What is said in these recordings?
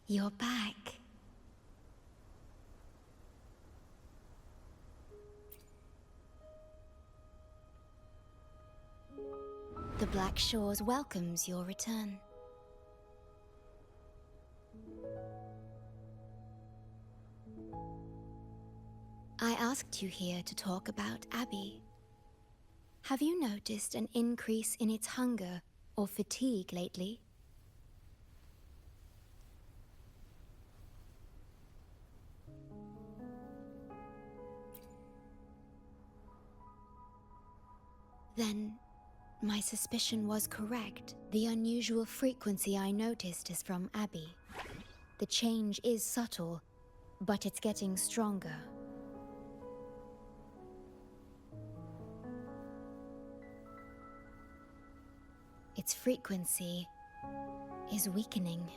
You're back. The Black Shores welcomes your return. I asked you here to talk about Abby. Have you noticed an increase in its hunger or fatigue lately? Then, my suspicion was correct. The unusual frequency I noticed is from Abby. The change is subtle, but it's getting stronger. Its frequency is weakening.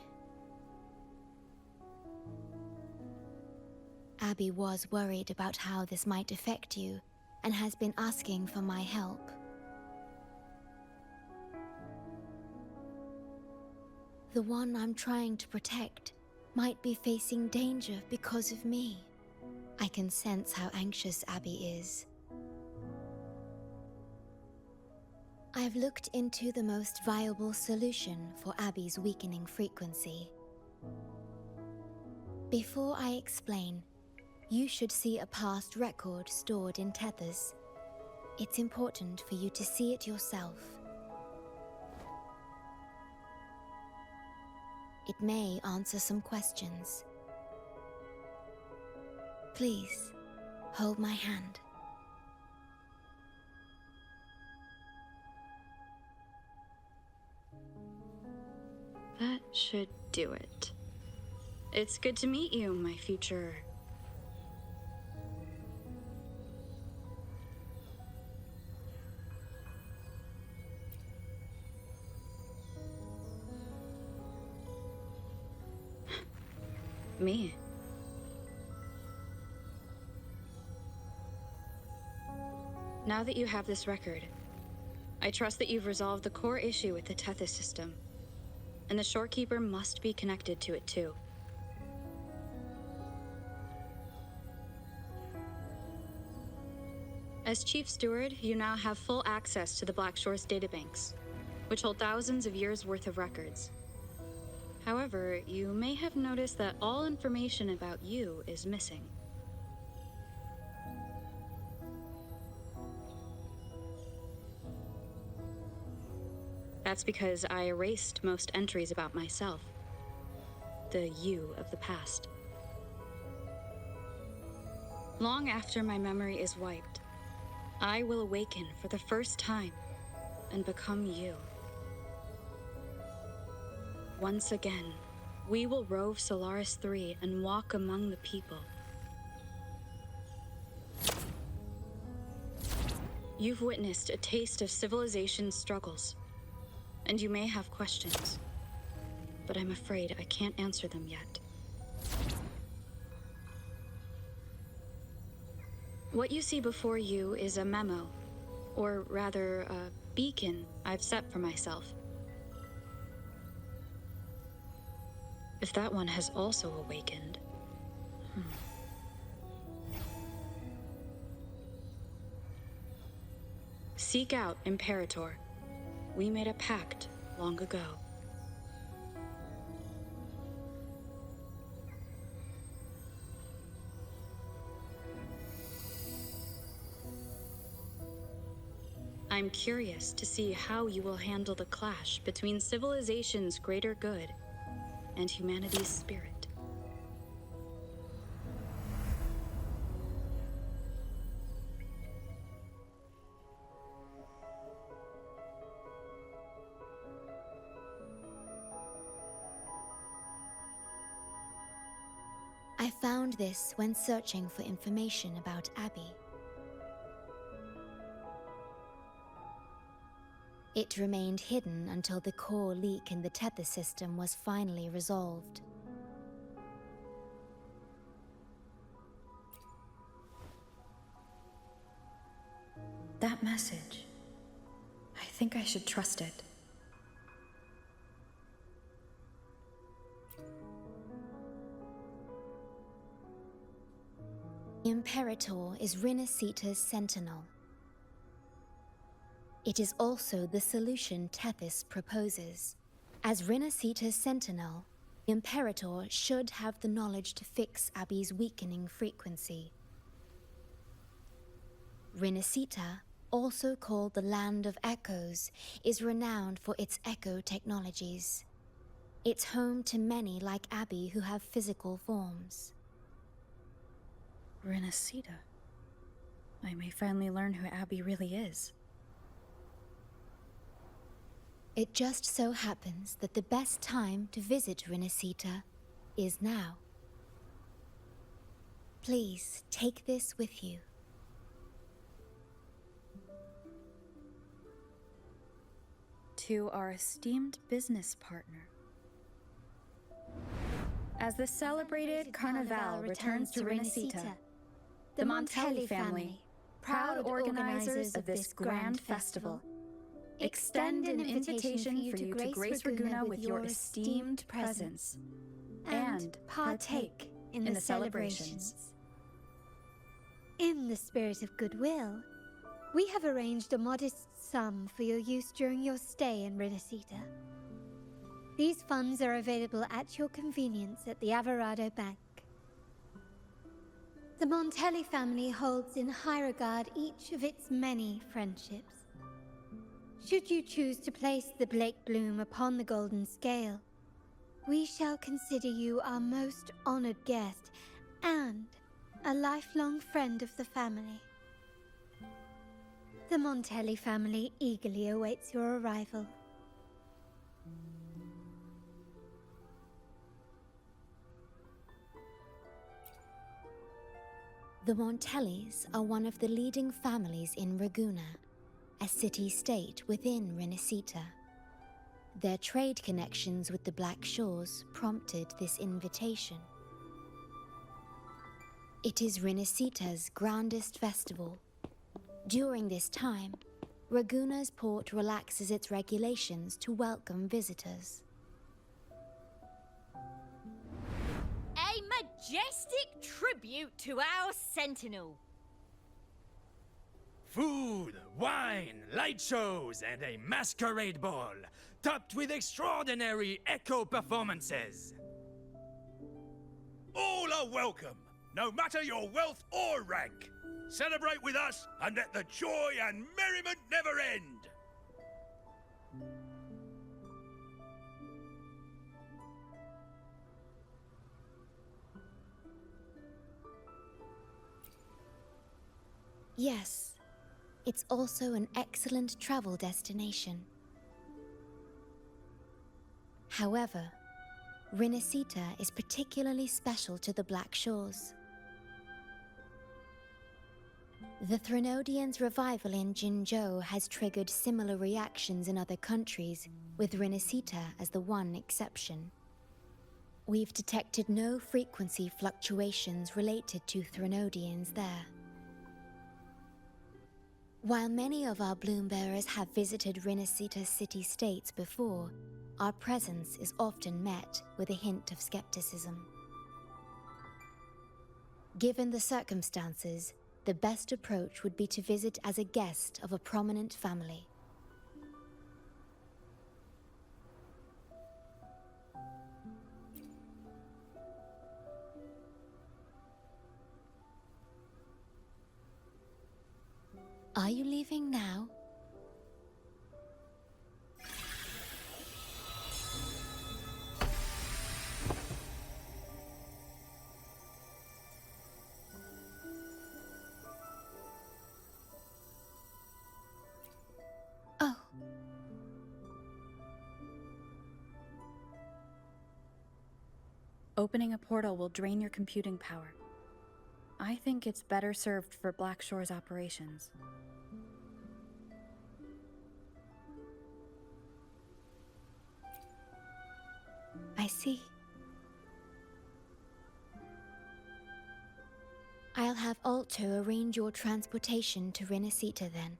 Abby was worried about how this might affect you and has been asking for my help. The one I'm trying to protect might be facing danger because of me. I can sense how anxious Abby is. I've looked into the most viable solution for Abby's weakening frequency. Before I explain, you should see a past record stored in tethers. It's important for you to see it yourself. It may answer some questions. Please, hold my hand. That should do it. It's good to meet you, my future... Me. Now that you have this record, I trust that you've resolved the core issue with the Tethys system, and the Shorekeeper must be connected to it too. As Chief Steward, you now have full access to the Black Shore's databanks, which hold thousands of years' worth of records. However, you may have noticed that all information about you is missing. That's because I erased most entries about myself. The you of the past. Long after my memory is wiped, I will awaken for the first time and become you. Once again, we will rove Solaris 3 and walk among the people. You've witnessed a taste of civilization's struggles, and you may have questions, but I'm afraid I can't answer them yet. What you see before you is a memo, or rather, a beacon I've set for myself. If that one has also awakened... Seek out Imperator. We made a pact long ago. I'm curious to see how you will handle the clash between civilization's greater good and humanity's spirit. I found this when searching for information about Abby. It remained hidden until the core leak in the tether system was finally resolved. That message. I think I should trust it. Imperator is Rinascita's sentinel. It is also the solution Tethys proposes. As Rinascita's sentinel, Imperator should have the knowledge to fix Abby's weakening frequency. Rinascita, also called the Land of Echoes, is renowned for its echo technologies. It's home to many like Abby who have physical forms. Rinascita. I may finally learn who Abby really is. It just so happens that the best time to visit Rinascita is now. Please take this with you. To our esteemed business partner. As the celebrated Carnival returns to Rinascita, the Montelli family, proud organizers of this grand festival, extend an invitation for you to grace Ragunna with your esteemed presence and partake in the celebrations. In the spirit of goodwill, we have arranged a modest sum for your use during your stay in Rinascita. These funds are available at your convenience at the Averado Bank. The Montelli family holds in high regard each of its many friendships. Should you choose to place the Blake Bloom upon the golden scale, we shall consider you our most honored guest and a lifelong friend of the family. The Montelli family eagerly awaits your arrival. The Montellis are one of the leading families in Ragunna, a city-state within Rinascita. Their trade connections with the Black Shores prompted this invitation. It is Rinascita's grandest festival. During this time, Ragunna's port relaxes its regulations to welcome visitors. A majestic tribute to our sentinel. Food, wine, light shows, and a masquerade ball, topped with extraordinary echo performances. All are welcome, no matter your wealth or rank. Celebrate with us and let the joy and merriment never end. Yes, it's also an excellent travel destination. However, Rinascita is particularly special to the Black Shores. The Threnodians' revival in Jinzhou has triggered similar reactions in other countries, with Rinascita as the one exception. We've detected no frequency fluctuations related to Threnodians there. While many of our bloom-bearers have visited Rinascita's city-states before, our presence is often met with a hint of skepticism. Given the circumstances, the best approach would be to visit as a guest of a prominent family. Are you leaving now? Oh. Opening a portal will drain your computing power. I think it's better served for Black Shore's operations. I see. I'll have Alto arrange your transportation to Rinascita then.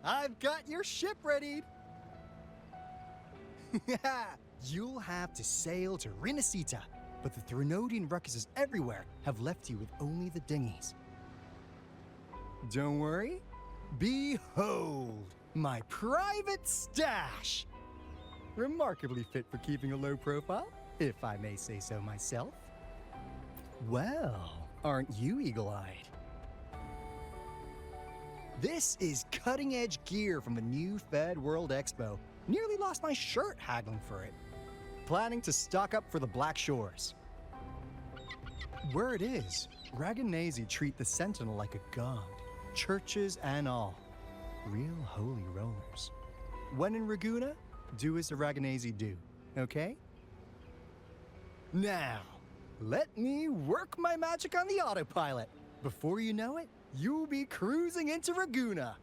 I've got your ship readied. You'll have to sail to Rinascita, but the Threnodian ruckuses everywhere have left you with only the dinghies. Don't worry. Behold, my private stash! Remarkably fit for keeping a low profile, if I may say so myself. Well, aren't you eagle-eyed? This is cutting-edge gear from the new Fed World Expo. Nearly lost my shirt haggling for it. Planning to stock up for the Black Shores. Word is, Raganazi treat the Sentinel like a god. Churches and all. Real holy rollers. When in Raguna, do as the Raganazi do, okay? Now, let me work my magic on the autopilot. Before you know it, you'll be cruising into Raguna.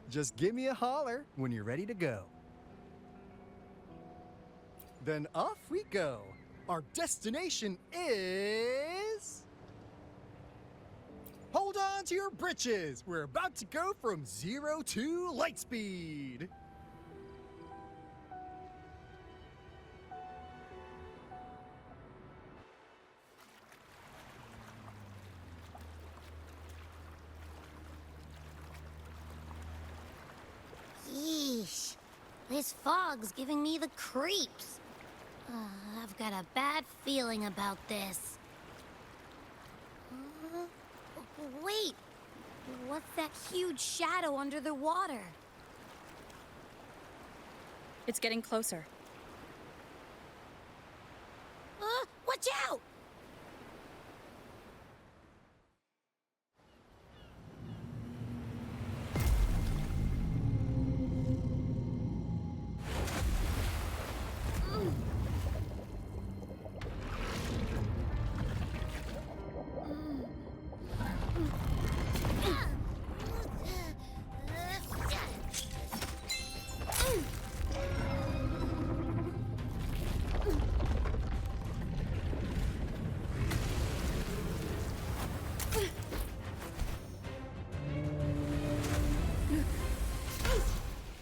Just give me a holler when you're ready to go. Then off we go. Our destination is... Hold on to your britches. We're about to go from 0 to light speed. Yeesh. This fog's giving me the creeps. I've got a bad feeling about this. Wait! What's that huge shadow under the water? It's getting closer. Watch out!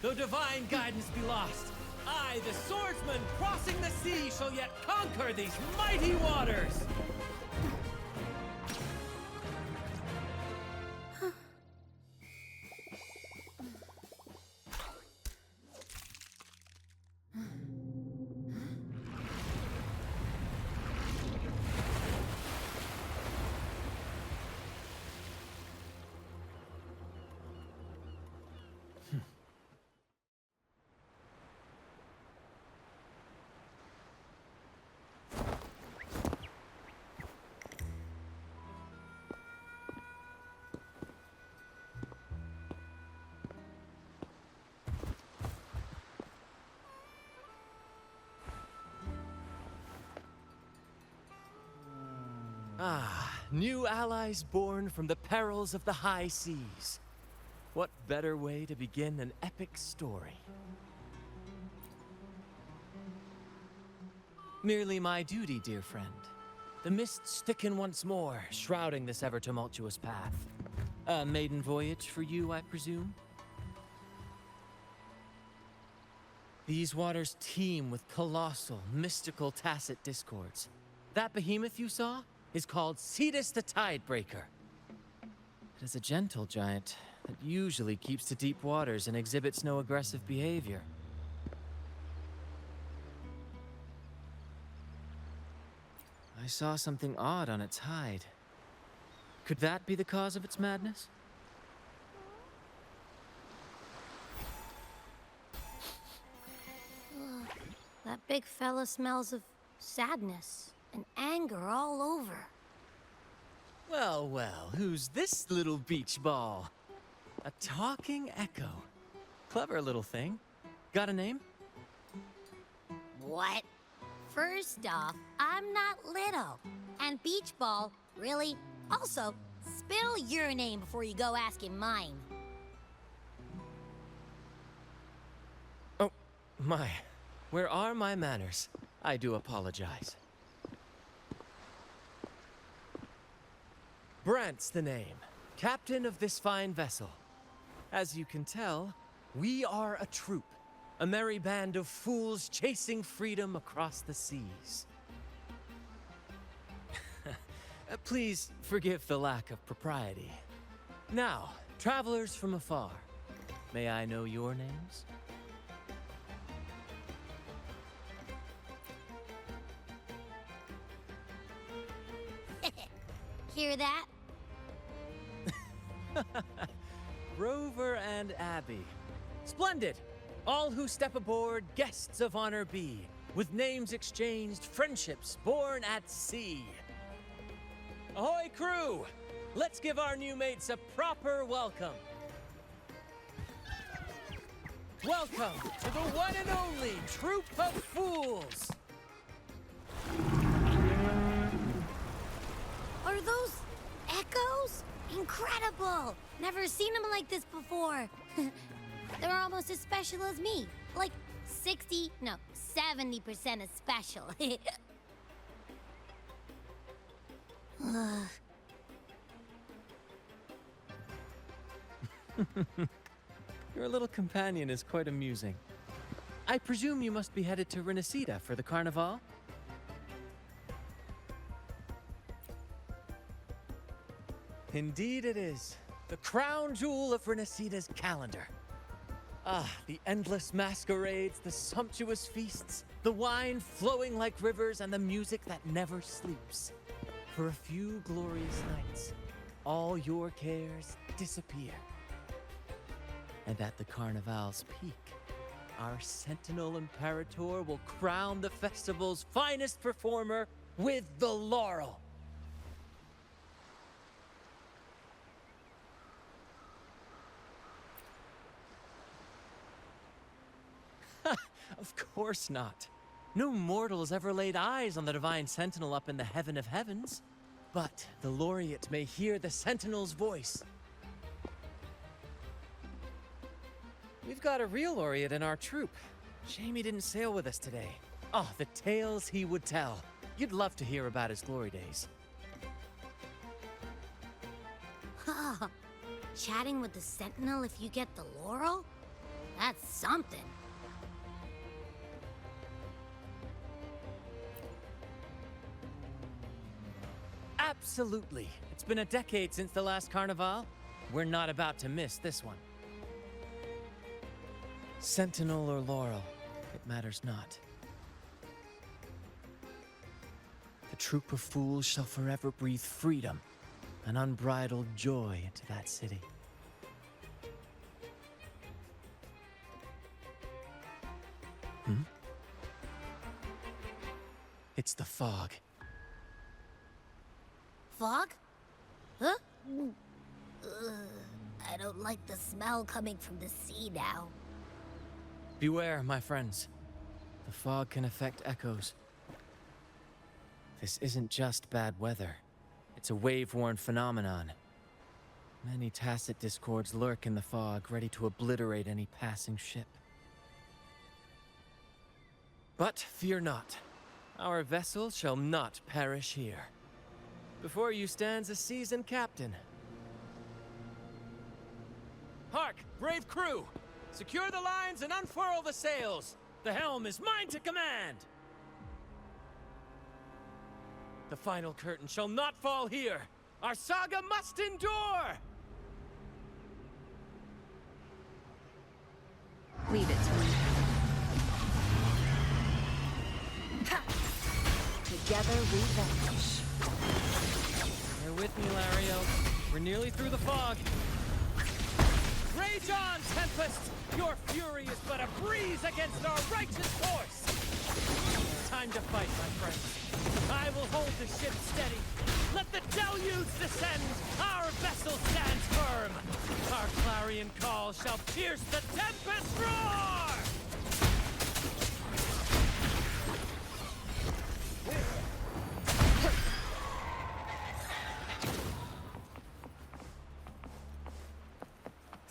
Though divine guidance be lost, I, the swordsman crossing the sea, shall yet conquer these mighty waters! Ah, new allies born from the perils of the high seas. What better way to begin an epic story? Merely my duty, dear friend. The mists thicken once more, shrouding this ever-tumultuous path. A maiden voyage for you, I presume? These waters teem with colossal, mystical, tacit discords. That behemoth you saw is called Cetus the Tidebreaker. It is a gentle giant that usually keeps to deep waters and exhibits no aggressive behavior. I saw something odd on its hide. Could that be the cause of its madness? That big fella smells of sadness and anger all over. Well, well, who's this little beach ball? A talking echo. Clever little thing. Got a name? What? First off, I'm not little. And Beach Ball, really? Also, spill your name before you go asking mine. Oh, my. Where are my manners? I do apologize. Brant's the name. Captain of this fine vessel. As you can tell, we are a troop. A merry band of fools chasing freedom across the seas. Please forgive the lack of propriety. Now, travelers from afar, may I know your names? Hear that? Rover and Abby. Splendid! All who step aboard, guests of honor be. With names exchanged, friendships born at sea. Ahoy, crew! Let's give our new mates a proper welcome. Welcome to the one and only Troop of Fools! Are those echoes? Incredible! Never seen them like this before. They're almost as special as me. Like 70% as special. Your little companion is quite amusing. I presume you must be headed to Rinascita for the Carnival? Indeed it is. The crown jewel of Rinascita's calendar. Ah, the endless masquerades, the sumptuous feasts, the wine flowing like rivers, and the music that never sleeps. For a few glorious nights, all your cares disappear. And at the Carnival's peak, our Sentinel Imperator will crown the festival's finest performer with the laurel. Of course not. No mortal has ever laid eyes on the Divine Sentinel up in the heaven of heavens. But the laureate may hear the Sentinel's voice. We've got a real laureate in our troop. Shame he didn't sail with us today. Oh, the tales he would tell. You'd love to hear about his glory days. Chatting with the Sentinel if you get the laurel? That's something. Absolutely. It's been a decade since the last Carnival. We're not about to miss this one. Sentinel or laurel, it matters not. The troop of fools shall forever breathe freedom and unbridled joy into that city. It's the fog. Fog? Huh? I don't like the smell coming from the sea now. Beware, my friends. The fog can affect echoes. This isn't just bad weather. It's a wave-worn phenomenon. Many tacit discords lurk in the fog, ready to obliterate any passing ship. But fear not. Our vessel shall not perish here. Before you stands a seasoned captain. Hark, brave crew! Secure the lines and unfurl the sails! The helm is mine to command! The final curtain shall not fall here! Our saga must endure! Leave it to me. Together we vanish. Bear with me, Lario. We're nearly through the fog. Rage on, Tempest! Your fury is but a breeze against our righteous course! Time to fight, my friends. I will hold the ship steady. Let the deluge descend! Our vessel stands firm! Our clarion call shall pierce the tempest roar!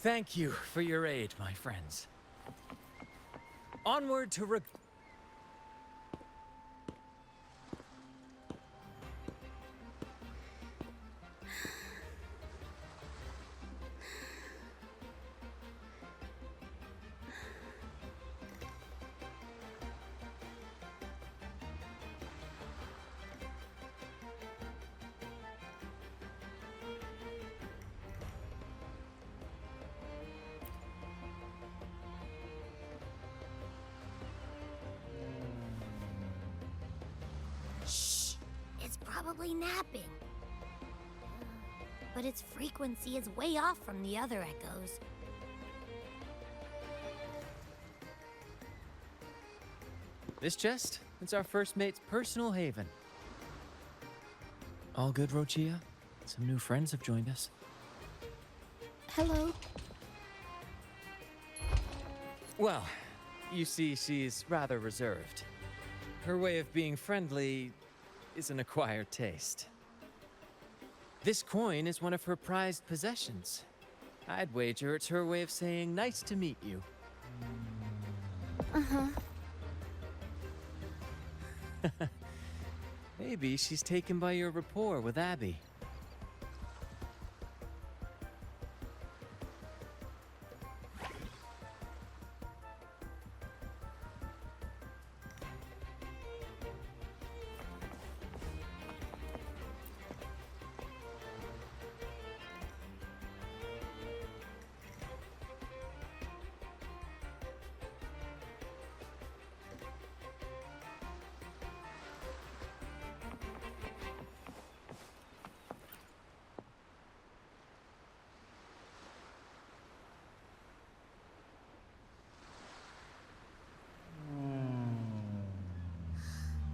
Thank you for your aid, my friends. Onward to probably napping. But its frequency is way off from the other echoes. This chest, it's our first mate's personal haven. All good, Rochia? Some new friends have joined us. Hello. Well, you see, she's rather reserved. Her way of being friendly is an acquired taste. This coin is one of her prized possessions. I'd wager it's her way of saying nice to meet you. Uh-huh. Maybe she's taken by your rapport with Abby.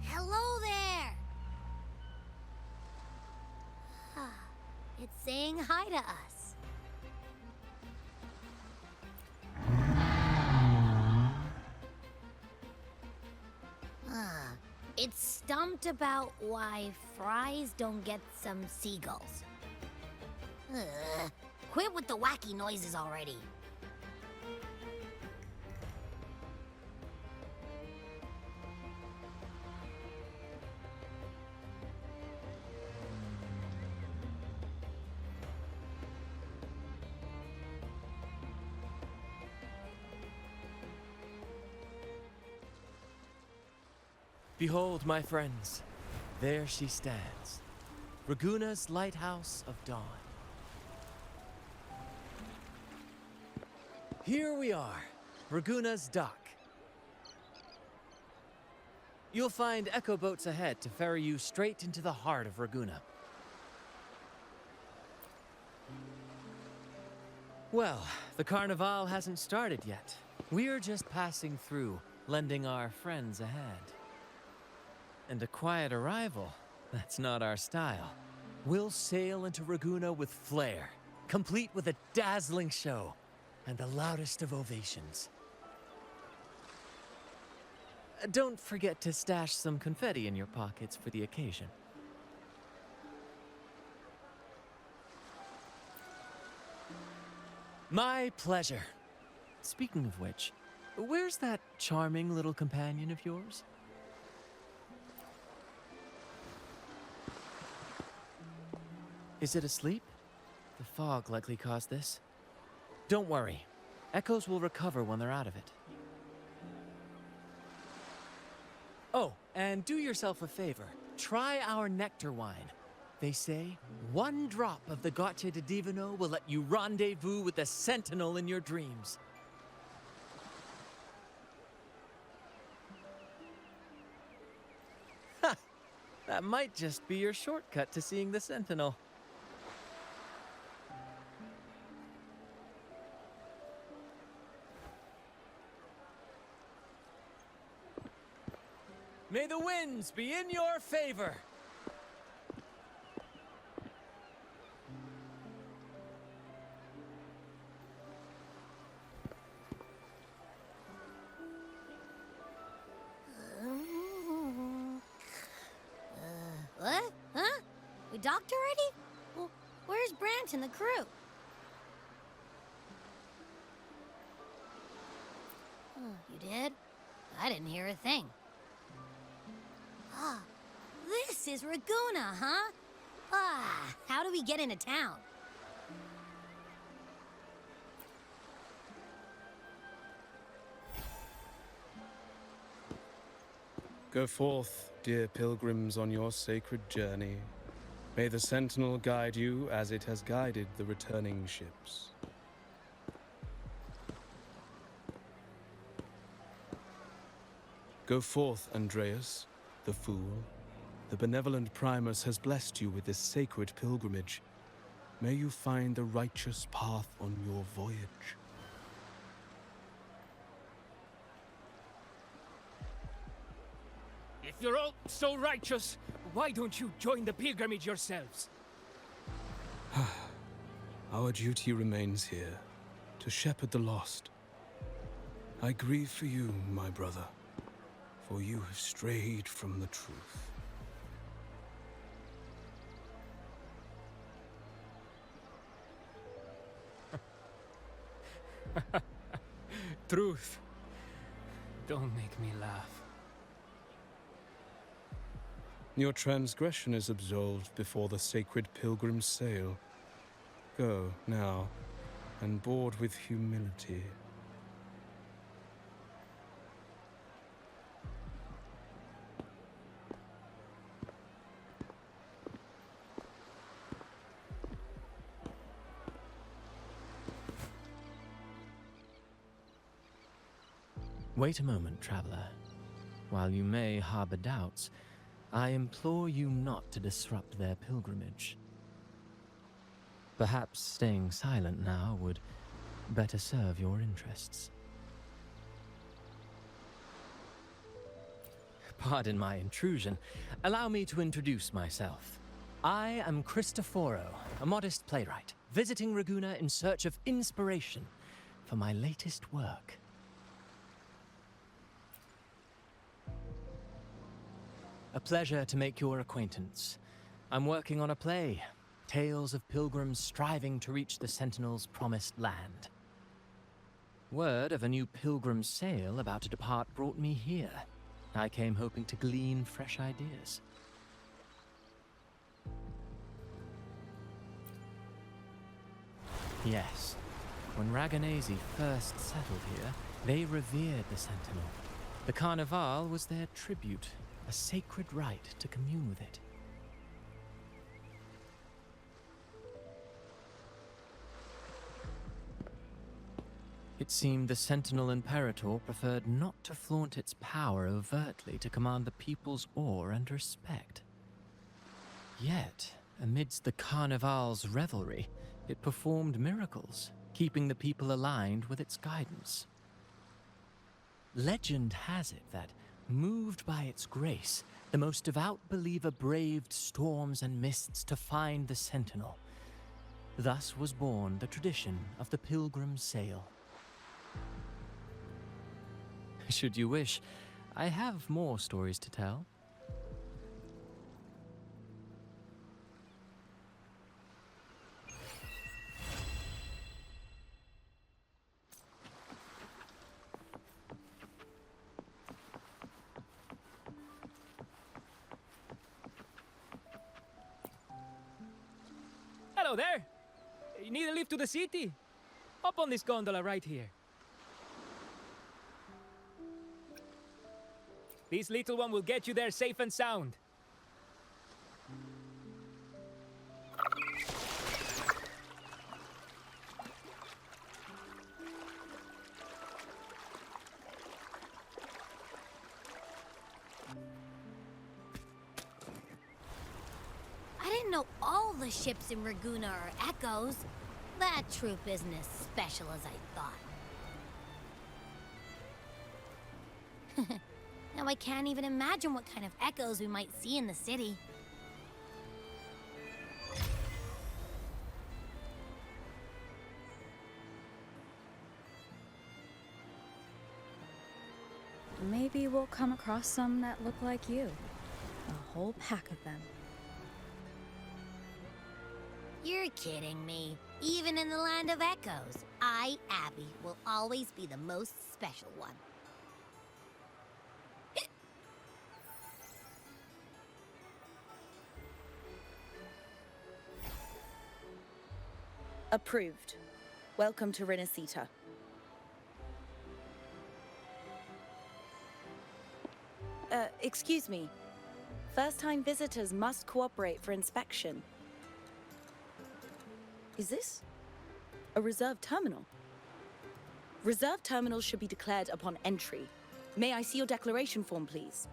Hello there! It's saying hi to us. It's stumped about why fries don't get some seagulls. Quit with the wacky noises already. Behold, my friends, there she stands, Raguna's Lighthouse of Dawn. Here we are, Raguna's dock. You'll find echo boats ahead to ferry you straight into the heart of Raguna. Well, the Carnival hasn't started yet. We're just passing through, lending our friends a hand. And a quiet arrival, that's not our style. We'll sail into Raguna with flair, complete with a dazzling show and the loudest of ovations. Don't forget to stash some confetti in your pockets for the occasion. My pleasure. Speaking of which, where's that charming little companion of yours? Is it asleep? The fog likely caused this. Don't worry. Echoes will recover when they're out of it. Oh, and do yourself a favor. Try our nectar wine. They say one drop of the Gocce di Divino will let you rendezvous with the Sentinel in your dreams. Ha! That might just be your shortcut to seeing the Sentinel. May the winds be in your favor! What? Huh? We docked already? Well, where's Brant and the crew? You did? I didn't hear a thing. Ah, this is Raguna, huh? How do we get into town? Go forth, dear pilgrims, on your sacred journey. May the Sentinel guide you as it has guided the returning ships. Go forth, Andreas, the fool. The benevolent Primus has blessed you with this sacred pilgrimage. May you find the righteous path on your voyage. If you're all so righteous, why don't you join the pilgrimage yourselves? Our duty remains here, to shepherd the lost. I grieve for you, my brother, for you have strayed from the truth. Truth. Don't make me laugh. Your transgression is absolved before the sacred pilgrim's sail. Go, now, and board with humility. Wait a moment, traveler. While you may harbor doubts, I implore you not to disrupt their pilgrimage. Perhaps staying silent now would better serve your interests. Pardon my intrusion. Allow me to introduce myself. I am Cristoforo, a modest playwright, visiting Ragusa in search of inspiration for my latest work. A pleasure to make your acquaintance. I'm working on a play, tales of pilgrims striving to reach the Sentinel's promised land. Word of a new pilgrim sail about to depart brought me here. I came hoping to glean fresh ideas. Yes, when Raganese first settled here, they revered the Sentinel. The Carnival was their tribute, a sacred right to commune with it. It seemed the Sentinel Imperator preferred not to flaunt its power overtly to command the people's awe and respect. Yet, amidst the Carnival's revelry, it performed miracles, keeping the people aligned with its guidance. Legend has it that, moved by its grace, the most devout believer braved storms and mists to find the Sentinel. Thus was born the tradition of the pilgrim sail. Should you wish, I have more stories to tell. Hello there! You need a lift to the city? Hop on this gondola right here. This little one will get you there safe and sound. I didn't know all the ships in Ragusa are echoes. That troop isn't as special as I thought. Now I can't even imagine what kind of echoes we might see in the city. Maybe we'll come across some that look like you. A whole pack of them. You're kidding me. Even in the land of echoes, I, Abby, will always be the most special one. Approved. Welcome to Rinascita. Excuse me. First-time visitors must cooperate for inspection. Is this a reserved terminal? Reserved terminals should be declared upon entry. May I see your declaration form, please?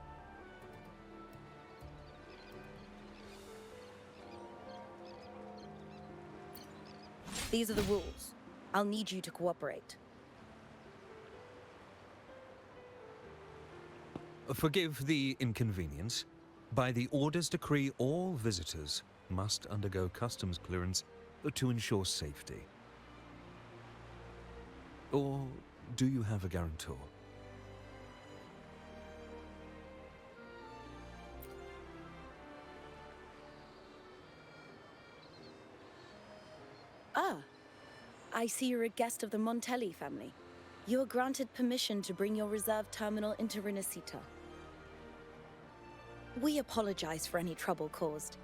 These are the rules. I'll need you to cooperate. Forgive the inconvenience. By the Order's decree, all visitors must undergo customs clearance to ensure safety. Or do you have a guarantor? Ah, I see you're a guest of the Montelli family. You are granted permission to bring your reserve terminal into Rinascita. We apologize for any trouble caused.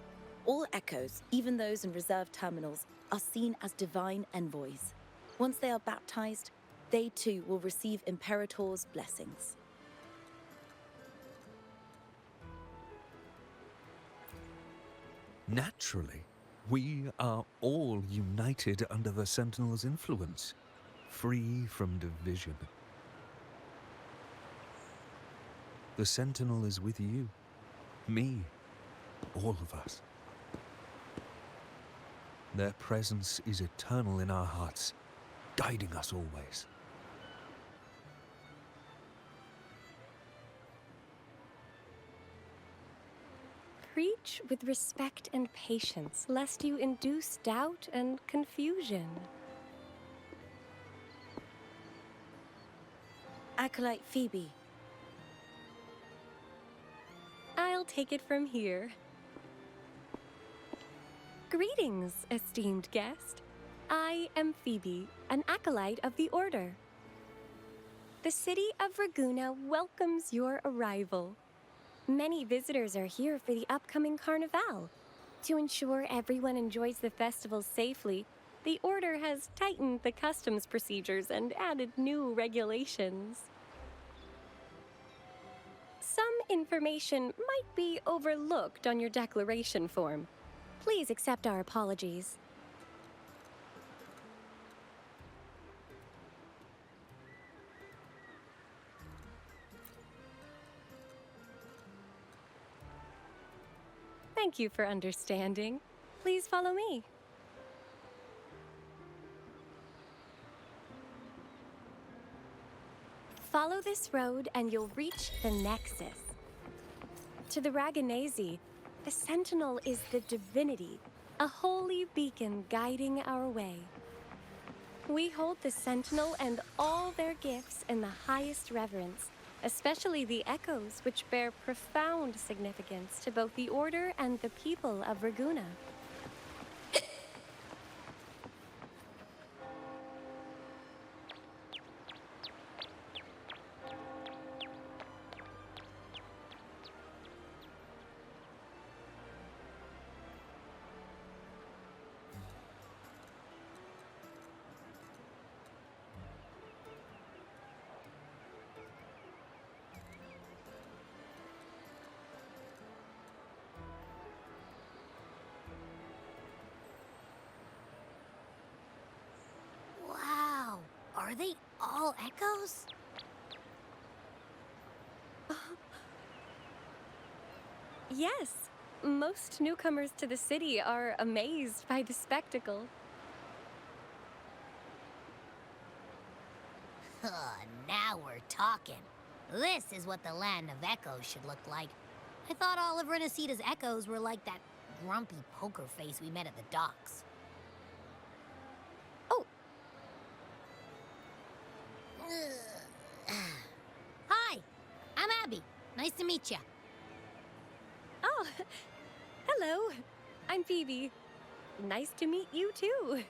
All echoes, even those in reserve terminals, are seen as divine envoys. Once they are baptized, they too will receive Imperator's blessings. Naturally, we are all united under the Sentinel's influence, free from division. The Sentinel is with you, me, all of us. Their presence is eternal in our hearts, guiding us always. Preach with respect and patience, lest you induce doubt and confusion. Acolyte Phoebe. I'll take it from here. Greetings, esteemed guest. I am Phoebe, an acolyte of the Order. The city of Ragunna welcomes your arrival. Many visitors are here for the upcoming Carnival. To ensure everyone enjoys the festival safely, the Order has tightened the customs procedures and added new regulations. Some information might be overlooked on your declaration form. Please accept our apologies. Thank you for understanding. Please follow me. Follow this road and you'll reach the Nexus. To the Raganazi, the Sentinel is the divinity, a holy beacon guiding our way. We hold the Sentinel and all their gifts in the highest reverence, especially the echoes, which bear profound significance to both the Order and the people of Ragunna. Wow, are they all echoes? Yes, most newcomers to the city are amazed by the spectacle. Now we're talking. This is what the land of echoes should look like. I thought all of Rinascita's echoes were like that grumpy poker face we met at the docks. Oh! Hi, I'm Abby. Nice to meet you. Oh, hello. I'm Phoebe. Nice to meet you too.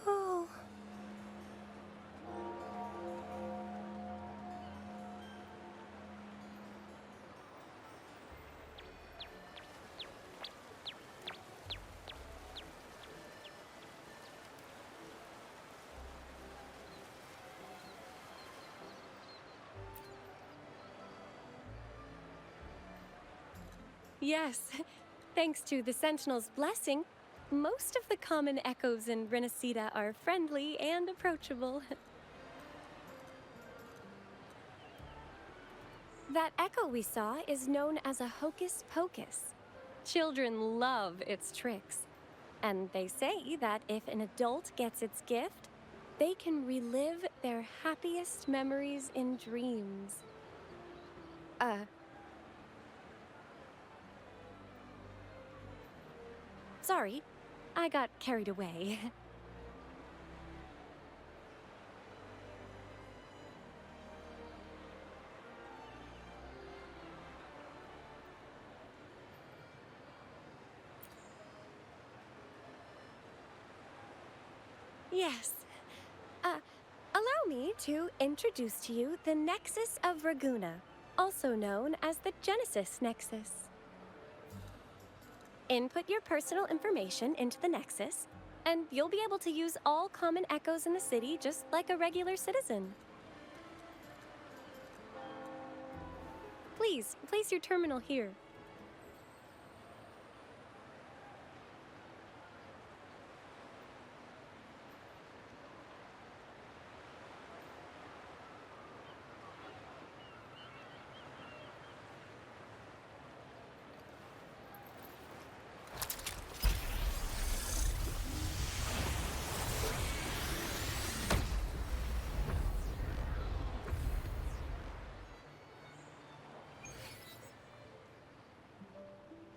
Oh. Yes, thanks to the Sentinel's blessing, most of the common echoes in Rinascita are friendly and approachable. That echo we saw is known as a hocus pocus. Children love its tricks. And they say that if an adult gets its gift, they can relive their happiest memories in dreams. Sorry, I got carried away. Yes. Allow me to introduce to you the Nexus of Raguna, also known as the Genesis Nexus. Input your personal information into the Nexus, and you'll be able to use all common echoes in the city just like a regular citizen. Please, place your terminal here.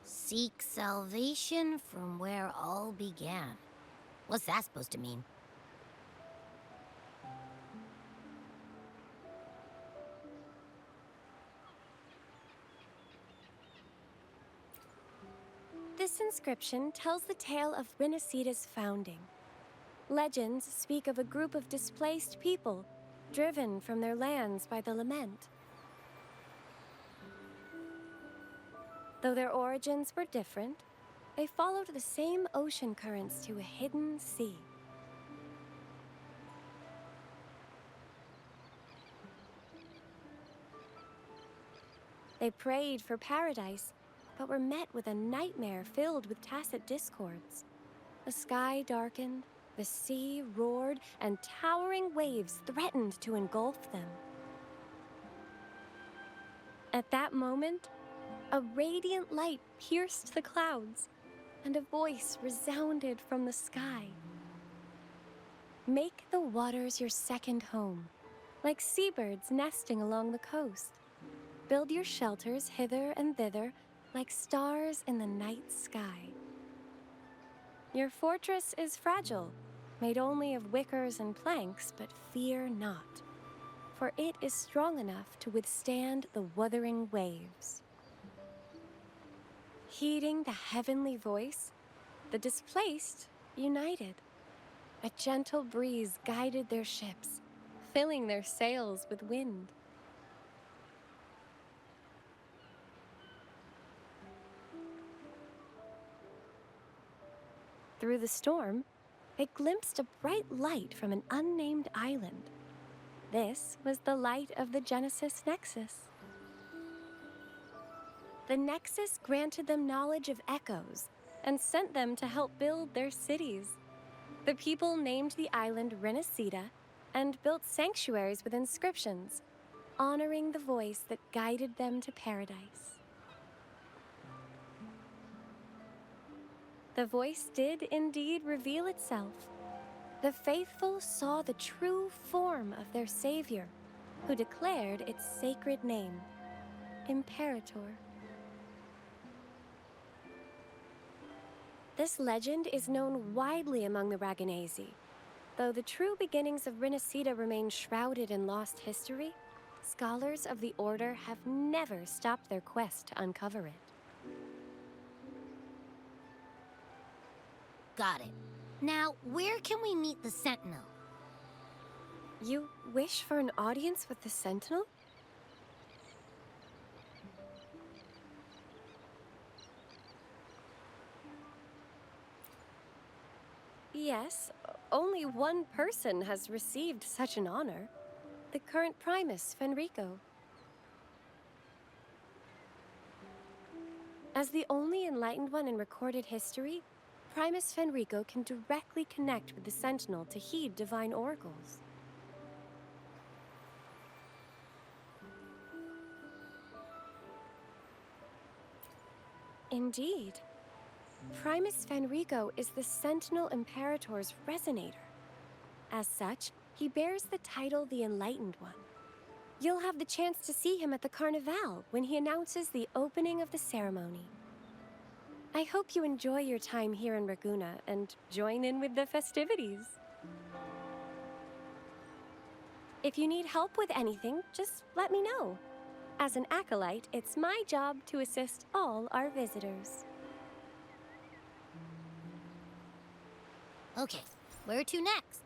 Seek salvation from where all began. What's that supposed to mean? This inscription tells the tale of Rinascita's founding. Legends speak of a group of displaced people, driven from their lands by the lament. Though their origins were different, they followed the same ocean currents to a hidden sea. They prayed for paradise, but were met with a nightmare filled with tacit discords. The sky darkened, the sea roared, and towering waves threatened to engulf them. At that moment, a radiant light pierced the clouds, and a voice resounded from the sky. Make the waters your second home, like seabirds nesting along the coast. Build your shelters hither and thither, like stars in the night sky. Your fortress is fragile, made only of wickers and planks, but fear not, for it is strong enough to withstand the wuthering waves. Heeding the heavenly voice, the displaced united. A gentle breeze guided their ships, filling their sails with wind. Through the storm, they glimpsed a bright light from an unnamed island. This was the light of the Genesis Nexus. The Nexus granted them knowledge of echoes and sent them to help build their cities. The people named the island Rinascita and built sanctuaries with inscriptions, honoring the voice that guided them to paradise. The voice did indeed reveal itself. The faithful saw the true form of their savior, who declared its sacred name, Imperator. This legend is known widely among the Raganesi. Though the true beginnings of Rinascita remain shrouded in lost history, scholars of the Order have never stopped their quest to uncover it. Got it. Now, where can we meet the Sentinel? You wish for an audience with the Sentinel? Yes, only one person has received such an honor. The current Primus, Fenrico. As the only enlightened one in recorded history, Primus Fenrico can directly connect with the Sentinel to heed divine oracles. Indeed. Primus Fenrico is the Sentinel Imperator's Resonator. As such, he bears the title the Enlightened One. You'll have the chance to see him at the Carnival when he announces the opening of the ceremony. I hope you enjoy your time here in Raguna and join in with the festivities. If you need help with anything, just let me know. As an acolyte, it's my job to assist all our visitors. Okay, where to next?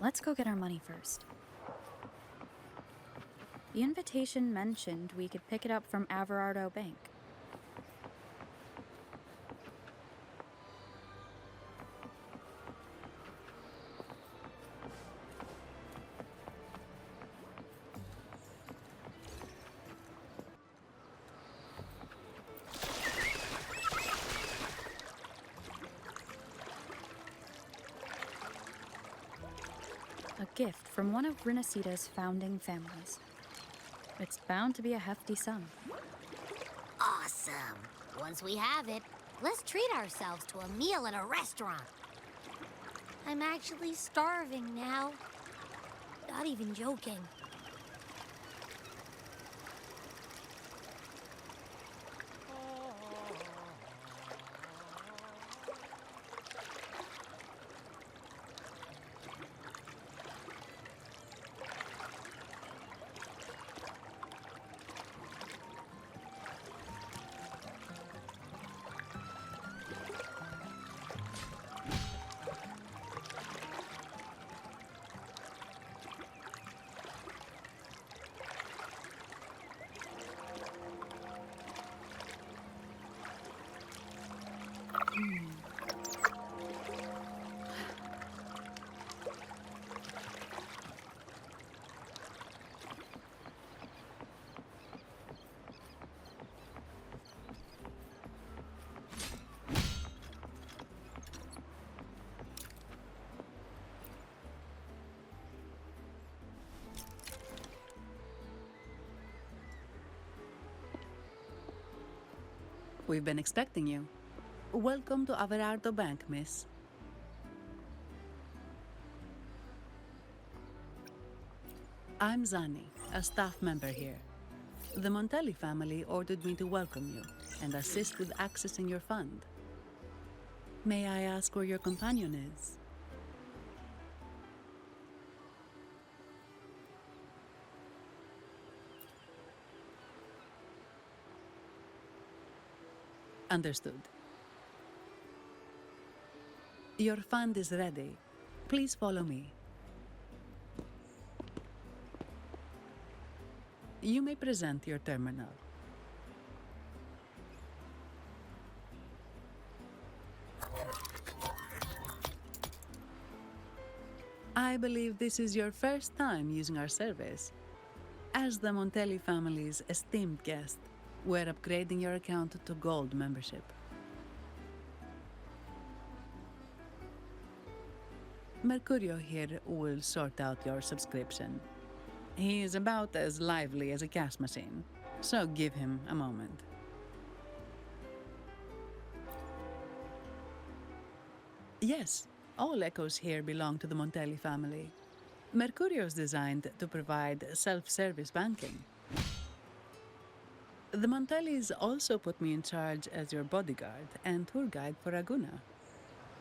Let's go get our money first. The invitation mentioned we could pick it up from Averardo Bank. A gift from one of Rinascita's founding families. It's bound to be a hefty sum. Awesome. Once we have it, let's treat ourselves to a meal at a restaurant. I'm actually starving now. Not even joking. We've been expecting you. Welcome to Averardo Bank, miss. I'm Zani, a staff member here. The Montelli family ordered me to welcome you and assist with accessing your fund. May I ask where your companion is? Understood. Your fund is ready. Please follow me. You may present your terminal. I believe this is your first time using our service. As the Montelli family's esteemed guest, we're upgrading your account to Gold membership. Mercurio here will sort out your subscription. He is about as lively as a cash machine, so give him a moment. Yes, all echoes here belong to the Montelli family. Mercurio is designed to provide self-service banking. The Montellis also put me in charge as your bodyguard and tour guide for Raguna.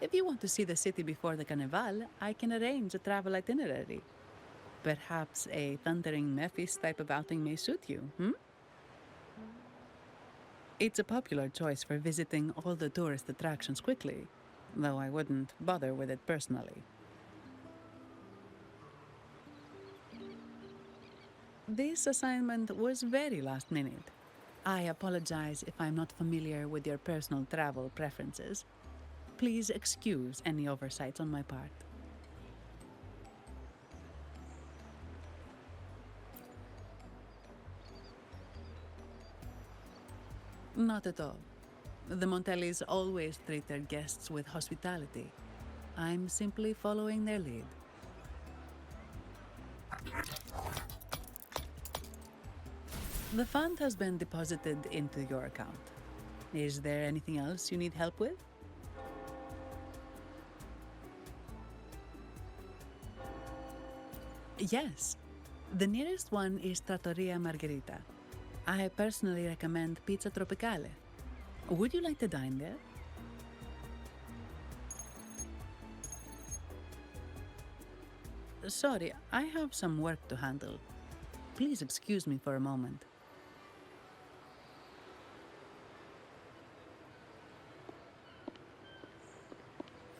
If you want to see the city before the Carnival, I can arrange a travel itinerary. Perhaps a thundering Memphis type of outing may suit you, It's a popular choice for visiting all the tourist attractions quickly, though I wouldn't bother with it personally. This assignment was very last minute. I apologize if I'm not familiar with your personal travel preferences. Please excuse any oversights on my part. Not at all. The Montellis always treat their guests with hospitality. I'm simply following their lead. The fund has been deposited into your account. Is there anything else you need help with? Yes. The nearest one is Trattoria Margherita. I personally recommend Pizza Tropicale. Would you like to dine there? Sorry, I have some work to handle. Please excuse me for a moment.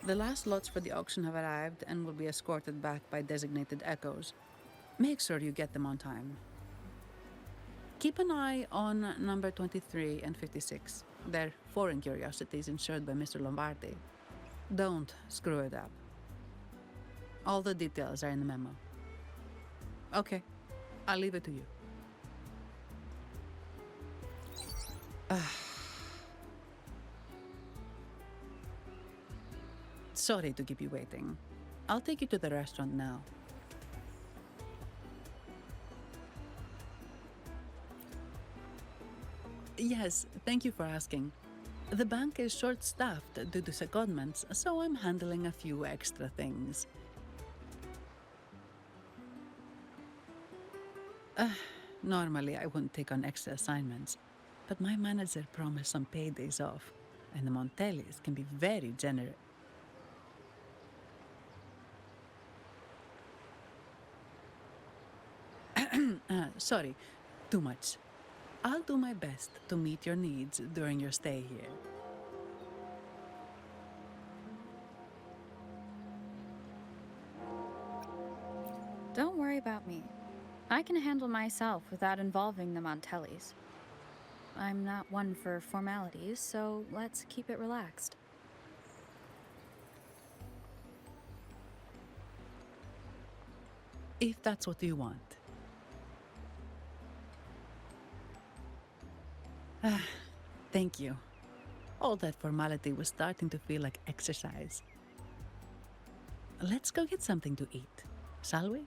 The last lots for the auction have arrived and will be escorted back by designated echoes. Make sure you get them on time. Keep an eye on number 23 and 56. They're foreign curiosities insured by Mr. Lombardi. Don't screw it up. All the details are in the memo. Okay, I'll leave it to you. Sorry to keep you waiting. I'll take you to the restaurant now. Yes, thank you for asking. The bank is short-staffed due to secondments, so I'm handling a few extra things. Normally, I wouldn't take on extra assignments, but my manager promised some paydays off, and the Montellis can be very generous. Sorry, too much. I'll do my best to meet your needs during your stay here. Don't worry about me. I can handle myself without involving the Montellis. I'm not one for formalities, so let's keep it relaxed. If that's what you want. Thank you. All that formality was starting to feel like exercise. Let's go get something to eat, shall we?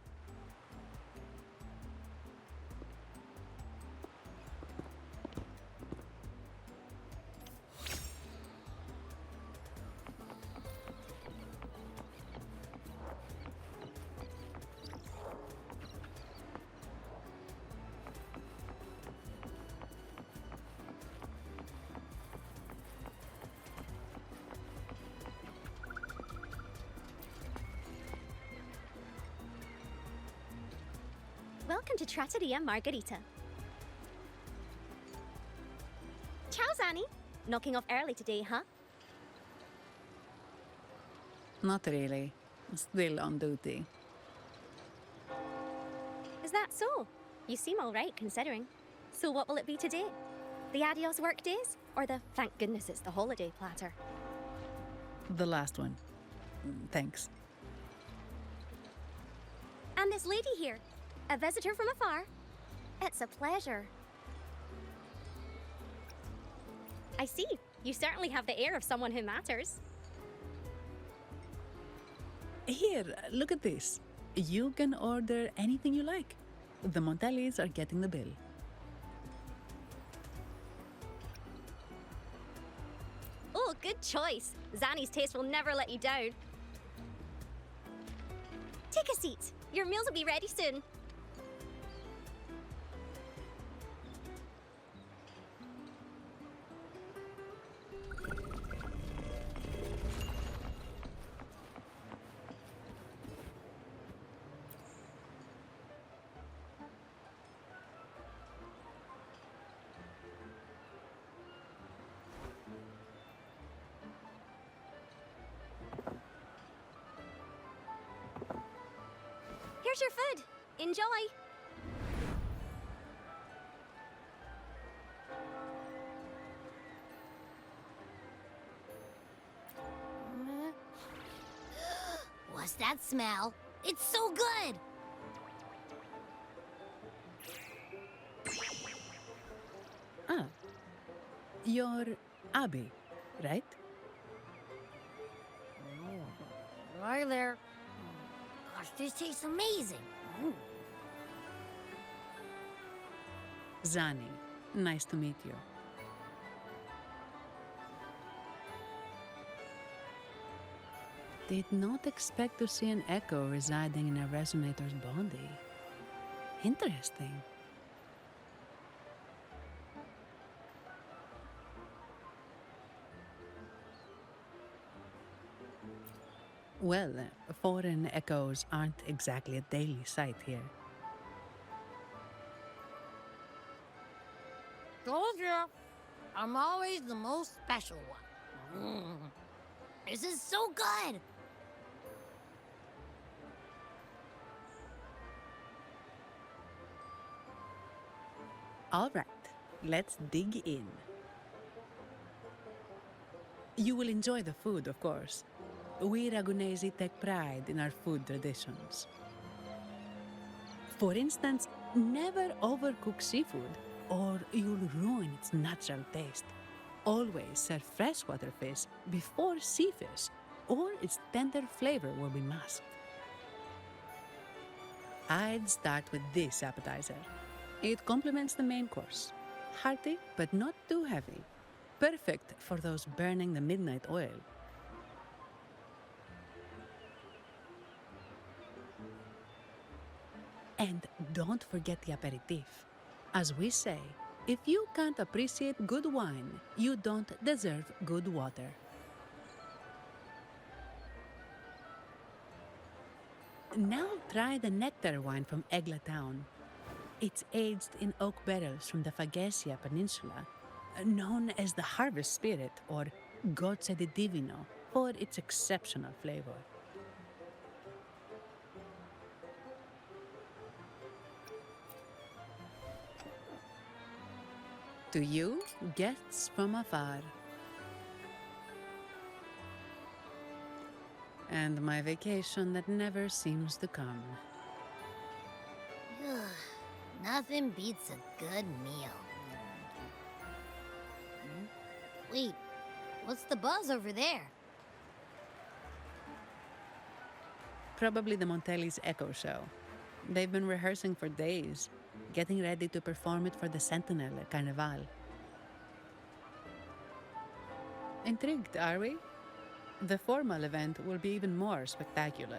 Welcome to Trattoria Margherita. Ciao, Zani. Knocking off early today, huh? Not really. Still on duty. Is that so? You seem all right, considering. So what will it be today? The adios work days? Or the thank goodness it's the holiday platter? The last one. Thanks. And this lady here. A visitor from afar. It's a pleasure. I see. You certainly have the air of someone who matters. Here, look at this. You can order anything you like. The Montellis are getting the bill. Oh, good choice. Zani's taste will never let you down. Take a seat. Your meals will be ready soon. Here's your food. Enjoy. What's that smell? It's so good! Ah. You're Abby, right? Hi there. Gosh, this tastes amazing. Zani, nice to meet you. Did not expect to see an echo residing in a resonator's body. Interesting. Well, foreign echoes aren't exactly a daily sight here. Told you, I'm always the most special one. This is so good! All right, let's dig in. You will enjoy the food, of course. We Ragunesi take pride in our food traditions. For instance, never overcook seafood, or you'll ruin its natural taste. Always serve freshwater fish before sea fish, or its tender flavor will be masked. I'd start with this appetizer. It complements the main course. Hearty, but not too heavy. Perfect for those burning the midnight oil. And don't forget the aperitif. As we say, if you can't appreciate good wine, you don't deserve good water. Now try the nectar wine from Egla Town. It's aged in oak barrels from the Fagesia Peninsula, known as the Harvest Spirit or Gozze di Divino for its exceptional flavor. To you, guests from afar. And my vacation that never seems to come. Nothing beats a good meal. Wait, what's the buzz over there? Probably the Montelli's Echo Show. They've been rehearsing for days, getting ready to perform it for the Sentinel at Carnival. Intrigued, are we? The formal event will be even more spectacular.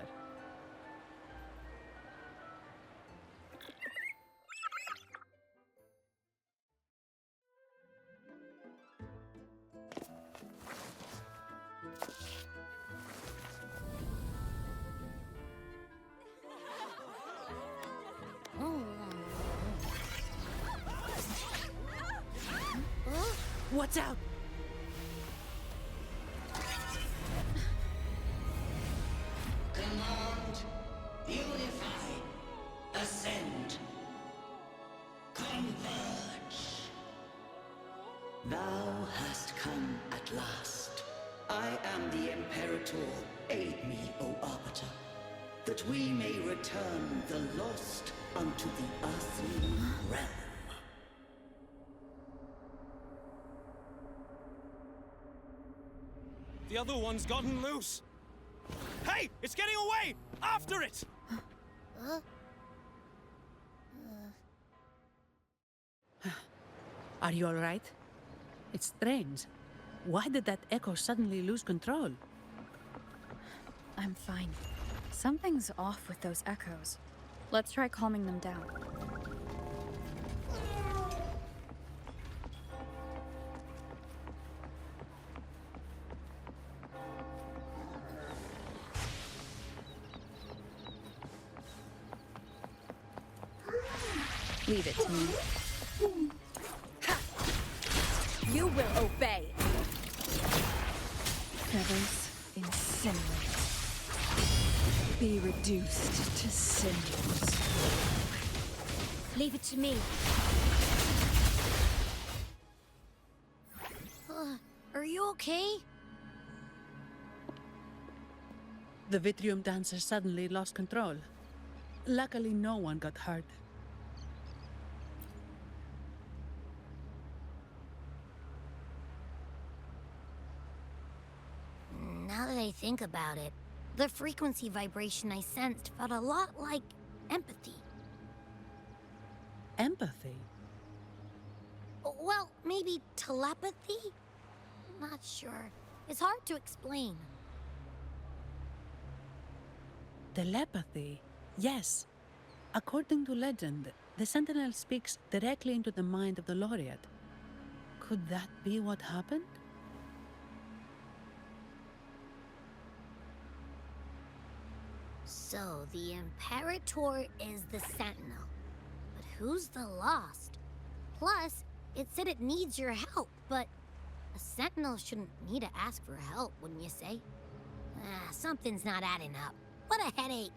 What's out? Command, unify, ascend, converge. Thou hast come at last. I am the Imperator. Aid me, O Arbiter, that we may return the lost unto the earthly realm. The other one's gotten loose. Hey, it's getting away! After it! Are you all right? It's strange. Why did that echo suddenly lose control? I'm fine. Something's off with those echoes. Let's try calming them down. Leave it to me. Ha! You will obey! Feathers incinerate. Be reduced to cinders. Leave it to me. Are you okay? The Vitrium dancer suddenly lost control. Luckily, no one got hurt. Now that I think about it, the frequency vibration I sensed felt a lot like empathy. Empathy? Well, maybe telepathy? Not sure. It's hard to explain. Telepathy? Yes. According to legend, the Sentinel speaks directly into the mind of the Laureate. Could that be what happened? So, the Imperator is the Sentinel. But who's the Lost? Plus, it said it needs your help, but a Sentinel shouldn't need to ask for help, wouldn't you say? Something's not adding up. What a headache.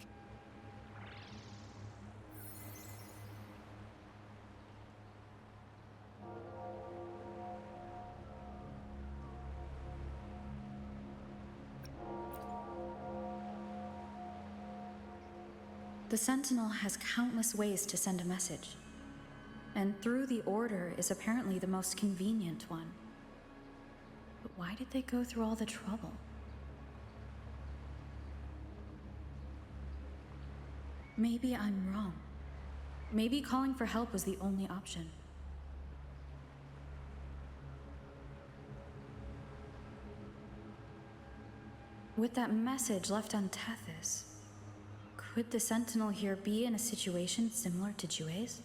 The Sentinel has countless ways to send a message, and through the Order is apparently the most convenient one. But why did they go through all the trouble? Maybe I'm wrong. Maybe calling for help was the only option. With that message left on Tethys, could the Sentinel here be in a situation similar to Jue's?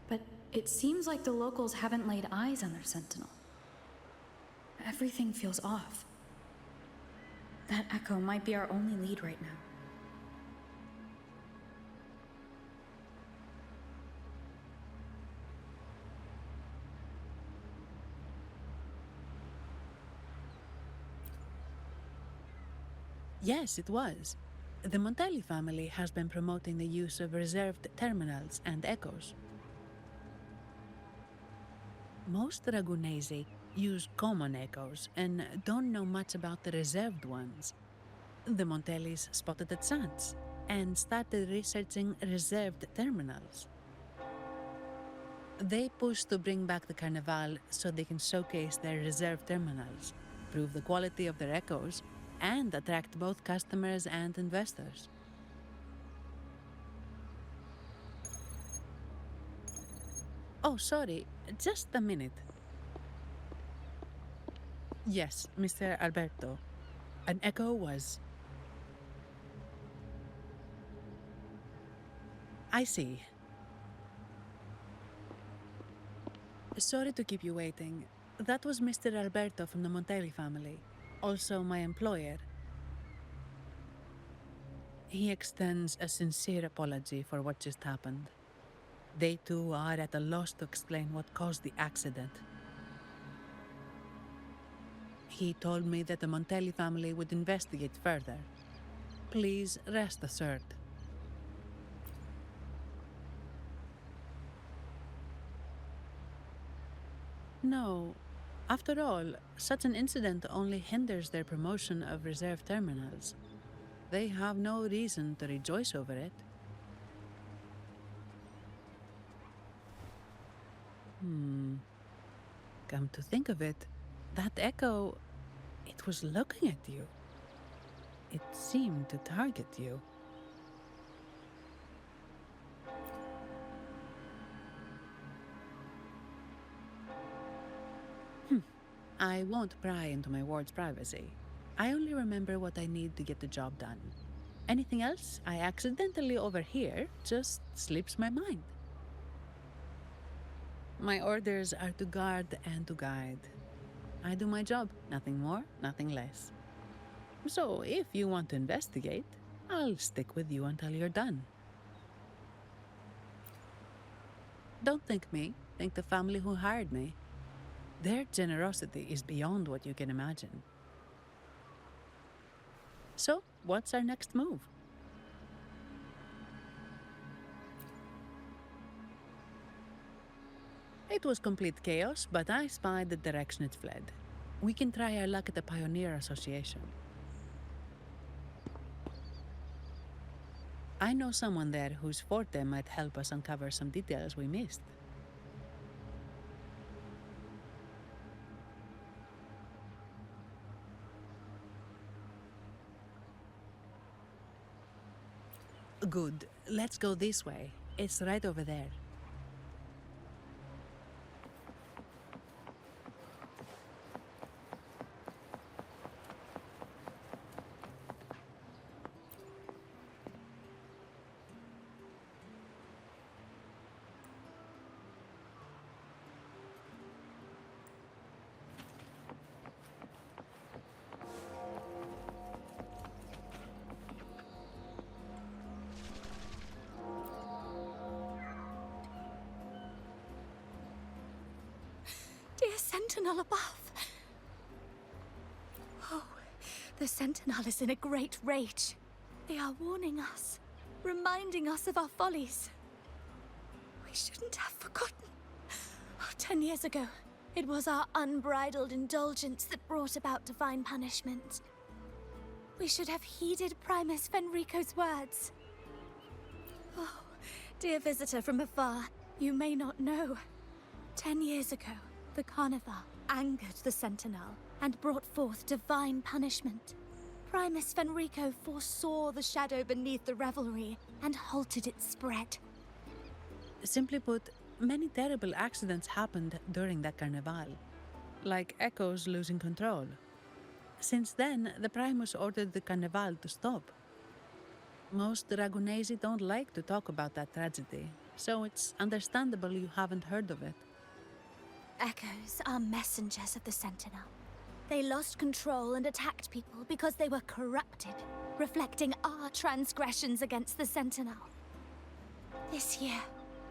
But it seems like the locals haven't laid eyes on their Sentinel. Everything feels off. That echo might be our only lead right now. Yes, it was. The Montelli family has been promoting the use of reserved terminals and echoes. Most Ragunesi use common echoes and don't know much about the reserved ones. The Montellis spotted a chance and started researching reserved terminals. They push to bring back the Carnival so they can showcase their reserved terminals, prove the quality of their echoes, and attract both customers and investors. Oh, sorry, just a minute. Yes, Mr. Alberto. An echo was... I see. Sorry to keep you waiting. That was Mr. Alberto from the Montelli family, also my employer. He extends a sincere apology for what just happened. They too are at a loss to explain what caused the accident. He told me that the Montelli family would investigate further. Please rest assured. No. After all, such an incident only hinders their promotion of reserve terminals. They have no reason to rejoice over it. Come to think of it, that echo, it was looking at you. It seemed to target you. I won't pry into my ward's privacy. I only remember what I need to get the job done. Anything else I accidentally overhear just slips my mind. My orders are to guard and to guide. I do my job, nothing more, nothing less. So if you want to investigate, I'll stick with you until you're done. Don't thank me, thank the family who hired me. Their generosity is beyond what you can imagine. So, what's our next move? It was complete chaos, but I spied the direction it fled. We can try our luck at the Pioneer Association. I know someone there whose forte might help us uncover some details we missed. Good. Let's go this way. It's right over there. Dear Sentinel above. Oh, the Sentinel is in a great rage. They are warning us, reminding us of our follies. We shouldn't have forgotten. 10 years ago, it was our unbridled indulgence that brought about divine punishment. We should have heeded Primus Fenrico's words. Oh, dear visitor from afar, you may not know. 10 years ago, the Carnival angered the Sentinel and brought forth divine punishment. Primus Fenrico foresaw the shadow beneath the revelry and halted its spread. Simply put, many terrible accidents happened during that Carnival, like Echoes losing control. Since then, the Primus ordered the Carnival to stop. Most Dragonesi don't like to talk about that tragedy, so it's understandable you haven't heard of it. Echoes are messengers of the Sentinel. They lost control and attacked people because they were corrupted, reflecting our transgressions against the Sentinel. This year,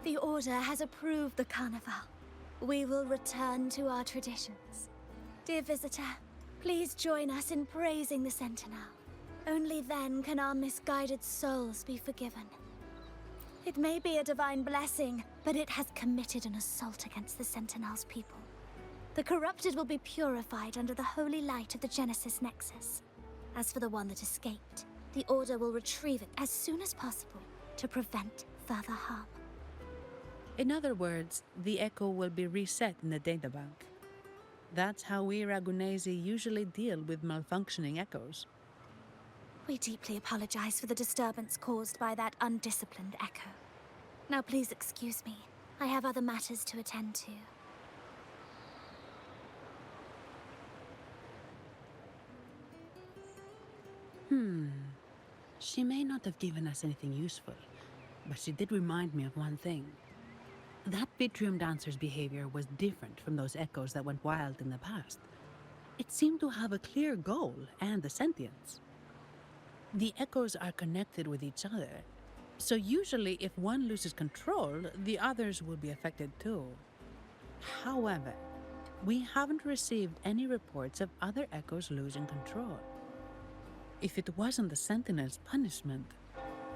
the Order has approved the Carnival. We will return to our traditions. Dear visitor, please join us in praising the Sentinel. Only then can our misguided souls be forgiven. It may be a divine blessing, but it has committed an assault against the Sentinel's people. The corrupted will be purified under the holy light of the Genesis Nexus. As for the one that escaped, the Order will retrieve it as soon as possible to prevent further harm. In other words, the Echo will be reset in the databank. That's how we Ragunesi usually deal with malfunctioning Echoes. We deeply apologize for the disturbance caused by that undisciplined Echo. Now please excuse me. I have other matters to attend to. She may not have given us anything useful, but she did remind me of one thing. That Vitrium dancer's behavior was different from those Echoes that went wild in the past. It seemed to have a clear goal and a sentience. The Echoes are connected with each other, so usually if one loses control, the others will be affected too. However, we haven't received any reports of other Echoes losing control. If it wasn't the Sentinel's punishment,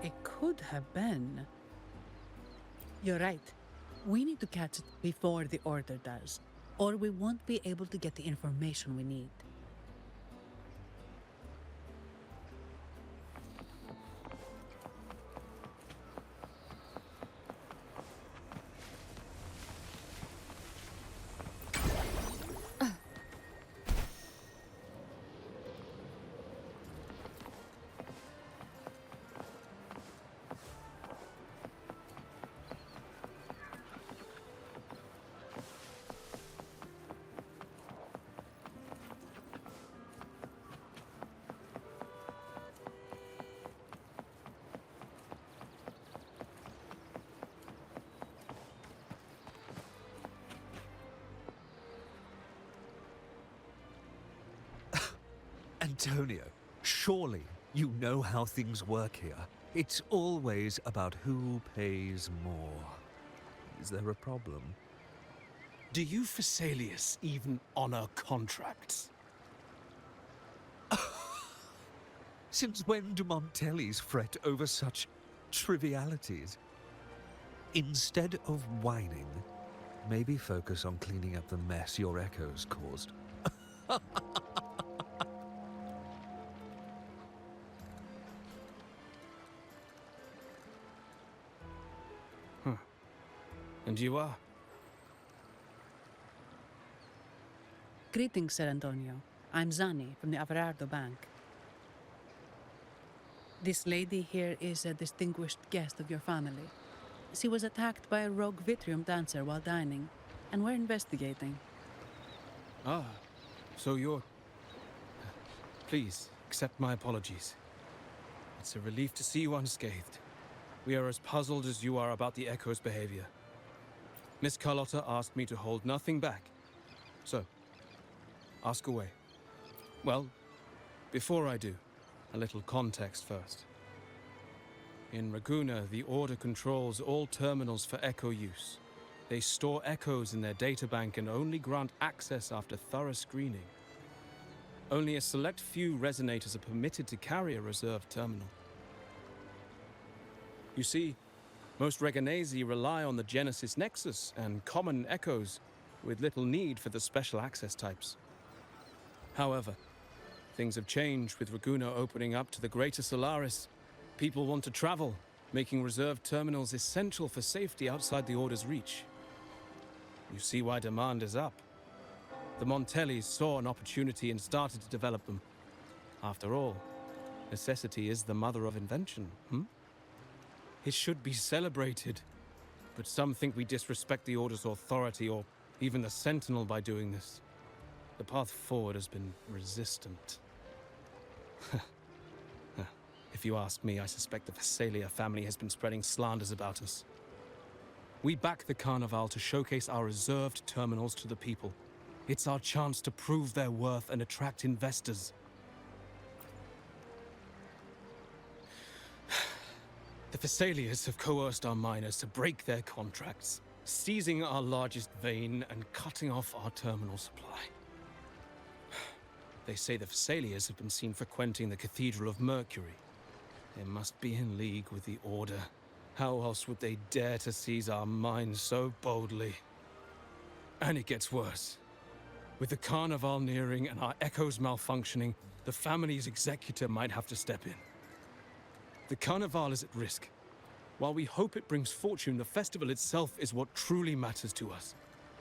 it could have been. You're right. We need to catch it before the Order does, or we won't be able to get the information we need. Antonio, surely you know how things work here. It's always about who pays more. Is there a problem? Do you Phasaelius even honor contracts? Since when do Montellis fret over such trivialities? Instead of whining, maybe focus on cleaning up the mess your Echoes caused. And you are? Greetings, Sir Antonio. I'm Zani from the Averardo Bank. This lady here is a distinguished guest of your family. She was attacked by a rogue Vitrium dancer while dining, and we're investigating. Ah, so you're... Please, accept my apologies. It's a relief to see you unscathed. We are as puzzled as you are about the Echo's behavior. Miss Carlotta asked me to hold nothing back. So, ask away. Well, before I do, a little context first. In Raguna, the Order controls all terminals for Echo use. They store echoes in their databank and only grant access after thorough screening. Only a select few resonators are permitted to carry a reserved terminal. You see, most Reganesi rely on the Genesis Nexus and common echoes, with little need for the special access types. However, things have changed with Raguna opening up to the greater Solaris. People want to travel, making reserved terminals essential for safety outside the Order's reach. You see why demand is up. The Montellis saw an opportunity and started to develop them. After all, necessity is the mother of invention, It should be celebrated, but some think we disrespect the Order's authority or even the Sentinel by doing this. The path forward has been resistant. If you ask me, I suspect the Phasalia family has been spreading slanders about us. We back the Carnival to showcase our reserved terminals to the people. It's our chance to prove their worth and attract investors. The Phasalias have coerced our miners to break their contracts, seizing our largest vein and cutting off our terminal supply. They say the Phasalias have been seen frequenting the Cathedral of Mercury. They must be in league with the Order. How else would they dare to seize our mines so boldly? And it gets worse. With the Carnival nearing and our echoes malfunctioning, the family's executor might have to step in. The Carnival is at risk. While we hope it brings fortune, the festival itself is what truly matters to us,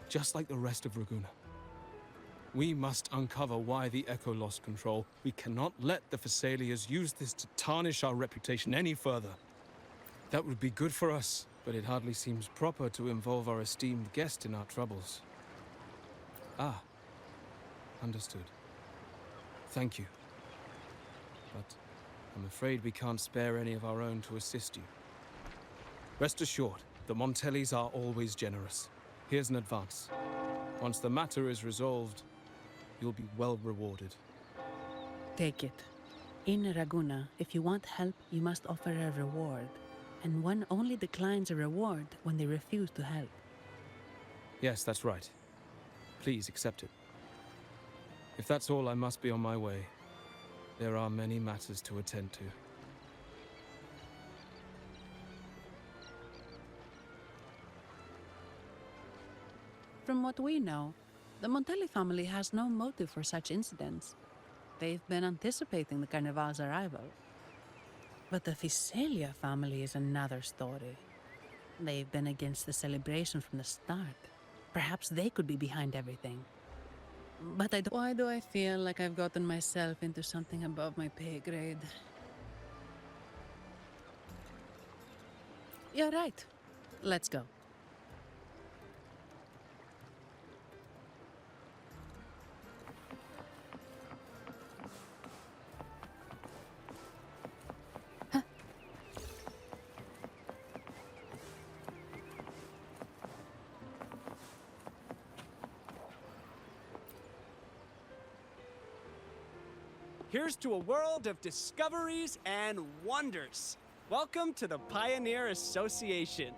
just like the rest of Raguna. We must uncover why the Echo lost control. We cannot let the Phasalias use this to tarnish our reputation any further. That would be good for us, but it hardly seems proper to involve our esteemed guest in our troubles. Ah, understood. Thank you. But I'm afraid we can't spare any of our own to assist you. Rest assured, the Montellis are always generous. Here's an advance. Once the matter is resolved, you'll be well rewarded. Take it. In Raguna, if you want help, you must offer a reward. And one only declines a reward when they refuse to help. Yes, that's right. Please accept it. If that's all, I must be on my way. There are many matters to attend to. From what we know, the Montelli family has no motive for such incidents. They've been anticipating the Carnival's arrival. But the Phasalia family is another story. They've been against the celebration from the start. Perhaps they could be behind everything. But why do I feel like I've gotten myself into something above my pay grade? You're right. Let's go. Here's to a world of discoveries and wonders. Welcome to the Pioneer Association.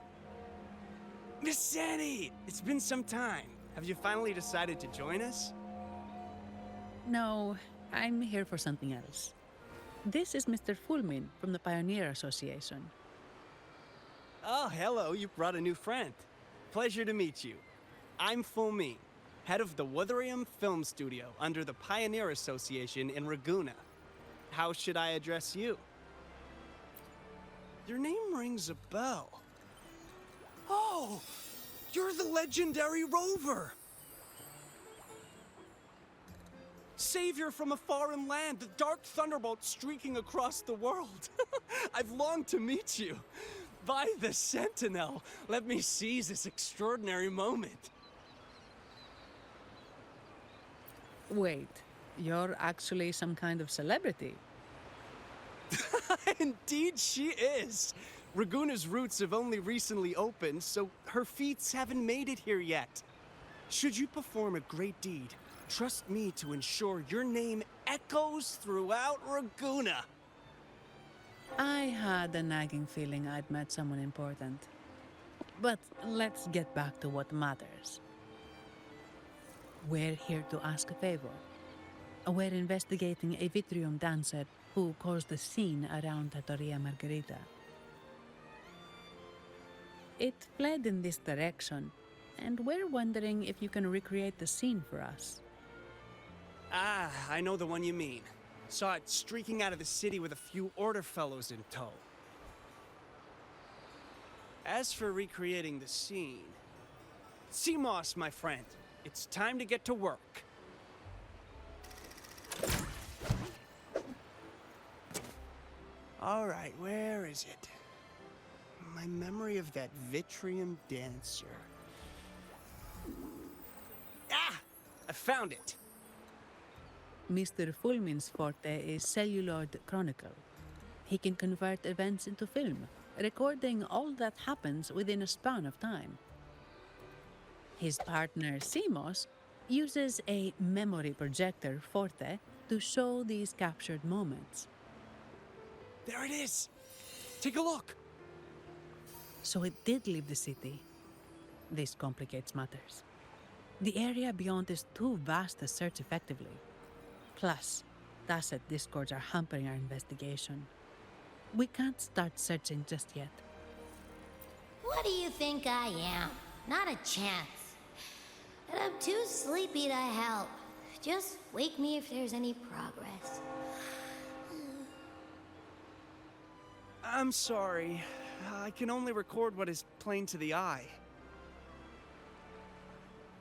Miss Zani, it's been some time. Have you finally decided to join us? No, I'm here for something else. This is Mr. Fulmin from the Pioneer Association. Oh, hello, you brought a new friend. Pleasure to meet you. I'm Fulmin, head of the Wuthering Film Studio under the Pioneer Association in Raguna. How should I address you? Your name rings a bell. Oh, you're the legendary Rover! Savior from a foreign land, the dark thunderbolt streaking across the world. I've longed to meet you. By the Sentinel! Let me seize this extraordinary moment. Wait, you're actually some kind of celebrity. Indeed she is! Raguna's roots have only recently opened, so her feats haven't made it here yet. Should you perform a great deed, trust me to ensure your name echoes throughout Raguna. I had a nagging feeling I'd met someone important. But let's get back to what matters. We're here to ask a favor. We're investigating a Vitrium dancer who caused a scene around Trattoria Margherita. It fled in this direction, and we're wondering if you can recreate the scene for us. Ah, I know the one you mean. Saw it streaking out of the city with a few order fellows in tow. As for recreating the scene... Seamoss, my friend, it's time to get to work. Alright, where is it? My memory of that Vitrium dancer. Ah! I found it! Mr. Fulmin's forte is celluloid chronicle. He can convert events into film, recording all that happens within a span of time. His partner, Seamoss, uses a memory projector forte to show these captured moments. There it is! Take a look! So it did leave the city. This complicates matters. The area beyond is too vast to search effectively. Plus, tacit discords are hampering our investigation. We can't start searching just yet. What do you think I am? Not a chance. And I'm too sleepy to help. Just wake me if there's any progress. I'm sorry. I can only record what is plain to the eye.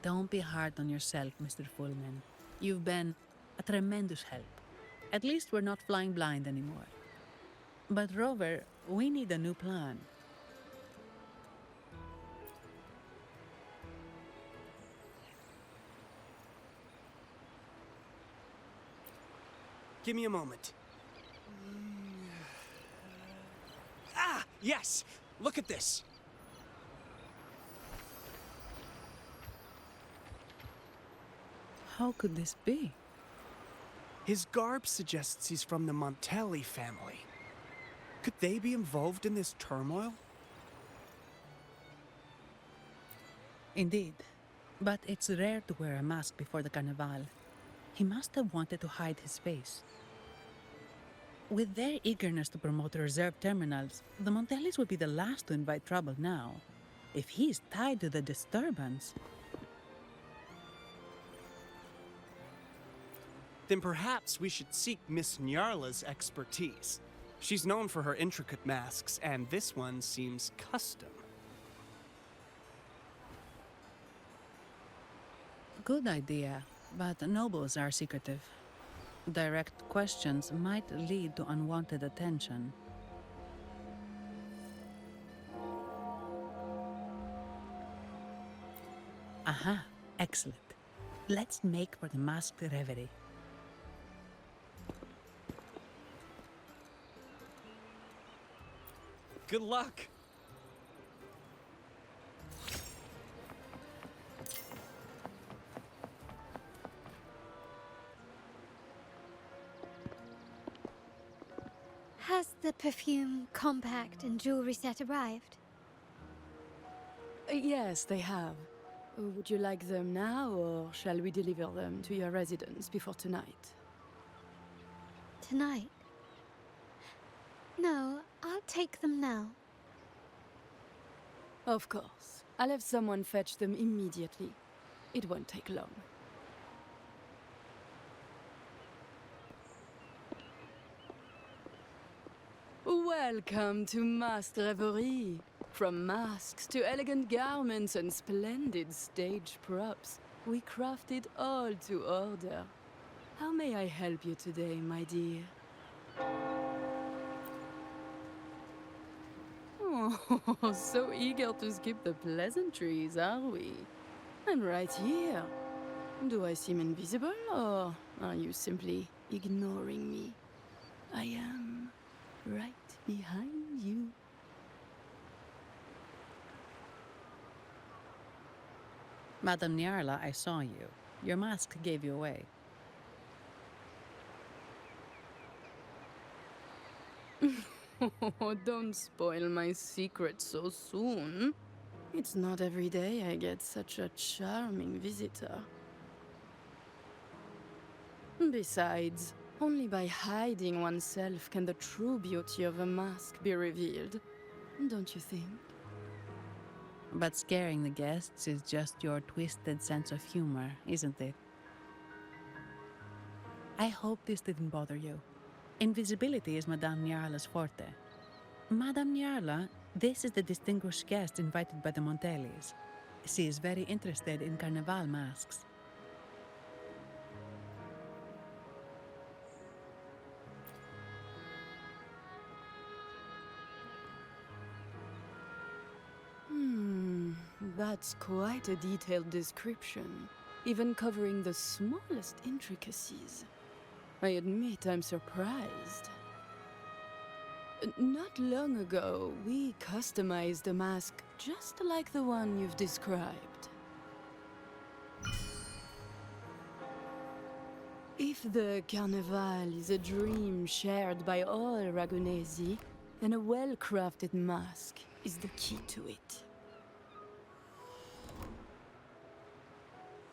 Don't be hard on yourself, Mr. Fullman. You've been a tremendous help. At least we're not flying blind anymore. But Rover, we need a new plan. Give me a moment. Ah, yes! Look at this! How could this be? His garb suggests he's from the Montelli family. Could they be involved in this turmoil? Indeed. But it's rare to wear a mask before the Carnival. He must have wanted to hide his face. With their eagerness to promote reserve terminals, the Montellis would be the last to invite trouble now. If he's tied to the disturbance... Then perhaps we should seek Miss Nyarla's expertise. She's known for her intricate masks, and this one seems custom. Good idea, but nobles are secretive. Direct questions might lead to unwanted attention. Aha, excellent. Let's make for the masked reverie. Good luck! Has the perfume, compact, and jewelry set arrived? Yes, they have. Would you like them now, or shall we deliver them to your residence before tonight? Tonight? No, I'll take them now. Of course. I'll have someone fetch them immediately. It won't take long. Welcome to Masked Reverie. From masks to elegant garments and splendid stage props, we craft it all to order. How may I help you today, my dear? Oh, so eager to skip the pleasantries, are we? I'm right here. Do I seem invisible, or are you simply ignoring me? I am right behind you. Madame Nyarla, I saw you. Your mask gave you away. Oh, don't spoil my secret so soon. It's not every day I get such a charming visitor. Besides, only by hiding oneself can the true beauty of a mask be revealed. Don't you think? But scaring the guests is just your twisted sense of humor, isn't it? I hope this didn't bother you. Invisibility is Madame Nyarla's forte. Madame Nyarla, this is the distinguished guest invited by the Montellis. She is very interested in Carnival masks. That's quite a detailed description, even covering the smallest intricacies. I admit I'm surprised. Not long ago, we customized a mask just like the one you've described. If the Carnival is a dream shared by all Ragunesi, then a well-crafted mask is the key to it.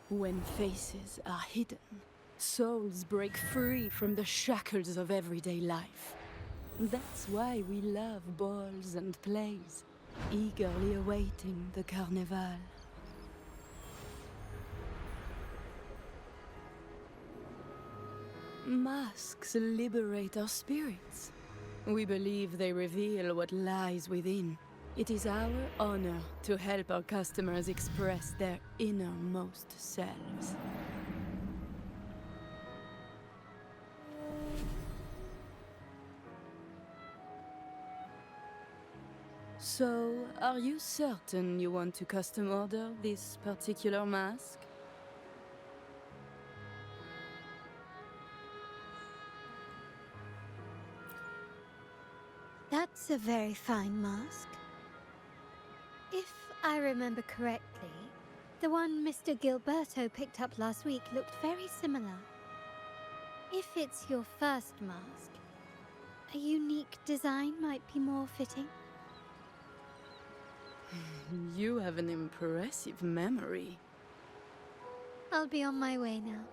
When faces are hidden, souls break free from the shackles of everyday life. That's why we love balls and plays, eagerly awaiting the Carnival. Masks liberate our spirits. We believe they reveal what lies within. It is our honor to help our customers express their innermost selves. So, are you certain you want to custom order this particular mask? That's a very fine mask. If I remember correctly, the one Mr. Gilberto picked up last week looked very similar. If it's your first mask, a unique design might be more fitting. You have an impressive memory. I'll be on my way now.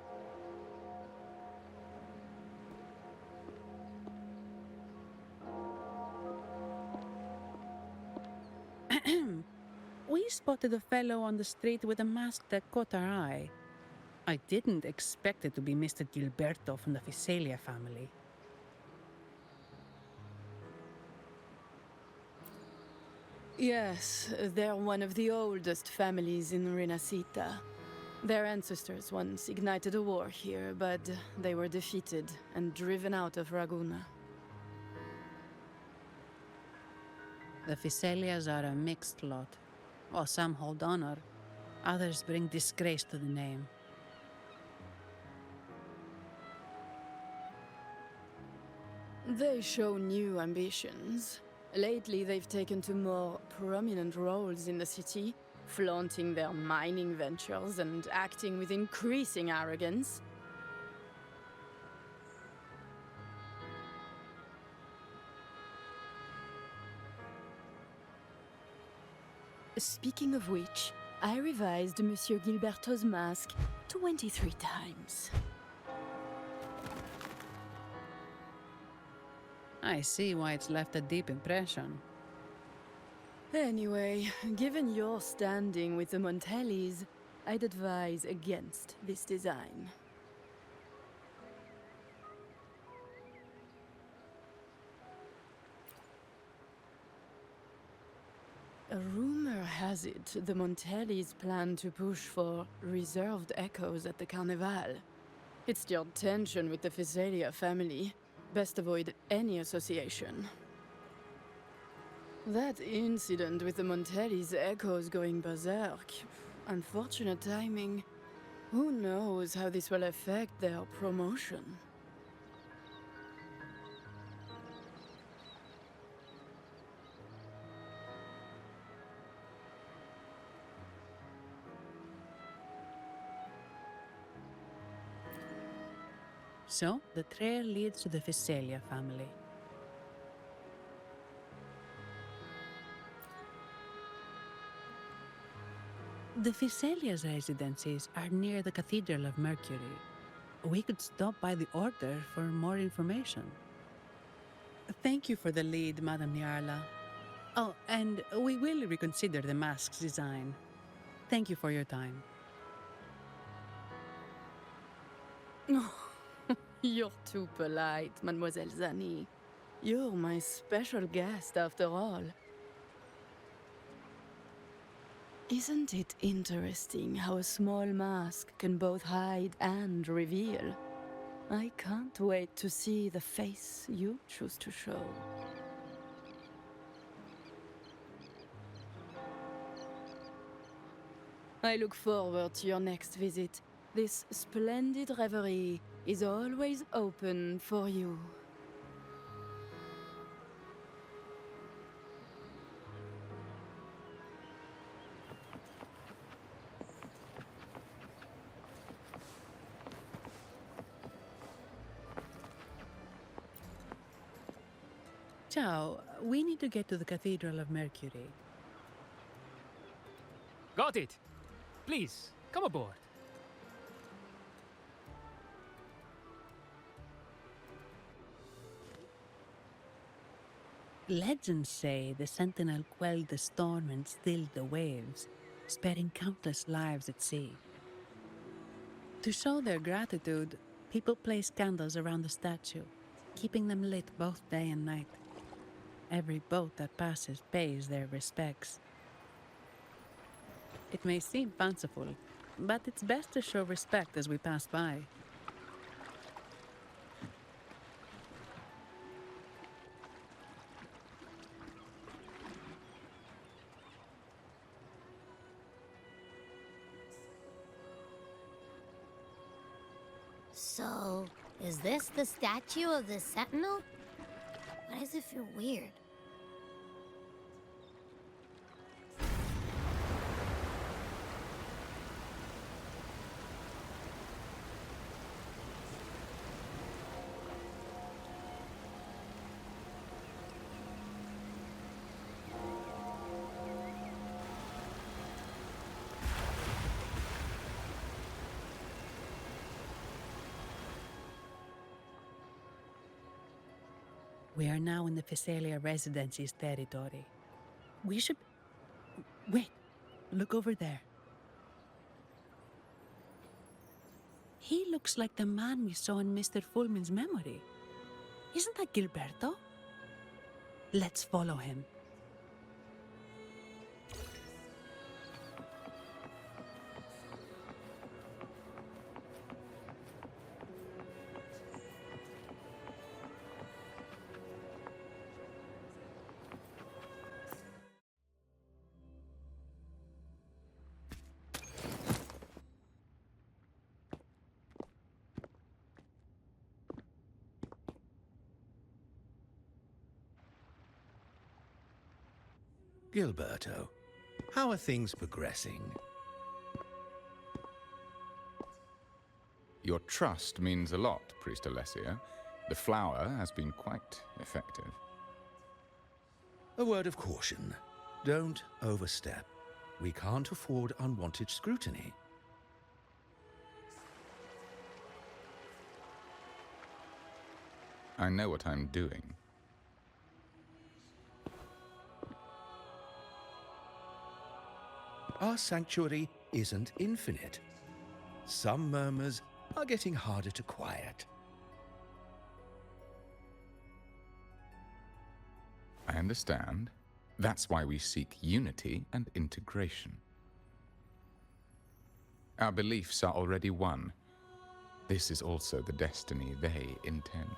We spotted a fellow on the street with a mask that caught our eye. I didn't expect it to be Mr. Gilberto from the Fisalia family. Yes, they're one of the oldest families in Rinascita. Their ancestors once ignited a war here, but they were defeated and driven out of Raguna. The Fisalias are a mixed lot. While some hold honor, others bring disgrace to the name. They show new ambitions. Lately, they've taken to more prominent roles in the city, flaunting their mining ventures and acting with increasing arrogance. Speaking of which, I revised Monsieur Gilberto's mask 23 times. I see why it's left a deep impression. Anyway, given your standing with the Montellis, I'd advise against this design. A rumor has it the Montellis plan to push for reserved echoes at the Carnival. It's still tension with the Fisalia family. Best avoid any association. That incident with the Montelli's echoes going berserk. Unfortunate timing. Who knows how this will affect their promotion? So, the trail leads to the Visalia family. The Visalia's residencies are near the Cathedral of Mercury. We could stop by the Order for more information. Thank you for the lead, Madame Niarla. Oh, and we will reconsider the mask's design. Thank you for your time. You're too polite, Mademoiselle Zani. You're my special guest, after all. Isn't it interesting how a small mask can both hide and reveal? I can't wait to see the face you choose to show. I look forward to your next visit. This splendid reverie is always open for you. Ciao, we need to get to the Cathedral of Mercury. Got it. Please, come aboard. Legends say the Sentinel quelled the storm and stilled the waves, sparing countless lives at sea. To show their gratitude, people place candles around the statue, keeping them lit both day and night. Every boat that passes pays their respects. It may seem fanciful, but it's best to show respect as we pass by. So, is this the statue of the Sentinel? Why does it feel weird? We are now in the Visalia Residency's territory. We should... Wait, look over there. He looks like the man we saw in Mr. Fulmin's memory. Isn't that Gilberto? Let's follow him. Gilberto, how are things progressing? Your trust means a lot, Priest Alessio. The flower has been quite effective. A word of caution. Don't overstep. We can't afford unwanted scrutiny. I know what I'm doing. Our sanctuary isn't infinite. Some murmurs are getting harder to quiet. I understand. That's why we seek unity and integration. Our beliefs are already one. This is also the destiny they intend.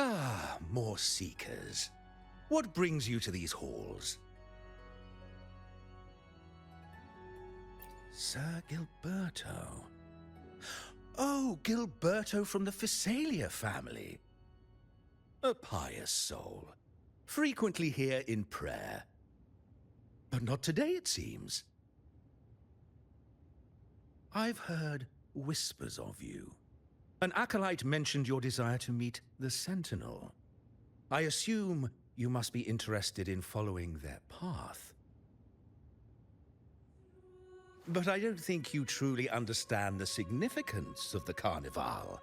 Ah, more seekers. What brings you to these halls? Sir Gilberto. Oh, Gilberto from the Physalia family. A pious soul. Frequently here in prayer. But not today, it seems. I've heard whispers of you. An acolyte mentioned your desire to meet the Sentinel. I assume you must be interested in following their path. But I don't think you truly understand the significance of the Carnival.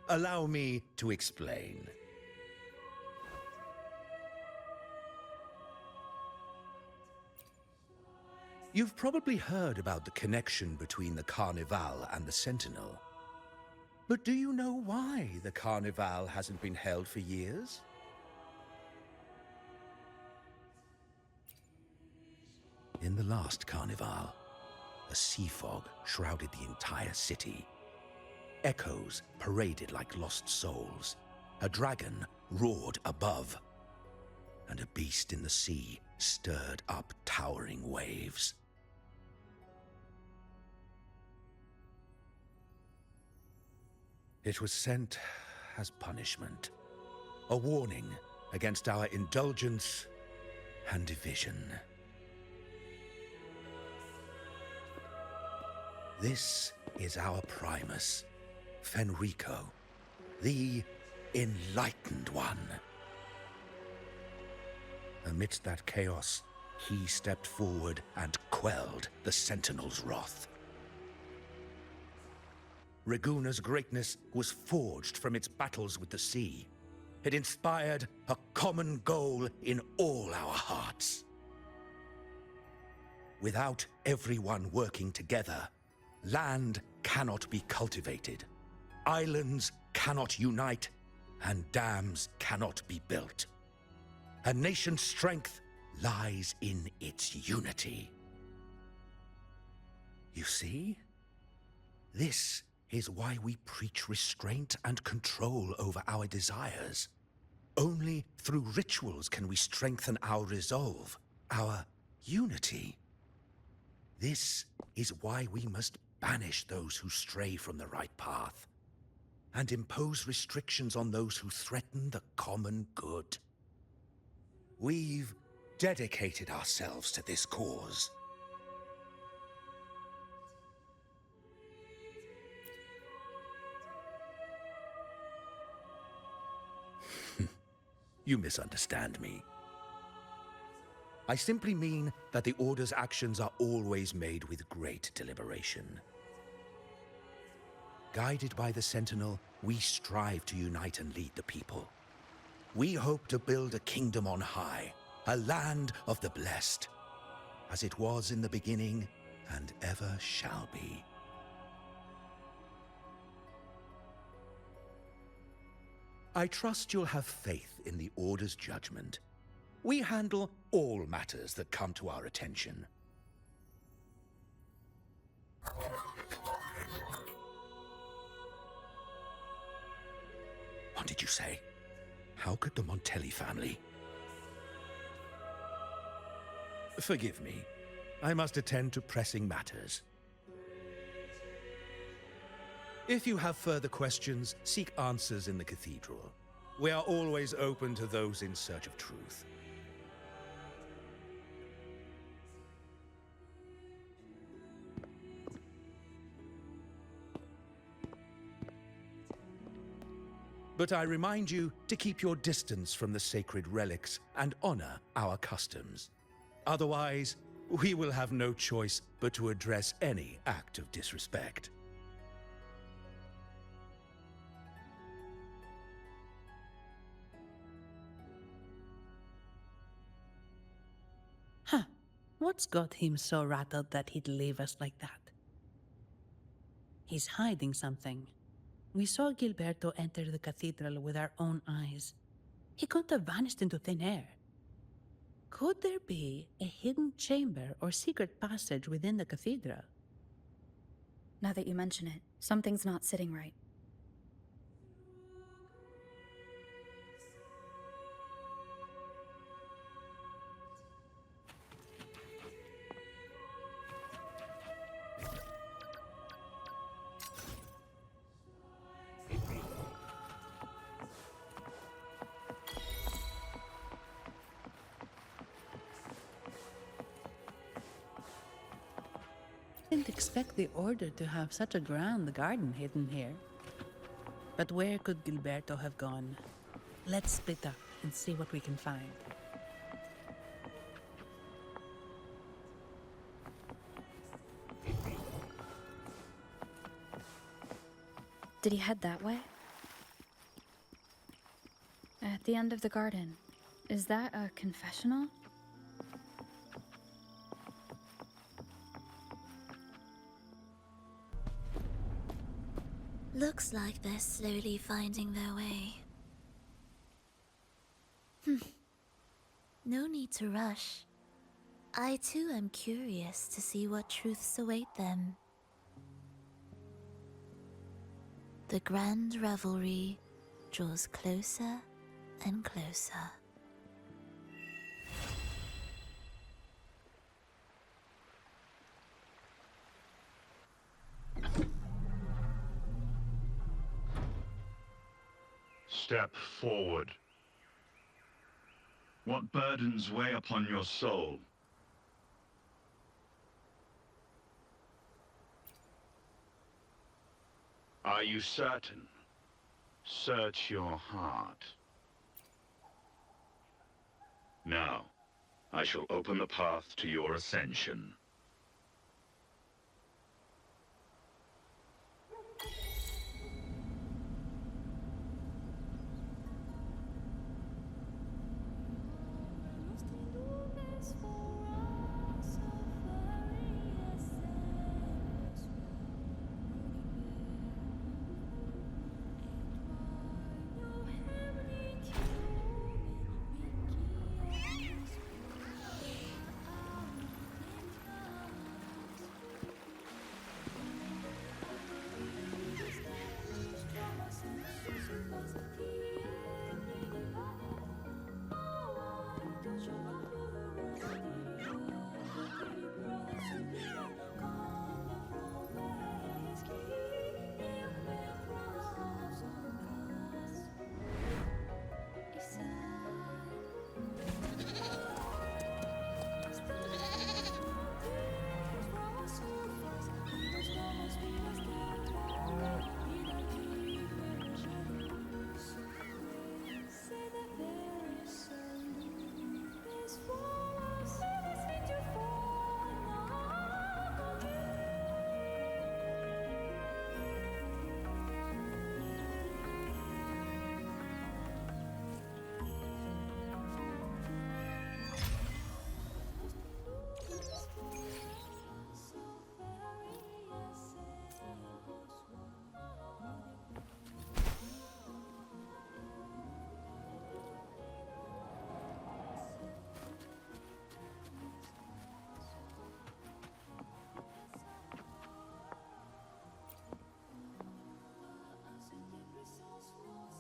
Allow me to explain. You've probably heard about the connection between the Carnival and the Sentinel. But do you know why the Carnival hasn't been held for years? In the last Carnival, a sea fog shrouded the entire city. Echoes paraded like lost souls. A dragon roared above. And a beast in the sea stirred up towering waves. It was sent as punishment. A warning against our indulgence and division. This is our Primus, Fenrico, the Enlightened One. Amidst that chaos, he stepped forward and quelled the Sentinel's wrath. Raguna's greatness was forged from its battles with the sea. It inspired a common goal in all our hearts. Without everyone working together, land cannot be cultivated, islands cannot unite, and dams cannot be built. A nation's strength lies in its unity. You see? This is why we preach restraint and control over our desires. Only through rituals can we strengthen our resolve, our unity. This is why we must banish those who stray from the right path, and impose restrictions on those who threaten the common good. We've dedicated ourselves to this cause. You misunderstand me. I simply mean that the Order's actions are always made with great deliberation. Guided by the Sentinel, we strive to unite and lead the people. We hope to build a kingdom on high, a land of the blessed, as it was in the beginning and ever shall be. I trust you'll have faith in the Order's judgment. We handle all matters that come to our attention. What did you say? How could the Montelli family? Forgive me. I must attend to pressing matters. If you have further questions, seek answers in the cathedral. We are always open to those in search of truth. But I remind you to keep your distance from the sacred relics and honor our customs. Otherwise, we will have no choice but to address any act of disrespect. Huh. What's got him so rattled that he'd leave us like that? He's hiding something. We saw Gilberto enter the cathedral with our own eyes. He couldn't have vanished into thin air. Could there be a hidden chamber or secret passage within the cathedral? Now that you mention it, something's not sitting right. didn't expect the Order to have such a grand garden hidden here. But where could Gilberto have gone? Let's split up and see what we can find. Did he head that way? At the end of the garden. Is that a confessional? Looks like they're slowly finding their way. No need to rush. I too am curious to see what truths await them. The grand revelry draws closer and closer. Step forward. What burdens weigh upon your soul? Are you certain? Search your heart. Now, I shall open the path to your ascension.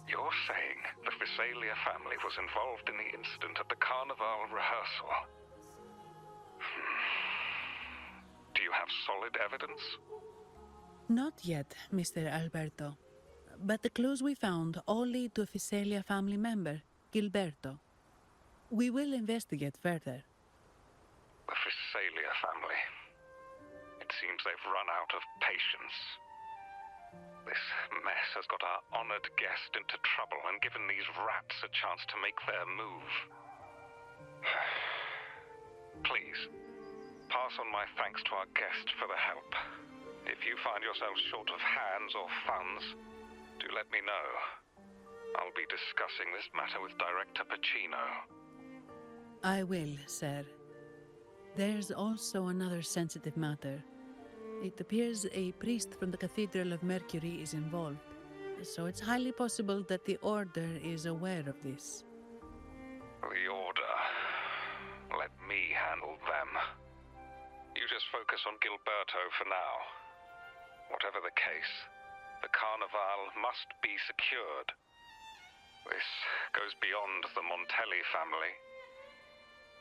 You're saying the Visalia family was involved in the incident at the Carnival rehearsal? Do you have solid evidence? Not yet, Mr. Alberto. But the clues we found all lead to a Visalia family member, Gilberto. We will investigate further. The Visalia family. It seems they've run out of patience. This mess has got our honored guest into trouble and given these rats a chance to make their move. Please, pass on my thanks to our guest for the help. If you find yourselves short of hands or funds, do let me know. I'll be discussing this matter with Director Pacino. I will, sir. There's also another sensitive matter. It appears a priest from the Cathedral of Mercury is involved, so it's highly possible that the Order is aware of this. The Order. Let me handle them. You just focus on Gilberto for now. Whatever the case, the Carnival must be secured. This goes beyond the Montelli family.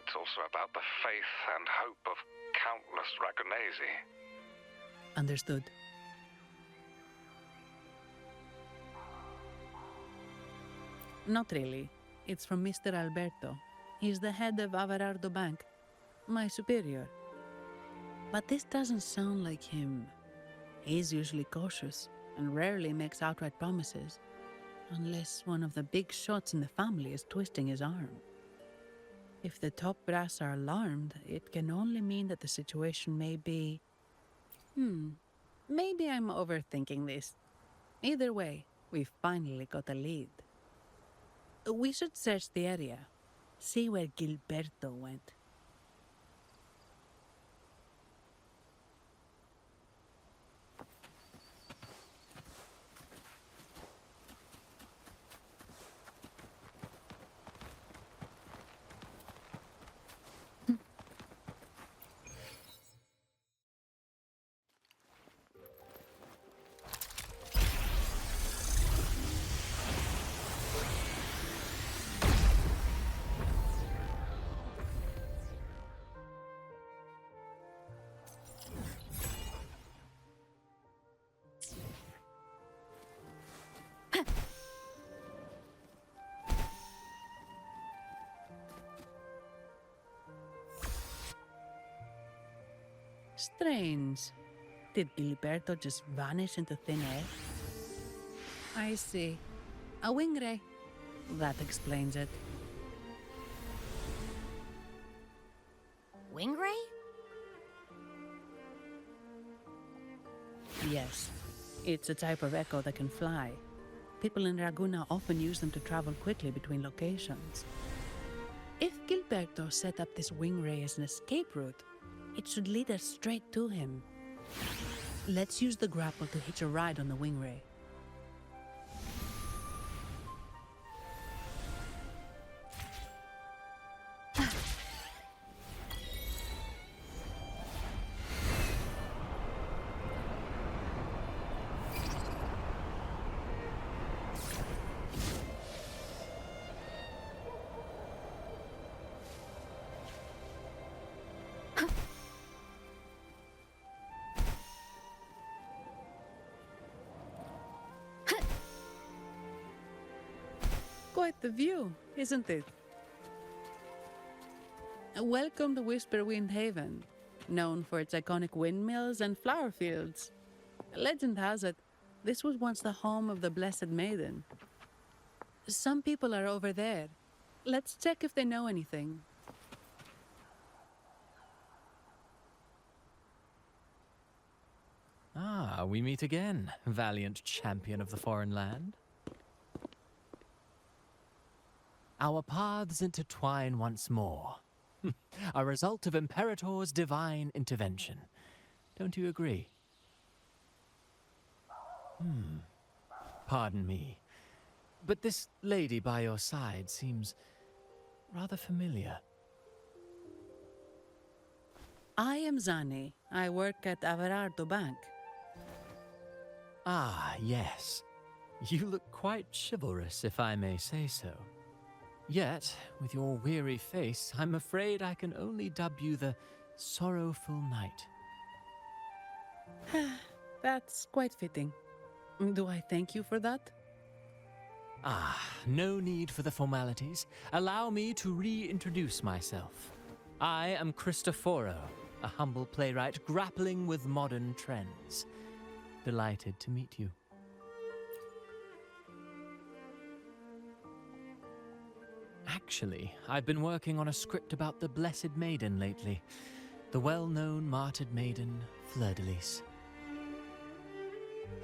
It's also about the faith and hope of countless Ragonesi. Understood. Not really. It's from Mr. Alberto. He's the head of Averardo Bank, my superior. But this doesn't sound like him. He's usually cautious and rarely makes outright promises, unless one of the big shots in the family is twisting his arm. If the top brass are alarmed, it can only mean that the situation may be... maybe I'm overthinking this. Either way, we've finally got a lead. We should search the area, see where Gilberto went. Strange. Did Gilberto just vanish into thin air? I see. A wing ray. That explains it. Wing ray? Yes. It's a type of echo that can fly. People in Raguna often use them to travel quickly between locations. If Gilberto set up this wing ray as an escape route, it should lead us straight to him. Let's use the grapple to hitch a ride on the wing ray. Quite the view, isn't it? Welcome to Whisperwind Haven, known for its iconic windmills and flower fields. Legend has it, this was once the home of the Blessed Maiden. Some people are over there. Let's check if they know anything. Ah, we meet again, valiant champion of the foreign land. Our paths intertwine once more. A result of Imperator's divine intervention. Don't you agree? Pardon me, but this lady by your side seems rather familiar. I am Zani. I work at Averardo Bank. Ah, yes. You look quite chivalrous, if I may say so. Yet, with your weary face, I'm afraid I can only dub you the Sorrowful Knight. That's quite fitting. Do I thank you for that? Ah, no need for the formalities. Allow me to reintroduce myself. I am Cristoforo, a humble playwright grappling with modern trends. Delighted to meet you. Actually, I've been working on a script about the Blessed Maiden lately. The well-known martyred maiden, Fleur-de-Lis.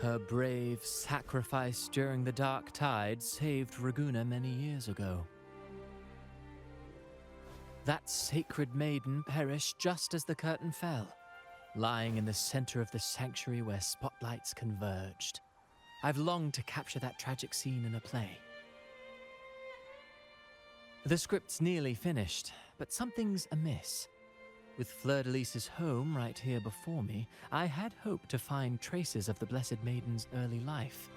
Her brave sacrifice during the Dark Tide saved Raguna many years ago. That sacred maiden perished just as the curtain fell, lying in the center of the sanctuary where spotlights converged. I've longed to capture that tragic scene in a play. The script's nearly finished, but something's amiss. With Fleur-de-Lis's home right here before me, I had hoped to find traces of the Blessed Maiden's early life.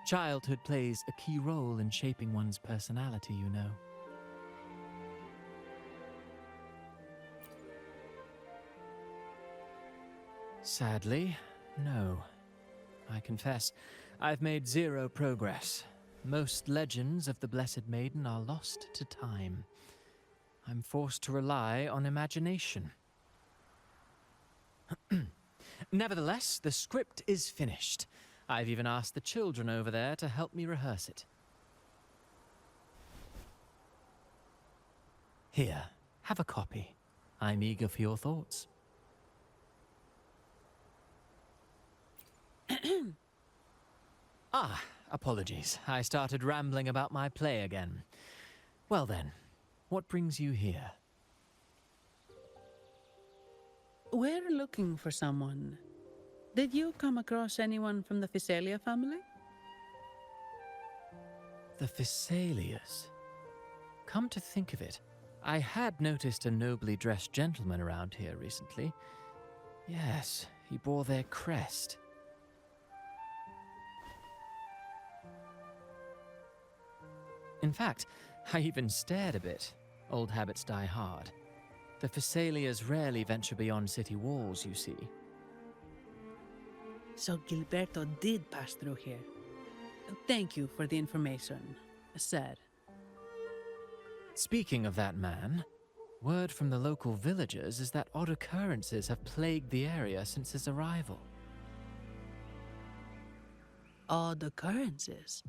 Childhood plays a key role in shaping one's personality, you know. Sadly, no. I confess, I've made zero progress. Most legends of the Blessed Maiden are lost to time. I'm forced to rely on imagination. Nevertheless, the script is finished. I've even asked the children over there to help me rehearse it. Here, have a copy. I'm eager for your thoughts. Apologies. I started rambling about my play again. Well then, what brings you here? We're looking for someone. Did you come across anyone from the Physalia family? The Physalias. Come to think of it, I had noticed a nobly dressed gentleman around here recently. Yes, he bore their crest. In fact, I even stared a bit. Old habits die hard. The Physalias rarely venture beyond city walls, you see. So Gilberto did pass through here. Thank you for the information, sir. Speaking of that man, word from the local villagers is that odd occurrences have plagued the area since his arrival. Odd occurrences?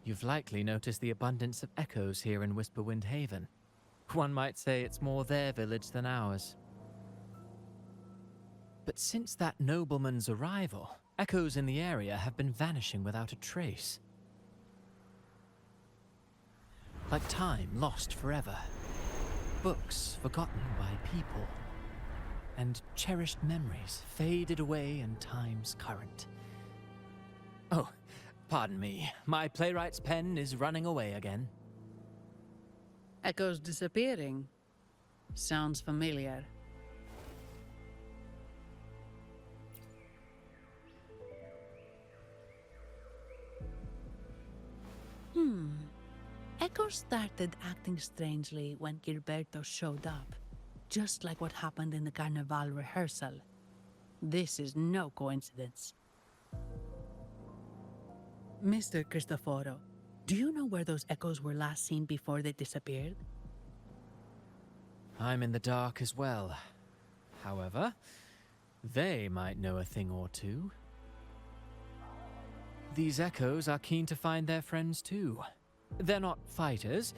You've likely noticed the abundance of echoes here in Whisperwind Haven. One might say it's more their village than ours. But since that nobleman's arrival, echoes in the area have been vanishing without a trace. Like time lost forever. Books forgotten by people. And cherished memories faded away in time's current. Oh, pardon me. My playwright's pen is running away again. Echoes disappearing. Sounds familiar. Echoes started acting strangely when Gilberto showed up, just like what happened in the Carnival rehearsal. This is no coincidence. Mr. Cristoforo, do you know where those echoes were last seen before they disappeared? I'm in the dark as well. However, they might know a thing or two. These echoes are keen to find their friends too. They're not fighters,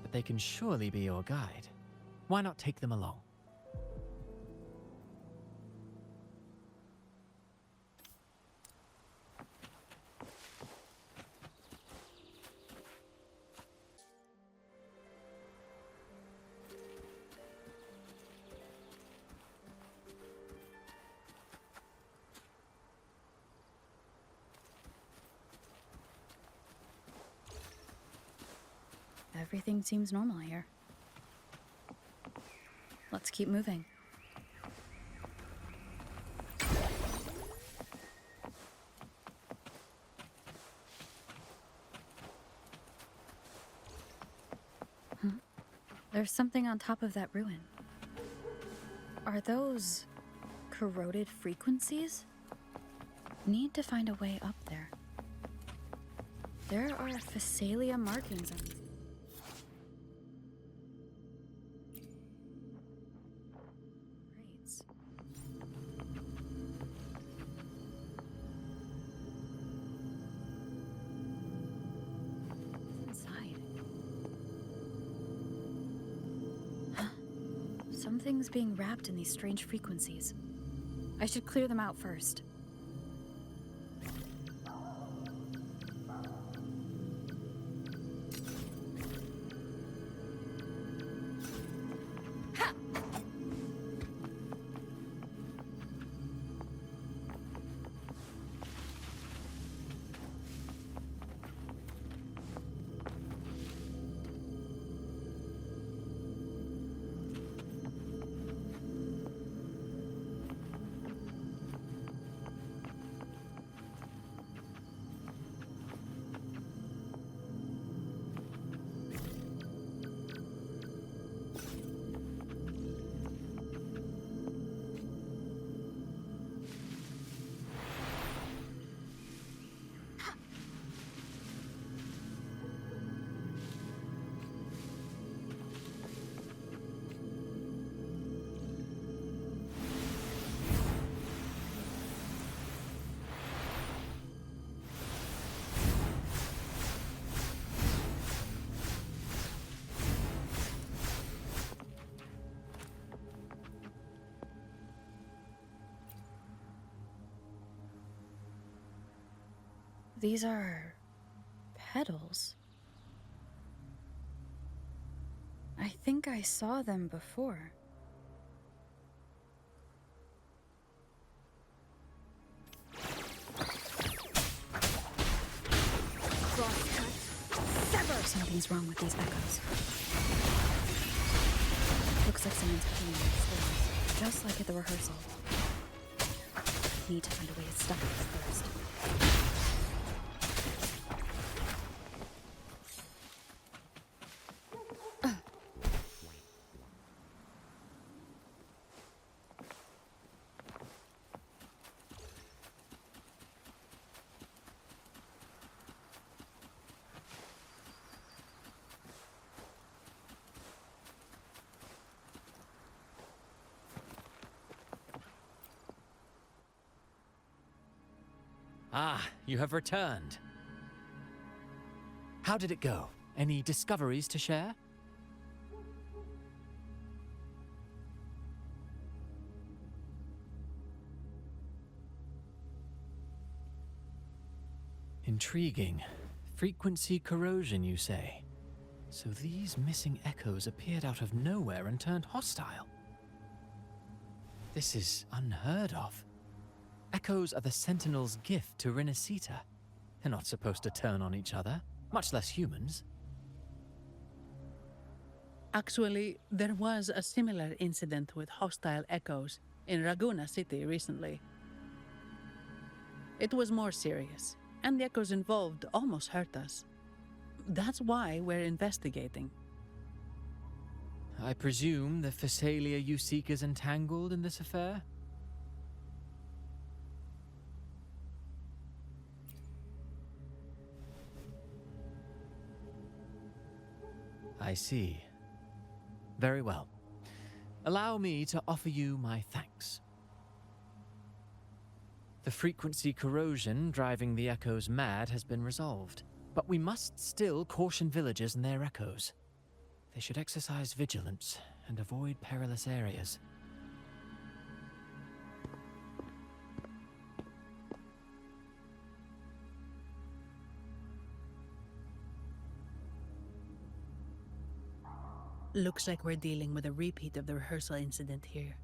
but they can surely be your guide. Why not take them along? Everything seems normal here. Let's keep moving. There's something on top of that ruin. Are those corroded frequencies? Need to find a way up there. There are Physalia markings on these. Something's being wrapped in these strange frequencies. I should clear them out first. These are petals. I think I saw them before. Something's wrong with these echoes. Looks like someone's playing with stories, just like at the rehearsal. Need to find a way to stop it first. Ah, you have returned. How did it go? Any discoveries to share? Intriguing. Frequency corrosion, you say? So these missing echoes appeared out of nowhere and turned hostile. This is unheard of. Echoes are the Sentinel's gift to Rinascita. They're not supposed to turn on each other, much less humans. Actually, there was a similar incident with hostile echoes in Raguna City recently. It was more serious, and the echoes involved almost hurt us. That's why we're investigating. I presume the Phasalia you seek is entangled in this affair? I see. Very well. Allow me to offer you my thanks. The frequency corrosion driving the echoes mad has been resolved, but we must still caution villagers and their echoes. They should exercise vigilance and avoid perilous areas. Looks like we're dealing with a repeat of the rehearsal incident here.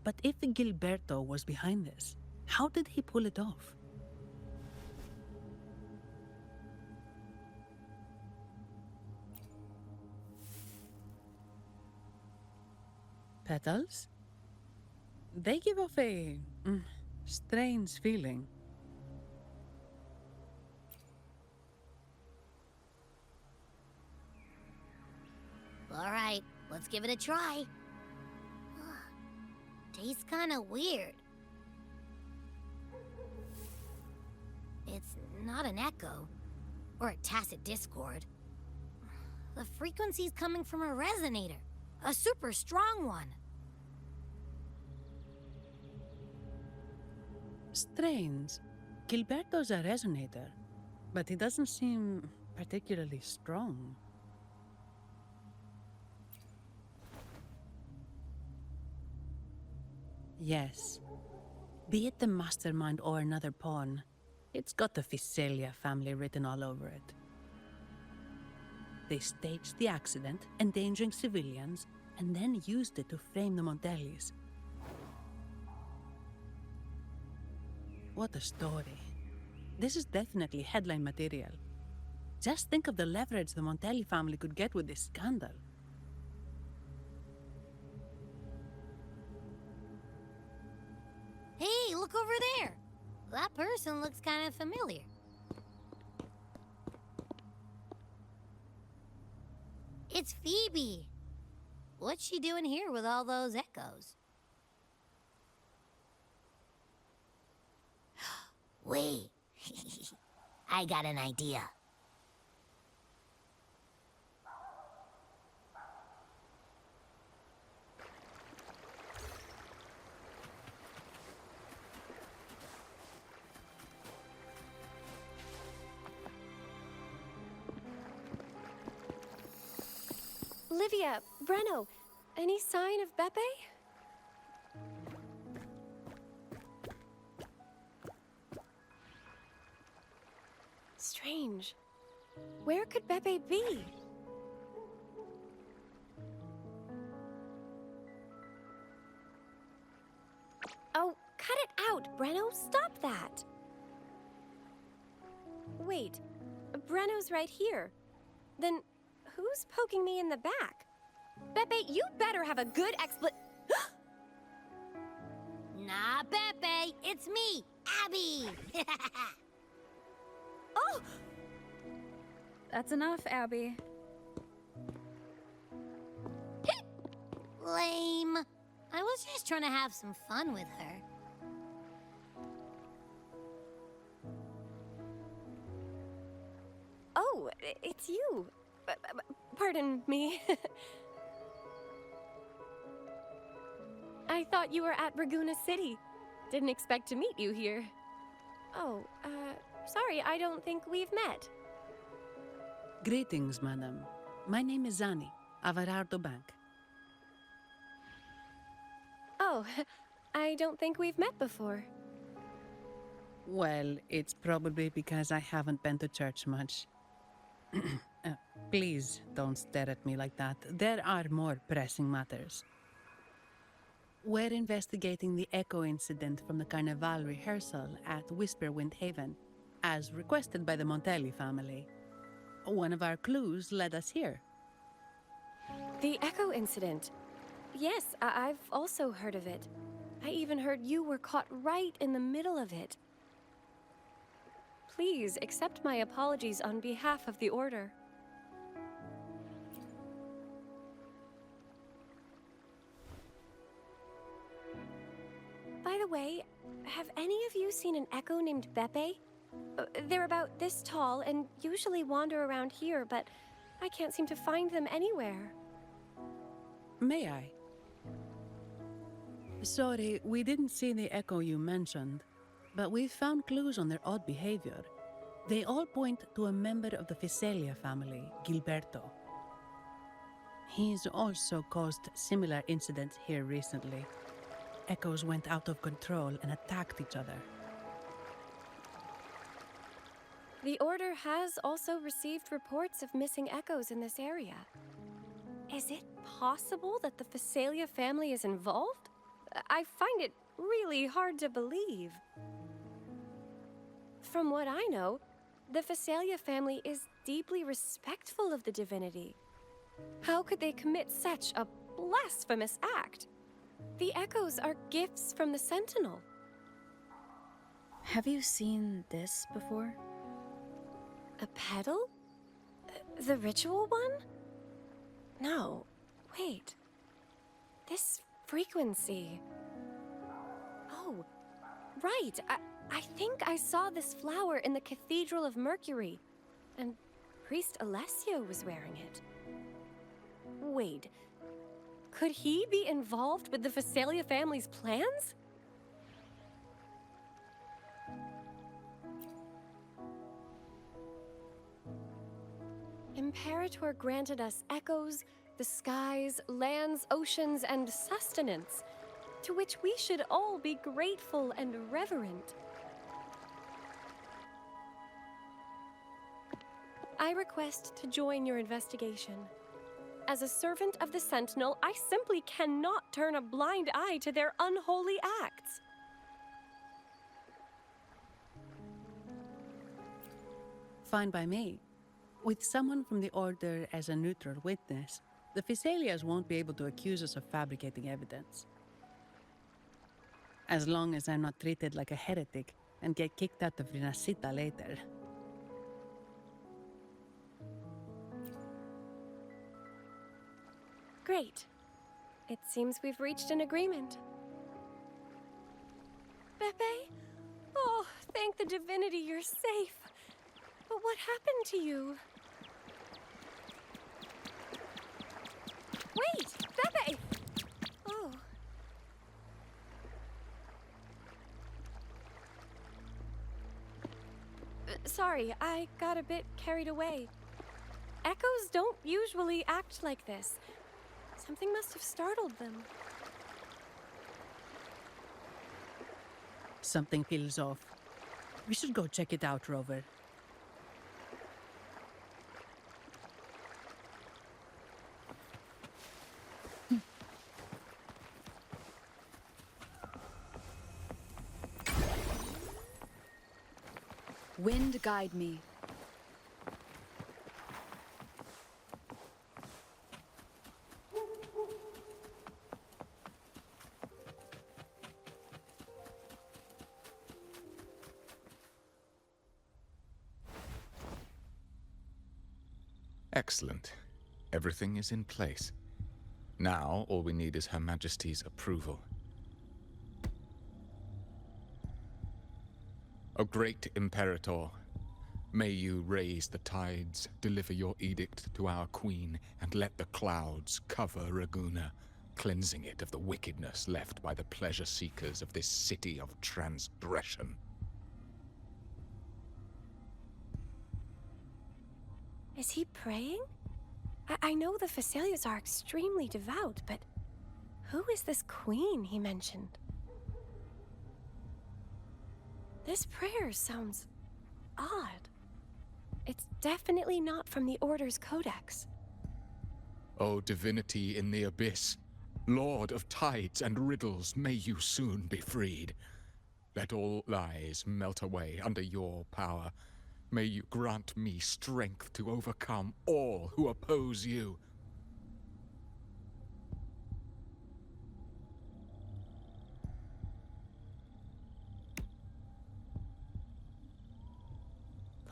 But if Gilberto was behind this, how did he pull it off? Petals? They give off a strange feeling. All right, let's give it a try. Tastes kind of weird. It's not an echo, or a tacit discord. The frequency's coming from a resonator, a super strong one. Strange. Gilberto's a resonator, but he doesn't seem particularly strong. Yes. Be it the mastermind or another pawn, it's got the Phasalia family written all over it. They staged the accident, endangering civilians, and then used it to frame the Montellis. What a story. This is definitely headline material. Just think of the leverage the Montelli family could get with this scandal. Hey, look over there. That person looks kind of familiar. It's Phoebe. What's she doing here with all those echoes? Wait. I got an idea. Livia, Breno, any sign of Beppe? strange. Where could Beppe be? Oh, cut it out, Breno! Stop that! Wait, Breno's right here. Then who's poking me in the back? Beppe, you better have a good Nah, Beppe, it's me, Abby! Oh! That's enough, Abby. Lame. I was just trying to have some fun with her. Oh, it's you. Pardon me. I thought you were at Raguna City. Didn't expect to meet you here. Oh, sorry, I don't think we've met. Greetings, madam. My name is Zani, Averardo Bank. Oh, I don't think we've met before. Well, it's probably because I haven't been to church much. Please don't stare at me like that. There are more pressing matters. We're investigating the echo incident from the Carnival rehearsal at Whisperwind Haven, as requested by the Montelli family. One of our clues led us here. The echo incident. Yes, I've also heard of it. I even heard you were caught right in the middle of it. Please accept my apologies on behalf of the Order. By the way, have any of you seen an echo named Beppe? They're about this tall and usually wander around here, but I can't seem to find them anywhere. May I? Sorry, we didn't see the echo you mentioned, but we found clues on their odd behavior. They all point to a member of the Fiselia family, Gilberto. He's also caused similar incidents here recently. Echoes went out of control and attacked each other. The Order has also received reports of missing echoes in this area. Is it possible that the Fiselia family is involved? I find it really hard to believe. From what I know, the Fiselia family is deeply respectful of the divinity. How could they commit such a blasphemous act? The echoes are gifts from the Sentinel. Have you seen this before? A pedal? The ritual one? No, wait. This frequency. Oh, right. I think I saw this flower in the Cathedral of Mercury, and Priest Alessio was wearing it. Wait, could he be involved with the Fiselia family's plans? Imperator granted us echoes, the skies, lands, oceans, and sustenance, to which we should all be grateful and reverent. I request to join your investigation. As a servant of the Sentinel, I simply cannot turn a blind eye to their unholy acts. Fine by me. With someone from the Order as a neutral witness, the Fiselias won't be able to accuse us of fabricating evidence. As long as I'm not treated like a heretic and get kicked out of Rinascita later. Great. It seems we've reached an agreement. Beppe? Oh, thank the divinity you're safe. But what happened to you? Wait! Beppe! Oh. Sorry, I got a bit carried away. Echoes don't usually act like this. Something must have startled them. Something feels off. We should go check it out, Rover. Wind guide me. Excellent. Everything is in place. Now, all we need is Her Majesty's approval. O great Imperator, may you raise the tides, deliver your edict to our queen, and let the clouds cover Raguna, cleansing it of the wickedness left by the pleasure-seekers of this city of transgression. Is he praying? I know the Facilias are extremely devout, but who is this queen he mentioned? This prayer sounds odd. It's definitely not from the Order's codex. O divinity in the abyss, Lord of tides and riddles, may you soon be freed. Let all lies melt away under your power. May you grant me strength to overcome all who oppose you.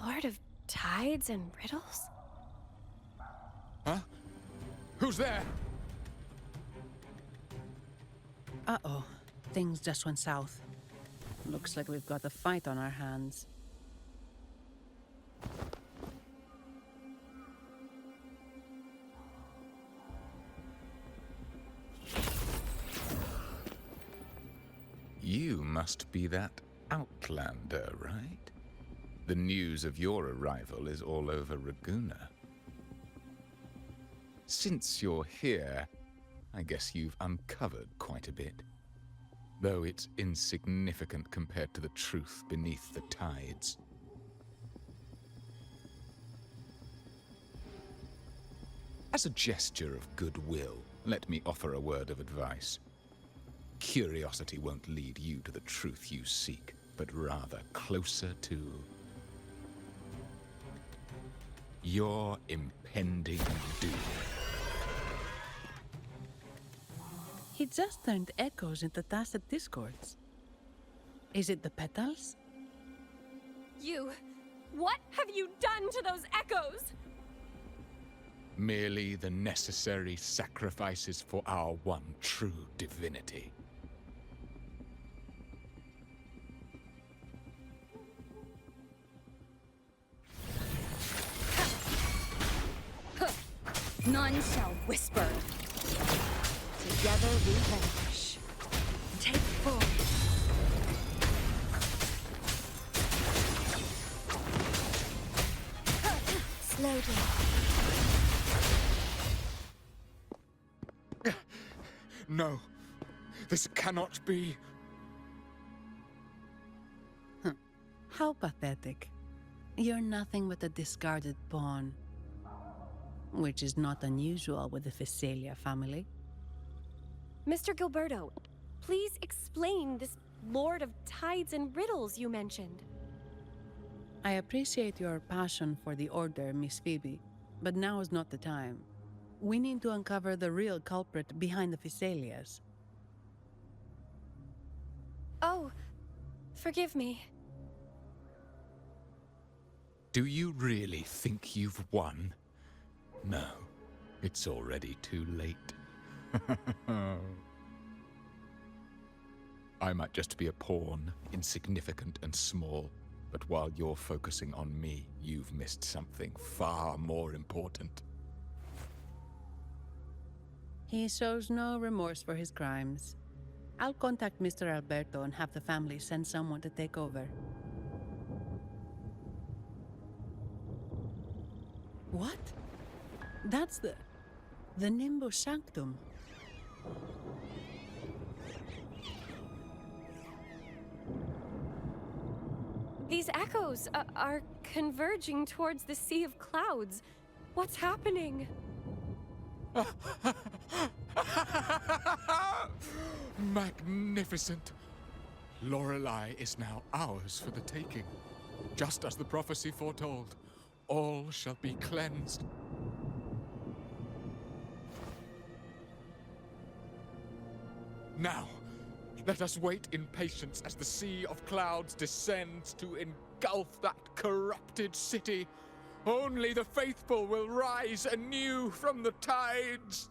Lord of tides and riddles? Huh? Who's there? Uh-oh. Things just went south. Looks like we've got a fight on our hands. You must be that outlander, right? The news of your arrival is all over Raguna. Since you're here, I guess you've uncovered quite a bit. Though it's insignificant compared to the truth beneath the tides. As a gesture of goodwill, let me offer a word of advice. Curiosity won't lead you to the truth you seek, but rather closer to your impending doom. He just turned echoes into tacit discords. Is it the petals? What have you done to those echoes? Merely the necessary sacrifices for our one true divinity. None shall whisper. Together we vanish. Take form. Slowly. No, this cannot be. How pathetic. You're nothing but a discarded pawn. Which is not unusual with the Phasalia family. Mr. Gilberto, please explain this Lord of Tides and Riddles you mentioned. I appreciate your passion for the Order, Miss Phoebe, but now is not the time. We need to uncover the real culprit behind the Phasalias. Oh, forgive me. Do you really think you've won? No, it's already too late. I might just be a pawn, insignificant and small, but while you're focusing on me, you've missed something far more important. He shows no remorse for his crimes. I'll contact Mr. Alberto and have the family send someone to take over. What? That's the Nimbus Sanctum. These echoes are converging towards the Sea of Clouds. What's happening? Magnificent! Lorelei is now ours for the taking. just as the prophecy foretold. All shall be cleansed. Now, let us wait in patience as the sea of clouds descends to engulf that corrupted city. Only the faithful will rise anew from the tides.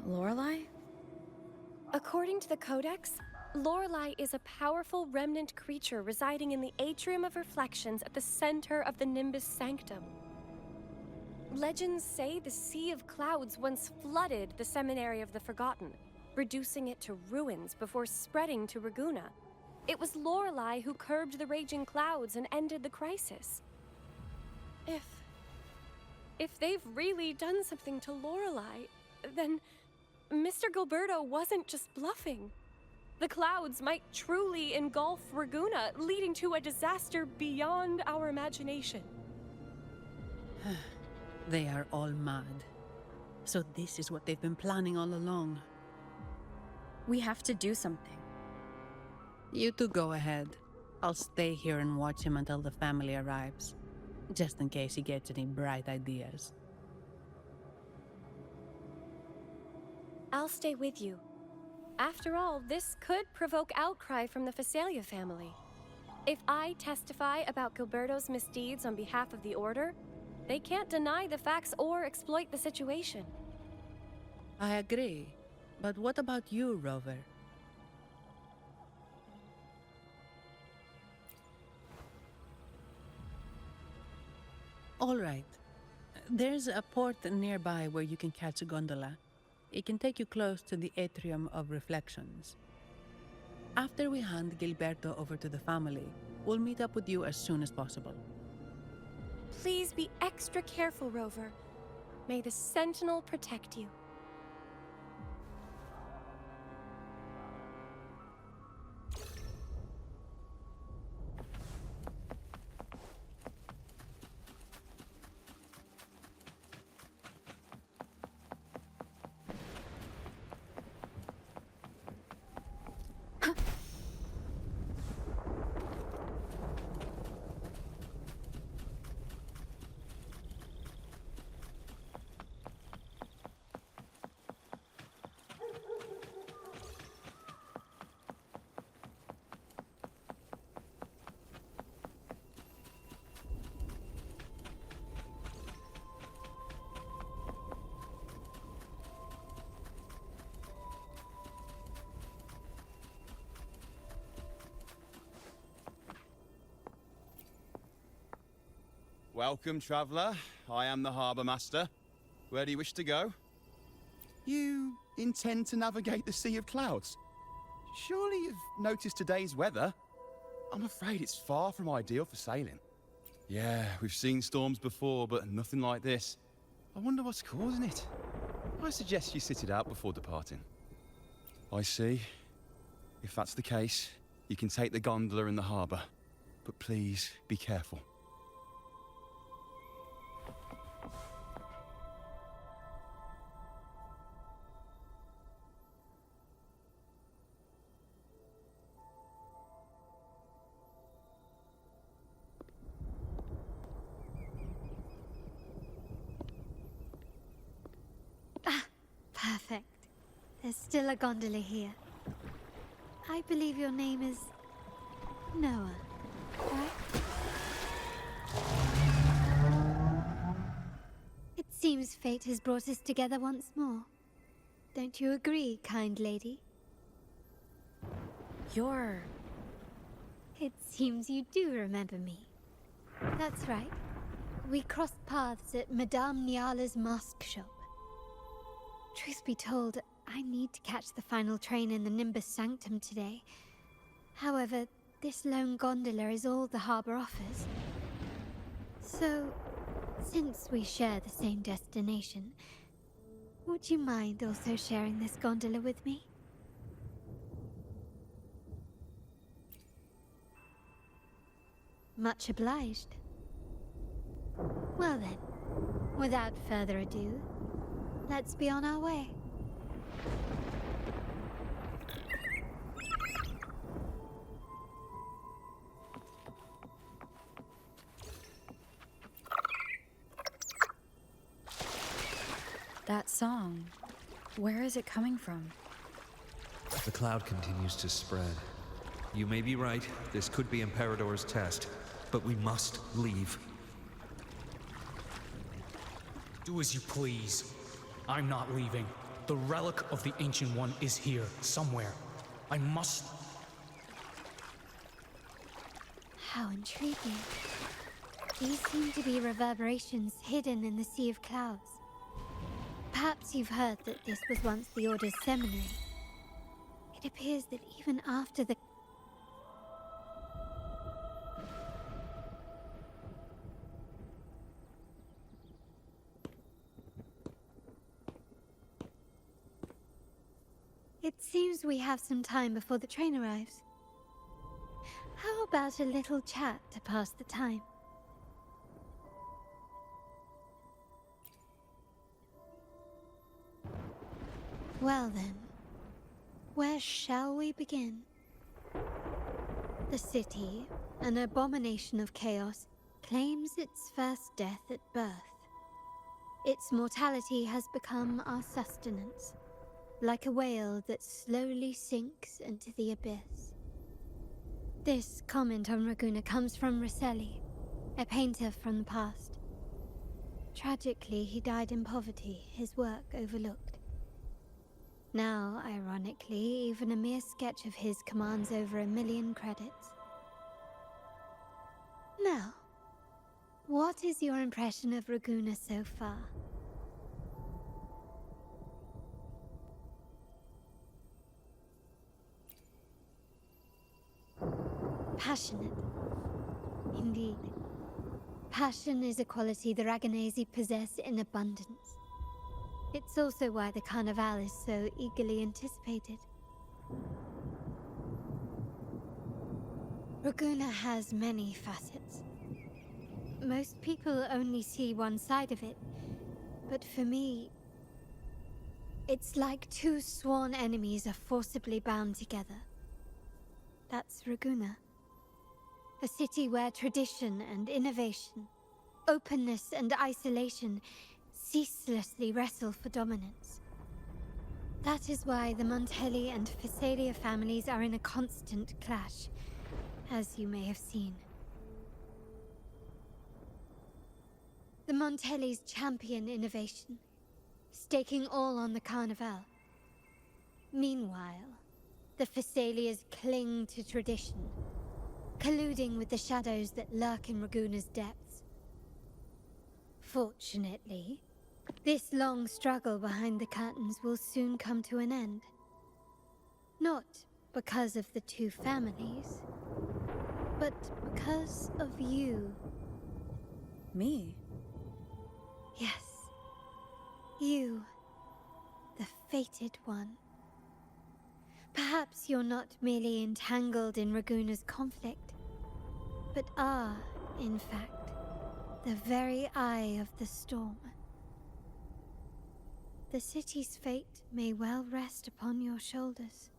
Lorelei? According to the Codex, Lorelei is a powerful remnant creature residing in the Atrium of Reflections at the center of the Nimbus Sanctum. Legends say the Sea of Clouds once flooded the Seminary of the Forgotten, reducing it to ruins before spreading to Raguna. It was Lorelei who curbed the raging clouds and ended the crisis. If they've really done something to Lorelei, then Mr. Gilberto wasn't just bluffing. The clouds might truly engulf Raguna, leading to a disaster beyond our imagination. They are all mad. So this is what they've been planning all along. We have to do something. You two go ahead. I'll stay here and watch him until the family arrives, just in case he gets any bright ideas. I'll stay with you. After all, this could provoke outcry from the Phasalia family. If I testify about Gilberto's misdeeds on behalf of the Order, they can't deny the facts or exploit the situation. I agree. But what about you, Rover? All right. There's a port nearby where you can catch a gondola. It can take you close to the Atrium of Reflections. After we hand Gilberto over to the family, we'll meet up with you as soon as possible. Please be extra careful, Rover. May the Sentinel protect you. Welcome, traveller. I am the Harbour Master. Where do you wish to go? You intend to navigate the Sea of Clouds? Surely you've noticed today's weather? I'm afraid it's far from ideal for sailing. Yeah, we've seen storms before, but nothing like this. I wonder what's causing it. I suggest you sit it out before departing. I see. If that's the case, you can take the gondola in the harbour. But please, be careful. Perfect. There's still a gondola here. I believe your name is Noah, right? It seems fate has brought us together once more. Don't you agree, kind lady? It seems you do remember me. That's right. We crossed paths at Madame Niala's mask shop. Truth be told, I need to catch the final train in the Nimbus Sanctum today. However, this lone gondola is all the harbour offers. So, since we share the same destination, would you mind also sharing this gondola with me? Much obliged. Well then, without further ado, let's be on our way. That song, where is it coming from? The cloud continues to spread. You may be right, this could be Imperador's test, but we must leave. Do as you please. I'm not leaving. The relic of the Ancient One is here, somewhere. I must... How intriguing. These seem to be reverberations hidden in the Sea of Clouds. Perhaps you've heard that this was once the Order's seminary. It appears that even after the... It seems we have some time before the train arrives. How about a little chat to pass the time? Well then, where shall we begin? The city, an abomination of chaos, claims its first death at birth. Its mortality has become our sustenance, like a whale that slowly sinks into the abyss. This comment on Raguna comes from Rosselli, a painter from the past. Tragically, he died in poverty, his work overlooked. Now, ironically, even a mere sketch of his commands over 1 million credits. Now, what is your impression of Raguna so far? Passionate. Indeed. Passion is a quality the Raganesi possess in abundance. It's also why the Carnival is so eagerly anticipated. Raguna has many facets. Most people only see one side of it, but for me, it's like two sworn enemies are forcibly bound together. That's Raguna. A city where tradition and innovation, openness and isolation ceaselessly wrestle for dominance. That is why the Montelli and Phasalia families are in a constant clash, as you may have seen. The Montellis champion innovation, staking all on the Carnival. Meanwhile, the Phasalias cling to tradition, colluding with the shadows that lurk in Raguna's depths. Fortunately, this long struggle behind the curtains will soon come to an end. Not because of the two families, but because of you. Me? Yes. You. The fated one. Perhaps you're not merely entangled in Raguna's conflict, but are, in fact, the very eye of the storm. The city's fate may well rest upon your shoulders.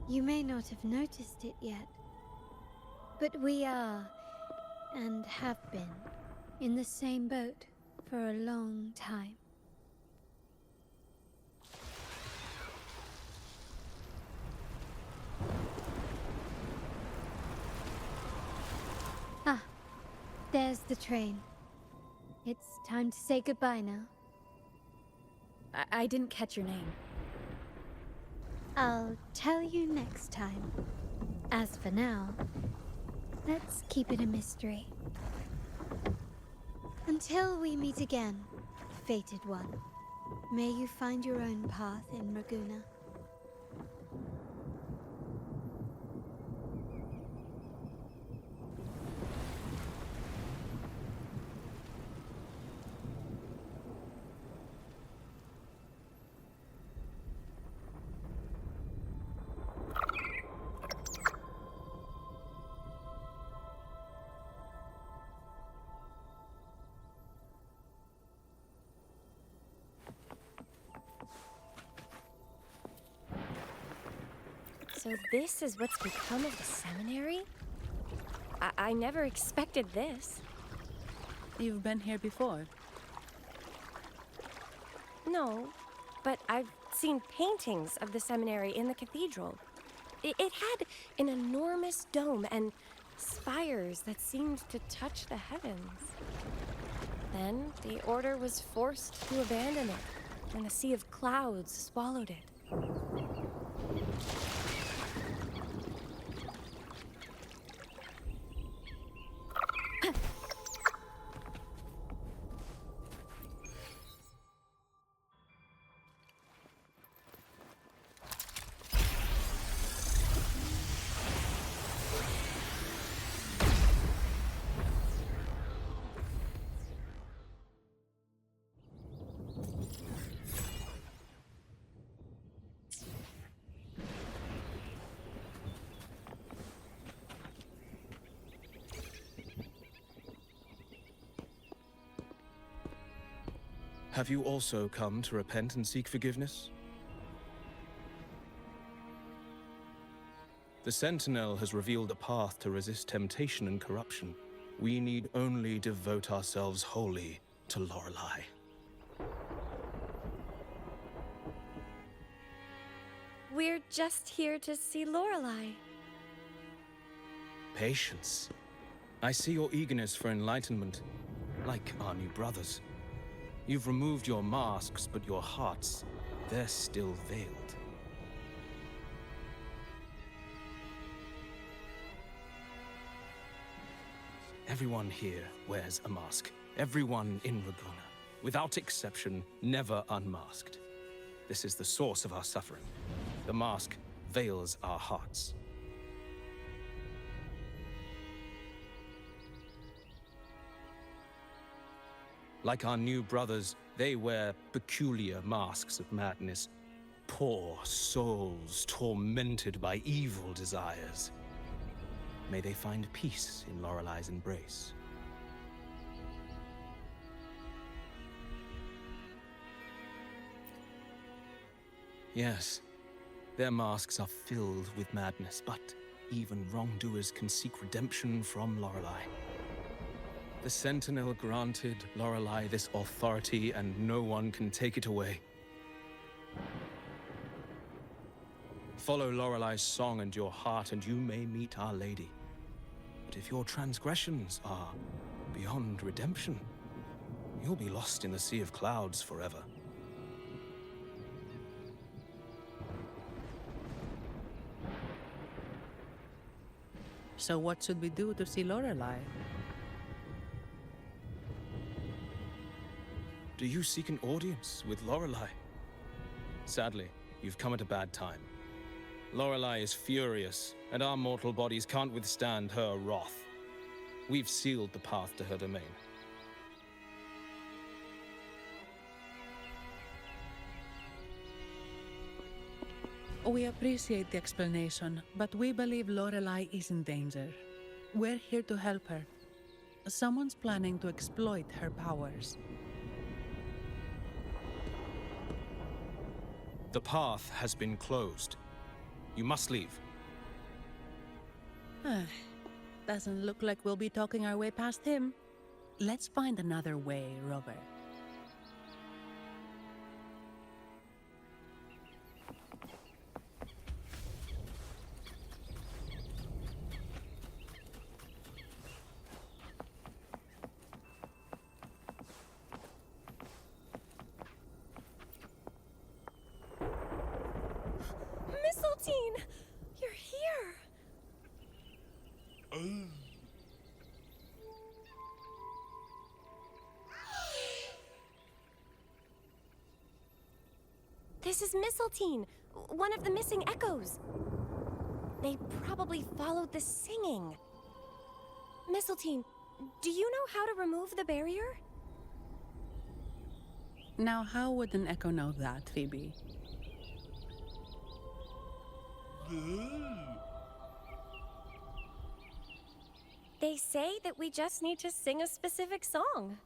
You may not have noticed it yet, but we are, and have been, in the same boat for a long time. Ah, there's the train. It's time to say goodbye now. I didn't catch your name. I'll tell you next time. As for now, let's keep it a mystery. Until we meet again, fated one, may you find your own path in Raguna. So this is what's become of the seminary? I never expected this. You've been here before? No, but I've seen paintings of the seminary in the cathedral. It had an enormous dome and spires that seemed to touch the heavens. Then the order was forced to abandon it, and the sea of clouds swallowed it. Have you also come to repent and seek forgiveness? The Sentinel has revealed a path to resist temptation and corruption. We need only devote ourselves wholly to Lorelei. We're just here to see Lorelei. Patience. I see your eagerness for enlightenment, like our new brothers. You've removed your masks, but your hearts, they're still veiled. Everyone here wears a mask. Everyone in Ragunna, without exception, never unmasked. This is the source of our suffering. The mask veils our hearts. Like our new brothers, they wear peculiar masks of madness. Poor souls tormented by evil desires. May they find peace in Lorelei's embrace. Yes, their masks are filled with madness, but even wrongdoers can seek redemption from Lorelei. The Sentinel granted Lorelei this authority, and no one can take it away. Follow Lorelei's song and your heart, and you may meet Our Lady. But if your transgressions are beyond redemption, you'll be lost in the sea of clouds forever. So what should we do to see Lorelei? Do you seek an audience with Lorelei? Sadly, you've come at a bad time. Lorelei is furious, and our mortal bodies can't withstand her wrath. We've sealed the path to her domain. We appreciate the explanation, but we believe Lorelei is in danger. We're here to help her. Someone's planning to exploit her powers. The path has been closed. You must leave. Doesn't look like we'll be talking our way past him. Let's find another way, Robert. Mistletoe! You're here! This is Mistletoe, one of the missing echoes. They probably followed the singing. Mistletoe, do you know how to remove the barrier? Now, how would an echo know that, Phoebe? They say that we just need to sing a specific song.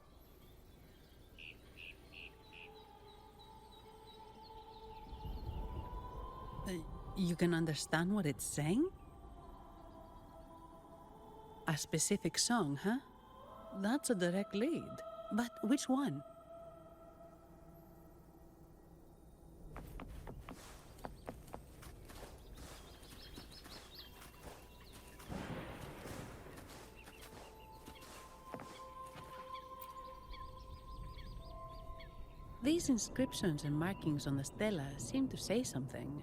You can understand what it's saying? A specific song, huh? That's a direct lead. But which one? These inscriptions and markings on the stela seem to say something.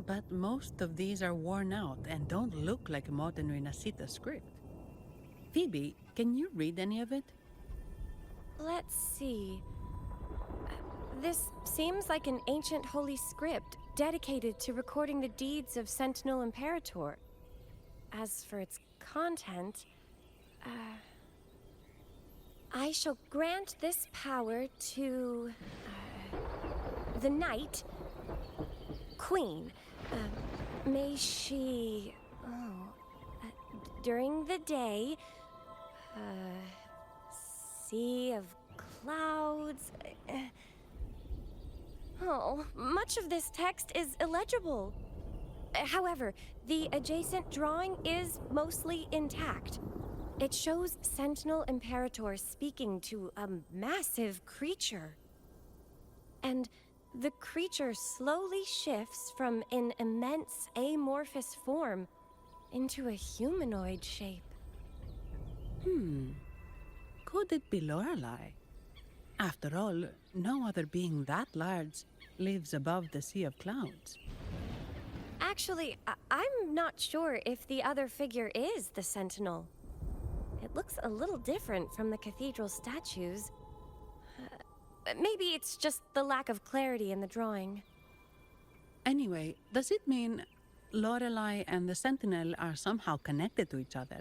But most of these are worn out and don't look like a modern Rinascita script. Phoebe, can you read any of it? Let's see. This seems like an ancient holy script dedicated to recording the deeds of Sentinel Imperator. As for its content, I shall grant this power to the Knight Queen. May she, during the day, sea of clouds. Much of this text is illegible. However, the adjacent drawing is mostly intact. It shows Sentinel Imperator speaking to a massive creature. And the creature slowly shifts from an immense amorphous form into a humanoid shape. Could it be Lorelei? After all, no other being that large lives above the sea of clouds. Actually, I'm not sure if the other figure is the Sentinel. It looks a little different from the cathedral statues. Maybe it's just the lack of clarity in the drawing. Anyway, does it mean Lorelei and the Sentinel are somehow connected to each other?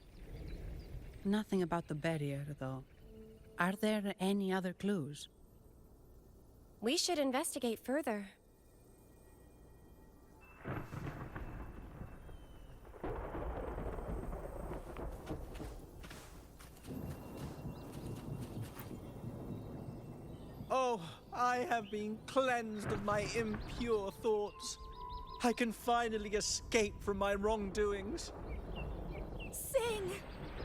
Nothing about the barrier, though. Are there any other clues? We should investigate further. Oh, I have been cleansed of my impure thoughts. I can finally escape from my wrongdoings. Sing,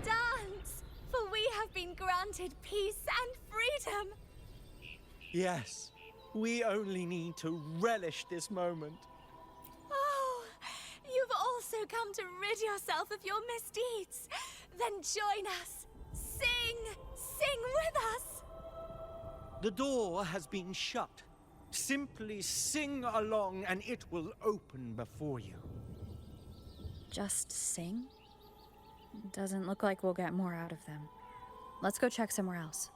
dance, for we have been granted peace and freedom. Yes, we only need to relish this moment. Oh, you've also come to rid yourself of your misdeeds. Then join us. Sing with us. The door has been shut. Simply sing along and it will open before you. Just sing? Doesn't look like we'll get more out of them. Let's go check somewhere else.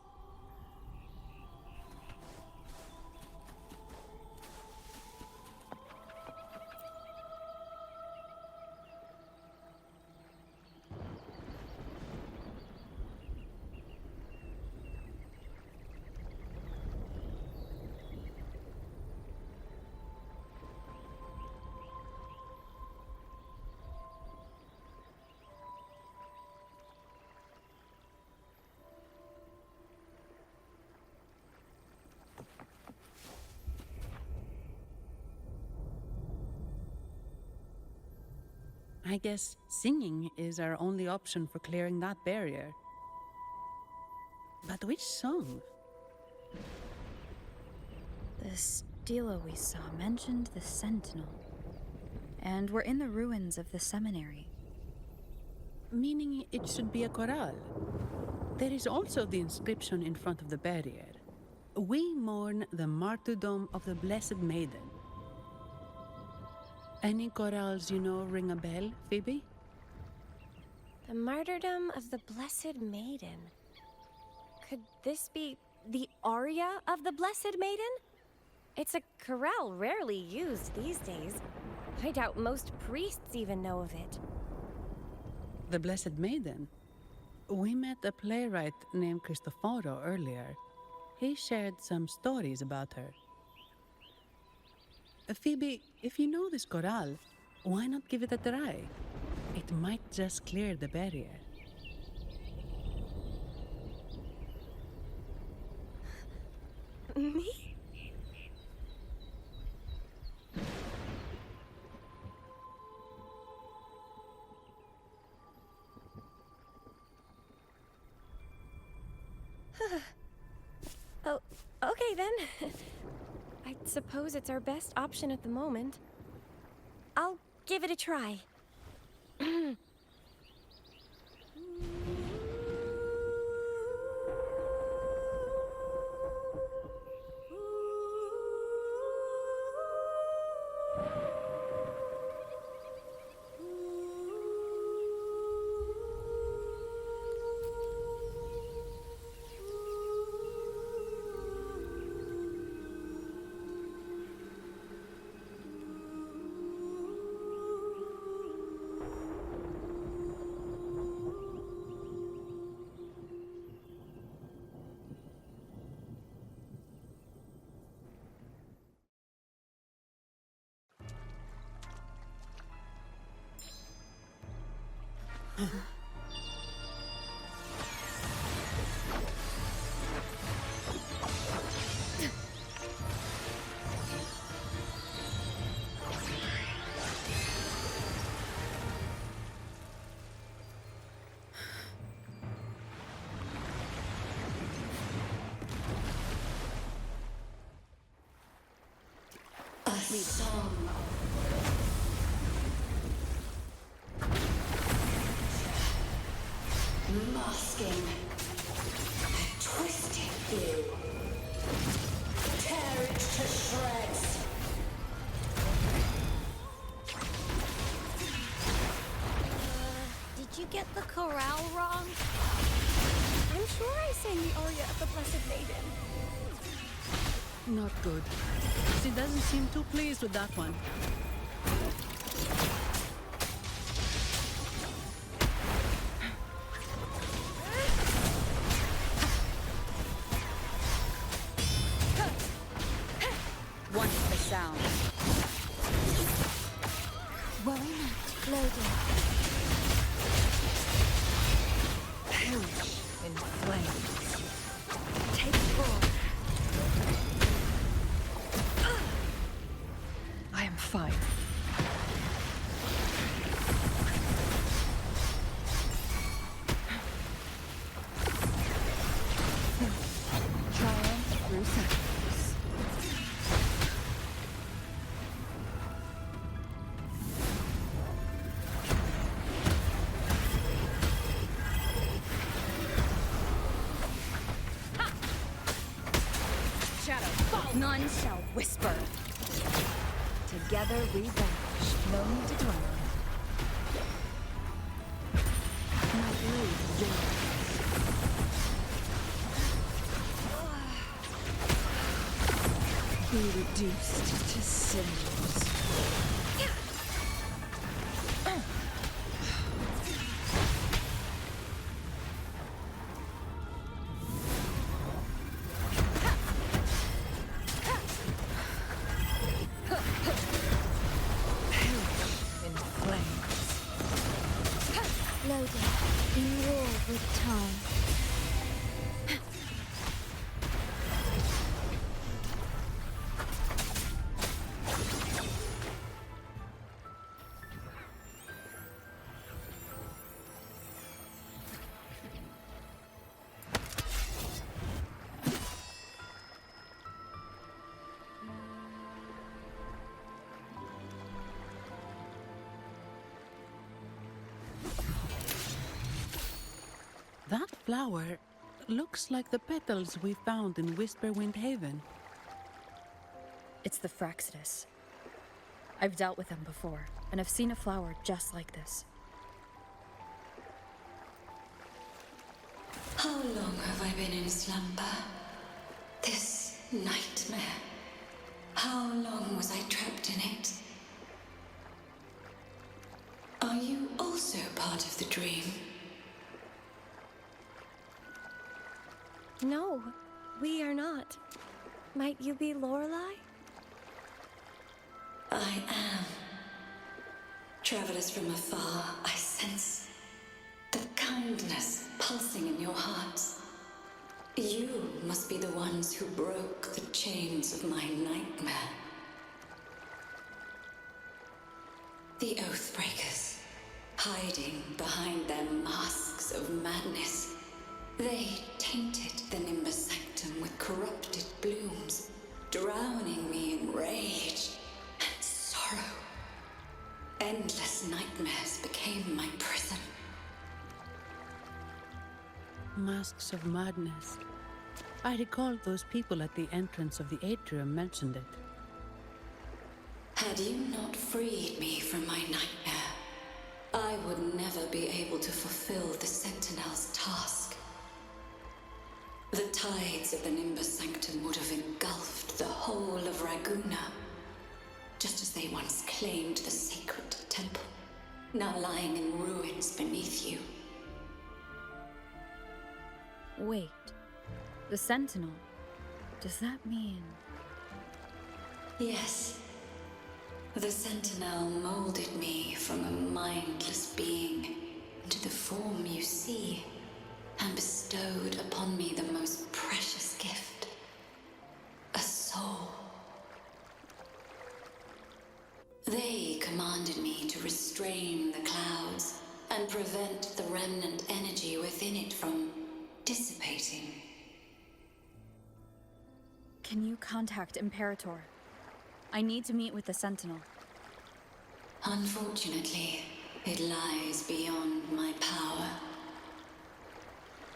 I guess singing is our only option for clearing that barrier. But which song? The stela we saw mentioned the Sentinel. And we're in the ruins of the seminary. Meaning it should be a chorale. There is also the inscription in front of the barrier. We mourn the martyrdom of the Blessed Maiden. Any chorales you know ring a bell, Phoebe? The martyrdom of the Blessed Maiden. Could this be the aria of the Blessed Maiden? It's a chorale rarely used these days. I doubt most priests even know of it. The Blessed Maiden? We met a playwright named Cristoforo earlier. He shared some stories about her. Phoebe, if you know this chorale, why not give it a try? It might just clear the barrier. Me? Oh, okay then. I suppose it's our best option at the moment. I'll give it a try. A song. Masking a twisted view. Tear it to shreds. Did you get the chorale wrong? I'm sure I sang the aria of the Blessed Maiden. Not good. She doesn't seem too pleased with that one. Wonderful sound. Worry not, loading. Perish in flames. Take full. I am fine. Triumph through sacrifice. Shadow, fall! None shall whisper. Together we vanish, no need to dwell on it. My blade yearns. Be reduced to cinders. Loading. In war with time. That flower looks like the petals we found in Whisperwind Haven. It's the Fraxidus. I've dealt with them before, and I've seen a flower just like this. How long have I been in slumber? This nightmare. How long was I trapped in it? Are you also part of the dream? No, we are not. Might you be Lorelei? I am. Travelers from afar, I sense the kindness pulsing in your hearts. You must be the ones who broke the chains of my nightmare. The Oathbreakers, hiding behind their masks of madness. They tainted the Nimbus Sanctum with corrupted blooms, drowning me in rage and sorrow. Endless nightmares became my prison. Masks of Madness. I recall those people at the entrance of the atrium mentioned it. Had you not freed me from my nightmare, I would never be able to fulfill the Sentinel's task. The tides of the Nimbus Sanctum would have engulfed the whole of Raguna, just as they once claimed the sacred temple, now lying in ruins beneath you. Wait. The Sentinel. Does that mean... Yes. The Sentinel molded me from a mindless being into the form you see, and bestowed upon me the most precious gift, a soul. They commanded me to restrain the clouds and prevent the remnant energy within it from dissipating. Can you contact Imperator? I need to meet with the Sentinel. Unfortunately, it lies beyond my power.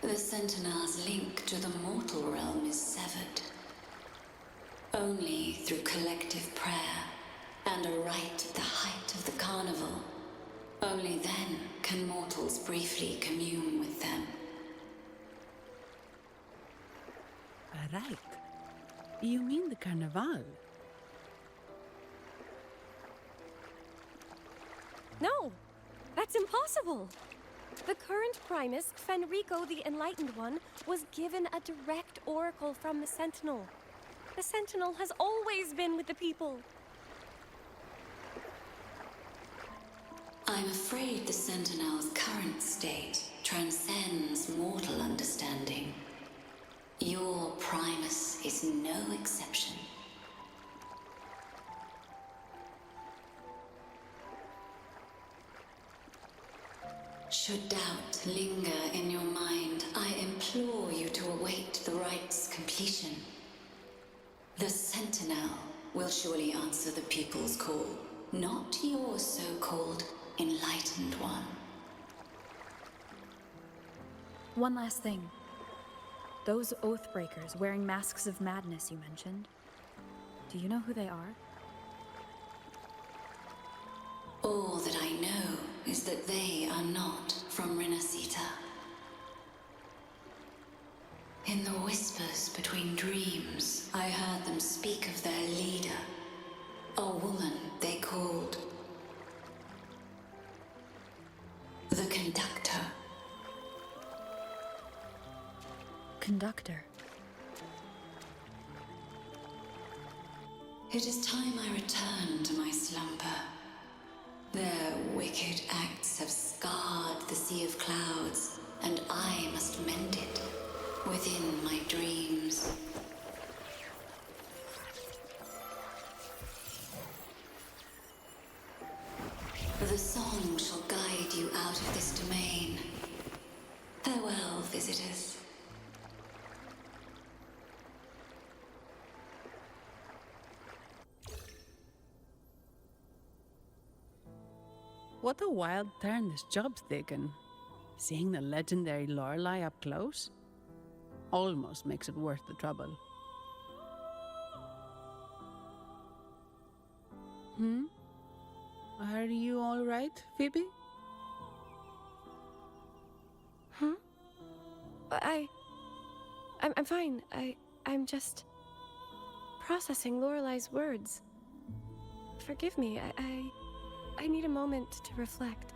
The Sentinel's link to the mortal realm is severed. Only through collective prayer and a rite at the height of the carnival, only then can mortals briefly commune with them. Right. You mean the Carnival? No! That's impossible! The current Primus, Fenrico the Enlightened One, was given a direct oracle from the Sentinel. The Sentinel has always been with the people. I'm afraid the Sentinel's current state transcends mortal understanding. Your Primus is no exception. Should doubt linger in your mind, I implore you to await the rite's completion. The Sentinel will surely answer the people's call, not your so-called Enlightened One. One last thing. Those Oathbreakers wearing masks of madness you mentioned. Do you know who they are? All that I know is that they are not from Rinascita. In the whispers between dreams, I heard them speak of their leader, a woman they called the Conductor. Conductor. It is time I return to my slumber. Their wicked acts have scarred the Sea of Clouds, and I must mend it within my dreams. The song shall guide you out of this domain. Farewell, visitors. What a wild turn this job's taken. Seeing the legendary Lorelei up close almost makes it worth the trouble. Are you all right, Phoebe? Huh? I'm fine. I'm just processing Lorelei's words. Forgive me. I need a moment to reflect.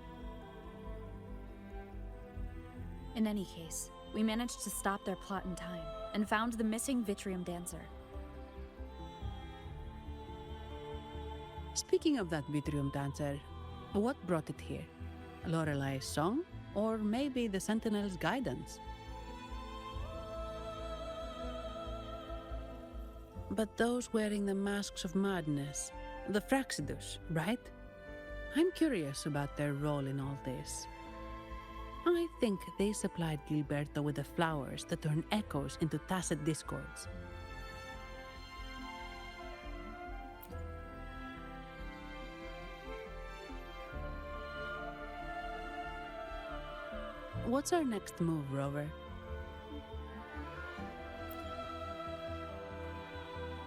In any case, we managed to stop their plot in time and found the missing Vitrium Dancer. Speaking of that Vitrium Dancer, what brought it here? Lorelei's song? Or maybe the Sentinel's guidance? But those wearing the masks of madness, the Fraxidus, right? I'm curious about their role in all this. I think they supplied Gilberto with the flowers to turn echoes into tacit discords. What's our next move, Rover?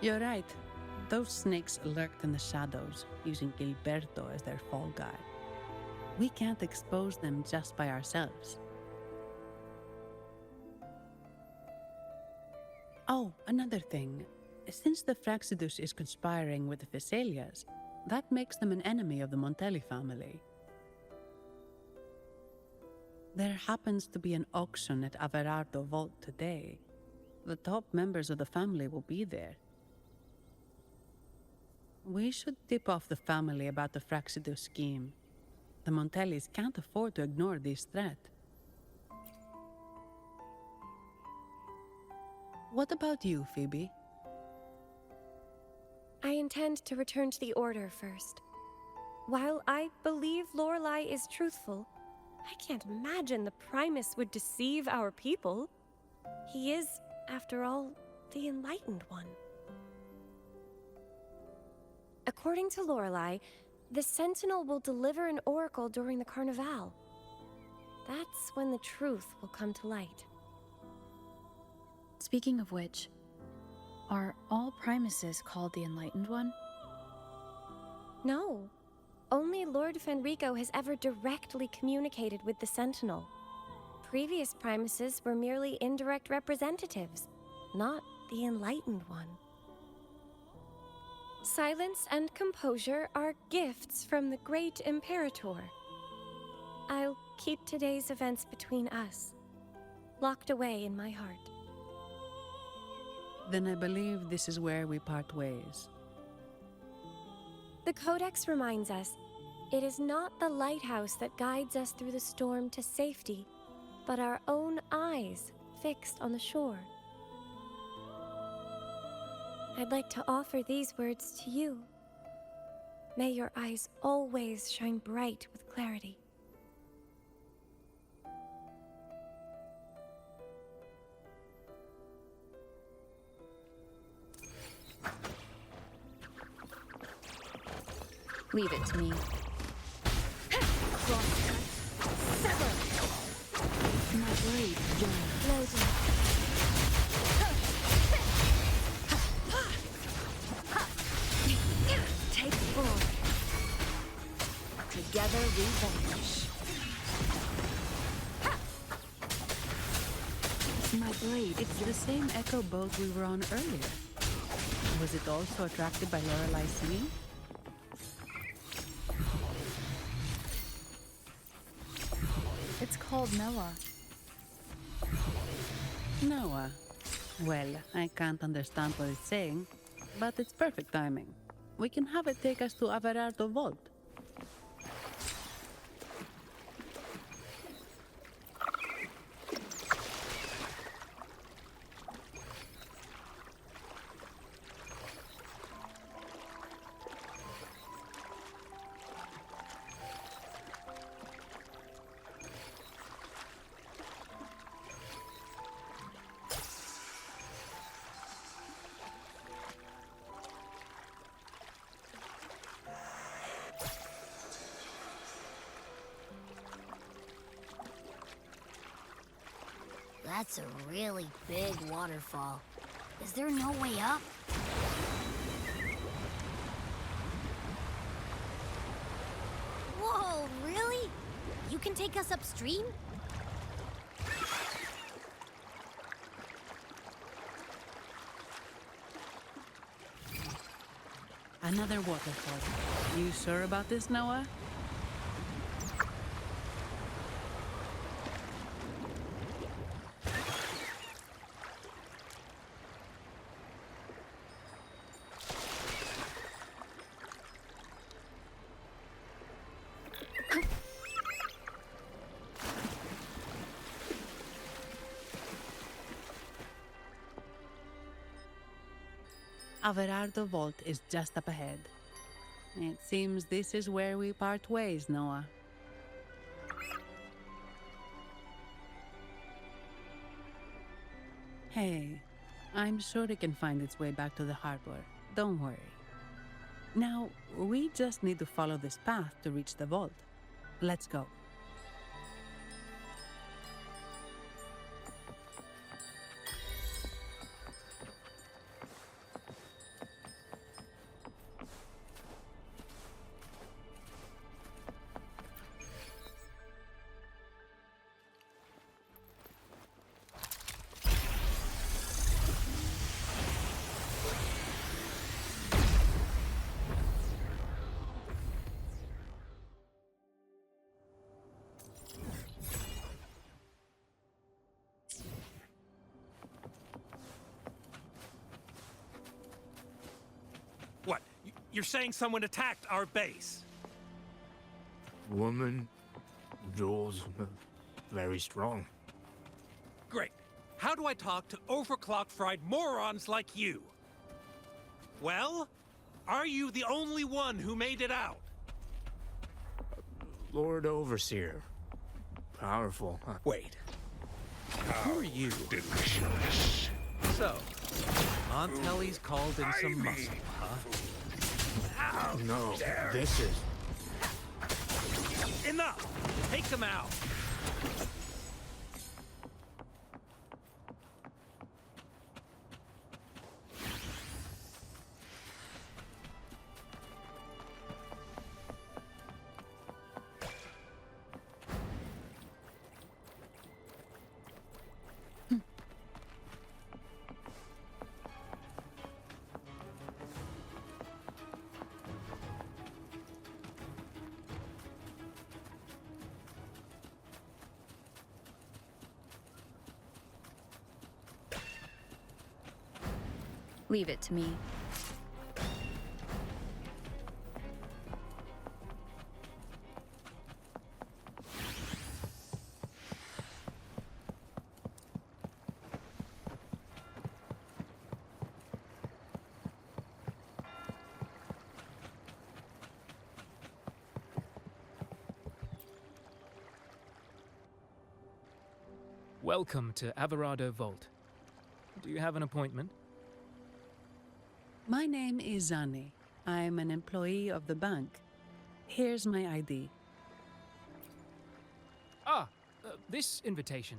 You're right. Those snakes lurked in the shadows, using Gilberto as their fall guy. We can't expose them just by ourselves. Oh, another thing. Since the Fraxidus is conspiring with the Phassalias, that makes them an enemy of the Montelli family. There happens to be an auction at Averardo Vault today. The top members of the family will be there. We should tip off the family about the Fraxidus scheme. The Montellis can't afford to ignore this threat. What about you, Phoebe? I intend to return to the Order first. While I believe Lorelei is truthful, I can't imagine the Primus would deceive our people. He is, after all, the Enlightened One. According to Lorelei, the Sentinel will deliver an oracle during the Carnival. That's when the truth will come to light. Speaking of which, are all Primuses called the Enlightened One? No. Only Lord Fenrico has ever directly communicated with the Sentinel. Previous Primuses were merely indirect representatives, not the Enlightened One. Silence and composure are gifts from the great Imperator. I'll keep today's events between us, locked away in my heart. Then I believe this is where we part ways. The Codex reminds us, it is not the lighthouse that guides us through the storm to safety, but our own eyes fixed on the shore. I'd like to offer these words to you. May your eyes always shine bright with clarity. Leave it to me. Sever! My blade yearns. Take forward. Together we vanish. My blade, it's the same echo boat we were on earlier. Was it also attracted by Lorelei's singing? It's called Noah. Noah. Well, I can't understand what it's saying, but it's perfect timing. We can have it take us to Averardo Vault. That's a really big waterfall. Is there no way up? Whoa, really? You can take us upstream? Another waterfall. You sure about this, Noah? Averardo Vault is just up ahead. It seems this is where we part ways, Noah. Hey, I'm sure it can find its way back to the harbor. Don't worry. Now, we just need to follow this path to reach the vault. Let's go. What? You're saying someone attacked our base? Woman, doors, very strong. Great. How do I talk to overclock-fried morons like you? Well, are you the only one who made it out? Lord Overseer. Powerful, huh? Wait. Who are you? Delicious. So, Montelli's called in some muscle, huh? No, this is... Enough! Take them out! Leave it to me. Welcome to Averado Vault. Do you have an appointment? My name is Zani. I'm an employee of the bank. Here's my ID. This invitation.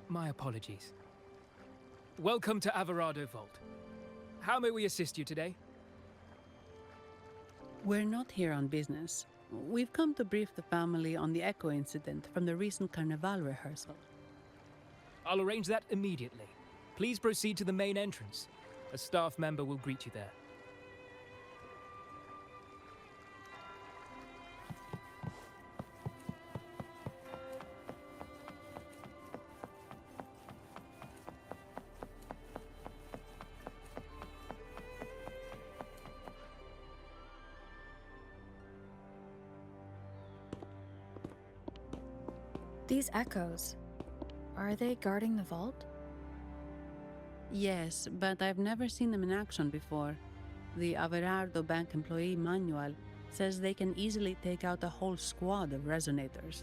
My apologies. Welcome to Averado Vault. How may we assist you today? We're not here on business. We've come to brief the family on the Echo incident from the recent Carnival rehearsal. I'll arrange that immediately. Please proceed to the main entrance. A staff member will greet you there. These echoes, are they guarding the vault? Yes, but I've never seen them in action before. The Averardo Bank employee manual says they can easily take out a whole squad of resonators.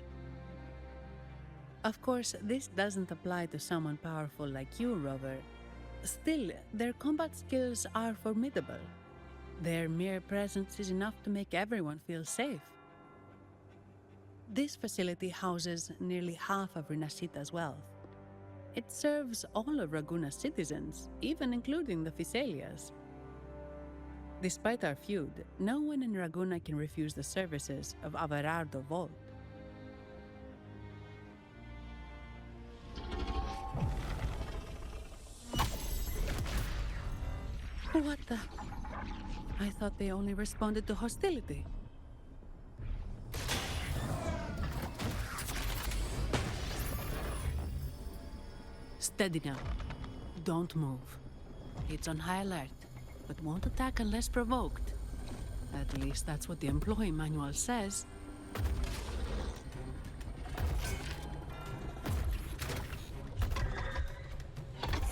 Of course, this doesn't apply to someone powerful like you, Rover. Still, their combat skills are formidable. Their mere presence is enough to make everyone feel safe. This facility houses nearly half of Rinascita's wealth. It serves all of Raguna's citizens, even including the Physaelias. Despite our feud, no one in Raguna can refuse the services of Averardo Vault. What the? I thought they only responded to hostility. Steady now. Don't move. It's on high alert, but won't attack unless provoked. At least that's what the employee manual says.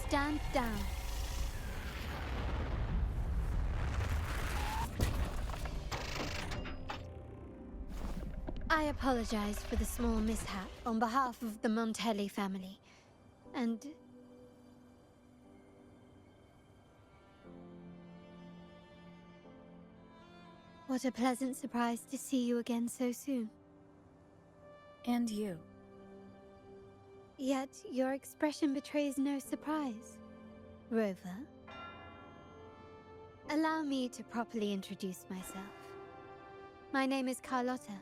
Stand down. I apologize for the small mishap on behalf of the Montelli family. And What a pleasant surprise to see you again so soon. And you. Yet your expression betrays no surprise, Rover. Allow me to properly introduce myself. My name is Carlotta.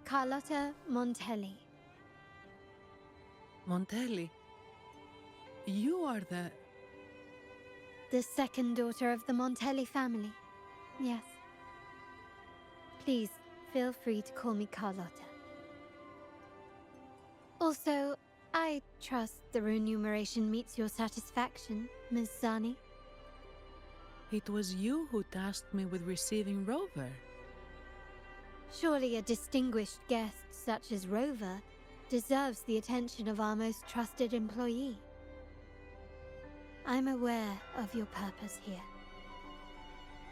Carlotta Montelli. Montelli? You are the second daughter of the Montelli family. Yes. Please, feel free to call me Carlotta. Also, I trust the remuneration meets your satisfaction, Ms. Zani. It was you who tasked me with receiving Rover. Surely a distinguished guest such as Rover deserves the attention of our most trusted employee. I'm aware of your purpose here.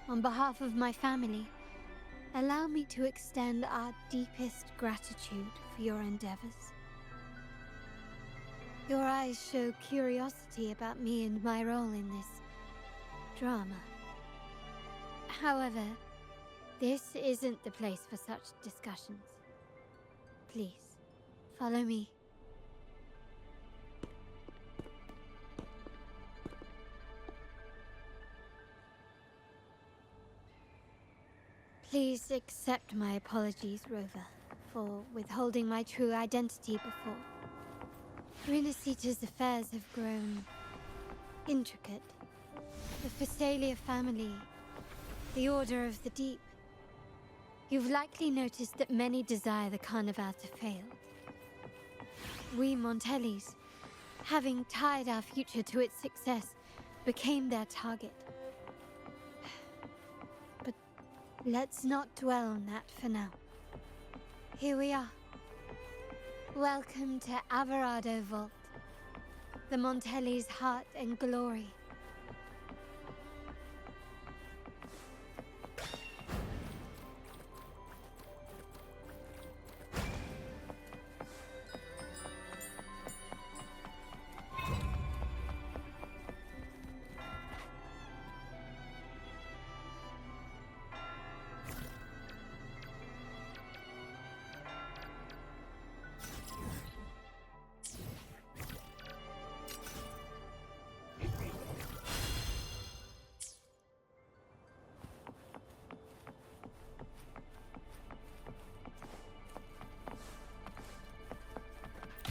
On behalf of my family, allow me to extend our deepest gratitude for your endeavors. Your eyes show curiosity about me and my role in this drama. However, this isn't the place for such discussions. Please, follow me. Please accept my apologies, Rover, for withholding my true identity before. Rinascita's affairs have grown intricate. The Phasalia family, the Order of the Deep. You've likely noticed that many desire the Carnival to fail. We Montellis, having tied our future to its success, became their target. But let's not dwell on that for now. Here we are. Welcome to Averado Vault, the Montelli's heart and glory.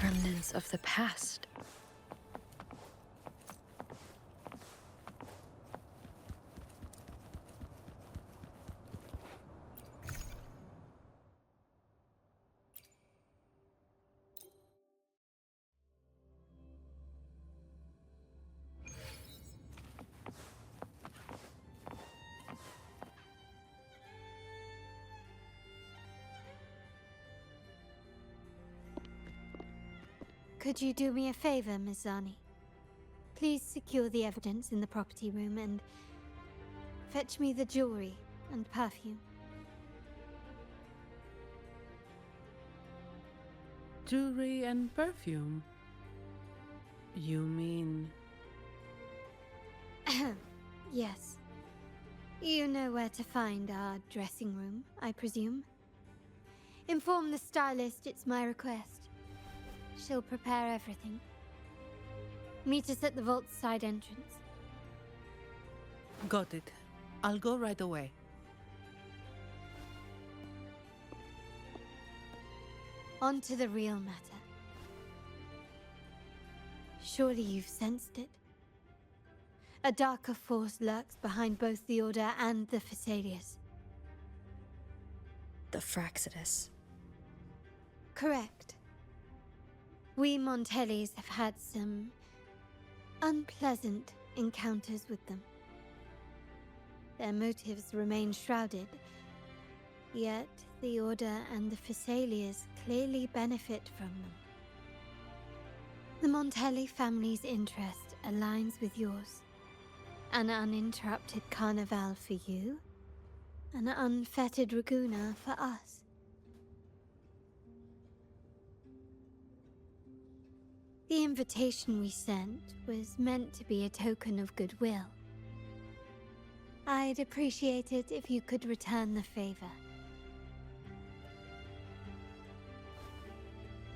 Remnants of the past. Could you do me a favor, Ms. Zani? Please secure the evidence in the property room and fetch me the jewelry and perfume. Jewelry and perfume? You mean... Yes. You know where to find our dressing room, I presume? Inform the stylist it's my request. She'll prepare everything. Meet us at the vault's side entrance. Got it. I'll go right away. On to the real matter. Surely you've sensed it. A darker force lurks behind both the Order and the Phasalias. The Fraxidus. Correct. We Montellis have had some unpleasant encounters with them. Their motives remain shrouded, yet the Order and the Phasalias clearly benefit from them. The Montelli family's interest aligns with yours. An uninterrupted carnival for you, an unfettered Raguna for us. The invitation we sent was meant to be a token of goodwill. I'd appreciate it if you could return the favor.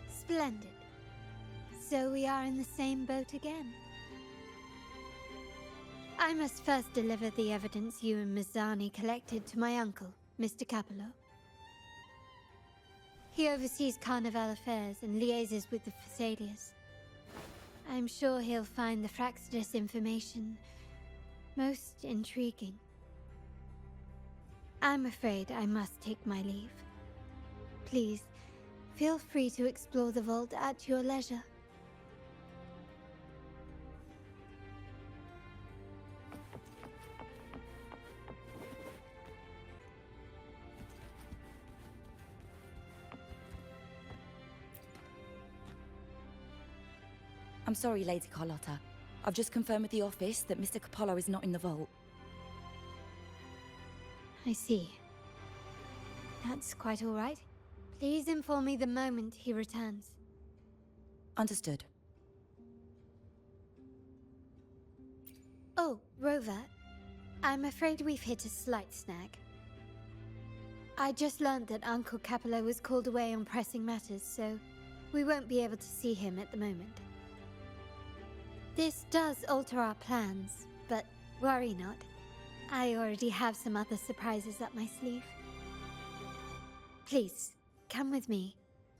Splendid. So we are in the same boat again. I must first deliver the evidence you and Miss Zani collected to my uncle, Mr. Capello. He oversees Carnival affairs and liaises with the Thessalias. I'm sure he'll find the Fraxidus information most intriguing. I'm afraid I must take my leave. Please, feel free to explore the vault at your leisure. I'm sorry, Lady Carlotta. I've just confirmed with the office that Mr. Capello is not in the vault. I see. That's quite all right. Please inform me the moment he returns. Understood. Oh, Rover. I'm afraid we've hit a slight snag. I just learned that Uncle Capello was called away on pressing matters, so we won't be able to see him at the moment. This does alter our plans, but worry not. I already have some other surprises up my sleeve. Please, come with me.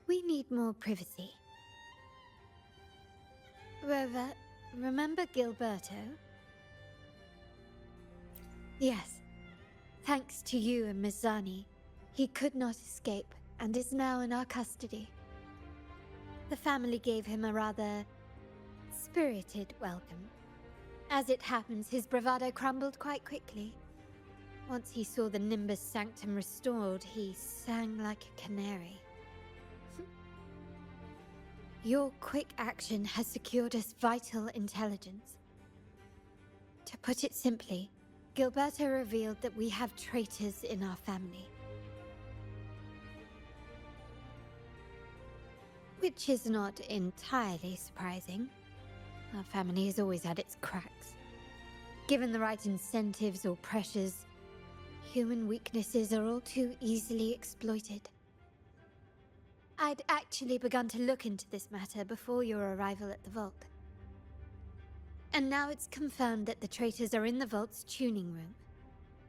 We need more privacy. Rover, remember Gilberto? Yes. Thanks to you and Miss Zani, he could not escape and is now in our custody. The family gave him a rather spirited welcome. As it happens, his bravado crumbled quite quickly. Once he saw the Nimbus Sanctum restored, he sang like a canary. Your quick action has secured us vital intelligence. To put it simply, Gilberto revealed that we have traitors in our family. Which is not entirely surprising. Our family has always had its cracks. Given the right incentives or pressures, human weaknesses are all too easily exploited. I'd actually begun to look into this matter before your arrival at the vault. And now it's confirmed that the traitors are in the vault's tuning room,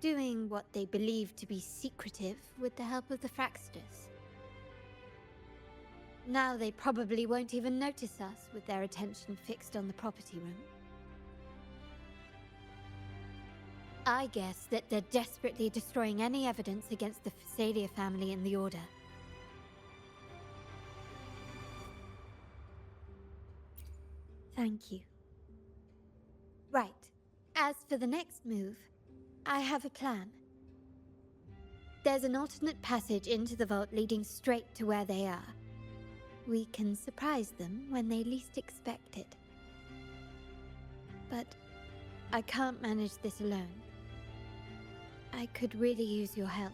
doing what they believe to be secretive with the help of the Fraxidus. Now they probably won't even notice us with their attention fixed on the property room. I guess that they're desperately destroying any evidence against the Thessalia family in the Order. Thank you. Right. As for the next move, I have a plan. There's an alternate passage into the vault leading straight to where they are. We can surprise them when they least expect it. But I can't manage this alone. I could really use your help.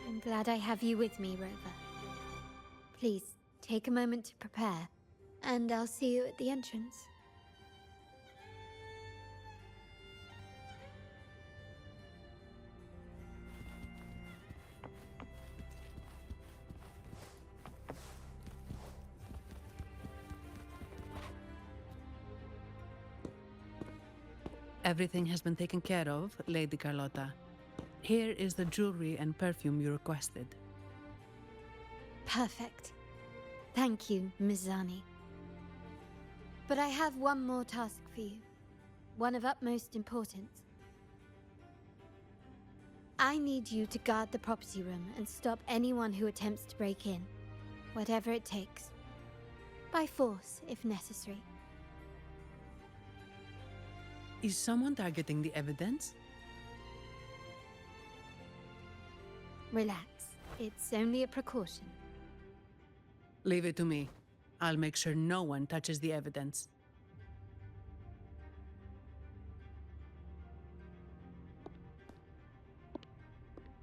I'm glad I have you with me, Rover. Please, take a moment to prepare, and I'll see you at the entrance. Everything has been taken care of, Lady Carlotta. Here is the jewelry and perfume you requested. Perfect. Thank you, Miss Zani. But I have one more task for you. One of utmost importance. I need you to guard the property room and stop anyone who attempts to break in. Whatever it takes. By force, if necessary. Is someone targeting the evidence? Relax. It's only a precaution. Leave it to me. I'll make sure no one touches the evidence.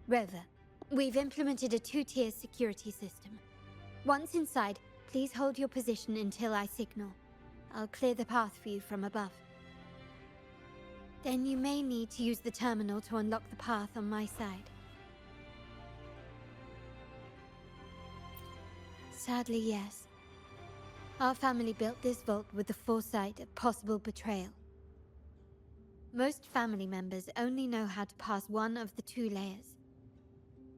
Rover, we've implemented a two-tier security system. Once inside, please hold your position until I signal. I'll clear the path for you from above. Then you may need to use the terminal to unlock the path on my side. Sadly, yes. Our family built this vault with the foresight of possible betrayal. Most family members only know how to pass one of the 2 layers.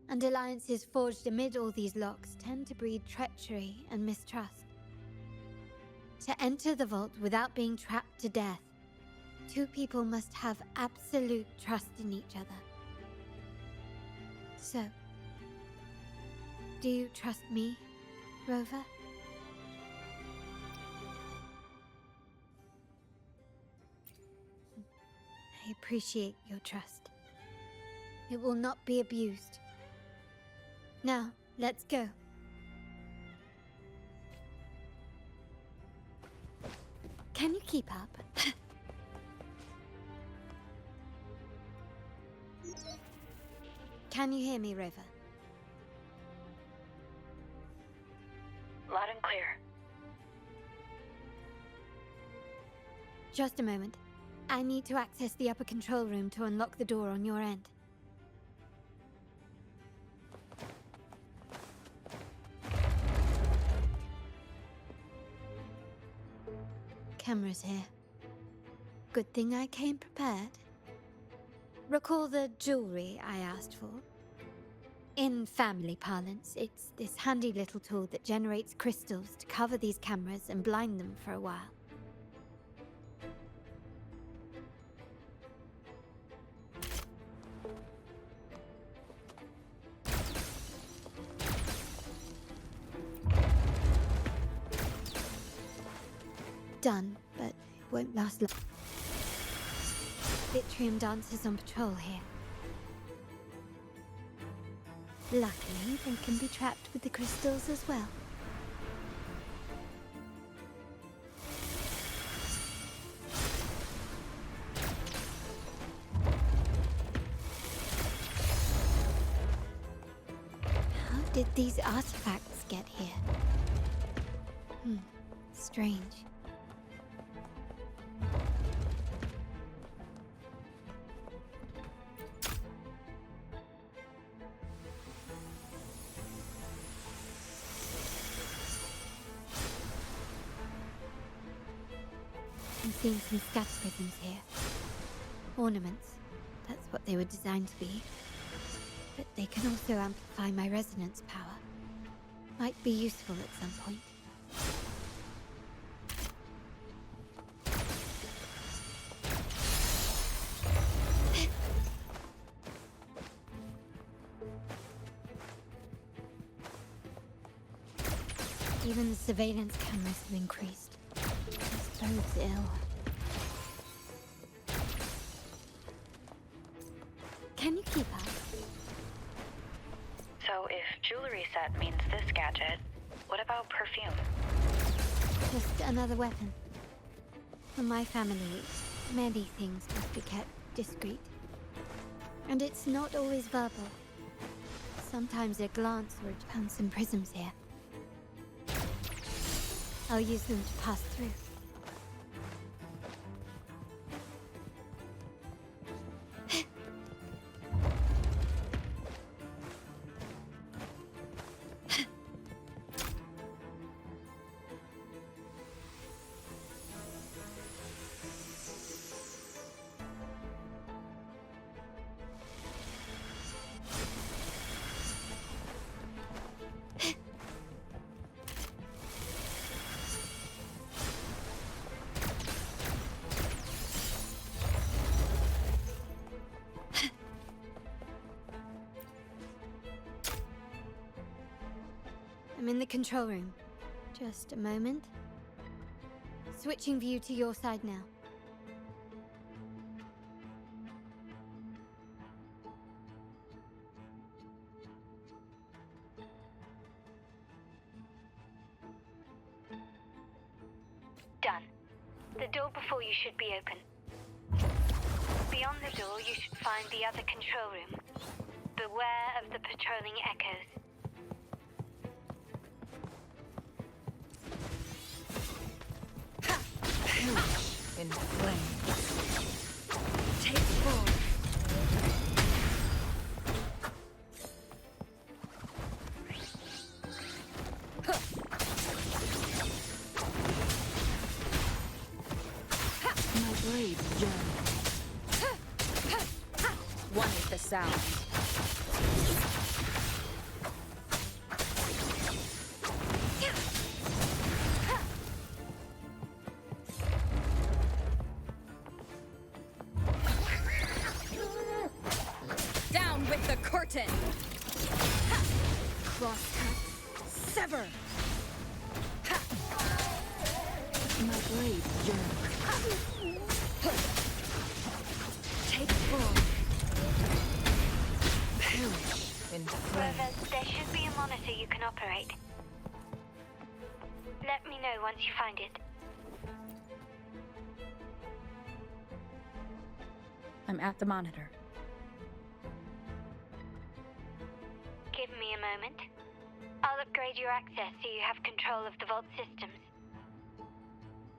And alliances forged amid all these locks tend to breed treachery and mistrust. To enter the vault without being trapped to death, 2 people must have absolute trust in each other. So, do you trust me, Rover? I appreciate your trust. It will not be abused. Now, let's go. Can you keep up? Can you hear me, Rover? Loud and clear. Just a moment. I need to access the upper control room to unlock the door on your end. Cameras here. Good thing I came prepared. Recall the jewelry I asked for? In family parlance, it's this handy little tool that generates crystals to cover these cameras and blind them for a while. Done, but it won't last long. Vitrium dancers on patrol here. Luckily, they can be trapped with the crystals as well. How did these artifacts get here? Strange. I'm seeing some scatter prisms here. Ornaments. That's what they were designed to be. But they can also amplify my resonance power. Might be useful at some point. Even the surveillance cameras have increased. This bodes ill. Can you keep up? So if jewelry set means this gadget, what about perfume? Just another weapon. For my family, many things must be kept discreet. And it's not always verbal. Sometimes a glance or found some prisms here. I'll use them to pass through. I'm in the control room. Just a moment. Switching view to your side now. Done. The door before you should be open. Beyond the door, you should find the other control room. Beware of the patrolling echoes. In flames. Take 4. My blade yearns. One is the sound. Down with the curtain! Crosscut, sever! My blade yearns. Take 4. Perish in flame. Rover, there should be a monitor you can operate. Let me know once you find it. I'm at the monitor. Give me a moment. I'll upgrade your access so you have control of the vault systems.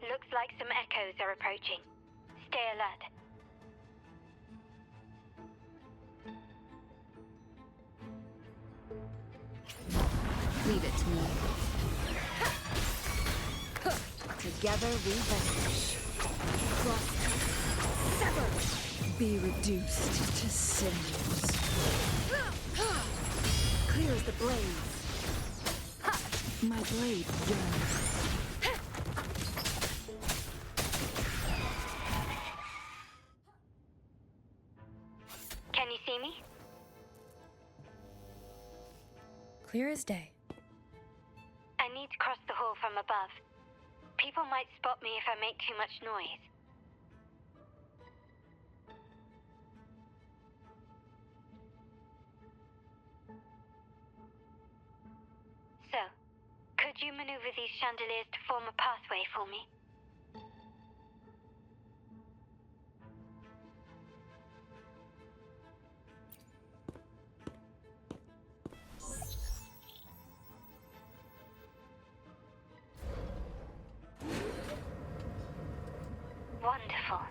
Looks like some echoes are approaching. Stay alert. Leave it to me. Together we vanish. Crosscut, sever! Be reduced to cinders. Clear as the blaze. My blade yearns. Can you see me? Clear as day. I need to cross the hall from above. People might spot me if I make too much noise. So, could you maneuver these chandeliers to form a pathway for me? Wonderful.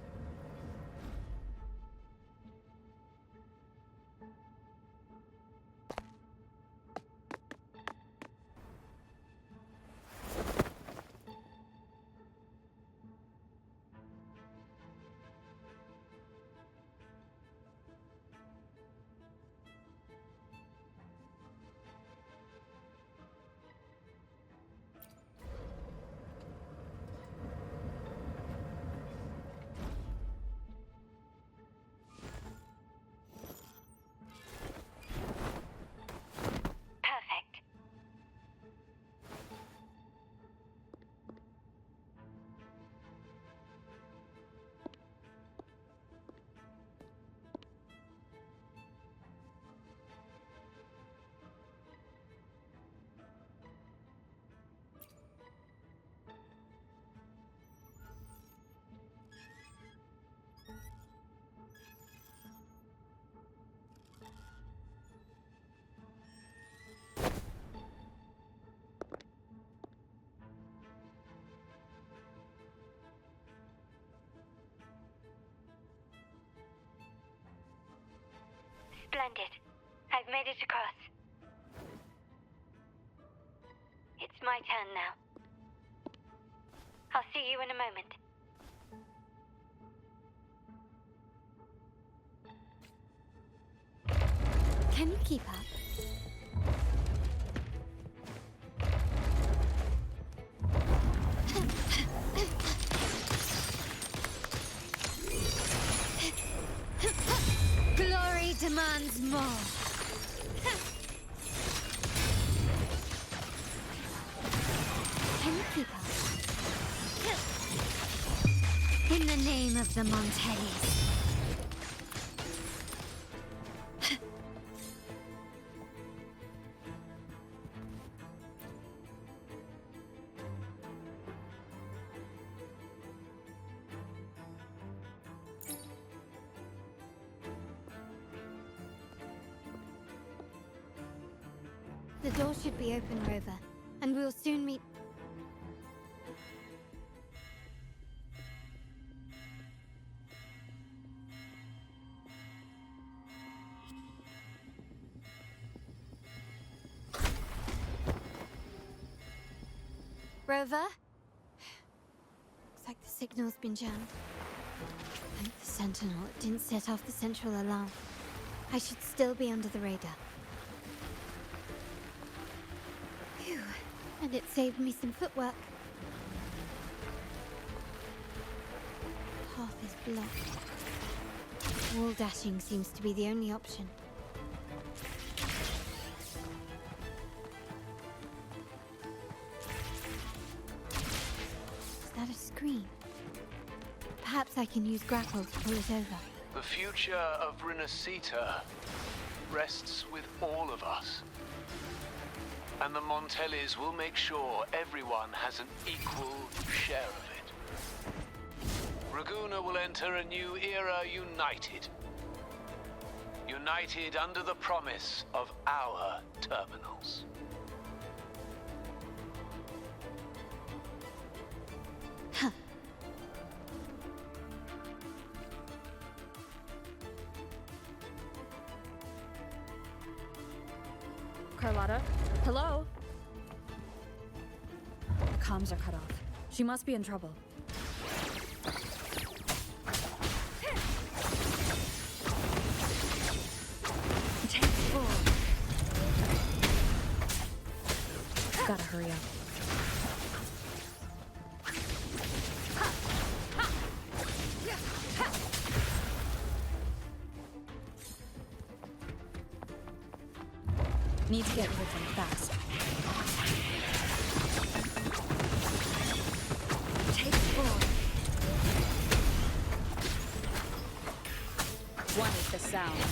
Splendid. I've made it across. It's my turn now. I'll see you in a moment. Can you keep up? Glory demands more. Can you keep up? In the name of the Montellis. The door should be open, Rover, and we'll soon meet. Rover? Looks like the signal's been jammed. Thank the Sentinel, it didn't set off the central alarm. I should still be under the radar. Phew, and it saved me some footwork. Path is blocked. Wall dashing seems to be the only option. Is that a screen? Perhaps I can use grapple to pull it over. The future of Rinascita rests with all of us. And the Montellis will make sure everyone has an equal share of it. Raguna will enter a new era united. United under the promise of our terminals. Huh. Carlotta? Hello? The comms are cut off. She must be in trouble. Take 4. Gotta hurry up. Need to get rid of them fast. Take 4. One is the sound.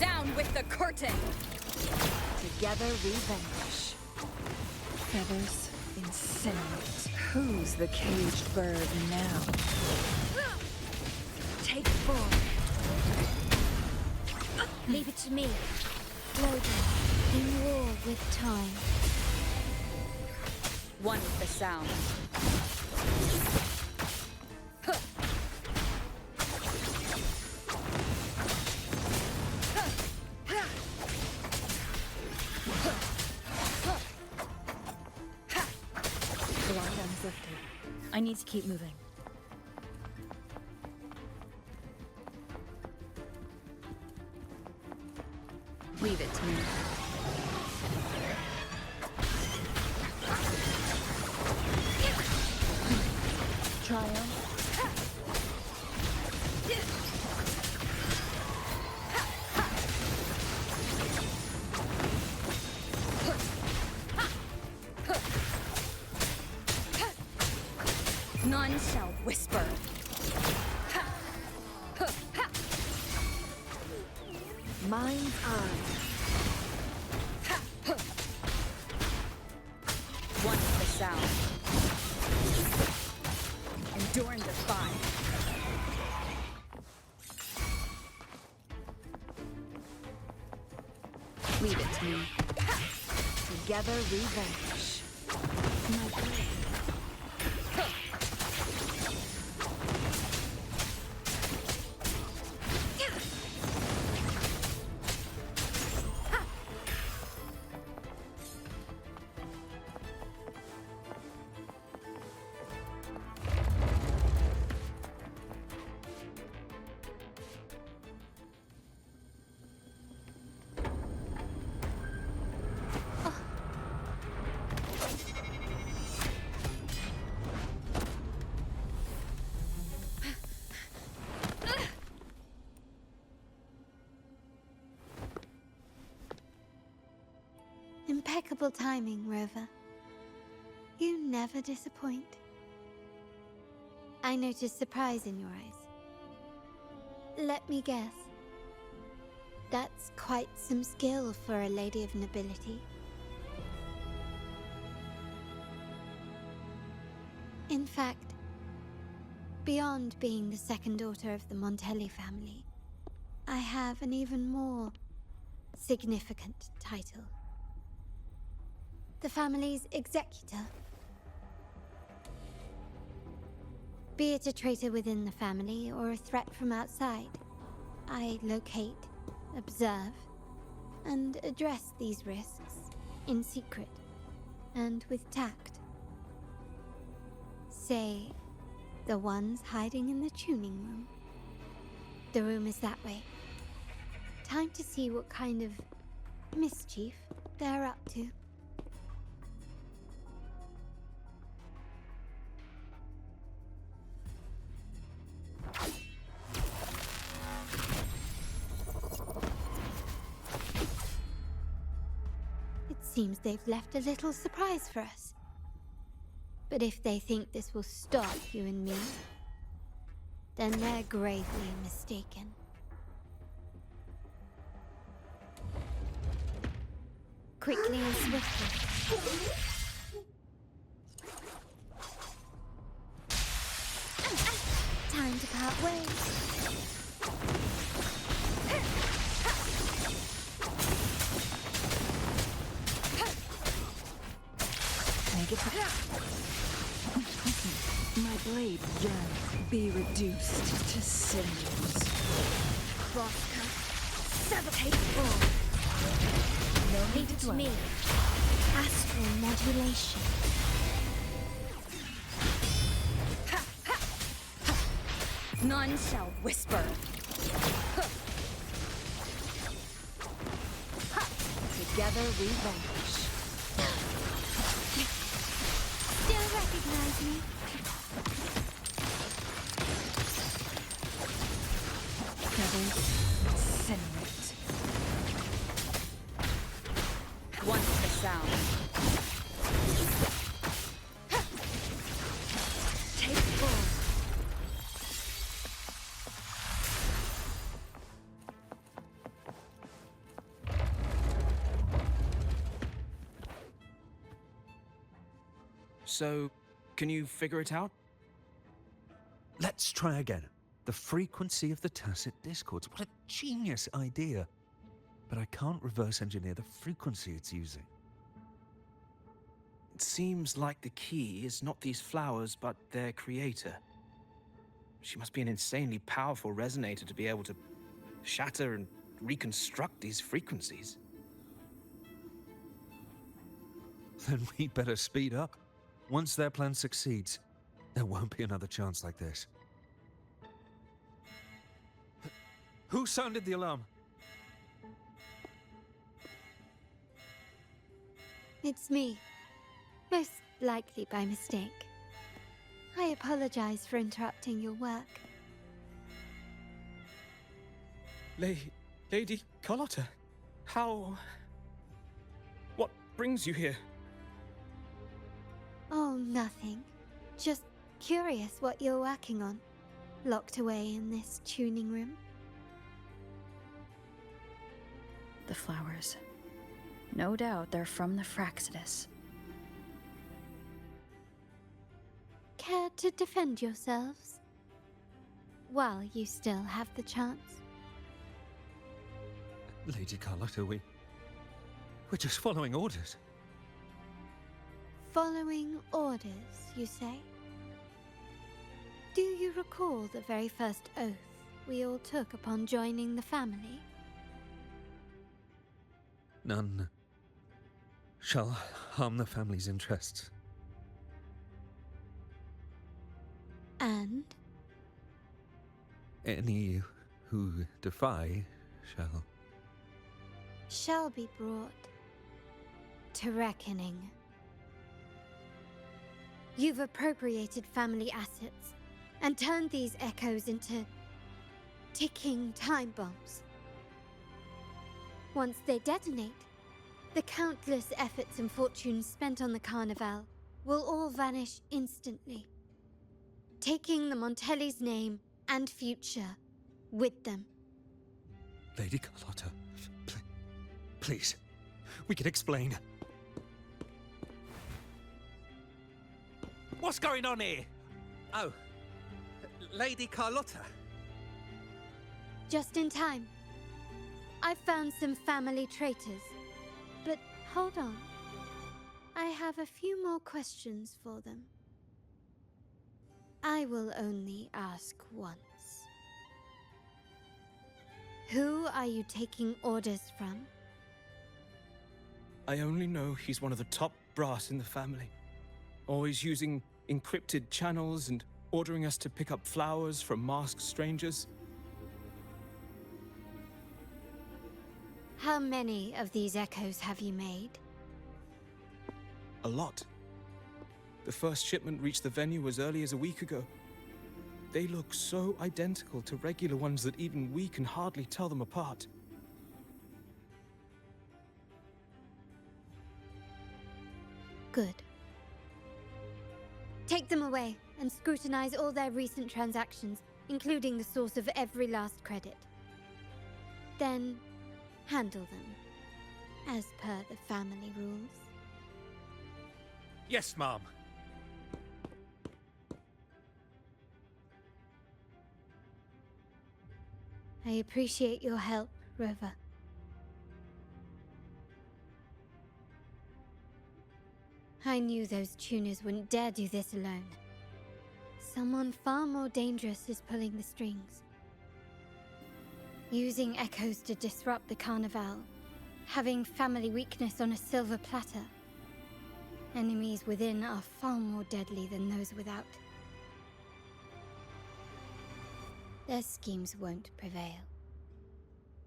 Down with the curtain! Together we vanish. Feathers incinerate. Who's the caged bird now? Take 4. Leave it to me. Loading. In war with time. One is the sound. I need to keep moving. Leave it to me. Triumph. None shall whisper. Mind's eye. One is the sound. Endure and defy. Leave it to me. Together we vanish. My blade. Impeccable timing, Rover. You never disappoint. I noticed surprise in your eyes. Let me guess. That's quite some skill for a lady of nobility. In fact, beyond being the second daughter of the Montelli family, I have an even more significant title. The family's executor. Be it a traitor within the family or a threat from outside, I locate, observe, and address these risks in secret and with tact. Say, the ones hiding in the tuning room. The room is that way. Time to see what kind of mischief they're up to. It seems they've left a little surprise for us. But if they think this will stop you and me, then they're gravely mistaken. Quickly and swiftly. Time to part ways. Make it my blade yearns. Be reduced to cinders. Crosscut. Sabotage all. No need to me. Astral modulation. None shall whisper. Together we vanish. Still recognize me? Incinerate. Once the sound. Take full. So, can you figure it out? Let's try again. The frequency of the tacit discords. What a genius idea. But I can't reverse engineer the frequency it's using. It seems like the key is not these flowers, but their creator. She must be an insanely powerful resonator to be able to shatter and reconstruct these frequencies. Then we'd better speed up. Once their plan succeeds, there won't be another chance like this. Who sounded the alarm? It's me. Most likely by mistake. I apologize for interrupting your work. Lady Carlotta, how... What brings you here? Oh, nothing. Just curious what you're working on. Locked away in this tuning room. The flowers. No doubt they're from the Fraxidus. Care to defend yourselves? While you still have the chance. Lady Carlotta, we're just following orders. Following orders, you say? Do you recall the very first oath we all took upon joining the family? None shall harm the family's interests. And? Any who defy shall be brought to reckoning. You've appropriated family assets and turned these echoes into ticking time bombs. Once they detonate, the countless efforts and fortunes spent on the Carnival will all vanish instantly, taking the Montelli's name and future with them. Lady Carlotta, please, we can explain. What's going on here? Oh, Lady Carlotta. Just in time. I've found some family traitors. But hold on. I have a few more questions for them. I will only ask once. Who are you taking orders from? I only know he's one of the top brass in the family. Always using encrypted channels and ordering us to pick up flowers from masked strangers. How many of these echoes have you made? A lot. The first shipment reached the venue as early as a week ago. They look so identical to regular ones that even we can hardly tell them apart. Good. Take them away and scrutinize all their recent transactions, including the source of every last credit. Then, handle them, as per the family rules. Yes, Mom. I appreciate your help, Rover. I knew those tuners wouldn't dare do this alone. Someone far more dangerous is pulling the strings. Using echoes to disrupt the Carnival. Having family weakness on a silver platter. Enemies within are far more deadly than those without. Their schemes won't prevail.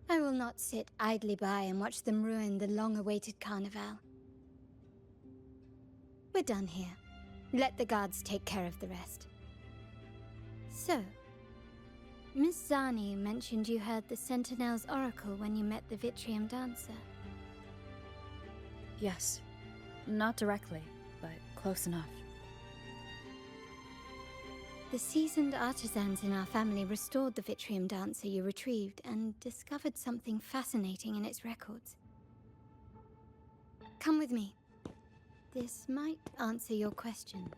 I will not sit idly by and watch them ruin the long-awaited Carnival. We're done here. Let the guards take care of the rest. So, Miss Zani mentioned you heard the Sentinel's oracle when you met the Vitrium Dancer. Yes. Not directly, but close enough. The seasoned artisans in our family restored the Vitrium Dancer you retrieved and discovered something fascinating in its records. Come with me. This might answer your questions.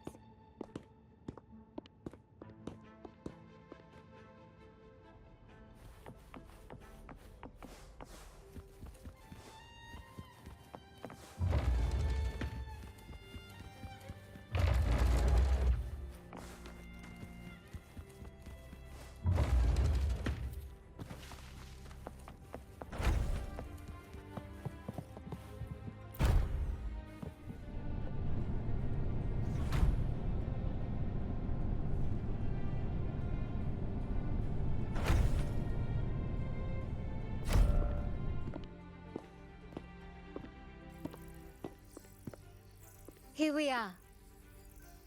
Here we are.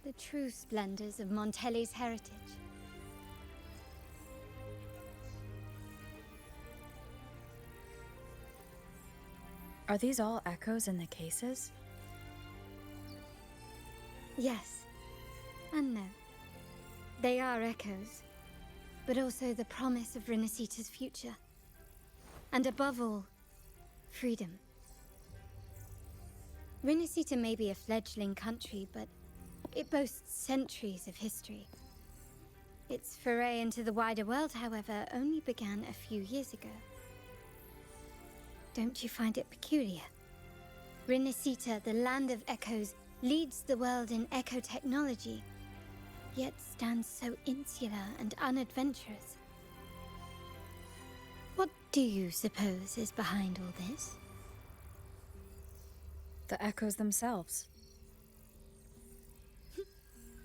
The true splendors of Montelli's heritage. Are these all echoes in the cases? Yes. And no. They are echoes, but also the promise of Rinascita's future. And above all, freedom. Rinascita may be a fledgling country, but it boasts centuries of history. Its foray into the wider world, however, only began a few years ago. Don't you find it peculiar? Rinascita, the land of echoes, leads the world in echo technology, yet stands so insular and unadventurous. What do you suppose is behind all this? The echoes themselves.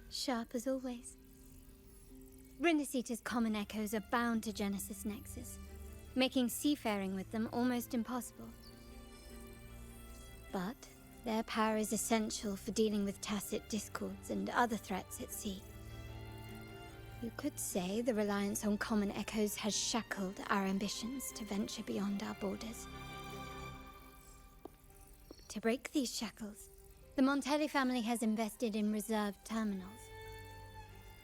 Sharp as always. Rinascita's common echoes are bound to Genesis Nexus, making seafaring with them almost impossible. But their power is essential for dealing with tacit discords and other threats at sea. You could say the reliance on common echoes has shackled our ambitions to venture beyond our borders. To break these shackles, the Montelli family has invested in reserved terminals.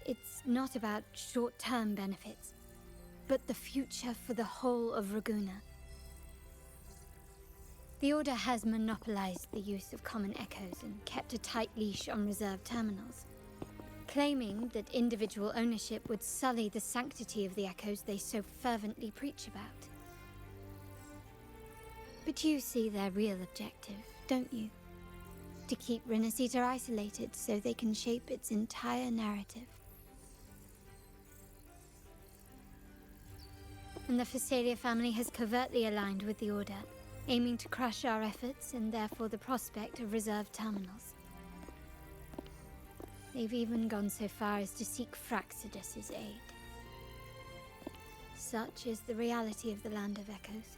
It's not about short-term benefits, but the future for the whole of Raguna. The Order has monopolized the use of common echoes and kept a tight leash on reserved terminals, claiming that individual ownership would sully the sanctity of the echoes they so fervently preach about. But you see their real objective, don't you? To keep Rinascita isolated so they can shape its entire narrative. And the Phasalia family has covertly aligned with the Order, aiming to crush our efforts and therefore the prospect of reserved terminals. They've even gone so far as to seek Fraxidus's aid. Such is the reality of the Land of Echoes.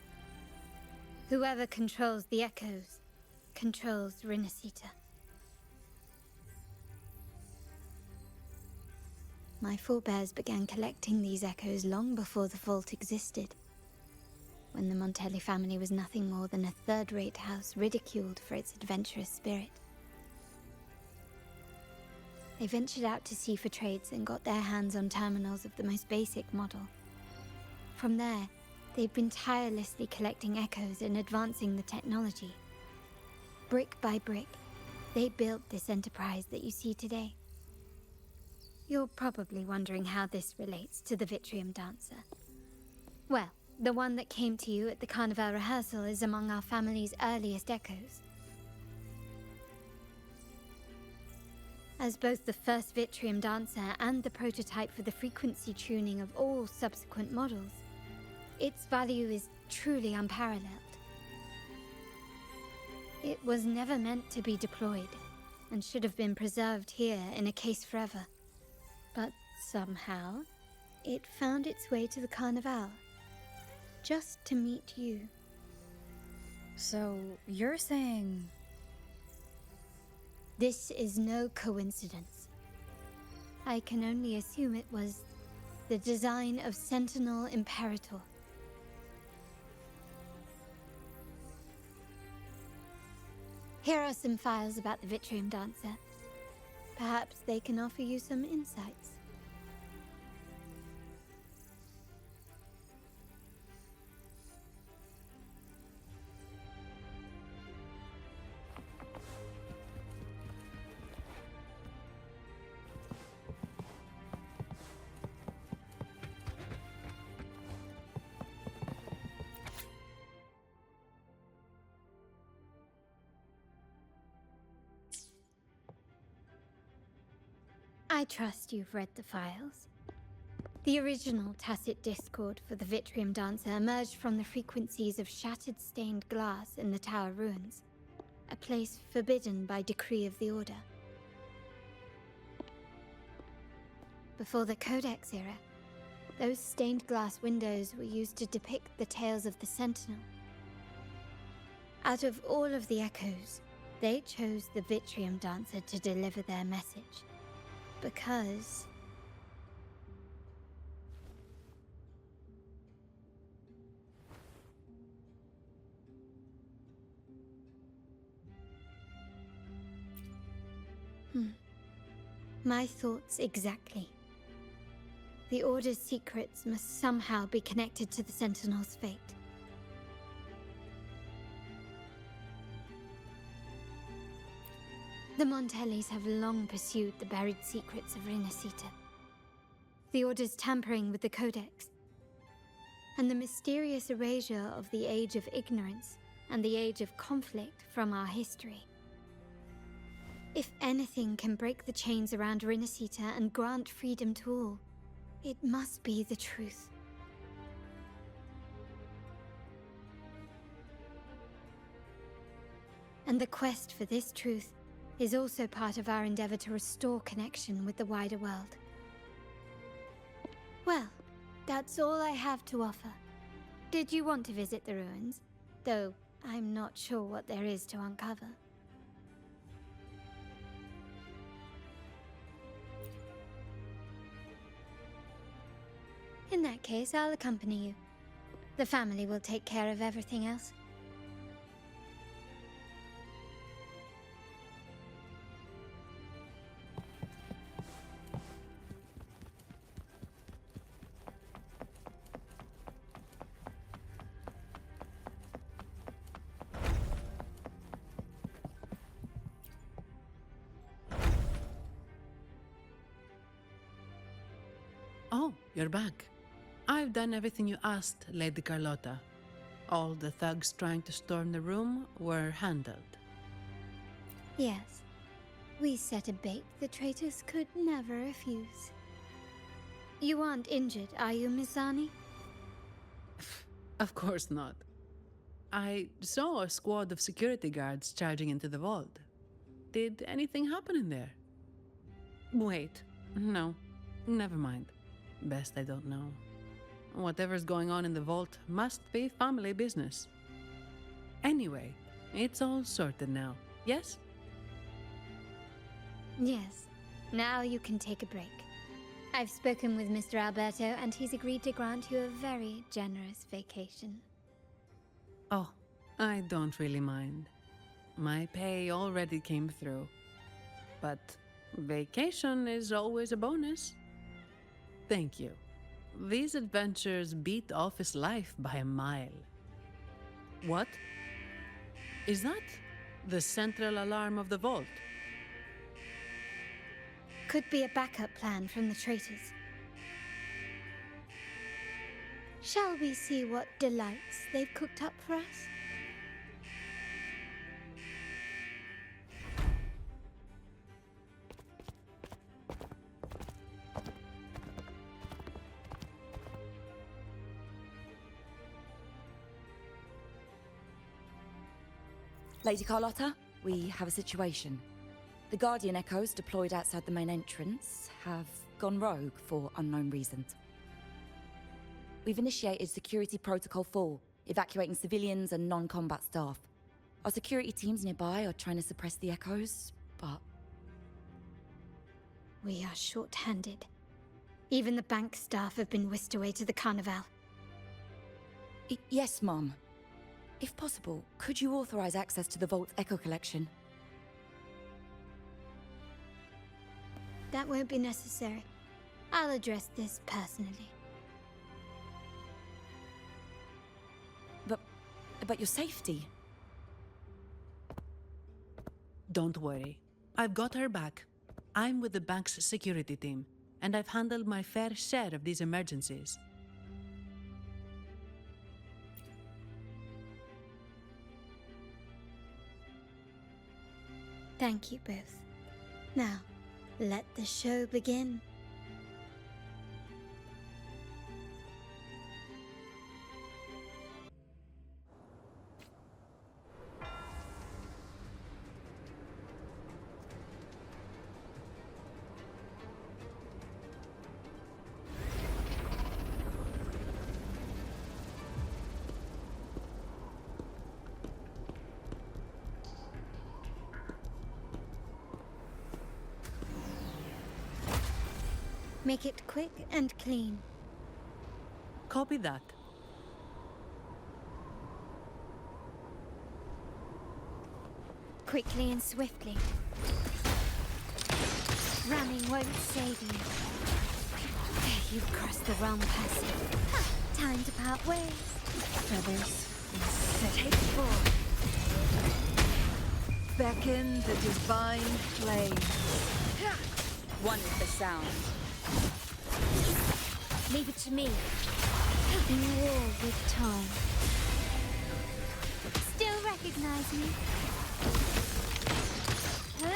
Whoever controls the Echoes controls Rinascita. My forebears began collecting these echoes long before the vault existed, when the Montelli family was nothing more than a third-rate house ridiculed for its adventurous spirit. They ventured out to sea for trades and got their hands on terminals of the most basic model. From there, they've been tirelessly collecting echoes and advancing the technology. Brick by brick, they built this enterprise that you see today. You're probably wondering how this relates to the Vitrium Dancer. Well, the one that came to you at the Carnival rehearsal is among our family's earliest echoes. As both the first Vitrium Dancer and the prototype for the frequency tuning of all subsequent models, its value is truly unparalleled. It was never meant to be deployed, and should have been preserved here in a case forever. But somehow, it found its way to the Carnival, just to meet you. So, you're saying... This is no coincidence. I can only assume it was the design of Sentinel Imperator. Here are some files about the Vitrium Dancer. Perhaps they can offer you some insights. I trust you've read the files. The original tacit discord for the Vitrium Dancer emerged from the frequencies of shattered stained glass in the tower ruins, a place forbidden by decree of the Order. Before the Codex era, those stained glass windows were used to depict the tales of the Sentinel. Out of all of the echoes, they chose the Vitrium Dancer to deliver their message. Because... My thoughts exactly. The Order's secrets must somehow be connected to the Sentinel's fate. The Montellis have long pursued the buried secrets of Rinascita. The Order's tampering with the Codex, and the mysterious erasure of the Age of Ignorance and the Age of Conflict from our history. If anything can break the chains around Rinascita and grant freedom to all, it must be the truth. And the quest for this truth is also part of our endeavor to restore connection with the wider world. Well, that's all I have to offer. Did you want to visit the ruins? Though I'm not sure what there is to uncover. In that case, I'll accompany you. The family will take care of everything else. You're back. I've done everything you asked, Lady Carlotta. All the thugs trying to storm the room were handled. Yes. We set a bait the traitors could never refuse. You aren't injured, are you, Miss Zani? Of course not. I saw a squad of security guards charging into the vault. Did anything happen in there? Wait, no, never mind. Best I don't know. Whatever's going on in the vault must be family business. Anyway, it's all sorted now, yes? Yes. Now you can take a break. I've spoken with Mr. Alberto, and he's agreed to grant you a very generous vacation. Oh, I don't really mind. My pay already came through. But vacation is always a bonus. Thank you. These adventures beat office life by a mile. What? Is that the central alarm of the vault? Could be a backup plan from the traitors. Shall we see what delights they've cooked up for us? Lady Carlotta, we have a situation. The Guardian Echoes deployed outside the main entrance have gone rogue for unknown reasons. We've initiated Security Protocol 4, evacuating civilians and non-combat staff. Our security teams nearby are trying to suppress the Echoes, but... We are short-handed. Even the bank staff have been whisked away to the Carnival. Yes, Mum. If possible, could you authorize access to the Vault's Echo Collection? That won't be necessary. I'll address this personally. But your safety? Don't worry. I've got her back. I'm with the bank's security team, and I've handled my fair share of these emergencies. Thank you both. Now, let the show begin. Make it quick and clean. Copy that. Quickly and swiftly. Running won't save you. You've crossed the wrong person. Time to part ways. Feathers. Take 4. Beckon the divine flame. One is the sound. Leave it to me. In war with time. Still recognize me?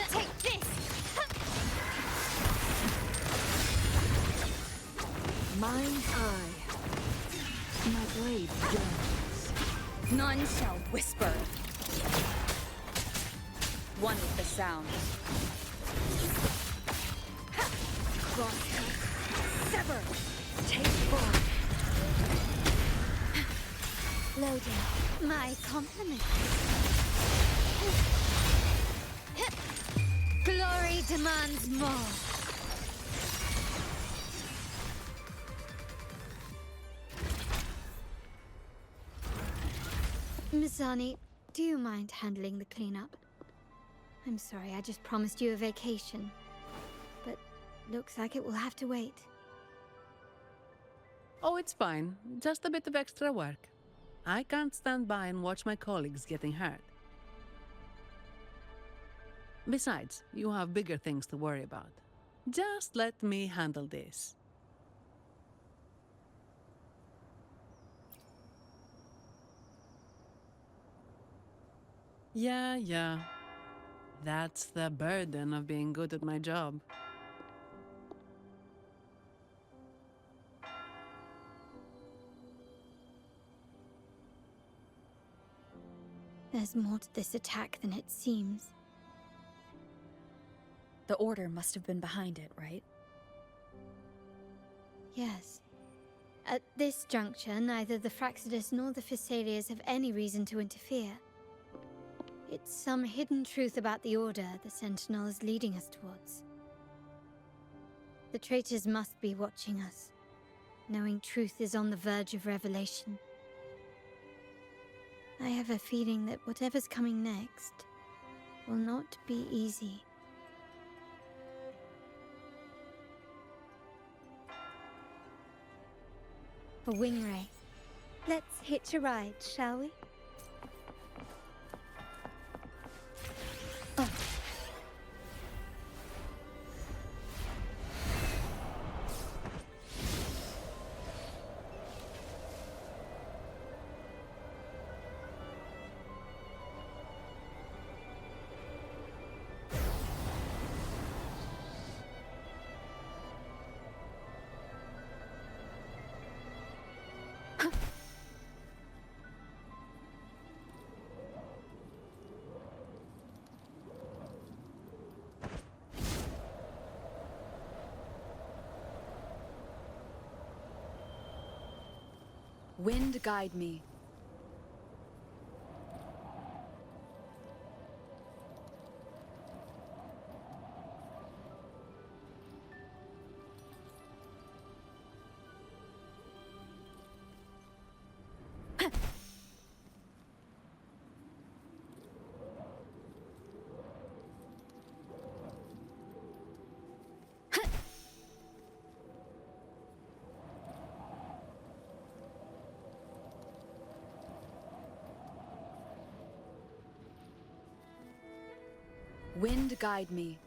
Take this! Mine eye. My blade burns. None shall whisper. One is the sound. Crosscut. Sever. Take 4. Loading. My compliment. Glory demands more. Miss Zani, do you mind handling the cleanup? I'm sorry, I just promised you a vacation. But looks like it will have to wait. Oh, it's fine. Just a bit of extra work. I can't stand by and watch my colleagues getting hurt. Besides, you have bigger things to worry about. Just let me handle this. Yeah. That's the burden of being good at my job. There's more to this attack than it seems. The Order must have been behind it, right? Yes. At this juncture, neither the Fraxidus nor the Physaelias have any reason to interfere. It's some hidden truth about the Order the Sentinel is leading us towards. The traitors must be watching us, knowing truth is on the verge of revelation. I have a feeling that whatever's coming next will not be easy. A wing ray. Let's hitch a ride, shall we? Oh. Wind guide me. Wind guide me.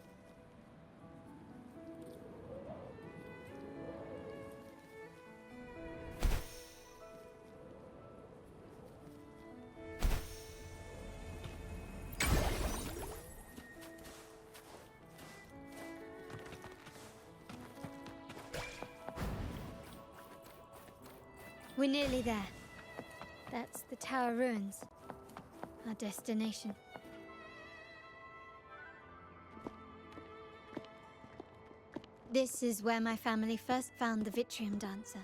We're nearly there. That's the Tower Ruins, our destination. This is where my family first found the Vitrium Dancer.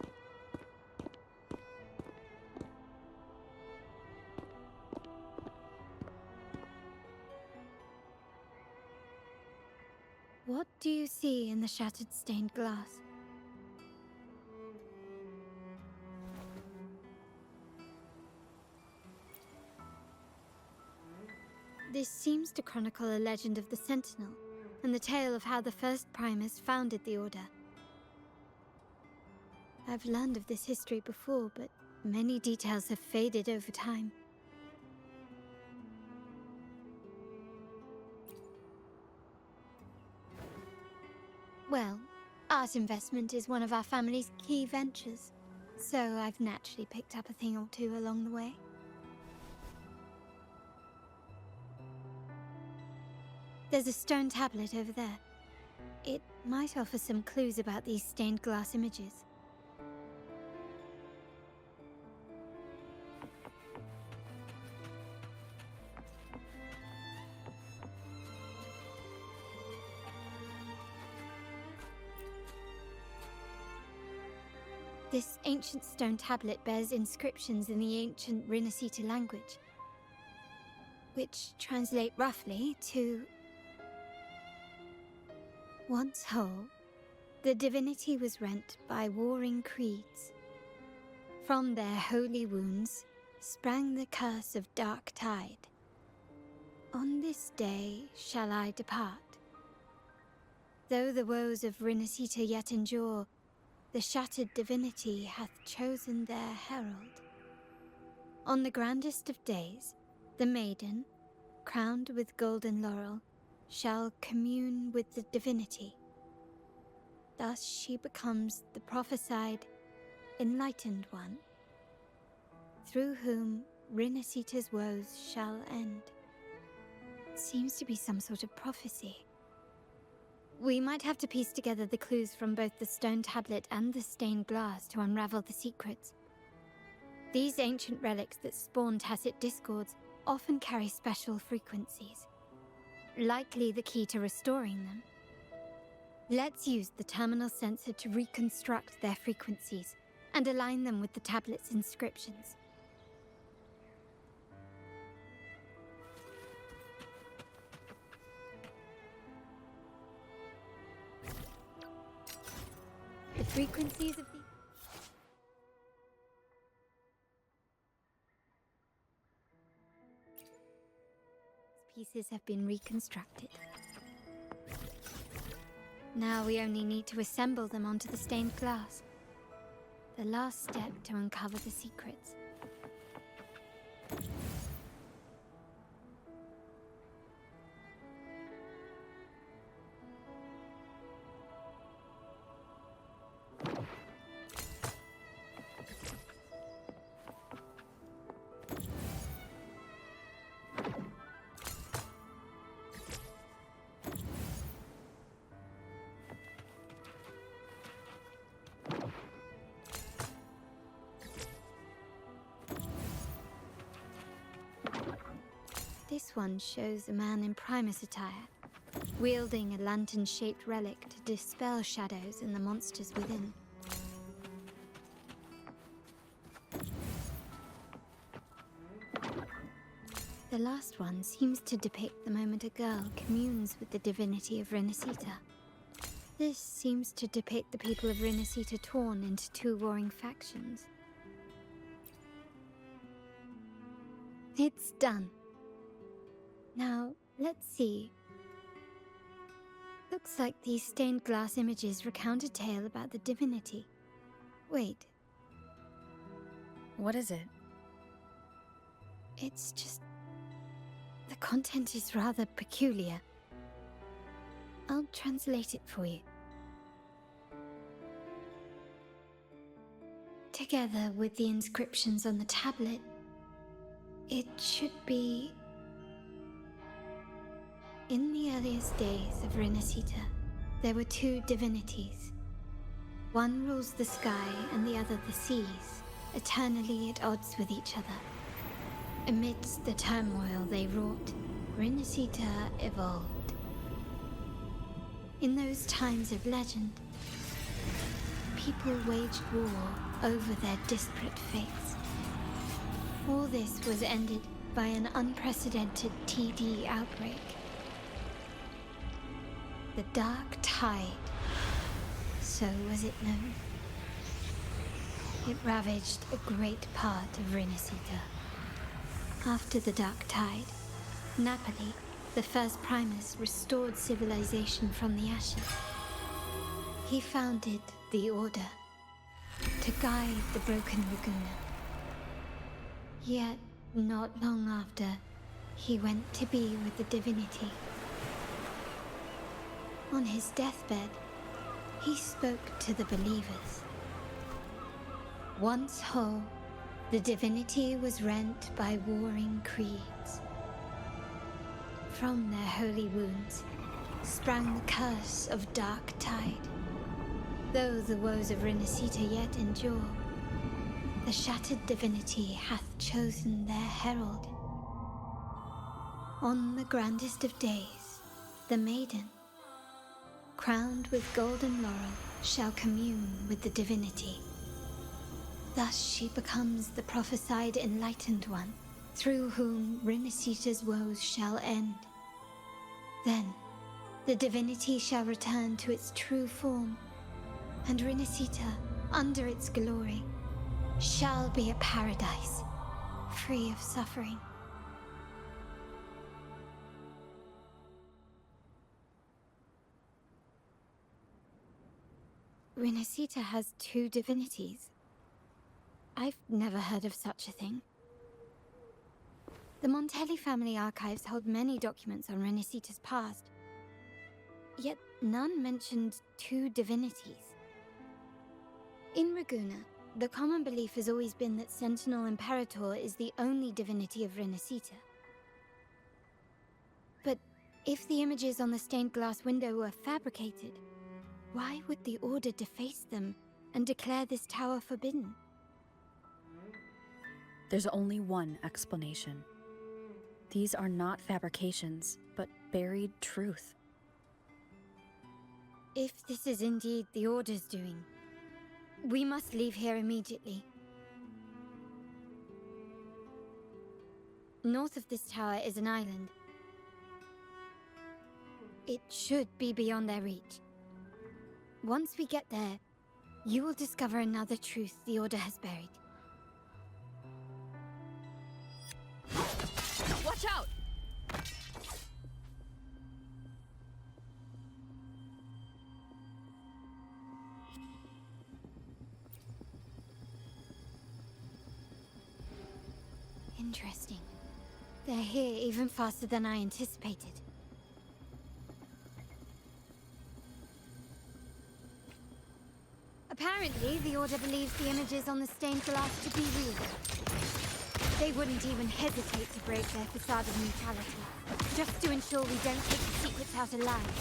What do you see in the shattered stained glass? This seems to chronicle a legend of the Sentinel, and the tale of how the first Primus founded the Order. I've learned of this history before, but many details have faded over time. Well, art investment is one of our family's key ventures, so I've naturally picked up a thing or two along the way. There's a stone tablet over there. It might offer some clues about these stained glass images. This ancient stone tablet bears inscriptions in the ancient Rinascita language, which translate roughly to once whole, the divinity was rent by warring creeds. From their holy wounds sprang the curse of dark tide. On this day shall I depart. Though the woes of Rinascita yet endure, the shattered divinity hath chosen their herald. On the grandest of days, the maiden, crowned with golden laurel, shall commune with the divinity. Thus she becomes the prophesied, enlightened one, through whom Rinascita's woes shall end. seems to be some sort of prophecy. We might have to piece together the clues from both the stone tablet and the stained glass to unravel the secrets. These ancient relics that spawn tacit discords often carry special frequencies, likely the key to restoring them. Let's use the terminal sensor to reconstruct their frequencies and align them with the tablet's inscriptions. The frequencies of the pieces have been reconstructed. Now we only need to assemble them onto the stained glass. The last step to uncover the secrets. This one shows a man in Primus attire, wielding a lantern-shaped relic to dispel shadows and the monsters within. The last one seems to depict the moment a girl communes with the divinity of Rinascita. This seems to depict the people of Rinascita torn into two warring factions. It's done. Now, let's see. Looks like these stained glass images recount a tale about the divinity. Wait. What is it? It's just... the content is rather peculiar. I'll translate it for you. Together with the inscriptions on the tablet, it should be... In the earliest days of Rinascita, there were two divinities. One rules the sky and the other the seas, eternally at odds with each other. Amidst the turmoil they wrought, Rinascita evolved. In those times of legend, people waged war over their disparate fates. All this was ended by an unprecedented TD outbreak. The Dark Tide, so was it known. It ravaged a great part of Rinascita. After the Dark Tide, Napoli, the first Primus, restored civilization from the ashes. He founded the Order to guide the broken Laguna. Yet, not long after, he went to be with the divinity. On his deathbed, he spoke to the believers. Once whole, the divinity was rent by warring creeds. From their holy wounds sprang the curse of Dark Tide. Though the woes of Rinascita yet endure, the shattered divinity hath chosen their herald. On the grandest of days, the maiden, crowned with golden laurel, shall commune with the divinity. Thus she becomes the prophesied enlightened one, through whom Rinascita's woes shall end. Then, the divinity shall return to its true form, and Rinascita, under its glory, shall be a paradise, free of suffering. Rinascita has two divinities. I've never heard of such a thing. The Montelli family archives hold many documents on Rinascita's past, yet none mentioned two divinities. In Ragusa, the common belief has always been that Sentinel Imperator is the only divinity of Rinascita. But If the images on the stained glass window were fabricated, why would the Order deface them and declare this tower forbidden? There's only one explanation. These are not fabrications, but buried truth. If this is indeed the Order's doing, we must leave here immediately. North of this tower is an island. It should be beyond their reach. Once we get there, you will discover another truth the Order has buried. Watch out! Interesting. They're here even faster than I anticipated. Apparently, the Order believes the images on the stained glass to be real. They wouldn't even hesitate to break their facade of neutrality, just to ensure we don't take the secrets out alive.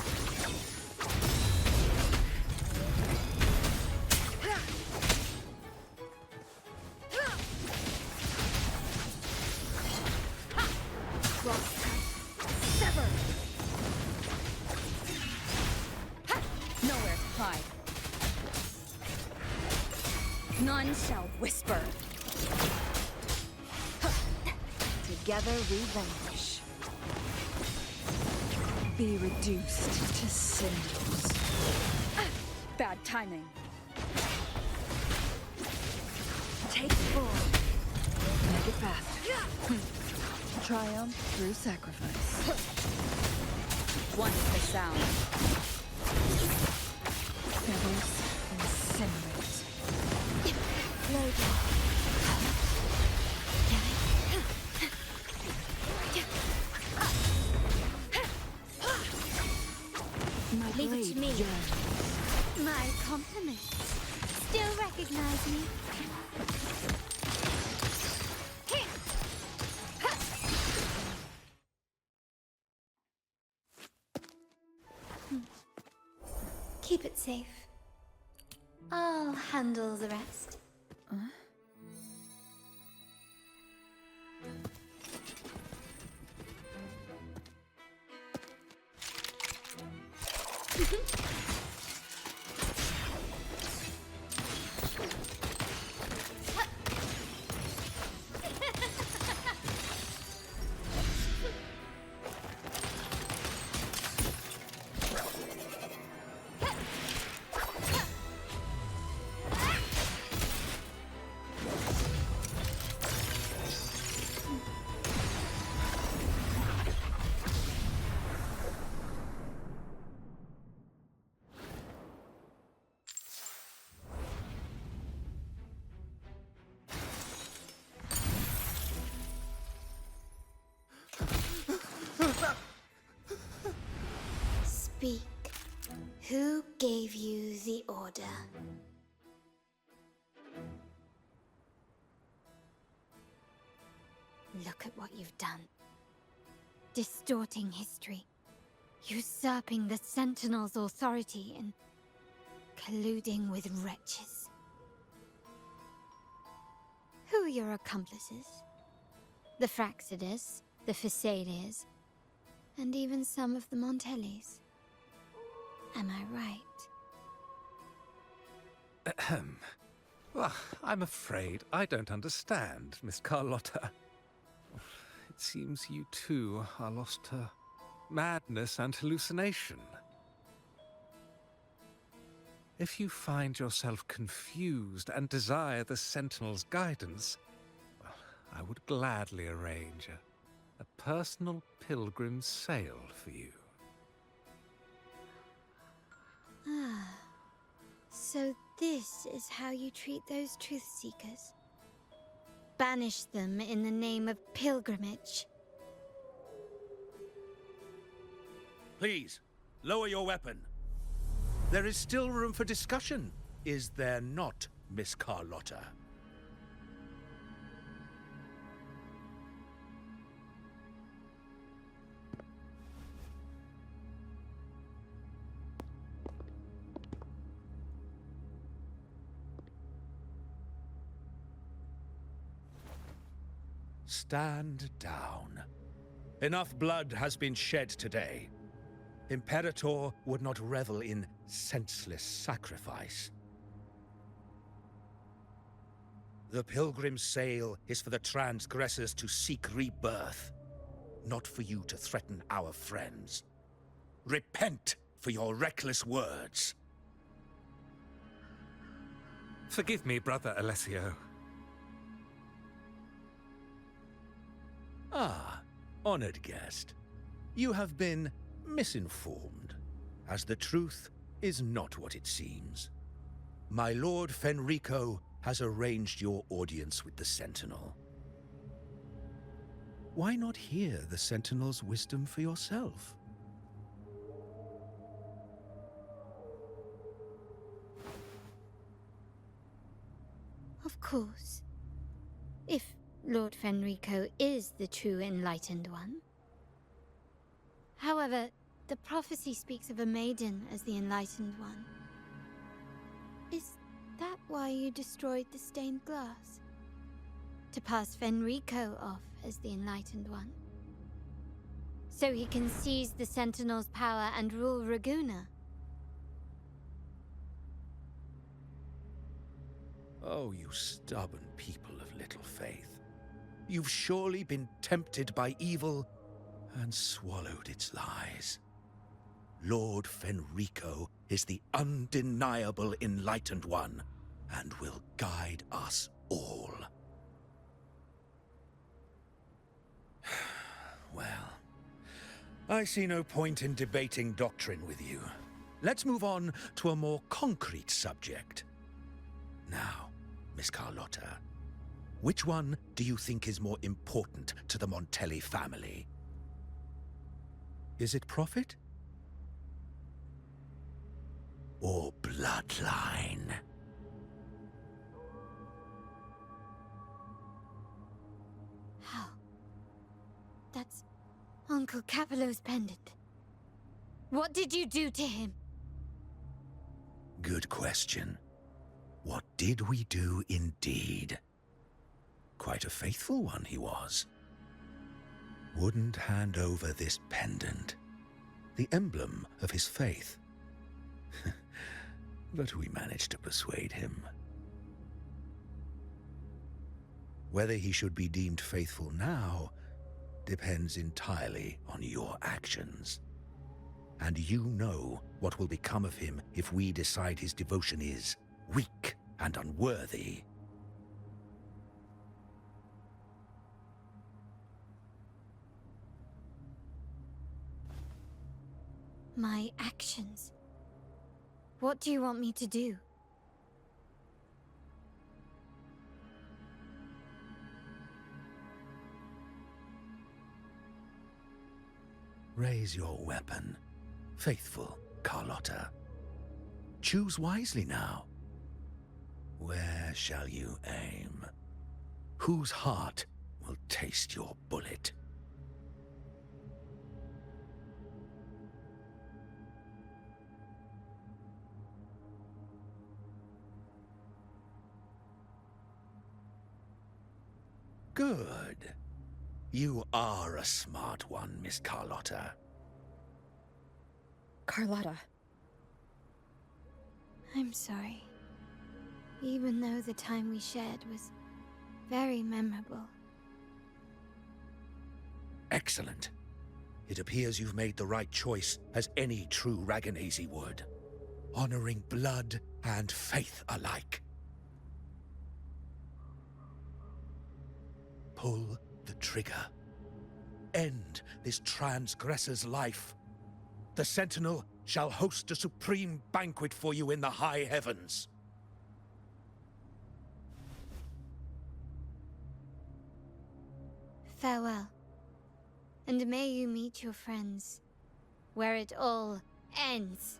Sever! Nowhere to hide. None shall whisper. Together we vanish. Be reduced to cinders. Bad timing. Take form. Make it fast. Triumph through sacrifice. Once the sound. Feathers incinerate. Loading. My Leave it to me. yearns. My compliments. Still recognize me? Keep it safe. I'll handle the rest. Speak. Who gave you the order? Look at what you've done. Distorting history. Usurping the Sentinel's authority and colluding with wretches. Who are your accomplices? The Fraxidus, the Phasaelias, and even some of the Montellis. Am I right? Ahem. Well, I'm afraid I don't understand, Miss Carlotta. It seems you too are lost to madness and hallucination. If you find yourself confused and desire the Sentinel's guidance, well, I would gladly arrange a personal pilgrim sail for you. Ah, so this is how you treat those truth seekers? Banish them in the name of pilgrimage. Please, lower your weapon. There is still room for discussion, is there not, Miss Carlotta? stand down. Enough blood has been shed today. Imperator would not revel in senseless sacrifice. The pilgrim's sail is for the transgressors to seek rebirth, not for you to threaten our friends. Repent for your reckless words. Forgive me, Brother Alessio. Ah, honored guest. You have been misinformed, as the truth is not what it seems. My Lord Fenrico has arranged your audience with the Sentinel. Why not hear the Sentinel's wisdom for yourself? Of course. If Lord Fenrico is the true Enlightened One. However, the prophecy speaks of a maiden as the Enlightened One. Is that why you destroyed the stained glass? To pass Fenrico off as the Enlightened One? So he can seize the Sentinel's power and rule Raguna? Oh, you stubborn people of little faith. You've surely been tempted by evil and swallowed its lies. Lord Fenrico is the undeniable Enlightened One and will guide us all. Well, I see no point in debating doctrine with you. Let's move on to a more concrete subject. Now, Miss Carlotta, which one do you think is more important to the Montelli family? Is it profit? Or bloodline? How? That's Uncle Capello's pendant. What did you do to him? Good question. What did we do indeed? Quite a faithful one he was. Wouldn't hand over this pendant, the emblem of his faith. But we managed to persuade him. Whether he should be deemed faithful now depends entirely on your actions. And you know what will become of him if we decide his devotion is weak and unworthy. My actions? What do you want me to do? Raise your weapon, faithful Carlotta. Choose wisely now. Where shall you aim? Whose heart will taste your bullet? Good. You are a smart one, Miss Carlotta. Carlotta. I'm sorry. Even though the time we shared was very memorable. Excellent. It appears you've made the right choice, as any true Raganazi would. Honoring blood and faith alike. Pull the trigger. End this transgressor's life. The Sentinel shall host a supreme banquet for you in the high heavens. Farewell. And may you meet your friends, where it all ends.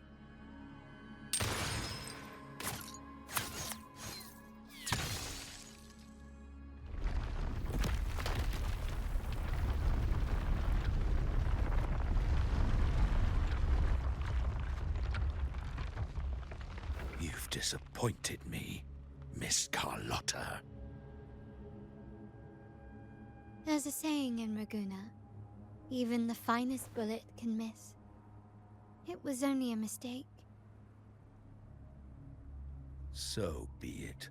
You've disappointed me, Miss Carlotta. There's a saying in Raguna, even the finest bullet can miss. It was only a mistake. So be it.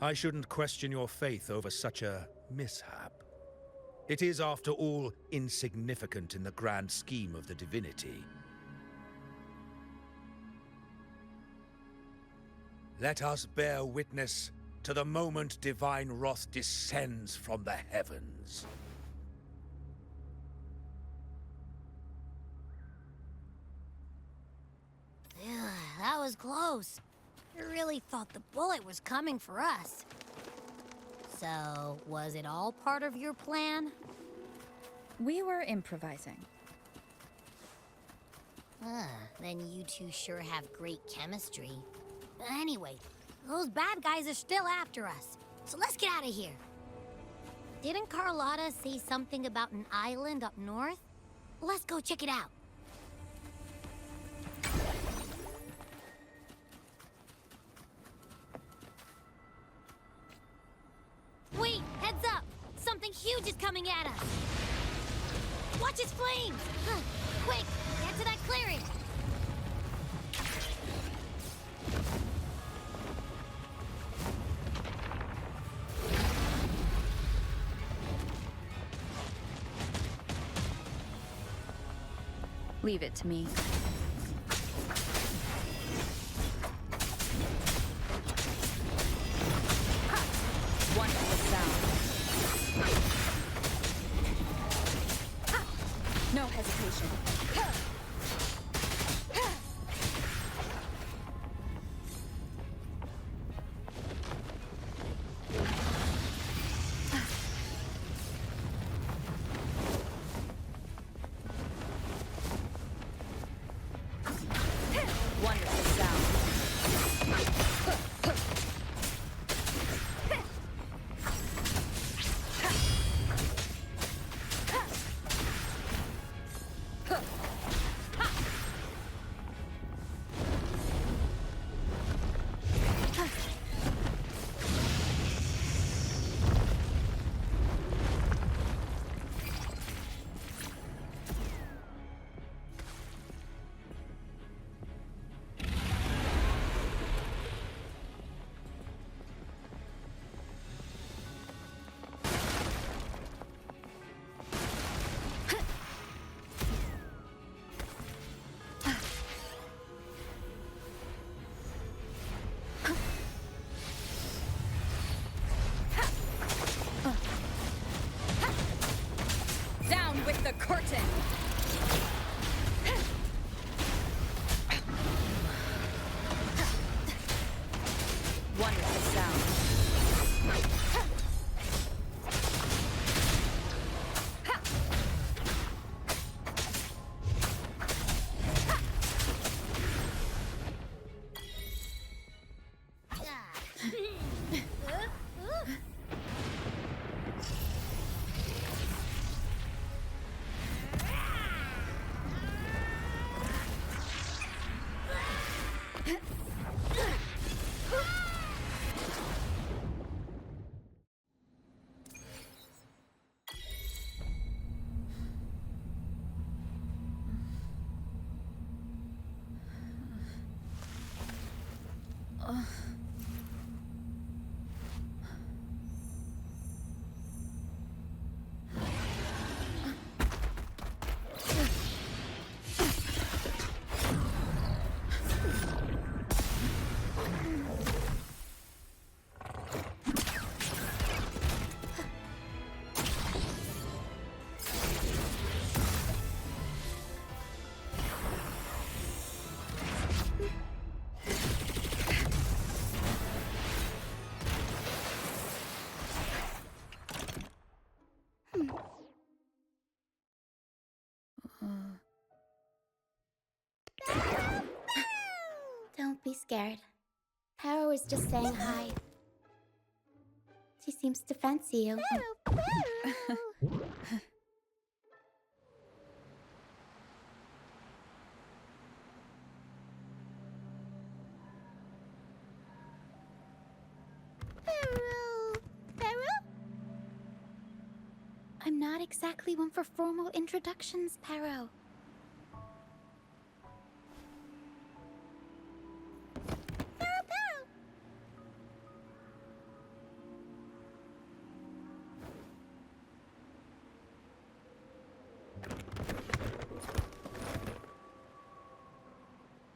I shouldn't question your faith over such a mishap. It is, after all, insignificant in the grand scheme of the divinity. Let us bear witness to the moment divine wrath descends from the heavens. That was close. I really thought the bullet was coming for us. So, was it all part of your plan? We were improvising. Then you two sure have great chemistry. Anyway, those bad guys are still after us, so let's get out of here. Didn't Carlotta say something about an island up north? Let's go check it out. Wait, heads up! Something huge is coming at us! Watch its flames! Quick, get to that clearing! Leave it to me. Wonderful sound. No hesitation. Wonderful sound. Down with the curtain! Wonderful sound. Don't be scared. Taro was just saying hi. She seems to fancy you. not exactly one for formal introductions, Pero.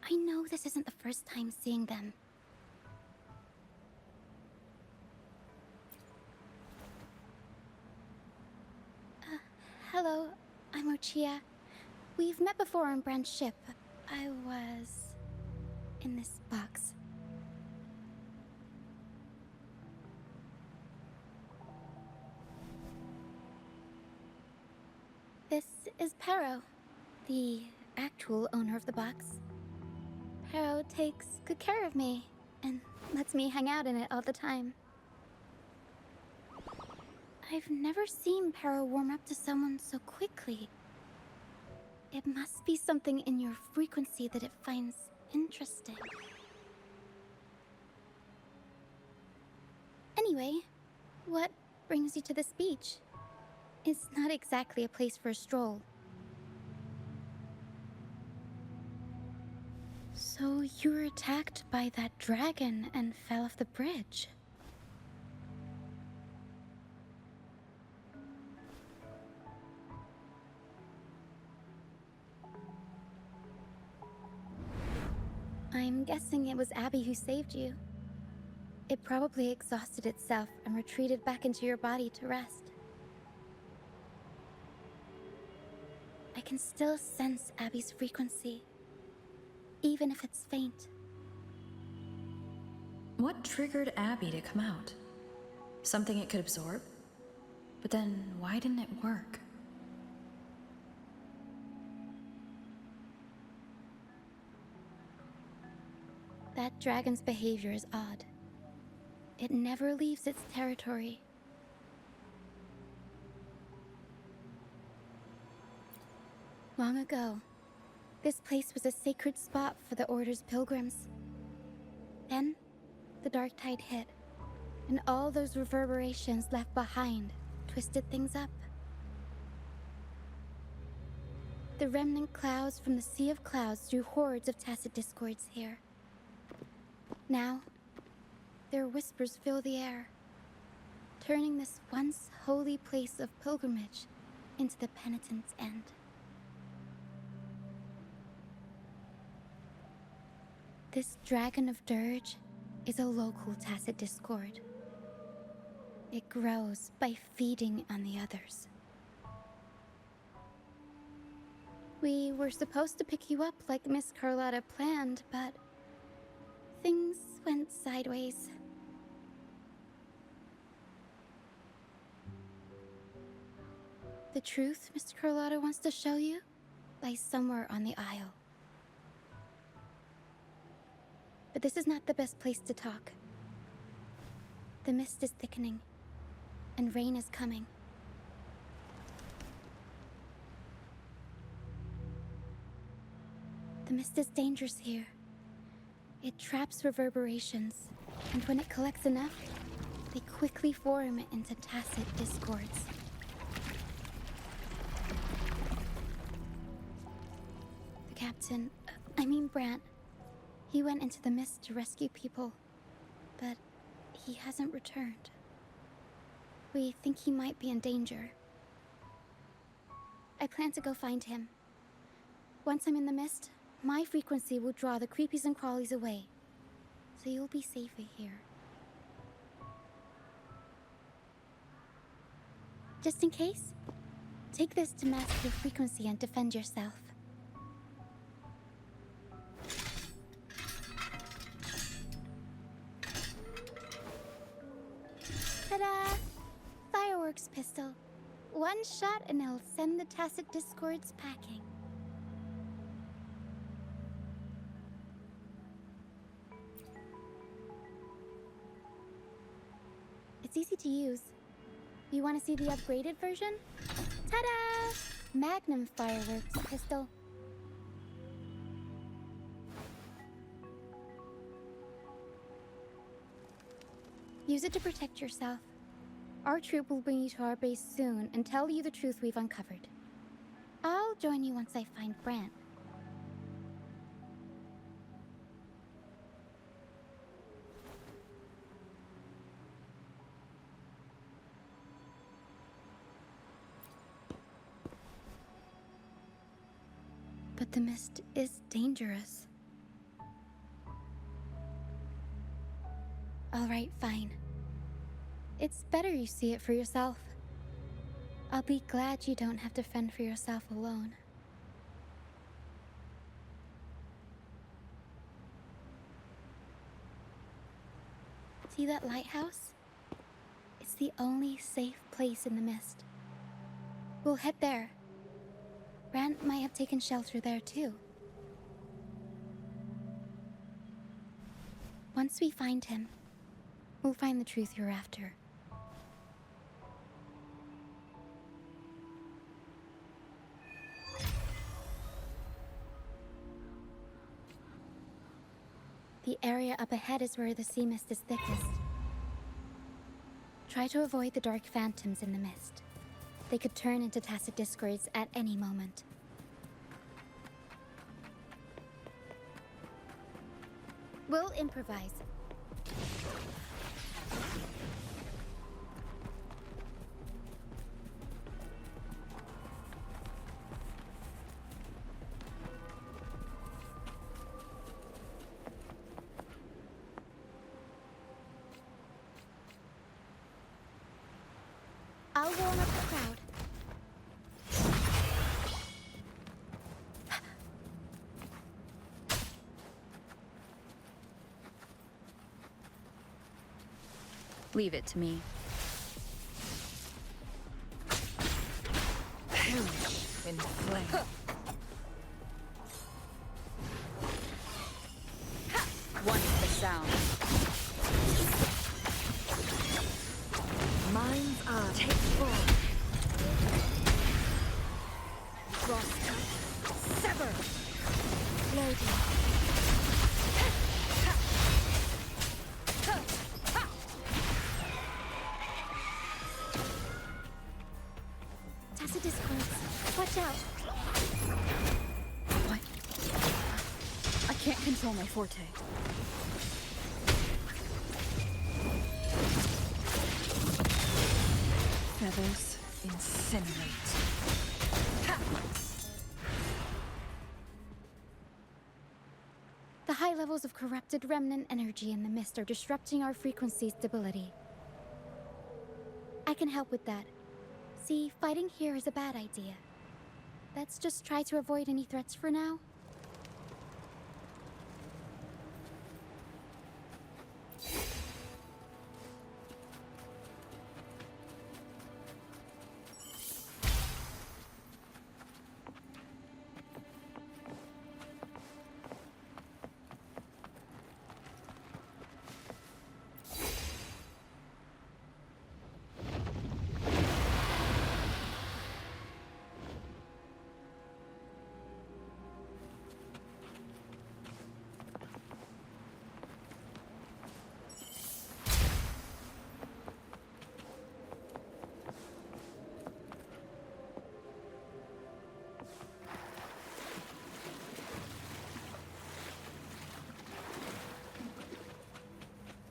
I know this isn't the first time seeing them. Hello, I'm Ochia. We've met before on Brand's ship. I was in this box. This is Pero, the actual owner of the box. Pero takes good care of me and lets me hang out in it all the time. I've never seen Pero warm up to someone so quickly. It must be something in your frequency that it finds interesting. Anyway, what brings you to this beach? It's not exactly a place for a stroll. So you were attacked by that dragon and fell off the bridge. I'm guessing it was Abby who saved you. It probably exhausted itself and retreated back into your body to rest. I can still sense Abby's frequency, even if it's faint. What triggered Abby to come out? Something it could absorb? But then, why didn't it work? That dragon's behavior is odd. It never leaves its territory. Long ago, this place was a sacred spot for the Order's pilgrims. Then, the dark tide hit, and all those reverberations left behind twisted things up. The remnant clouds from the Sea of Clouds drew hordes of tacit discords here. Now, their whispers fill the air, turning this once holy place of pilgrimage into the penitent's end. This Dragon of Dirge is a local tacit discord. It grows by feeding on the others. We were supposed to pick you up like Miss Carlotta planned, but things went sideways. The truth Mr. Carlotta wants to show you lies somewhere on the Isle. But this is not the best place to talk. The mist is thickening, and rain is coming. The mist is dangerous here. It traps reverberations, and when it collects enough, they quickly form into tacit discords. The captain, Brant, he went into the mist to rescue people, but he hasn't returned. We think he might be in danger. I plan to go find him. Once I'm in the mist, my frequency will draw the creepies and crawlies away, so you'll be safer here. Just in case, take this to mask your frequency and defend yourself. Ta-da! Fireworks pistol. One shot and it'll send the tacit discords packing. It's easy to use. You want to see the upgraded version? Ta-da! Magnum fireworks pistol. Use it to protect yourself. Our troop will bring you to our base soon and tell you the truth we've uncovered. I'll join you once I find Brant. But the mist is dangerous. All right, fine. It's better you see it for yourself. I'll be glad you don't have to fend for yourself alone. See that lighthouse? It's the only safe place in the mist. We'll head there. Brant might have taken shelter there too. Once we find him, we'll find the truth you're after. The area up ahead is where the sea mist is thickest. Try to avoid the dark phantoms in the mist. They could turn into tacit discords at any moment. We'll improvise. I'll warm up the crowd. Leave it to me. Perish in flame. One is the sound. Mind's eye. Take form. Cross cut. Sever. Loading. Tacit discords. Watch out. What? I can't control my forte. Feathers incinerate. The high levels of corrupted remnant energy in the mist are disrupting our frequency stability. I can help with that. See, fighting here is a bad idea. Let's just try to avoid any threats for now.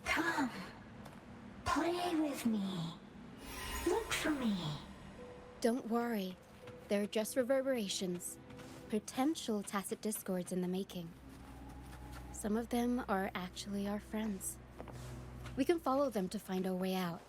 Come, play with me. Look for me. Don't worry. They're just reverberations. Potential tacit discords in the making. Some of them are actually our friends. We can follow them to find our way out.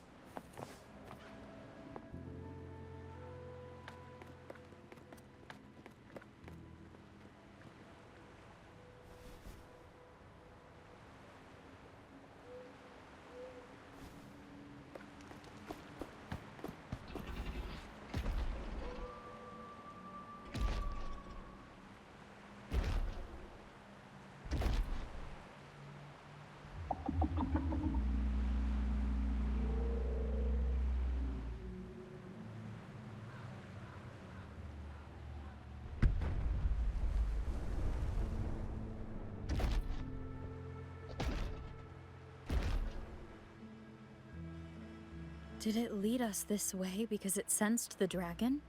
Did it lead us this way because it sensed the dragon?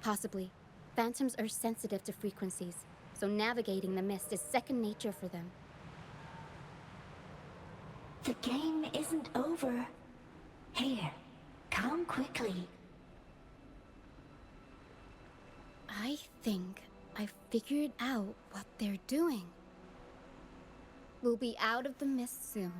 Possibly. Phantoms are sensitive to frequencies, so navigating the mist is second nature for them. The game isn't over. Here, come quickly. I think I figured out what they're doing. We'll be out of the mist soon.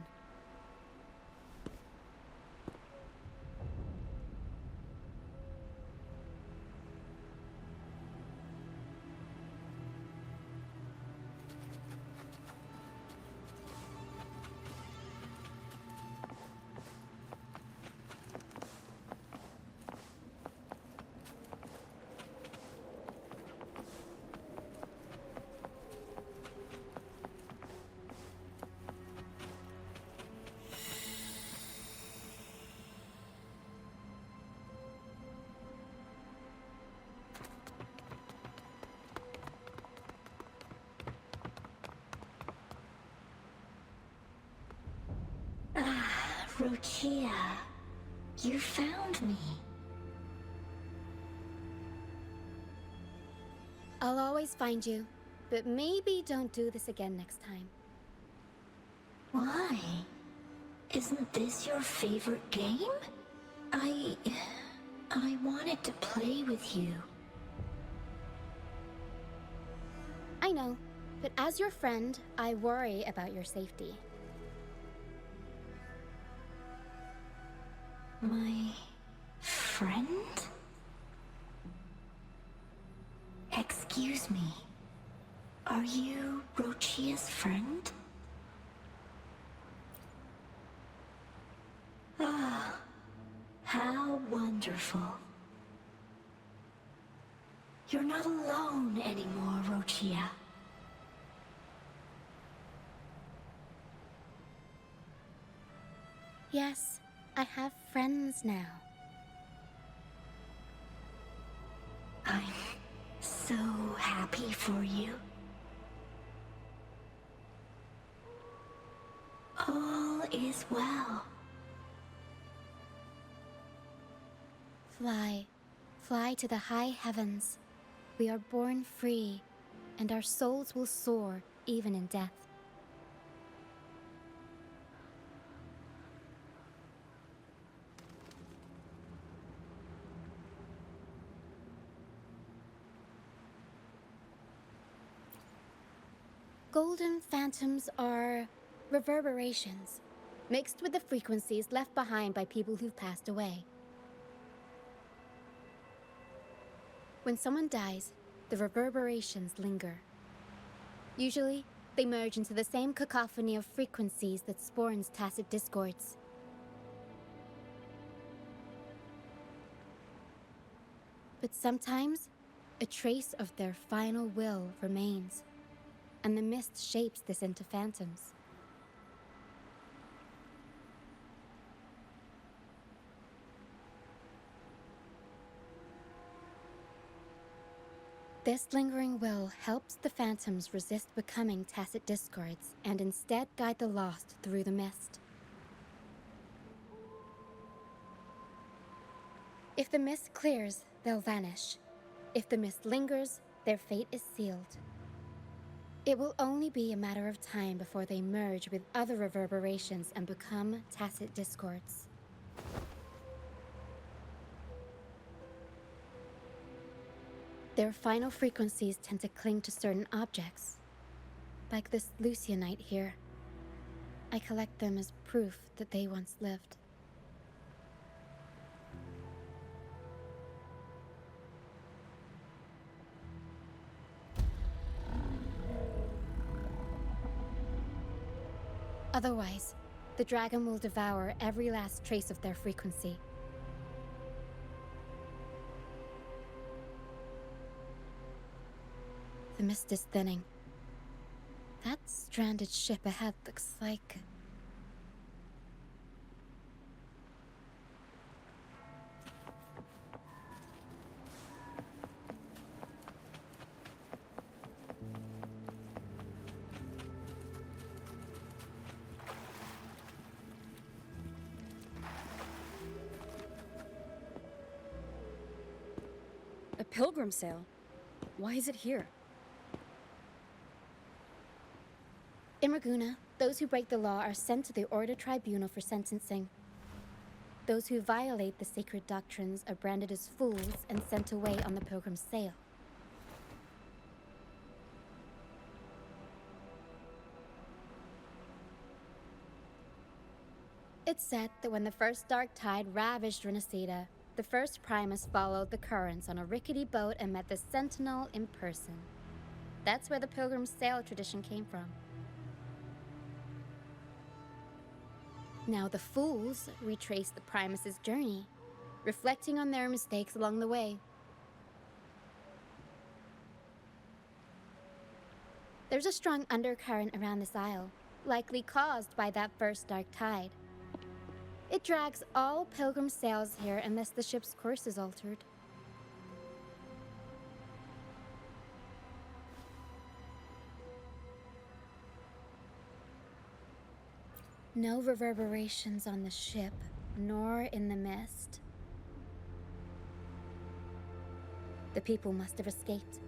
Rochia, you found me. I'll always find you, but maybe don't do this again next time. Why? Isn't this your favorite game? I wanted to play with you. I know, but as your friend, I worry about your safety. My friend? Excuse me. Are you Rochia's friend? Ah, how wonderful. You're not alone anymore, Rochia. Yes, I have friends now. I'm so happy for you. All is well. Fly. Fly to the high heavens. We are born free, and our souls will soar even in death. Golden phantoms are reverberations, mixed with the frequencies left behind by people who've passed away. When someone dies, the reverberations linger. Usually, they merge into the same cacophony of frequencies that spawns tacit discords. But sometimes, a trace of their final will remains, and the mist shapes this into phantoms. This lingering will helps the phantoms resist becoming tacit discords and instead guide the lost through the mist. If the mist clears, they'll vanish. If the mist lingers, their fate is sealed. It will only be a matter of time before they merge with other reverberations and become tacit discords. Their final frequencies tend to cling to certain objects, like this Lucianite here. I collect them as proof that they once lived. Otherwise, the dragon will devour every last trace of their frequency. The mist is thinning. That stranded ship ahead looks like... A pilgrim sale? Why is it here? In Raguna, those who break the law are sent to the Order Tribunal for sentencing. Those who violate the sacred doctrines are branded as fools and sent away on the pilgrim sale. It's said that when the first dark tide ravaged Rinascita, the first Primus followed the currents on a rickety boat and met the Sentinel in person. That's where the pilgrim sail tradition came from. Now the fools retrace the Primus's journey, reflecting on their mistakes along the way. There's a strong undercurrent around this isle, likely caused by that first dark tide. It drags all pilgrim sails here unless the ship's course is altered. No reverberations on the ship, nor in the mist. The people must have escaped.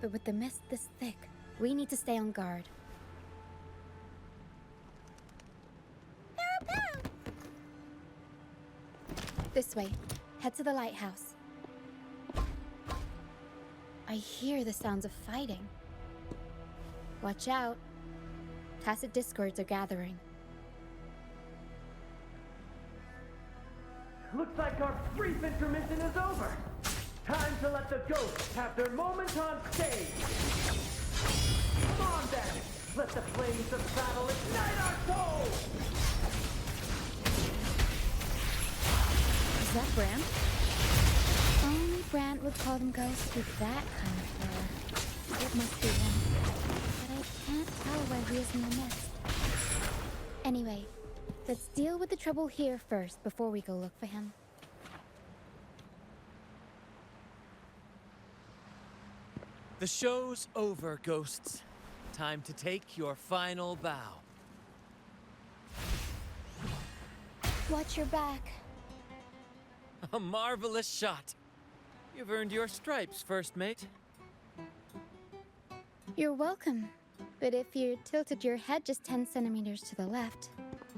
But with the mist this thick, we need to stay on guard. This way. Head to the lighthouse. I hear the sounds of fighting. Watch out. Tacit discords are gathering. Looks like our brief intermission is over. Time to let the ghosts have their moment on stage. Come on then. Let the flames of battle ignite our souls. Is that Brand? Only Brand would call them ghosts with that kind of power. It must be him. But I can't tell where he is in the mist. Anyway, let's deal with the trouble here first before we go look for him. The show's over, ghosts. Time to take your final bow. Watch your back. A marvelous shot. You've earned your stripes, first mate. You're welcome. But if you tilted your head just 10 centimeters to the left,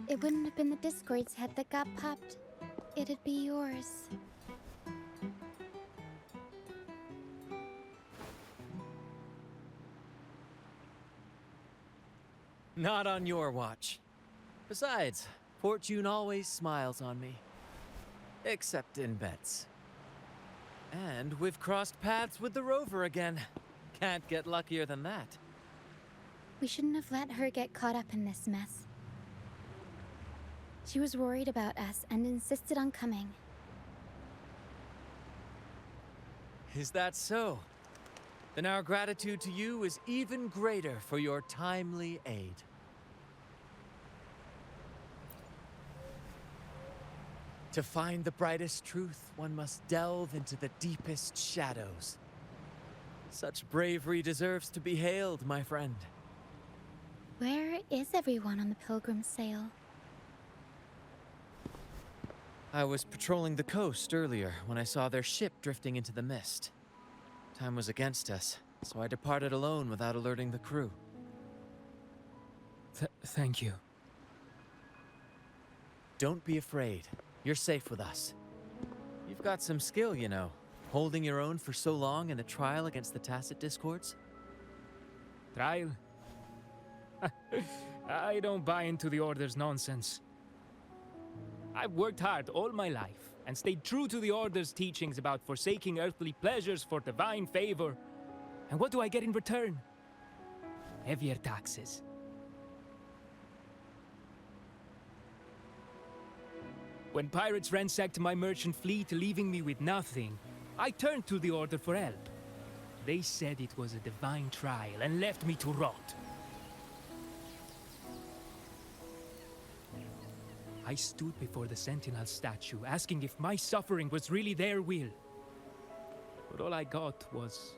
it wouldn't have been the Discord's head that got popped. It'd be yours. Not on your watch. Besides, fortune always smiles on me. Except in bets. And we've crossed paths with the rover again. Can't get luckier than that. We shouldn't have let her get caught up in this mess. She was worried about us and insisted on coming. Is that so? Then our gratitude to you is even greater for your timely aid. To find the brightest truth, one must delve into the deepest shadows. Such bravery deserves to be hailed, my friend. Where is everyone on the pilgrim sail? I was patrolling the coast earlier when I saw their ship drifting into the mist. Time was against us, so I departed alone without alerting the crew. Thank you. Don't be afraid. You're safe with us. You've got some skill, you know, holding your own for so long in a trial against the Tacit Discords. Trial? I don't buy into the Order's nonsense. I've worked hard all my life and stayed true to the Order's teachings about forsaking earthly pleasures for divine favor. And what do I get in return? Heavier taxes. When pirates ransacked my merchant fleet, leaving me with nothing, I turned to the Order for help. They said it was a divine trial and left me to rot. I stood before the Sentinel statue, asking if my suffering was really their will. But all I got was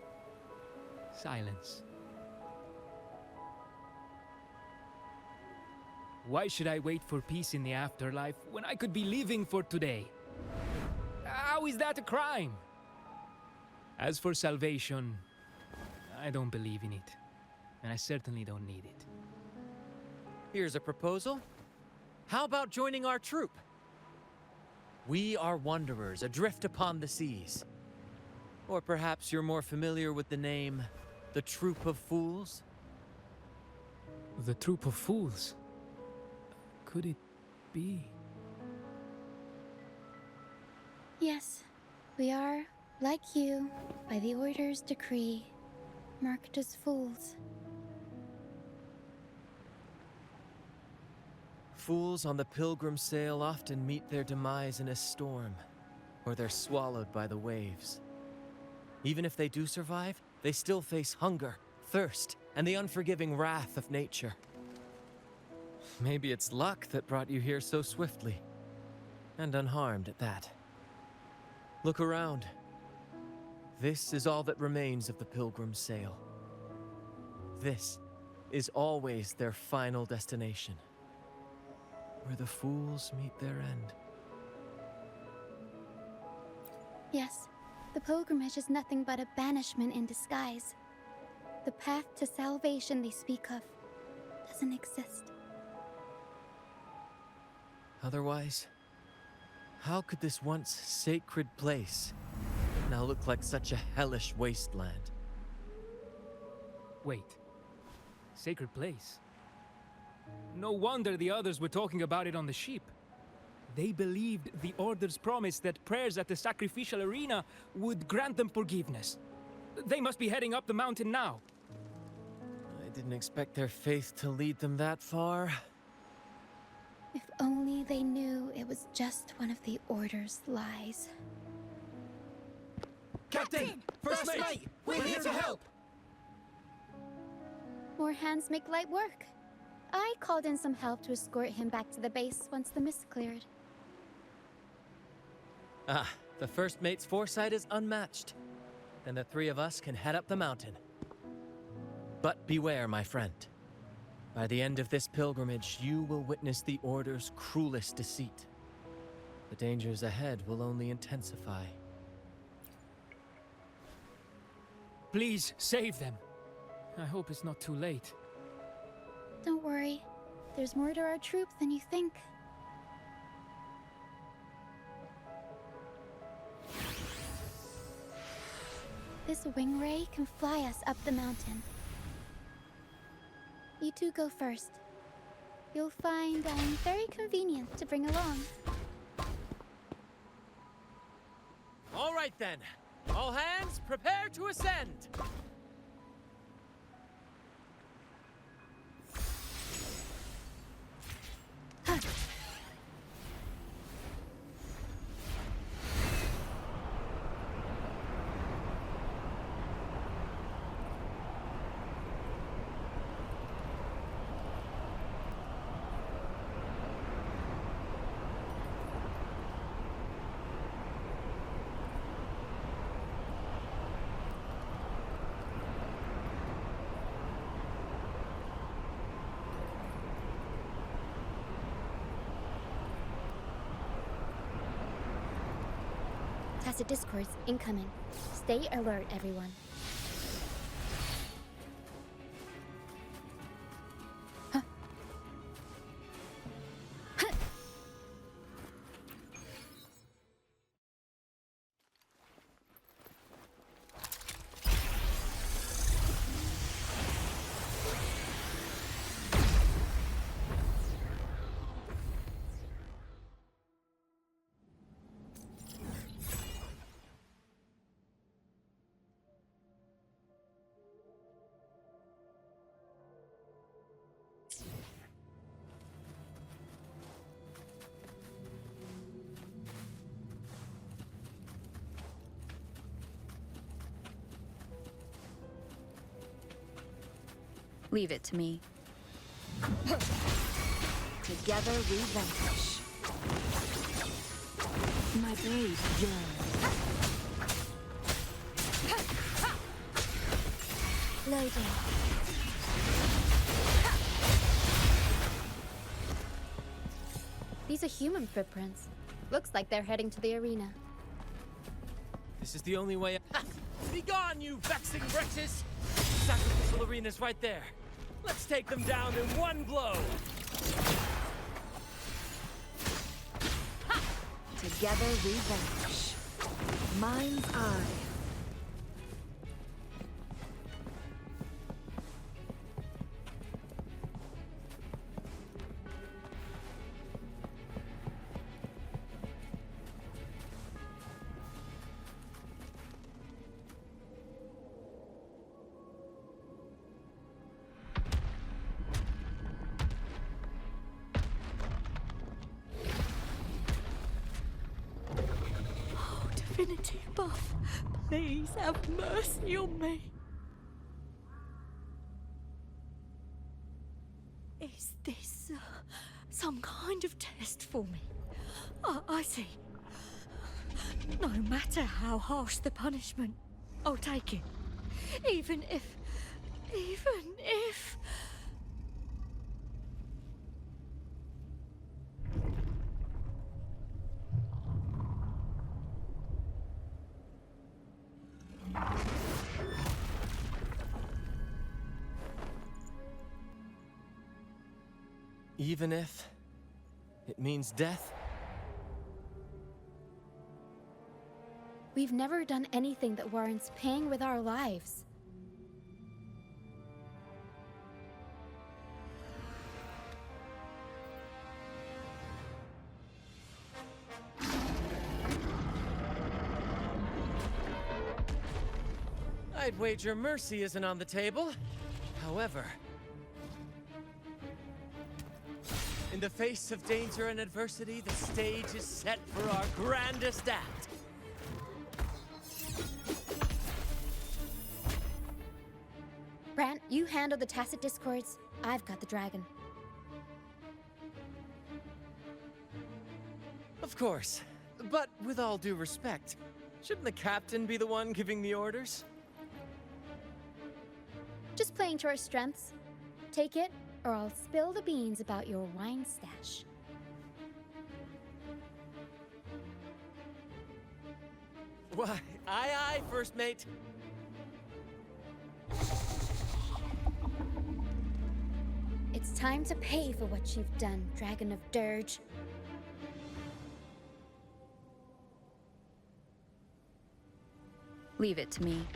silence. Why should I wait for peace in the afterlife when I could be living for today? How is that a crime? As for salvation, I don't believe in it. And I certainly don't need it. Here's a proposal. How about joining our troop? We are wanderers adrift upon the seas. Or perhaps you're more familiar with the name, the Troop of Fools? The Troop of Fools? Could it be? Yes, we are, like you, by the Order's decree, marked as fools. Fools on the pilgrim sail often meet their demise in a storm, or they're swallowed by the waves. Even if they do survive, they still face hunger, thirst, and the unforgiving wrath of nature. Maybe it's luck that brought you here so swiftly, and unharmed at that. Look around. This is all that remains of the pilgrim's sail. This is always their final destination, where the fools meet their end. Yes, the pilgrimage is nothing but a banishment in disguise. The path to salvation they speak of doesn't exist. Otherwise, how could this once sacred place now look like such a hellish wasteland? Wait. Sacred place? No wonder the others were talking about it on the ship. They believed the Order's promise that prayers at the sacrificial arena would grant them forgiveness. They must be heading up the mountain now. I didn't expect their faith to lead them that far. If only they knew it was just one of the Order's lies. Captain! First Mate! We're here to help! More hands make light work. I called in some help to escort him back to the base once the mist cleared. Ah, the first mate's foresight is unmatched. Then the three of us can head up the mountain. But beware, my friend. By the end of this pilgrimage, you will witness the Order's cruelest deceit. The dangers ahead will only intensify. Please, save them. I hope it's not too late. Don't worry. There's more to our troop than you think. This wing ray can fly us up the mountain. You two go first. You'll find I'm very convenient to bring along. All right then. All hands, prepare to ascend! Tacit discourse incoming. Stay alert, everyone. Leave it to me. Together we vanquish. My blade yearns. Loading. These are human footprints. Looks like they're heading to the arena. This is the only way. Be gone, you vexing wretches! Sacrificial arena's right there. Let's take them down in one blow! Ha! Together we vanish. Mind's eye. Divinity above, please have mercy on me. Is this some kind of test for me? I see. No matter how harsh the punishment, I'll take it. Even if... Even if it means death? We've never done anything that warrants paying with our lives. I'd wager mercy isn't on the table. However, in the face of danger and adversity, the stage is set for our grandest act. Brant, you handle the tacit discords. I've got the dragon. Of course. But with all due respect, shouldn't the captain be the one giving the orders? Just playing to our strengths. Take it, or I'll spill the beans about your wine stash. Why, aye, first mate. It's time to pay for what you've done, Dragon of Dirge. Leave it to me.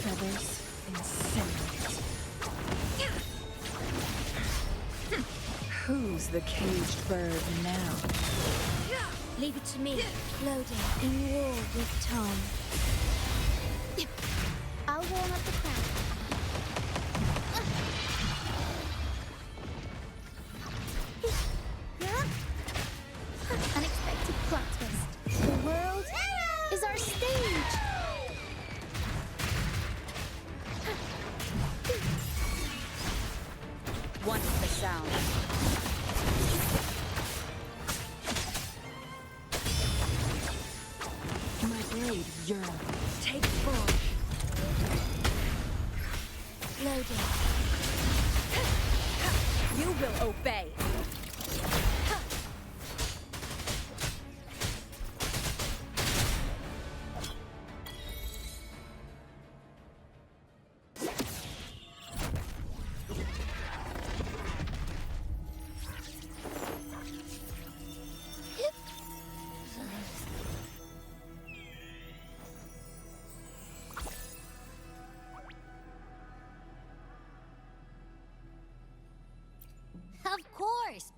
Feathers and cinders. Who's the caged bird now? Leave it to me, floating in war with Tom. I'll warm up the crowd. Unexpected plot twist. The world is our stage. One is the sound. My blade yearns. Take form. Loading. You will obey. Of course!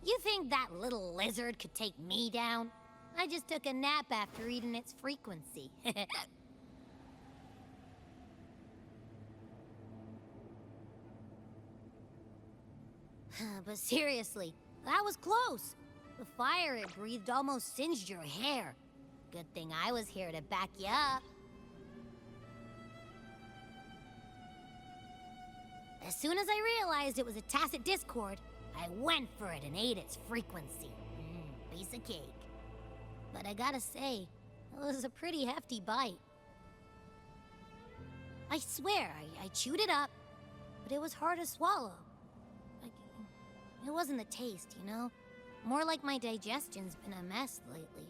You think that little lizard could take me down? I just took a nap after eating its frequency. But seriously, that was close. The fire it breathed almost singed your hair. Good thing I was here to back you up. As soon as I realized it was a tacit discord, I went for it and ate its frequency. Piece of cake. But I gotta say, it was a pretty hefty bite. I swear, I chewed it up, but it was hard to swallow. It wasn't the taste, you know? More like my digestion's been a mess lately.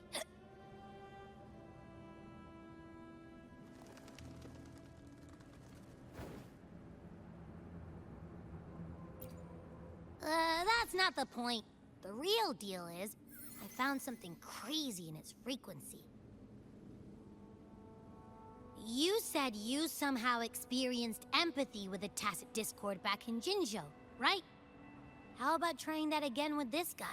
That's not the point. The real deal is, I found something crazy in its frequency. You said you somehow experienced empathy with the Tacit Discord back in Jinzhou, right? How about trying that again with this guy?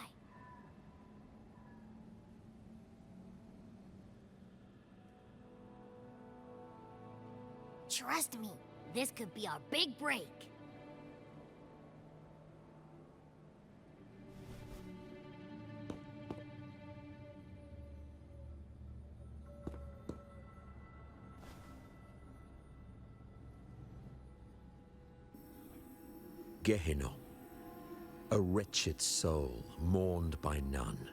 Trust me, this could be our big break. Gehenna, a wretched soul mourned by none.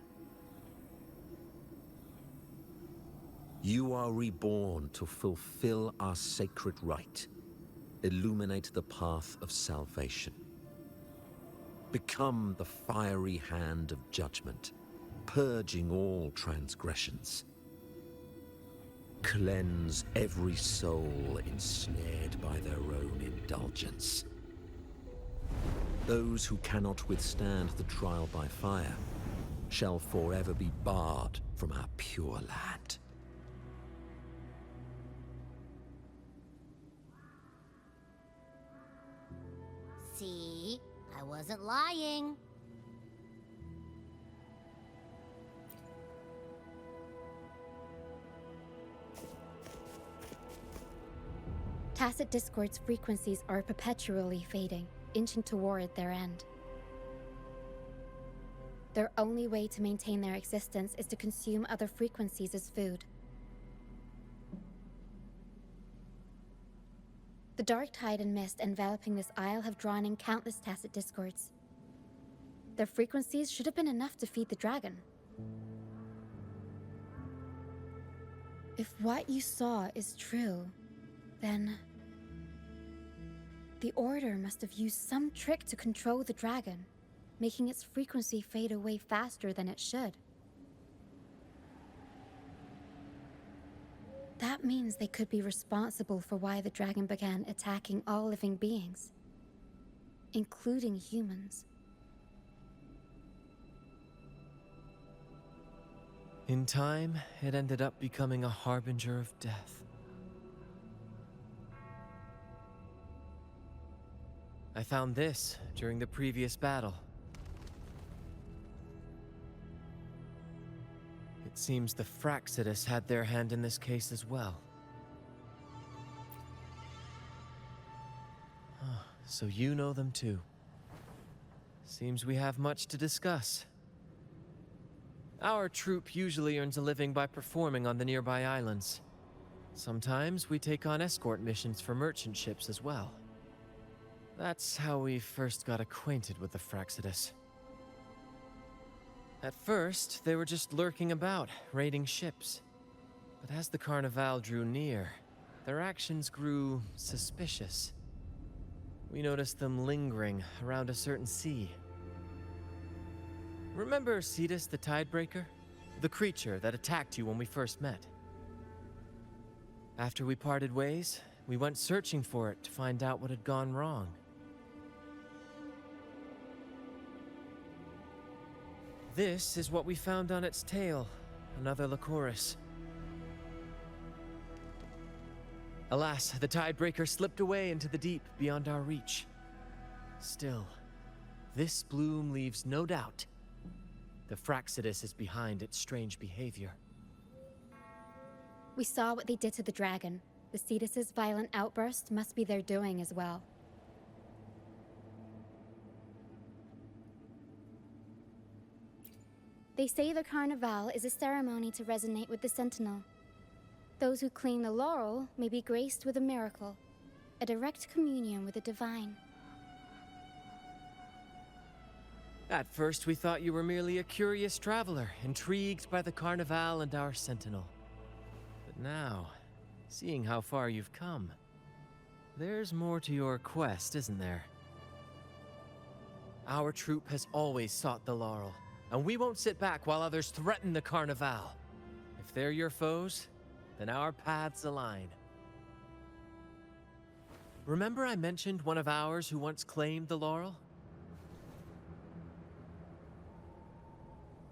You are reborn to fulfill our sacred rite, illuminate the path of salvation. Become the fiery hand of judgment, purging all transgressions. Cleanse every soul ensnared by their own indulgence. Those who cannot withstand the trial by fire shall forever be barred from our pure land. See? I wasn't lying. Tacit Discord's frequencies are perpetually fading, inching toward their end. Their only way to maintain their existence is to consume other frequencies as food. The dark tide and mist enveloping this isle have drawn in countless Tacit Discords. Their frequencies should have been enough to feed the dragon. If what you saw is true, then the Order must have used some trick to control the dragon, making its frequency fade away faster than it should. That means they could be responsible for why the dragon began attacking all living beings, including humans. In time, it ended up becoming a harbinger of death. I found this during the previous battle. It seems the Fraxidus had their hand in this case as well. So you know them too. Seems we have much to discuss. Our troop usually earns a living by performing on the nearby islands. Sometimes we take on escort missions for merchant ships as well. That's how we first got acquainted with the Fraxidus. At first, they were just lurking about, raiding ships. But as the Carnival drew near, their actions grew suspicious. We noticed them lingering around a certain sea. Remember Cetus the Tidebreaker? The creature that attacked you when we first met? After we parted ways, we went searching for it to find out what had gone wrong. This is what we found on its tail, another Lycoris. Alas, the Tidebreaker slipped away into the deep beyond our reach. Still, this bloom leaves no doubt. The Fraxidus is behind its strange behavior. We saw what they did to the dragon. The Cetus's violent outburst must be their doing as well. They say the Carnival is a ceremony to resonate with the Sentinel. Those who claim the laurel may be graced with a miracle, a direct communion with the divine. At first, we thought you were merely a curious traveler, intrigued by the Carnival and our Sentinel. But now, seeing how far you've come, there's more to your quest, isn't there? Our troop has always sought the laurel, and we won't sit back while others threaten the Carnival. If they're your foes, then our paths align. Remember I mentioned one of ours who once claimed the laurel?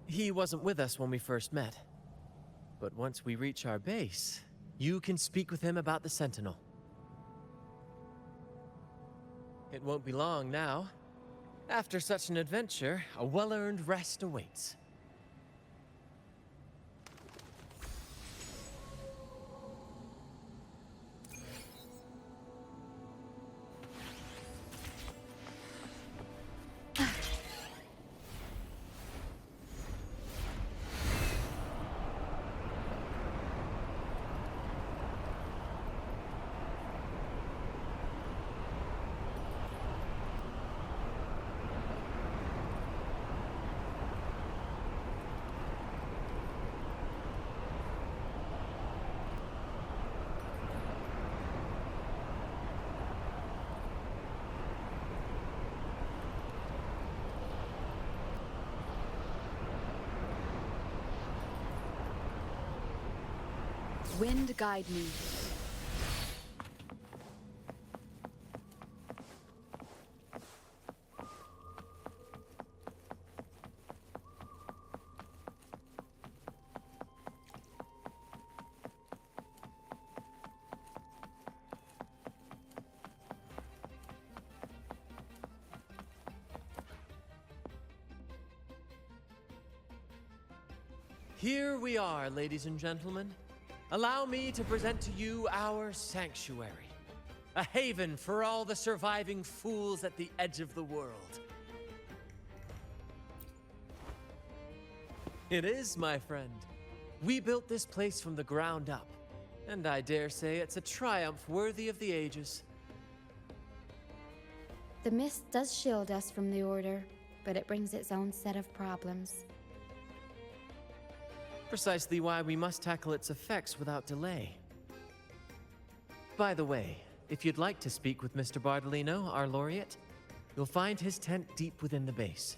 He wasn't with us when we first met. But once we reach our base, you can speak with him about the Sentinel. It won't be long now. After such an adventure, a well-earned rest awaits. Wind guide me. Here we are, ladies and gentlemen. Allow me to present to you our sanctuary. A haven for all the surviving fools at the edge of the world. It is, my friend. We built this place from the ground up, and I dare say it's a triumph worthy of the ages. The mist does shield us from the Order, but it brings its own set of problems. Precisely why we must tackle its effects without delay. By the way, if you'd like to speak with Mr. Bardolino, our laureate, you'll find his tent deep within the base.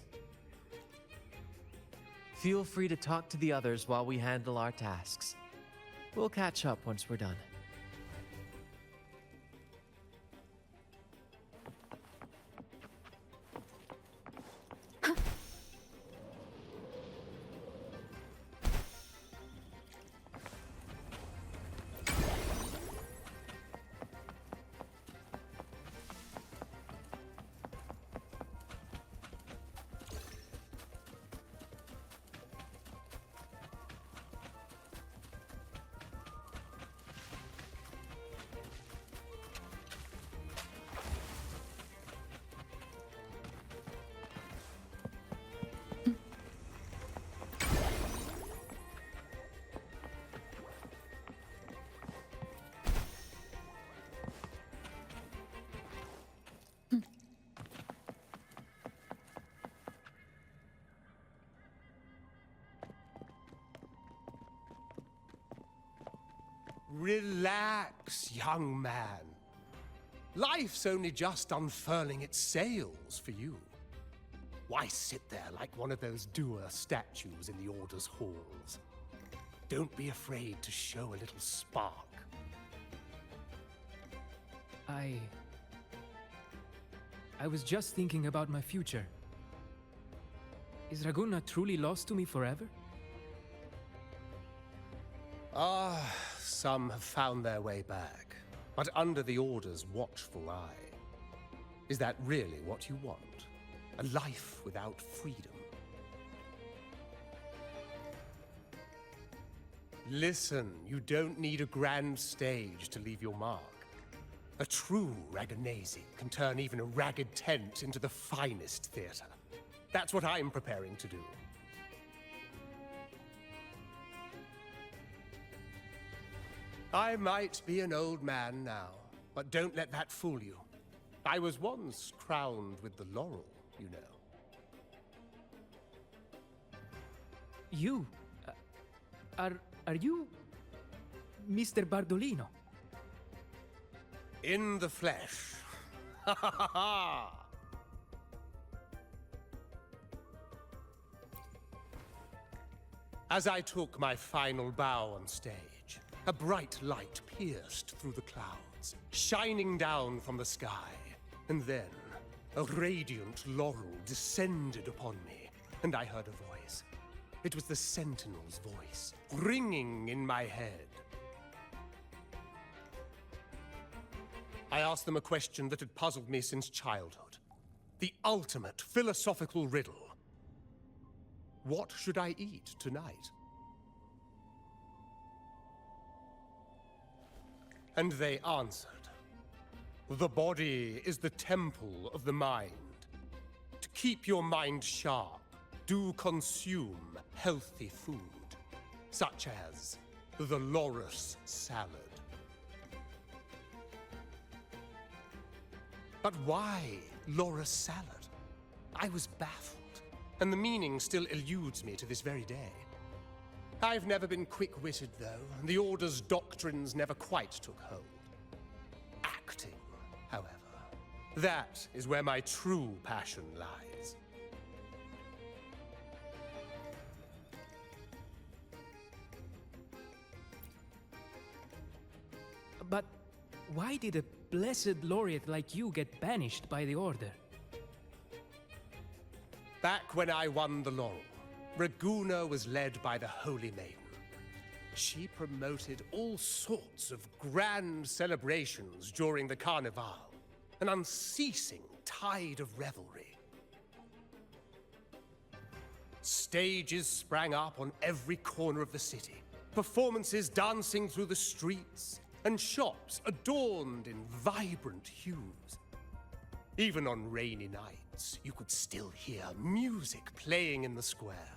Feel free to talk to the others while we handle our tasks. We'll catch up once we're done. Relax, young man. Life's only just unfurling its sails for you. Why sit there like one of those dour statues in the Order's halls? Don't be afraid to show a little spark. I was just thinking about my future. Is Raguna truly lost to me forever? Some have found their way back, but under the Order's watchful eye. Is that really what you want? A life without freedom? Listen, you don't need a grand stage to leave your mark. A true Raganese can turn even a ragged tent into the finest theater. That's what I'm preparing to do. I might be an old man now, but don't let that fool you. I was once crowned with the laurel, you know. You? Are you Mr. Bardolino? In the flesh. Ha ha ha ha! As I took my final bow on stage, a bright light pierced through the clouds, shining down from the sky. And then, a radiant laurel descended upon me, and I heard a voice. It was the Sentinel's voice, ringing in my head. I asked them a question that had puzzled me since childhood. The ultimate philosophical riddle. What should I eat tonight? And they answered. The body is the temple of the mind. To keep your mind sharp, do consume healthy food, such as the loris salad. But why loris salad? I was baffled, and the meaning still eludes me to this very day. I've never been quick-witted, though, and the Order's doctrines never quite took hold. Acting, however, that is where my true passion lies. But why did a blessed laureate like you get banished by the Order? Back when I won the laurel, Raguna was led by the Holy Maiden. She promoted all sorts of grand celebrations during the Carnival, an unceasing tide of revelry. Stages sprang up on every corner of the city, performances dancing through the streets, and shops adorned in vibrant hues. Even on rainy nights, you could still hear music playing in the square.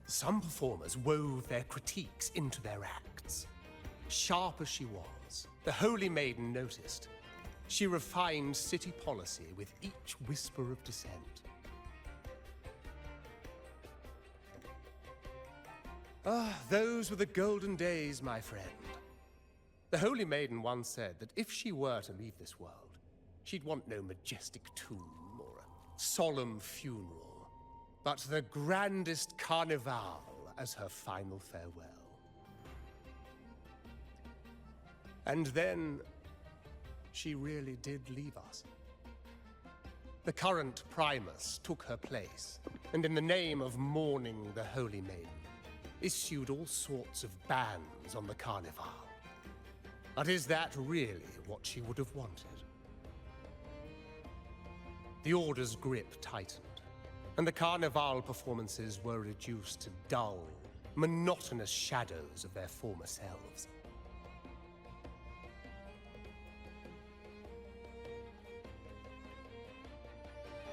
Some performers wove their critiques into their acts. Sharp as she was, the Holy Maiden noticed. She refined city policy with each whisper of dissent. Ah, those were the golden days, my friend. The Holy Maiden once said that if she were to leave this world, she'd want no majestic tomb or a solemn funeral, but the grandest carnival as her final farewell. And then, she really did leave us. The current Primus took her place, and in the name of mourning the Holy Maiden, issued all sorts of bans on the Carnival. But is that really what she would have wanted? The Order's grip tightened, and the Carnival performances were reduced to dull, monotonous shadows of their former selves.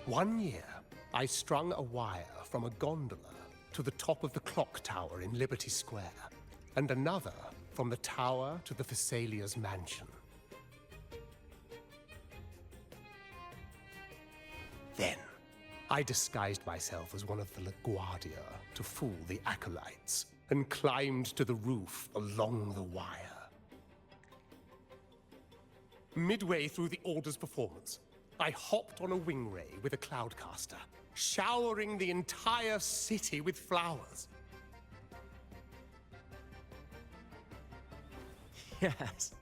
One year, I strung a wire from a gondola to the top of the clock tower in Liberty Square, and another from the tower to the Thessalia's mansion. Then, I disguised myself as one of the LaGuardia to fool the acolytes, and climbed to the roof along the wire. Midway through the Order's performance, I hopped on a wing ray with a cloudcaster, showering the entire city with flowers. Yes,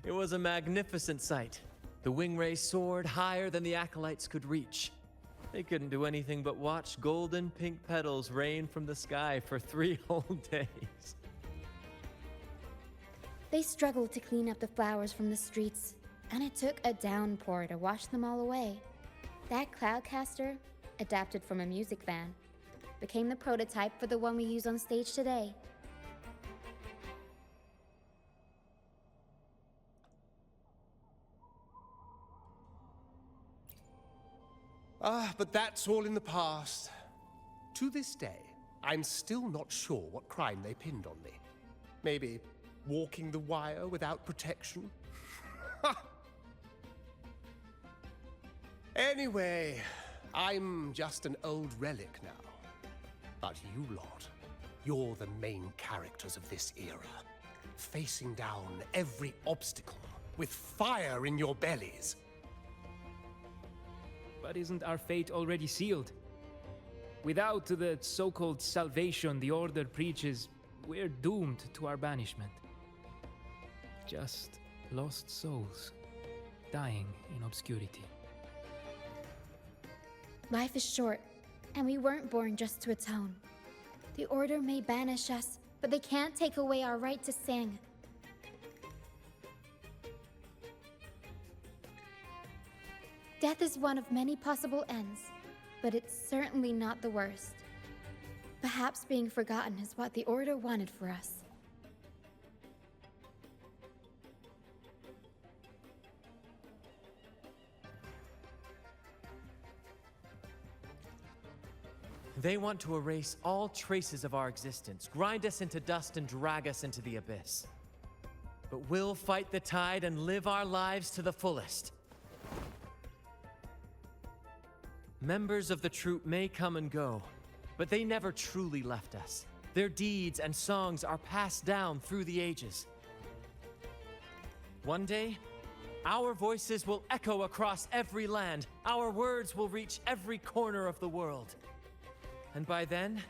it was a magnificent sight. The wingray soared higher than the acolytes could reach. They couldn't do anything but watch golden pink petals rain from the sky for 3 whole days. They struggled to clean up the flowers from the streets, and it took a downpour to wash them all away. That cloudcaster, adapted from a music van, became the prototype for the one we use on stage today. But that's all in the past. To this day, I'm still not sure what crime they pinned on me. Maybe walking the wire without protection? Anyway, I'm just an old relic now. But you lot, you're the main characters of this era, facing down every obstacle with fire in your bellies. But isn't our fate already sealed? Without the so-called salvation the Order preaches, we're doomed to our banishment. Just lost souls, dying in obscurity. Life is short, and we weren't born just to atone. The Order may banish us, but they can't take away our right to sing. Death is one of many possible ends, but it's certainly not the worst. Perhaps being forgotten is what the Order wanted for us. They want to erase all traces of our existence, grind us into dust and drag us into the abyss. But we'll fight the tide and live our lives to the fullest. Members of the troupe may come and go, but they never truly left us. Their deeds and songs are passed down through the ages. One day, our voices will echo across every land. Our words will reach every corner of the world. And by then,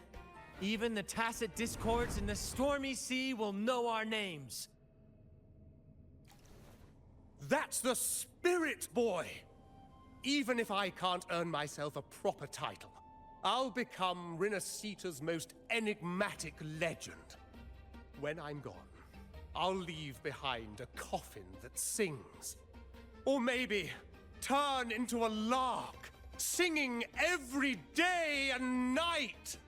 even the tacit discords in the stormy sea will know our names. That's the spirit, boy! Even if I can't earn myself a proper title, I'll become Rinascita's most enigmatic legend. When I'm gone, I'll leave behind a coffin that sings. Or maybe turn into a lark, singing every day and night!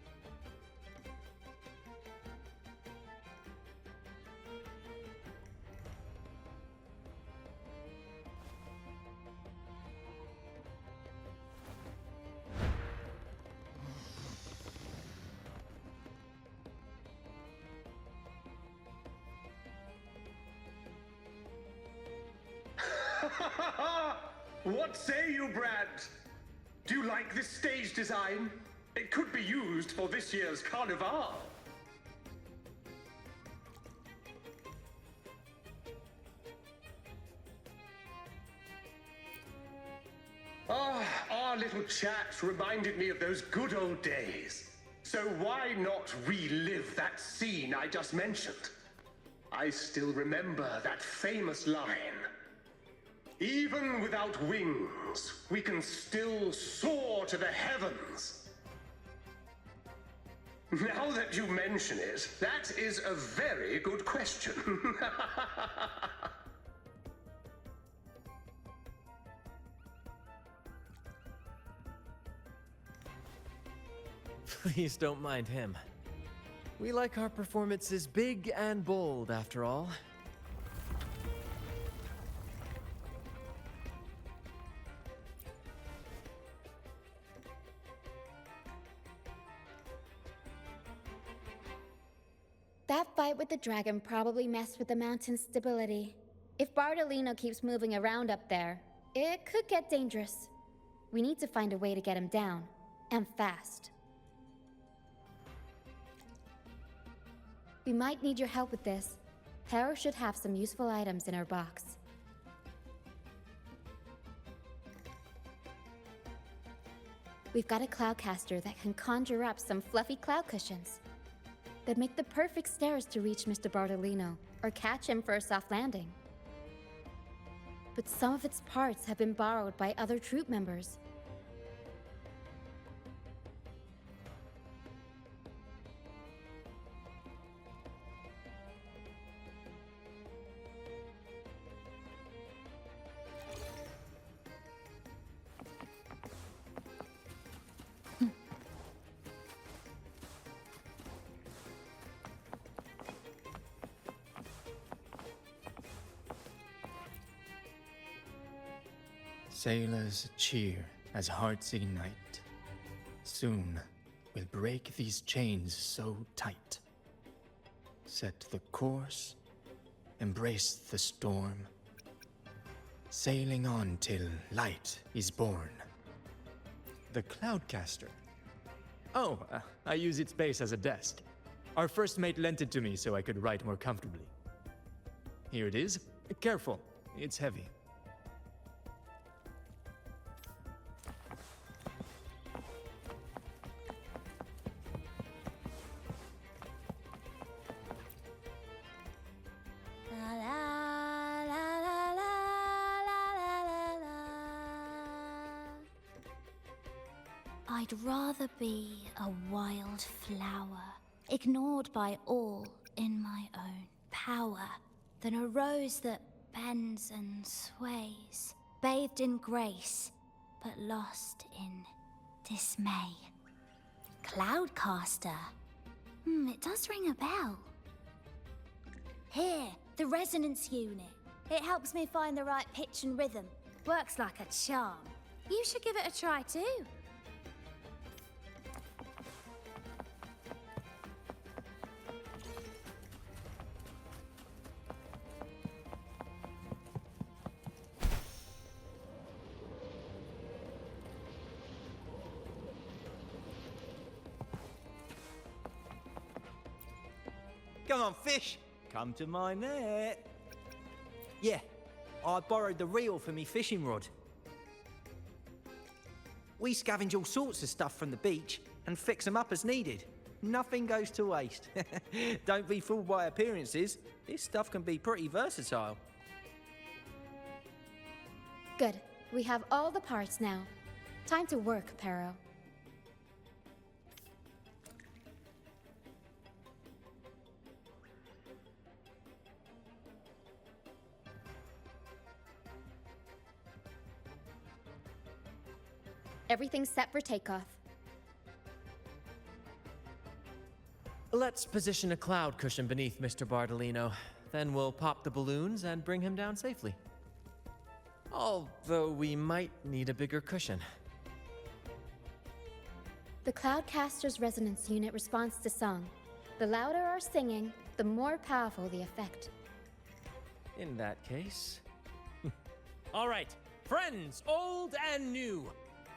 What say you, Brad? Do you like this stage design? It could be used for this year's carnival. Our little chat reminded me of those good old days. So why not relive that scene I just mentioned? I still remember that famous line. Even without wings, we can still soar to the heavens. Now that you mention it, that is a very good question. Please don't mind him. We like our performances big and bold, after all. That fight with the dragon probably messed with the mountain's stability. If Bardolino keeps moving around up there, it could get dangerous. We need to find a way to get him down, and fast. We might need your help with this. Hera should have some useful items in her box. We've got a cloudcaster that can conjure up some fluffy cloud cushions. They'd make the perfect stairs to reach Mr. Bardolino, or catch him for a soft landing. But some of its parts have been borrowed by other troop members. Sailors cheer as hearts ignite. Soon we'll break these chains so tight. Set the course, embrace the storm, sailing on till light is born. The Cloudcaster. Oh, I use its base as a desk. Our first mate lent it to me so I could write more comfortably. Here it is. Careful, it's heavy. I'd rather be a wild flower, ignored by all in my own power, than a rose that bends and sways, bathed in grace, but lost in dismay. Cloudcaster. It does ring a bell. Here, the resonance unit. It helps me find the right pitch and rhythm. Works like a charm. You should give it a try too. Come on, fish. Come to my net. Yeah, I borrowed the reel for me fishing rod. We scavenge all sorts of stuff from the beach and fix them up as needed. Nothing goes to waste. Don't be fooled by appearances. This stuff can be pretty versatile. Good. We have all the parts now. Time to work, Pero. Everything's set for takeoff. Let's position a cloud cushion beneath Mr. Bardolino. Then we'll pop the balloons and bring him down safely. Although we might need a bigger cushion. The Cloudcaster's resonance unit responds to song. The louder our singing, the more powerful the effect. In that case... All right, friends, old and new.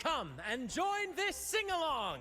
Come and join this sing-along!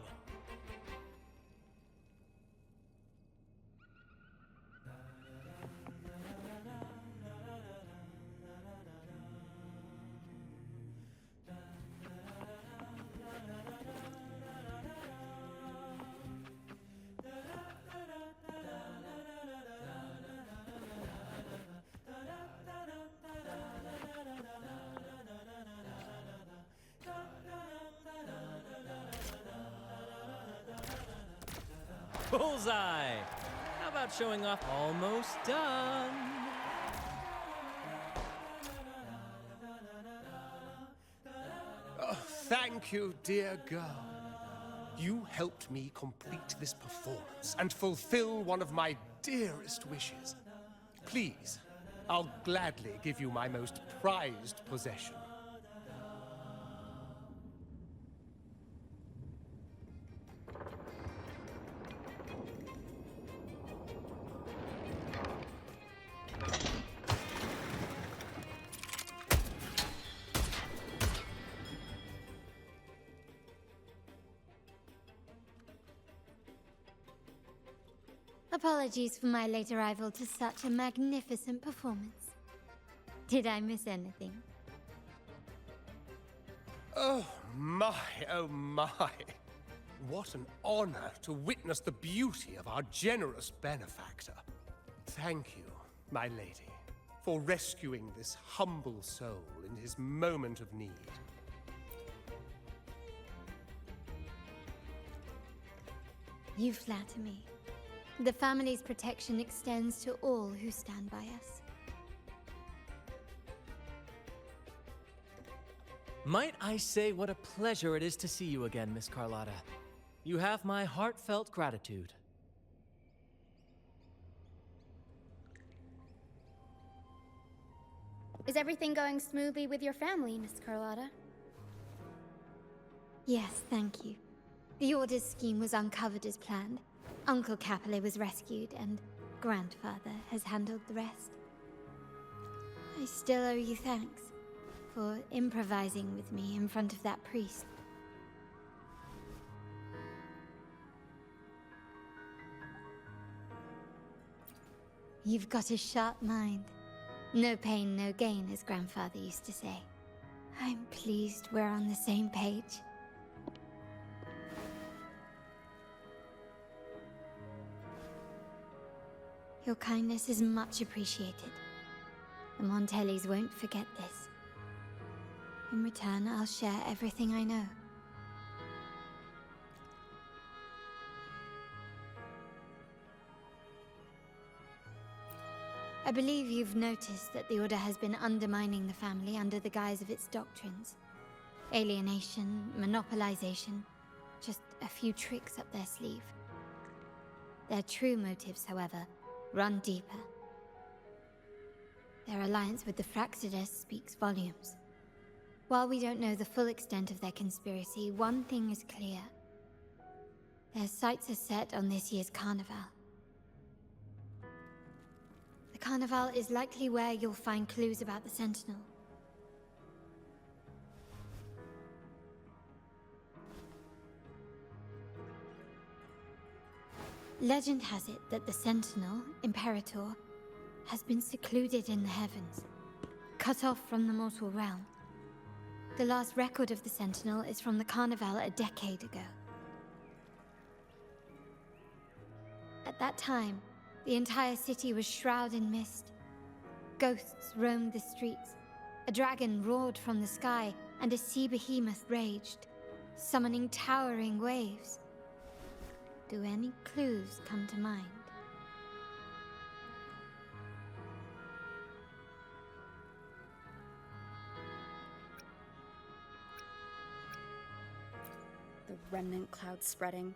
Bullseye! How about showing off? Almost done! Oh, thank you, dear girl. You helped me complete this performance and fulfill one of my dearest wishes. Please, I'll gladly give you my most prized possession. Apologies for my late arrival to such a magnificent performance. Did I miss anything? Oh my, oh my. What an honor to witness the beauty of our generous benefactor. Thank you, my lady, for rescuing this humble soul in his moment of need. You flatter me. The family's protection extends to all who stand by us. Might I say what a pleasure it is to see you again, Miss Carlotta. You have my heartfelt gratitude. Is everything going smoothly with your family, Miss Carlotta? Yes, thank you. The Order's scheme was uncovered as planned. Uncle Capilet was rescued, and Grandfather has handled the rest. I still owe you thanks for improvising with me in front of that priest. You've got a sharp mind. No pain, no gain, as Grandfather used to say. I'm pleased we're on the same page. Your kindness is much appreciated. The Montellis won't forget this. In return, I'll share everything I know. I believe you've noticed that the Order has been undermining the family under the guise of its doctrines. Alienation, monopolization, just a few tricks up their sleeve. Their true motives, however, run deeper. Their alliance with the Fraxidus speaks volumes. While we don't know the full extent of their conspiracy, one thing is clear. Their sights are set on this year's carnival. The carnival is likely where you'll find clues about the Sentinel. Legend has it that the Sentinel, Imperator, has been secluded in the heavens, cut off from the mortal realm. The last record of the Sentinel is from the Carnival a decade ago. At that time, the entire city was shrouded in mist. Ghosts roamed the streets, a dragon roared from the sky, and a sea behemoth raged, summoning towering waves. Do any clues come to mind? The remnant cloud spreading,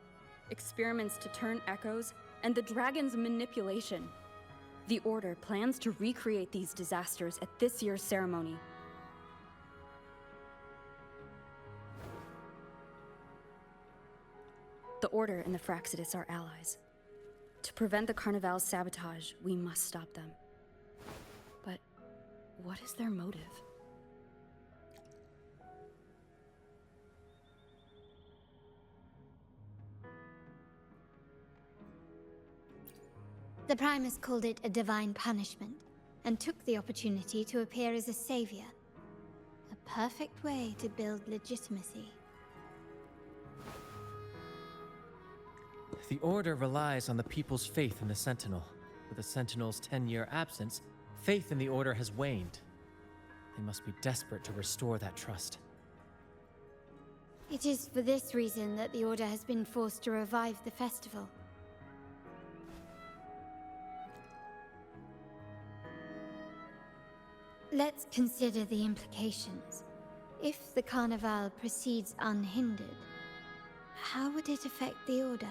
experiments to turn echoes, and the dragon's manipulation. The Order plans to recreate these disasters at this year's ceremony. The Order and the Fraxidus are allies. To prevent the Carnival's sabotage, we must stop them. But what is their motive? The Primus called it a divine punishment, and took the opportunity to appear as a savior. A perfect way to build legitimacy. The Order relies on the people's faith in the Sentinel. With the Sentinel's 10-year absence, faith in the Order has waned. They must be desperate to restore that trust. It is for this reason that the Order has been forced to revive the festival. Let's consider the implications. If the Carnival proceeds unhindered, how would it affect the Order?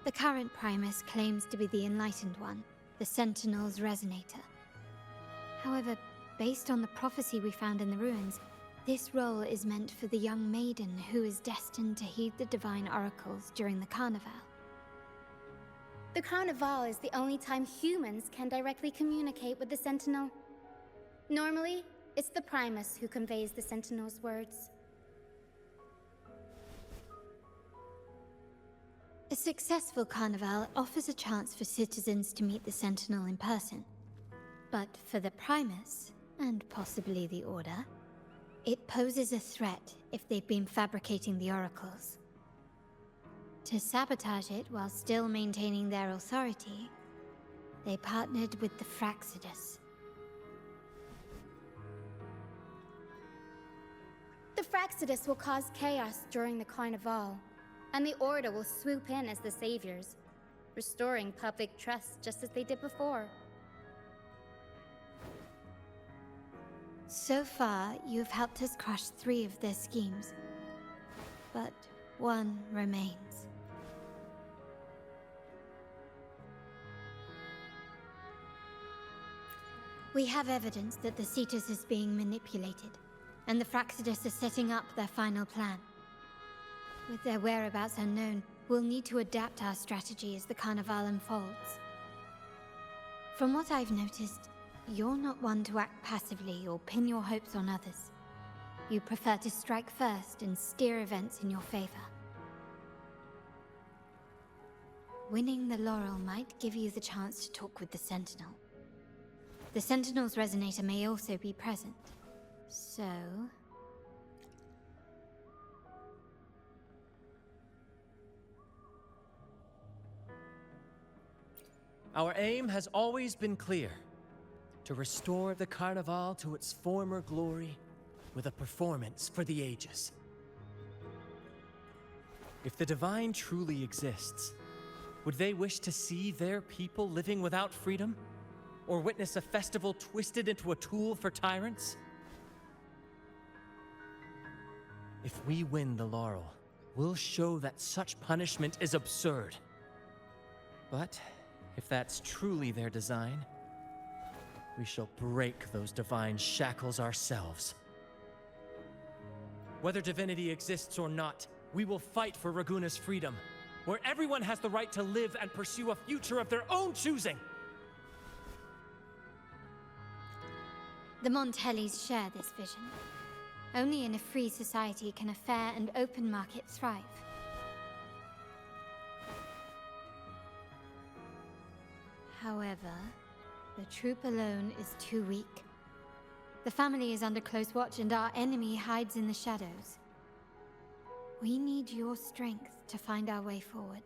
The current Primus claims to be the Enlightened One, the Sentinel's Resonator. However, based on the prophecy we found in the ruins, this role is meant for the young maiden who is destined to heed the divine oracles during the Carnival. The Carnival is the only time humans can directly communicate with the Sentinel. Normally, it's the Primus who conveys the Sentinel's words. A successful Carnival offers a chance for citizens to meet the Sentinel in person. But for the Primus, and possibly the Order, it poses a threat if they've been fabricating the oracles. To sabotage it while still maintaining their authority, they partnered with the Fraxidus. The Fraxidus will cause chaos during the Carnival, and the Order will swoop in as the saviors, restoring public trust just as they did before. So far, you've helped us crush 3 of their schemes, but one remains. We have evidence that the Cetus is being manipulated, and the Fraxidus are setting up their final plan. With their whereabouts unknown, we'll need to adapt our strategy as the Carnival unfolds. From what I've noticed, you're not one to act passively or pin your hopes on others. You prefer to strike first and steer events in your favor. Winning the laurel might give you the chance to talk with the Sentinel. The Sentinel's Resonator may also be present, so... Our aim has always been clear: to restore the Carnival to its former glory with a performance for the ages. If the divine truly exists, would they wish to see their people living without freedom? Or witness a festival twisted into a tool for tyrants? If we win the laurel, we'll show that such punishment is absurd. But if that's truly their design, we shall break those divine shackles ourselves. Whether divinity exists or not, we will fight for Raguna's freedom, where everyone has the right to live and pursue a future of their own choosing. The Montellis share this vision. Only in a free society can a fair and open market thrive. However, the troop alone is too weak. The family is under close watch and our enemy hides in the shadows. We need your strength to find our way forward.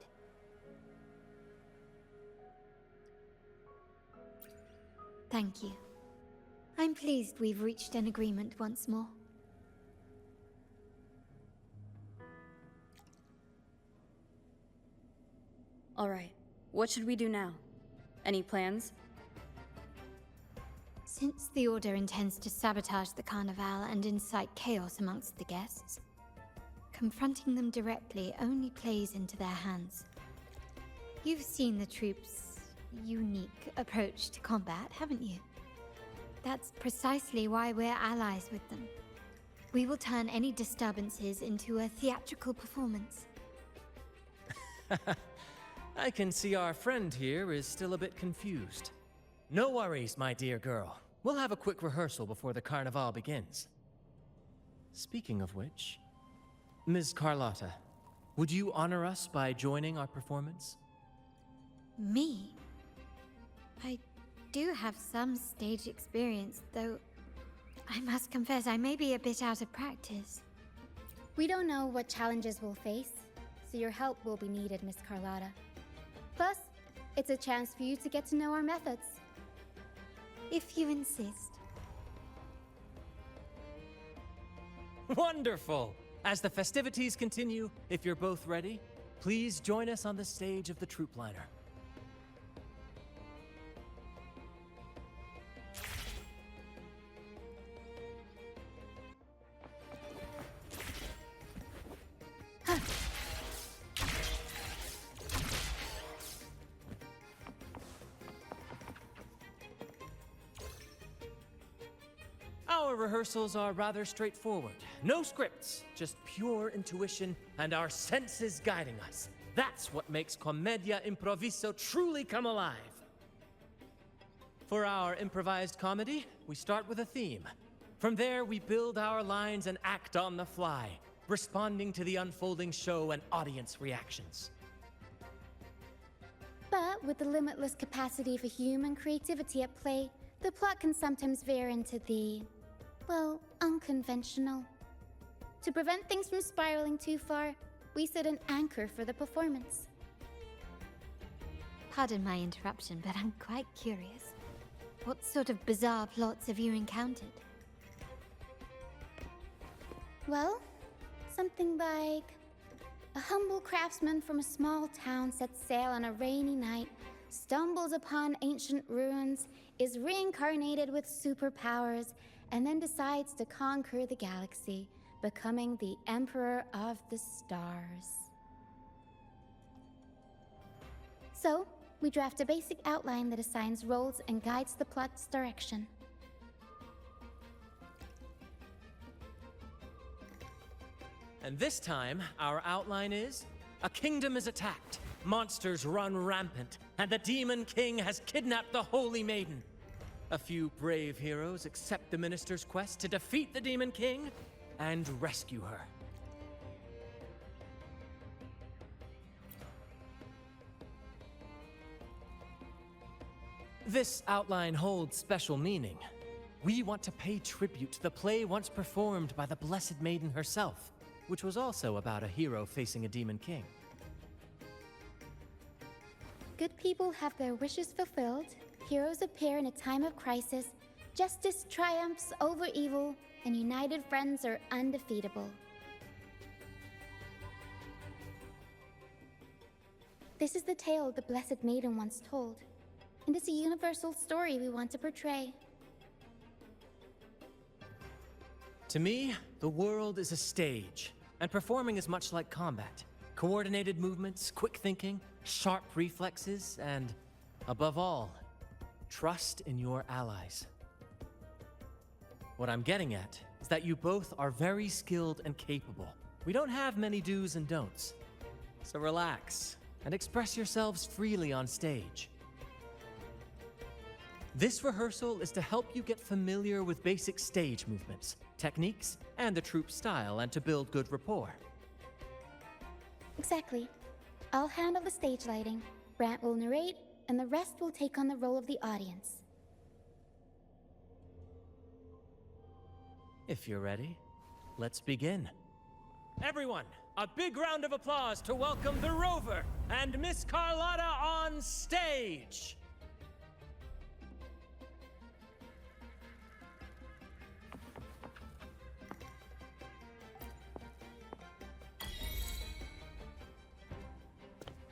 Thank you. I'm pleased we've reached an agreement once more. All right, what should we do now? Any plans? Since the Order intends to sabotage the Carnival and incite chaos amongst the guests, confronting them directly only plays into their hands. You've seen the troops' unique approach to combat, haven't you? That's precisely why we're allies with them. We will turn any disturbances into a theatrical performance. I can see our friend here is still a bit confused. No worries, my dear girl. We'll have a quick rehearsal before the Carnival begins. Speaking of which, Ms. Carlotta, would you honor us by joining our performance? Me? I do have some stage experience, though I must confess I may be a bit out of practice. We don't know what challenges we'll face, so your help will be needed, Miss Carlotta. Plus, it's a chance for you to get to know our methods. If you insist. Wonderful! As the festivities continue, if you're both ready, please join us on the stage of the troop liner. Our rehearsals are rather straightforward. No scripts, just pure intuition and our senses guiding us. That's what makes Commedia Improviso truly come alive. For our improvised comedy, we start with a theme. From there, we build our lines and act on the fly, responding to the unfolding show and audience reactions. But with the limitless capacity for human creativity at play, the plot can sometimes veer into the, well, unconventional. To prevent things from spiraling too far, we set an anchor for the performance. Pardon my interruption, but I'm quite curious. What sort of bizarre plots have you encountered? Well, something like a humble craftsman from a small town sets sail on a rainy night, stumbles upon ancient ruins, is reincarnated with superpowers, and then decides to conquer the galaxy, becoming the Emperor of the Stars. So, we draft a basic outline that assigns roles and guides the plot's direction. And this time, our outline is, a kingdom is attacked, monsters run rampant, and the Demon King has kidnapped the Holy Maiden. A few brave heroes accept the minister's quest to defeat the Demon King and rescue her. This outline holds special meaning. We want to pay tribute to the play once performed by the Blessed Maiden herself, which was also about a hero facing a Demon King. Good people have their wishes fulfilled, heroes appear in a time of crisis, justice triumphs over evil, and united friends are undefeatable. This is the tale the Blessed Maiden once told, and it's a universal story we want to portray. To me, the world is a stage, and performing is much like combat. Coordinated movements, quick thinking, sharp reflexes, and, above all, trust in your allies. What I'm getting at is that you both are very skilled and capable. We don't have many do's and don'ts. So relax and express yourselves freely on stage. This rehearsal is to help you get familiar with basic stage movements, techniques, and the troupe style, and to build good rapport. Exactly. I'll handle the stage lighting, Brant will narrate, and the rest will take on the role of the audience. If you're ready, let's begin. Everyone, a big round of applause to welcome the Rover and Miss Carlotta on stage!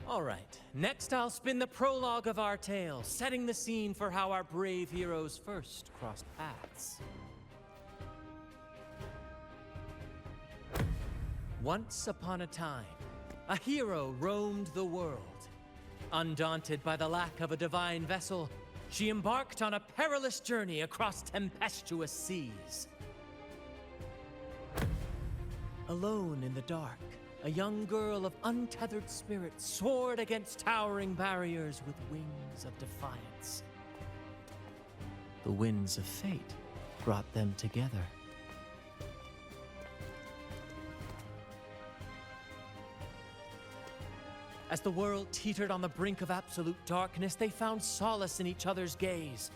All right, next I'll spin the prologue of our tale, setting the scene for how our brave heroes first crossed paths. Once upon a time, a hero roamed the world. Undaunted by the lack of a divine vessel, she embarked on a perilous journey across tempestuous seas. Alone in the dark, a young girl of untethered spirit soared against towering barriers with wings of defiance. The winds of fate brought them together. As the world teetered on the brink of absolute darkness, they found solace in each other's gaze.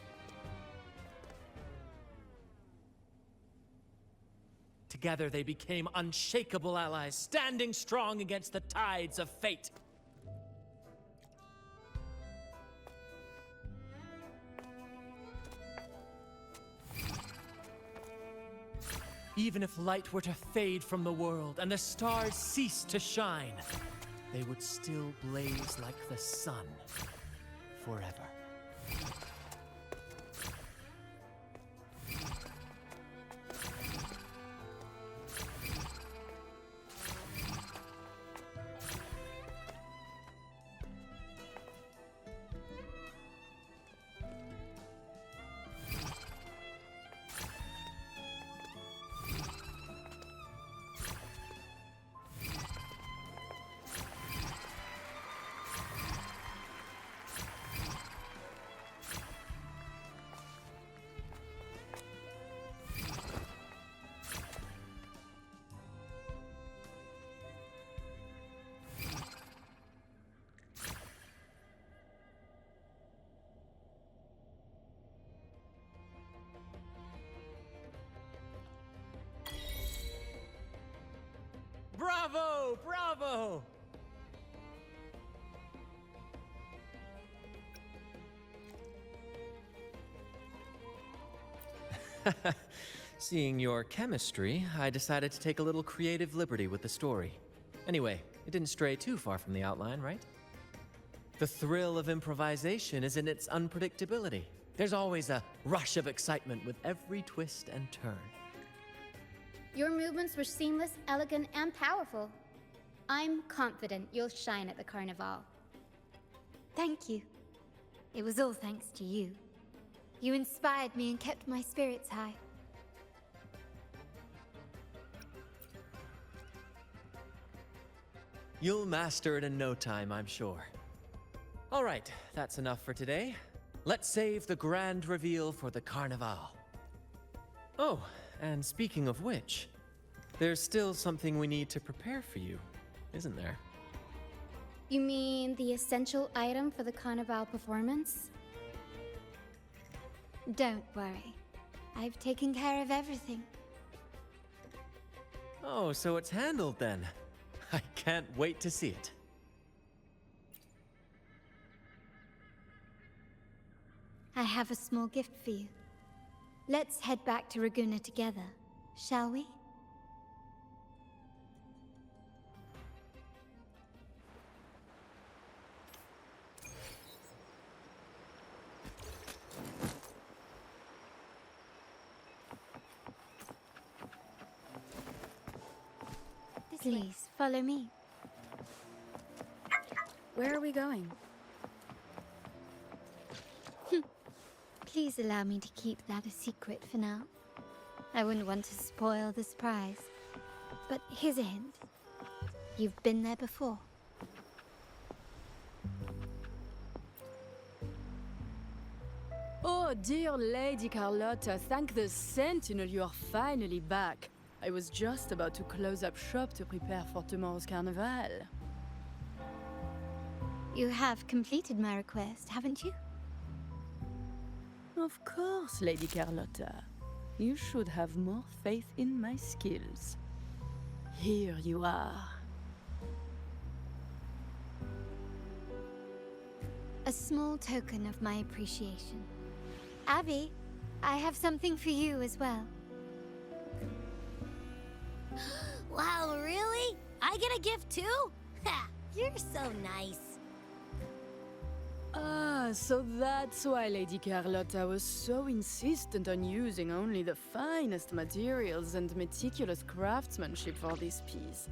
Together they became unshakable allies, standing strong against the tides of fate. Even if light were to fade from the world and the stars cease to shine, they would still blaze like the sun forever. Bravo! Bravo! Seeing your chemistry, I decided to take a little creative liberty with the story. Anyway, it didn't stray too far from the outline, right? The thrill of improvisation is in its unpredictability. There's always a rush of excitement with every twist and turn. Your movements were seamless, elegant, and powerful. I'm confident you'll shine at the Carnival. Thank you. It was all thanks to you. You inspired me and kept my spirits high. You'll master it in no time, I'm sure. All right, that's enough for today. Let's save the grand reveal for the Carnival. Oh, and speaking of which, there's still something we need to prepare for you, isn't there? You mean the essential item for the Carnival performance? Don't worry. I've taken care of everything. Oh, so it's handled then. I can't wait to see it. I have a small gift for you. Let's head back to Raguna together, shall we? Please, follow me. Where are we going? Please allow me to keep that a secret for now. I wouldn't want to spoil the surprise. But here's a hint. You've been there before. Oh, dear Lady Carlotta, thank the Sentinel you are finally back. I was just about to close up shop to prepare for tomorrow's carnival. You have completed my request, haven't you? Of course, Lady Carlotta. You should have more faith in my skills. Here you are. A small token of my appreciation. Abby, I have something for you as well. Wow, really? I get a gift too? Ha! You're so nice. Ah, so that's why Lady Carlotta was so insistent on using only the finest materials and meticulous craftsmanship for this piece.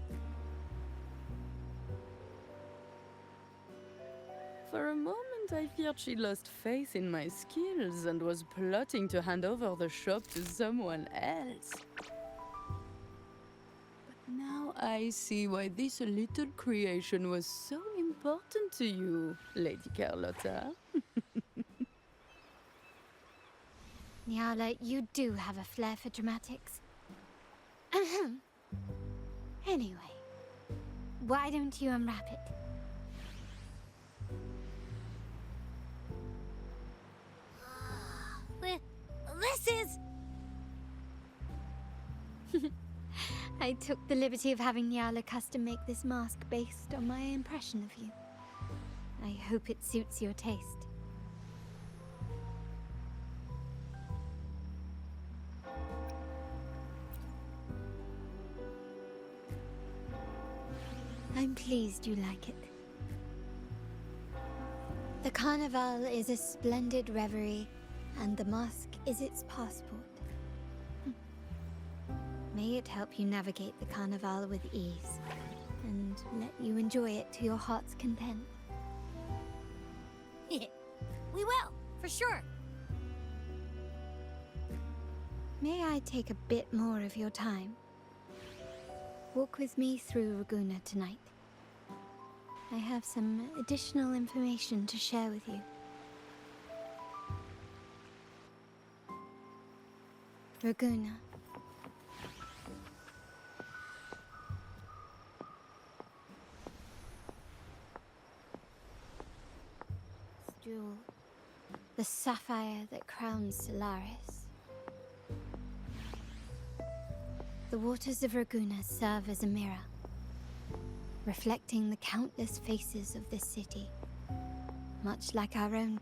For a moment, I feared she lost faith in my skills and was plotting to hand over the shop to someone else. But now I see why this little creation was so important to you, Lady Carlotta. Nyala, you do have a flair for dramatics. Anyway, why don't you unwrap it? This is... I took the liberty of having Nyala custom make this mask based on my impression of you. I hope it suits your taste. I'm pleased you like it. The carnival is a splendid reverie, and the mask is its passport. May it help you navigate the carnival with ease, and let you enjoy it to your heart's content. We will, for sure. May I take a bit more of your time? Walk with me through Raguna tonight. I have some additional information to share with you. Raguna. Jewel, the sapphire that crowns Solaris. The waters of Raguna serve as a mirror, reflecting the countless faces of this city, much like our own.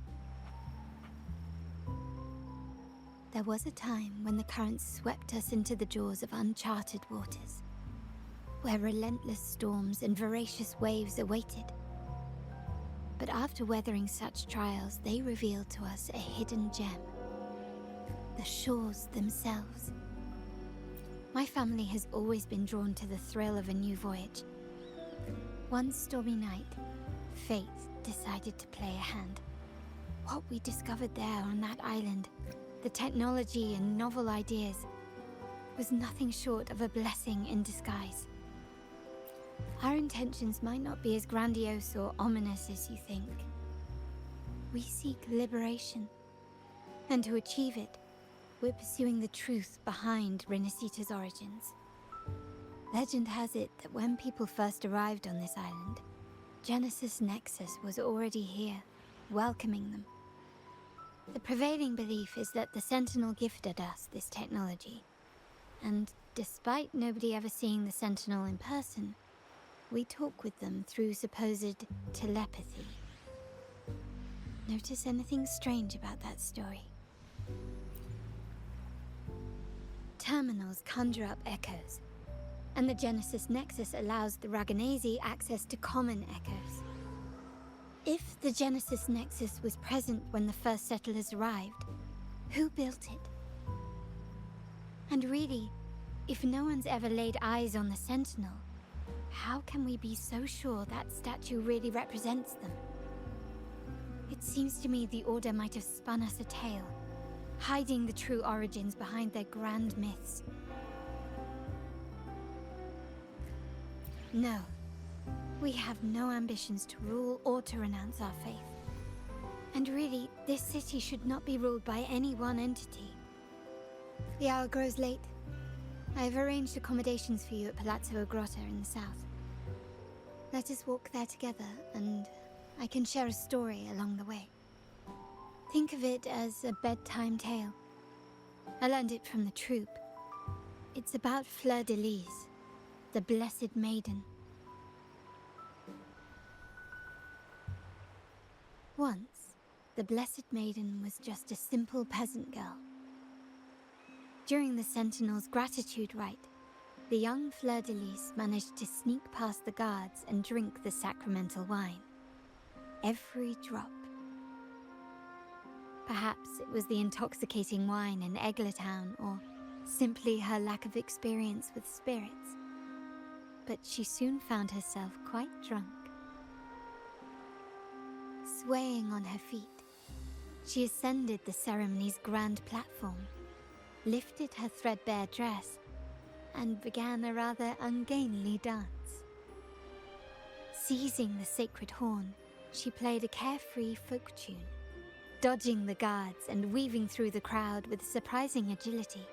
There was a time when the currents swept us into the jaws of uncharted waters, where relentless storms and voracious waves awaited. But after weathering such trials, they revealed to us a hidden gem, the shores themselves. My family has always been drawn to the thrill of a new voyage. One stormy night, fate decided to play a hand. What we discovered there on that island, the technology and novel ideas, was nothing short of a blessing in disguise. Our intentions might not be as grandiose or ominous as you think. We seek liberation, and to achieve it, we're pursuing the truth behind Rinascita's origins. Legend has it that when people first arrived on this island, Genesis Nexus was already here, welcoming them. The prevailing belief is that the Sentinel gifted us this technology, and despite nobody ever seeing the Sentinel in person, we talk with them through supposed telepathy. Notice anything strange about that story? Terminals conjure up echoes, and the Genesis Nexus allows the Raganese access to common echoes. If the Genesis Nexus was present when the first settlers arrived, who built it? And really, if no one's ever laid eyes on the Sentinel, how can we be so sure that statue really represents them? It seems to me the Order might have spun us a tale, hiding the true origins behind their grand myths. No, we have no ambitions to rule or to renounce our faith. And really, this city should not be ruled by any one entity. The hour grows late. I have arranged accommodations for you at Palazzo Grotta in the south. Let us walk there together, and I can share a story along the way. Think of it as a bedtime tale. I learned it from the troupe. It's about Fleur de Lis, the Blessed Maiden. Once, the Blessed Maiden was just a simple peasant girl. During the Sentinel's gratitude rite, the young Fleur de Lis managed to sneak past the guards and drink the sacramental wine. Every drop. Perhaps it was the intoxicating wine in Eggletown, or simply her lack of experience with spirits. But she soon found herself quite drunk. Swaying on her feet, she ascended the ceremony's grand platform, lifted her threadbare dress, and began a rather ungainly dance. Seizing the sacred horn, she played a carefree folk tune, dodging the guards and weaving through the crowd with surprising agility.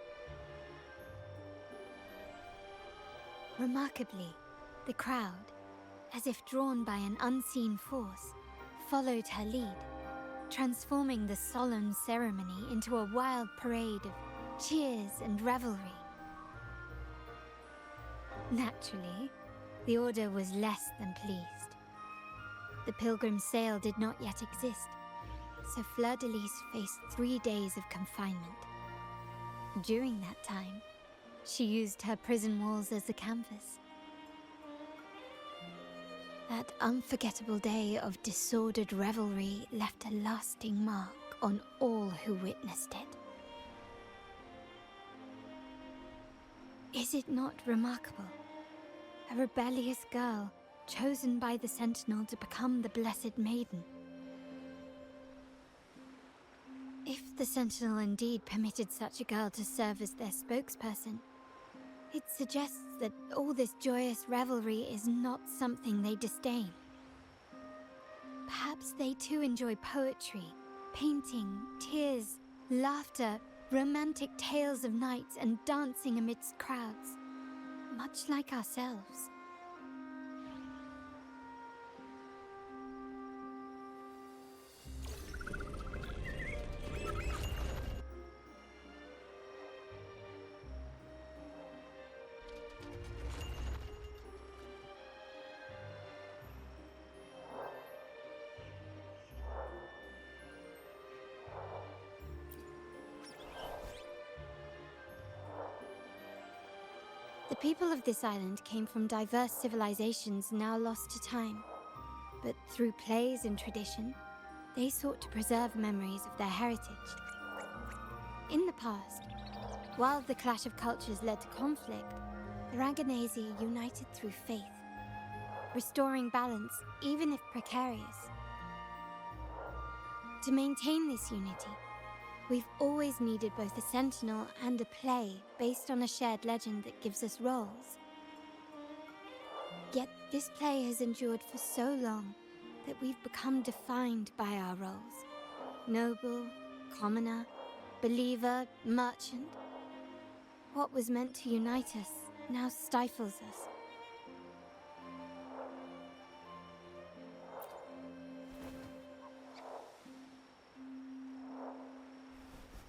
Remarkably, the crowd, as if drawn by an unseen force, followed her lead, transforming the solemn ceremony into a wild parade of cheers and revelry. Naturally, the Order was less than pleased. The pilgrim sale did not yet exist, so Fleur de Lis faced 3 days of confinement. During that time, she used her prison walls as a canvas. That unforgettable day of disordered revelry left a lasting mark on all who witnessed it. Is it not remarkable? A rebellious girl chosen by the Sentinel to become the Blessed Maiden. If the Sentinel indeed permitted such a girl to serve as their spokesperson, it suggests that all this joyous revelry is not something they disdain. Perhaps they too enjoy poetry, painting, tears, laughter, romantic tales of nights, and dancing amidst crowds, much like ourselves. The people of this island came from diverse civilizations now lost to time, but through plays and tradition, they sought to preserve memories of their heritage. In the past, while the clash of cultures led to conflict, the Raganazi united through faith, restoring balance even if precarious. To maintain this unity, we've always needed both a sentinel and a play based on a shared legend that gives us roles. Yet this play has endured for so long that we've become defined by our roles. Noble, commoner, believer, merchant. What was meant to unite us now stifles us.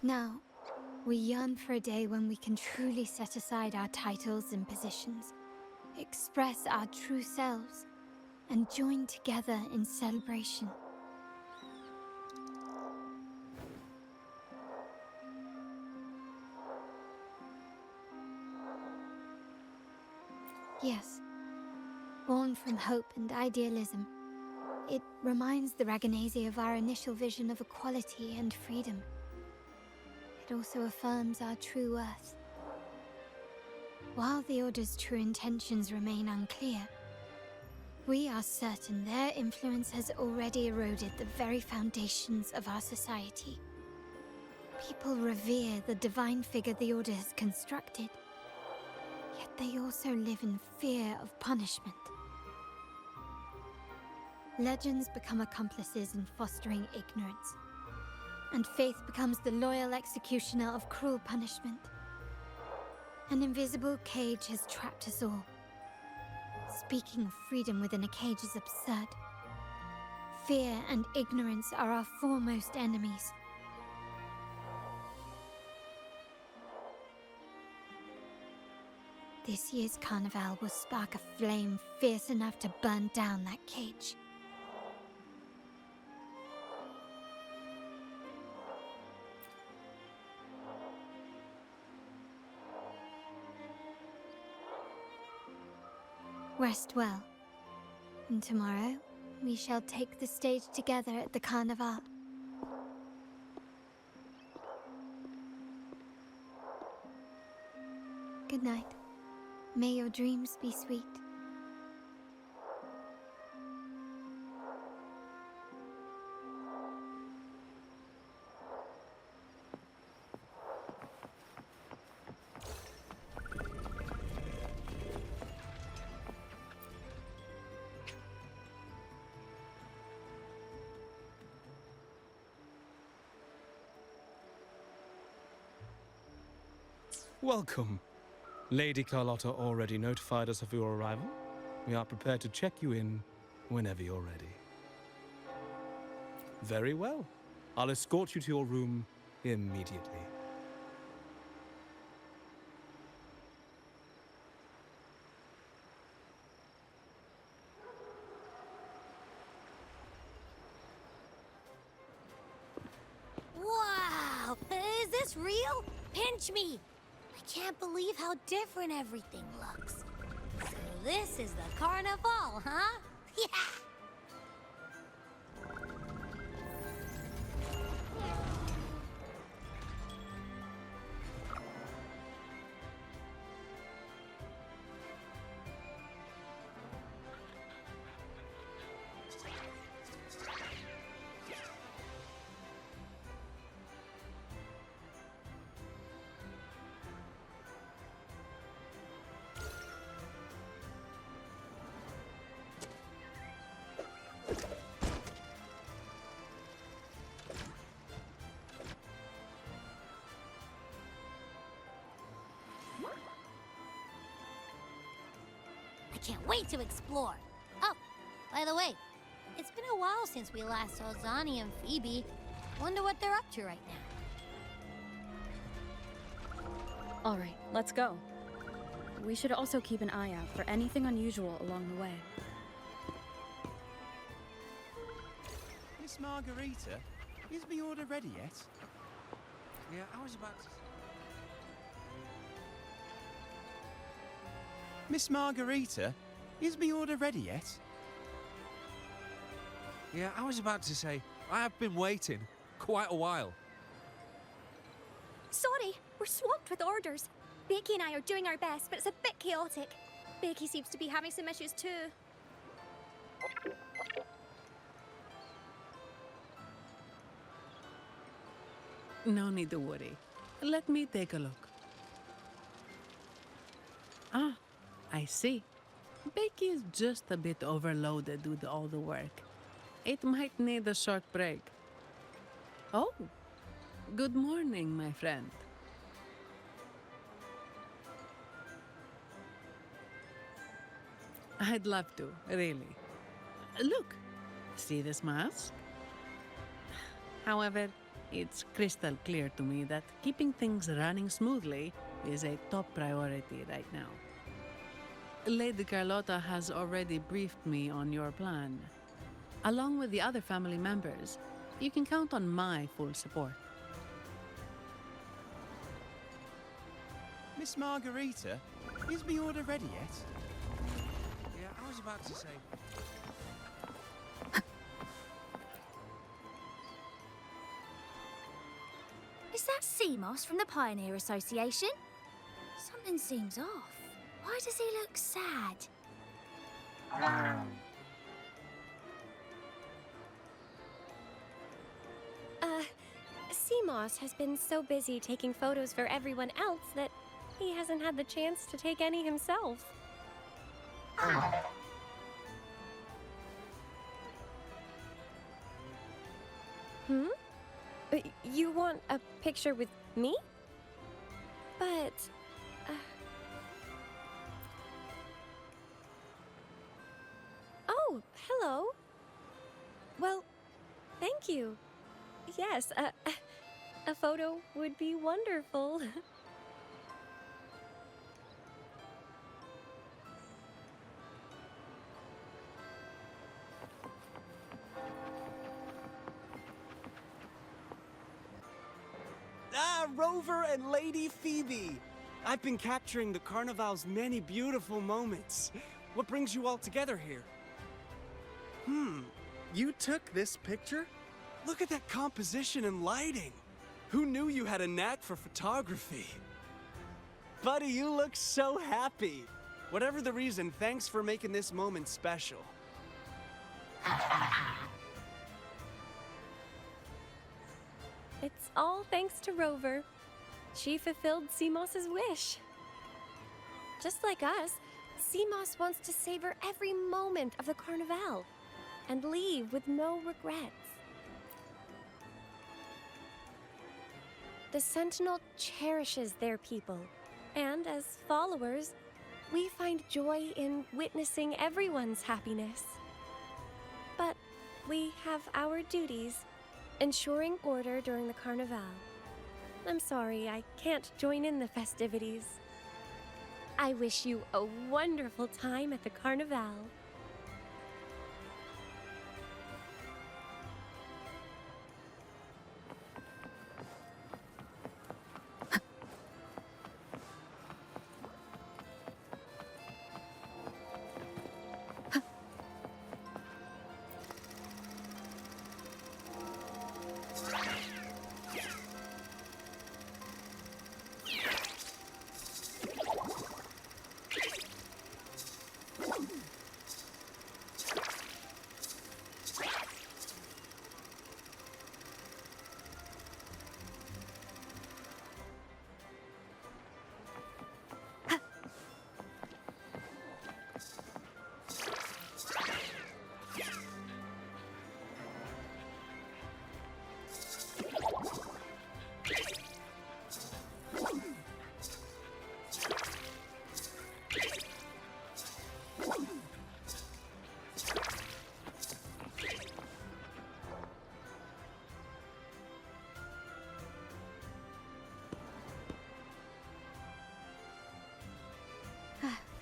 Now, we yearn for a day when we can truly set aside our titles and positions, express our true selves, and join together in celebration. Yes, born from hope and idealism, it reminds the Raganazi of our initial vision of equality and freedom. It also affirms our true worth. While the Order's true intentions remain unclear, We are certain their influence has already eroded the very foundations of our society. People revere the divine figure the Order has constructed, yet they also live in fear of punishment. Legends become accomplices in fostering ignorance, and faith becomes the loyal executioner of cruel punishment. An invisible cage has trapped us all. Speaking of freedom within a cage is absurd. Fear and ignorance are our foremost enemies. This year's carnival will spark a flame fierce enough to burn down that cage. Rest well, and tomorrow we shall take the stage together at the carnival. Good night. May your dreams be sweet. Welcome. Lady Carlotta already notified us of your arrival. We are prepared to check you in whenever you're ready. Very well. I'll escort you to your room immediately. Wow! Is this real? Pinch me! I can't believe how different everything looks. So this is the carnival, huh? Yeah! I can't wait to explore. Oh, by the way, it's been a while since we last saw Zani and Phoebe. Wonder what they're up to right now. All right, let's go. We should also keep an eye out for anything unusual along the way. Miss Margarita, is my order ready yet? Yeah, I was about to... Miss Margarita, is my order ready yet? Yeah, I was about to say, I have been waiting quite a while. Sorry, we're swamped with orders. Becky and I are doing our best, but it's a bit chaotic. Becky seems to be having some issues too. No need to worry. Let me take a look. Ah, I see. Becky is just a bit overloaded with all the work. It might need a short break. Oh, good morning, my friend. I'd love to, really. Look, see this mask? However, it's crystal clear to me that keeping things running smoothly is a top priority right now. Lady Carlotta has already briefed me on your plan. Along with the other family members, you can count on my full support. Miss Margarita, is my order ready yet? Yeah, I was about to say... Is that Seamoss from the Pioneer Association? Something seems off. Why does he look sad? Seamoss has been so busy taking photos for everyone else that he hasn't had the chance to take any himself. Hmm? You want a picture with me? But... Oh, hello. Well, thank you. Yes, a photo would be wonderful. Ah, Rover and Lady Phoebe! I've been capturing the Carnival's many beautiful moments. What brings you all together here? You took this picture? Look at that composition and lighting. Who knew you had a knack for photography? Buddy, you look so happy. Whatever the reason, thanks for making this moment special. It's all thanks to Rover. She fulfilled Seamoss's wish. Just like us, Seamoss wants to savor every moment of the Carnival and leave with no regrets. The Sentinel cherishes their people, and as followers, we find joy in witnessing everyone's happiness. But we have our duties, ensuring order during the Carnival. I'm sorry, I can't join in the festivities. I wish you a wonderful time at the Carnival.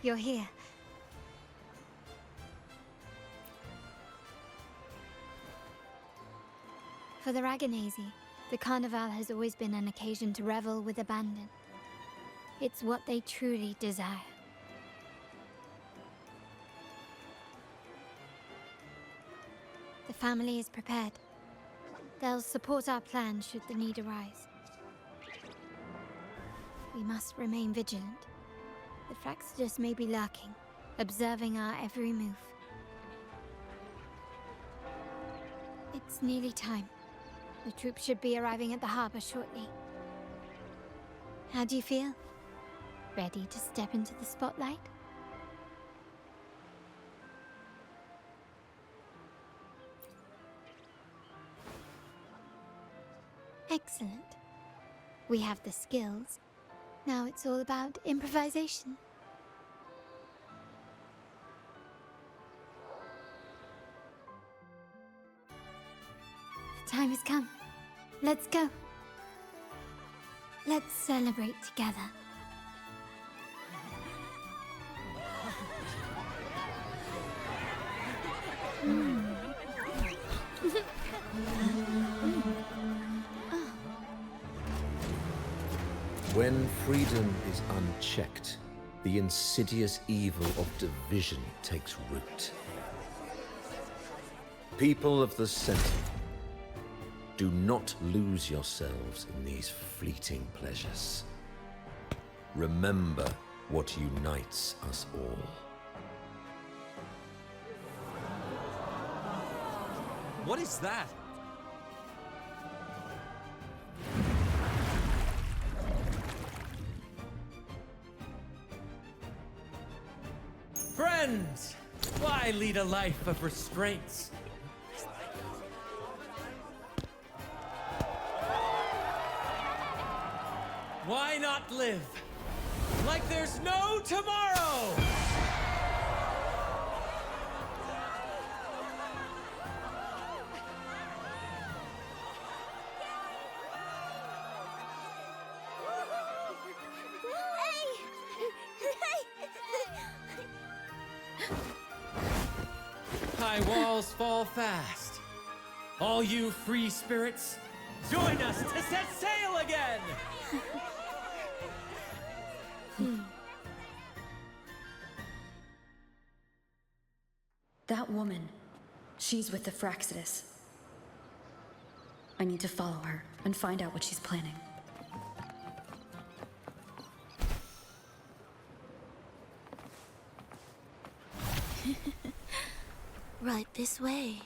You're here. For the Raganazy, the Carnival has always been an occasion to revel with abandon. It's what they truly desire. The family is prepared. They'll support our plan should the need arise. We must remain vigilant. The Fraxidus may be lurking, observing our every move. It's nearly time. The troops should be arriving at the harbor shortly. How do you feel? Ready to step into the spotlight? Excellent. We have the skills. Now it's all about improvisation. The time has come. Let's go. Let's celebrate together. When freedom is unchecked, the insidious evil of division takes root. People of the Sentinel, do not lose yourselves in these fleeting pleasures. Remember what unites us all. What is that? end! Why lead a life of restraints? Why not live like there's no tomorrow? High walls fall fast. All you free spirits, join us to set sail again! That woman, she's with the Fraxidus. I need to follow her and find out what she's planning. Right this way.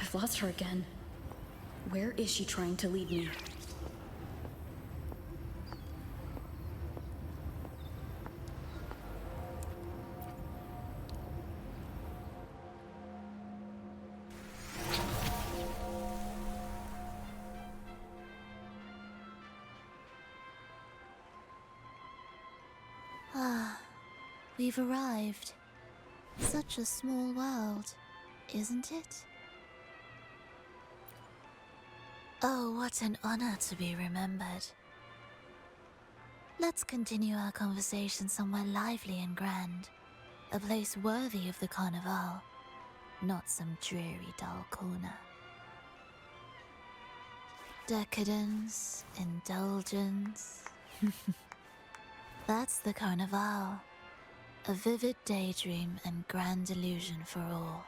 I've lost her again. Where is she trying to lead me? Ah, we've arrived. Such a small world, isn't it? Oh, what an honor to be remembered. Let's continue our conversation somewhere lively and grand. A place worthy of the Carnival, not some dreary, dull corner. Decadence, indulgence. That's the Carnival. A vivid daydream and grand illusion for all.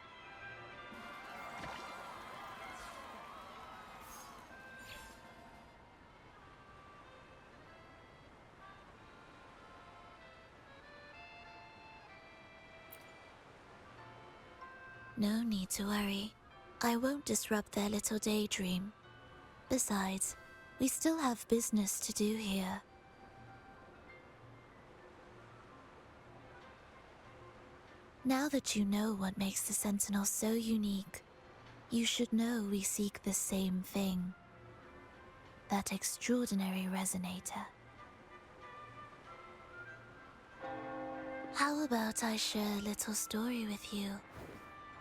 No need to worry. I won't disrupt their little daydream. Besides, we still have business to do here. Now that you know what makes the Sentinel so unique, you should know we seek the same thing. That extraordinary resonator. How about I share a little story with you?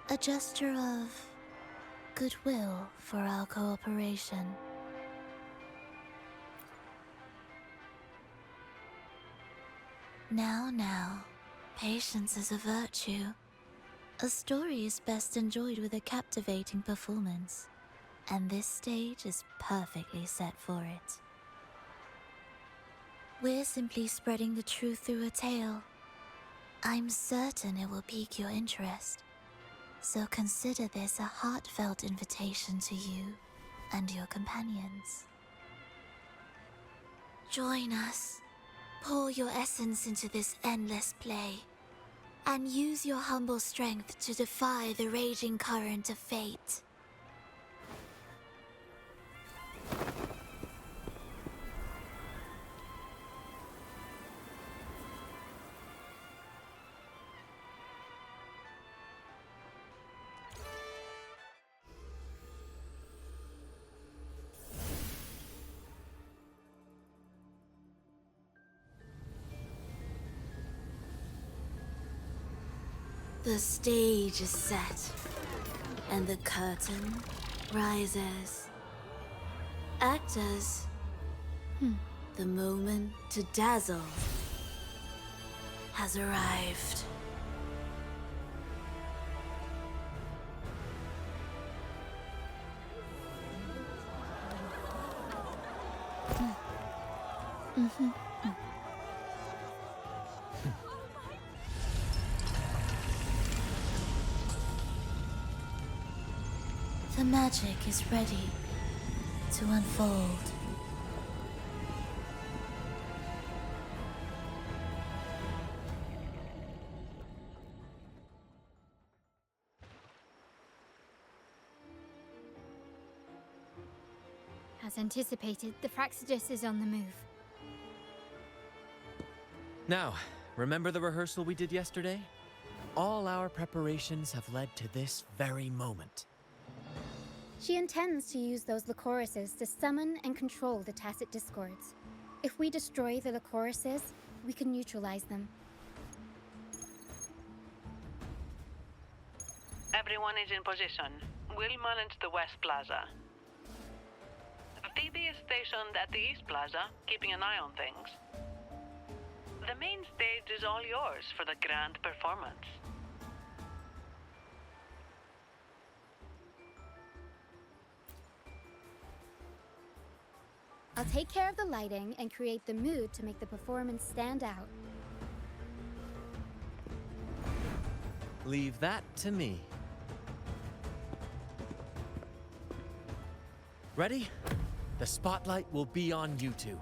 A gesture of goodwill for our cooperation. Now, patience is a virtue. A story is best enjoyed with a captivating performance, and this stage is perfectly set for it. We're simply spreading the truth through a tale. I'm certain it will pique your interest. So consider this a heartfelt invitation to you and your companions. Join us. Pour your essence into this endless play, and use your humble strength to defy the raging current of fate. The stage is set, and the curtain rises. Actors, the moment to dazzle has arrived. The magic is ready to unfold. As anticipated, the Fraxidus is on the move. Now, remember the rehearsal we did yesterday? All our preparations have led to this very moment. She intends to use those Lycorises to summon and control the Tacit Discords. If we destroy the Lycorises, we can neutralize them. Everyone is in position. We'll manage the West Plaza. Phoebe is stationed at the East Plaza, keeping an eye on things. The main stage is all yours for the grand performance. I'll take care of the lighting and create the mood to make the performance stand out. Leave that to me. Ready? The spotlight will be on you two.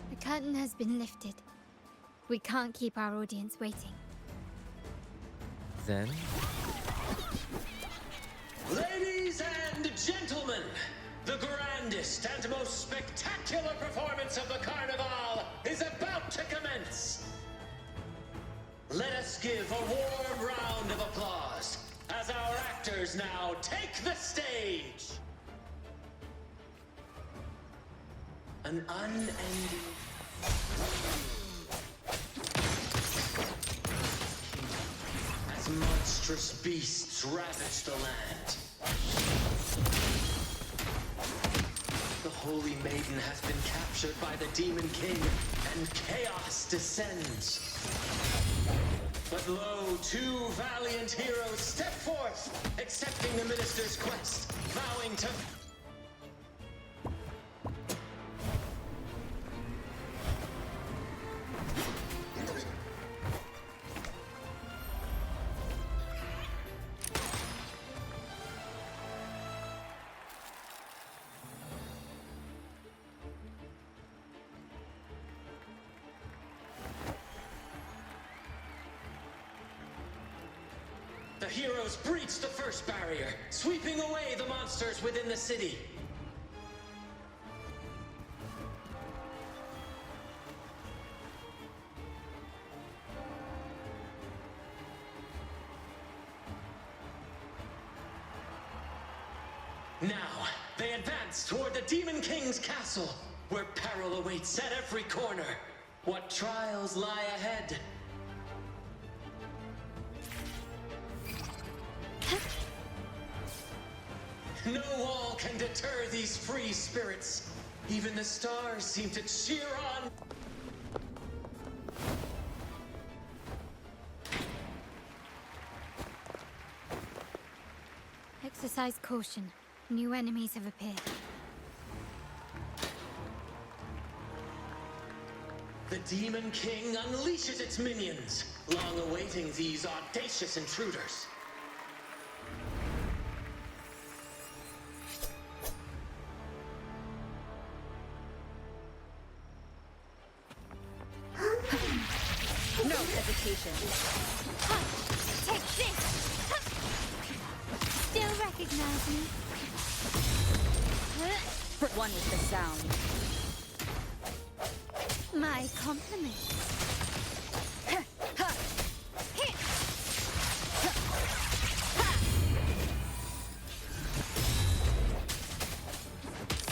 The curtain has been lifted. We can't keep our audience waiting. Then... Ladies and gentlemen, the grandest and most spectacular performance of the Carnival is about to commence. Let us give a warm round of applause as our actors now take the stage. An unending... as monstrous beasts ravage the land. The Holy Maiden has been captured by the Demon King, and chaos descends. But lo, two valiant heroes step forth, accepting the Minister's quest, vowing to... The heroes breach the first barrier, sweeping away the monsters within the city. Now, they advance toward the Demon King's castle, where peril awaits at every corner. What trials lie ahead? No wall can deter these free spirits. Even the stars seem to cheer on. Exercise caution. New enemies have appeared. The Demon King unleashes its minions, long awaiting these audacious intruders. No hesitation. Take this! Still recognize me? One with the sound. My compliments.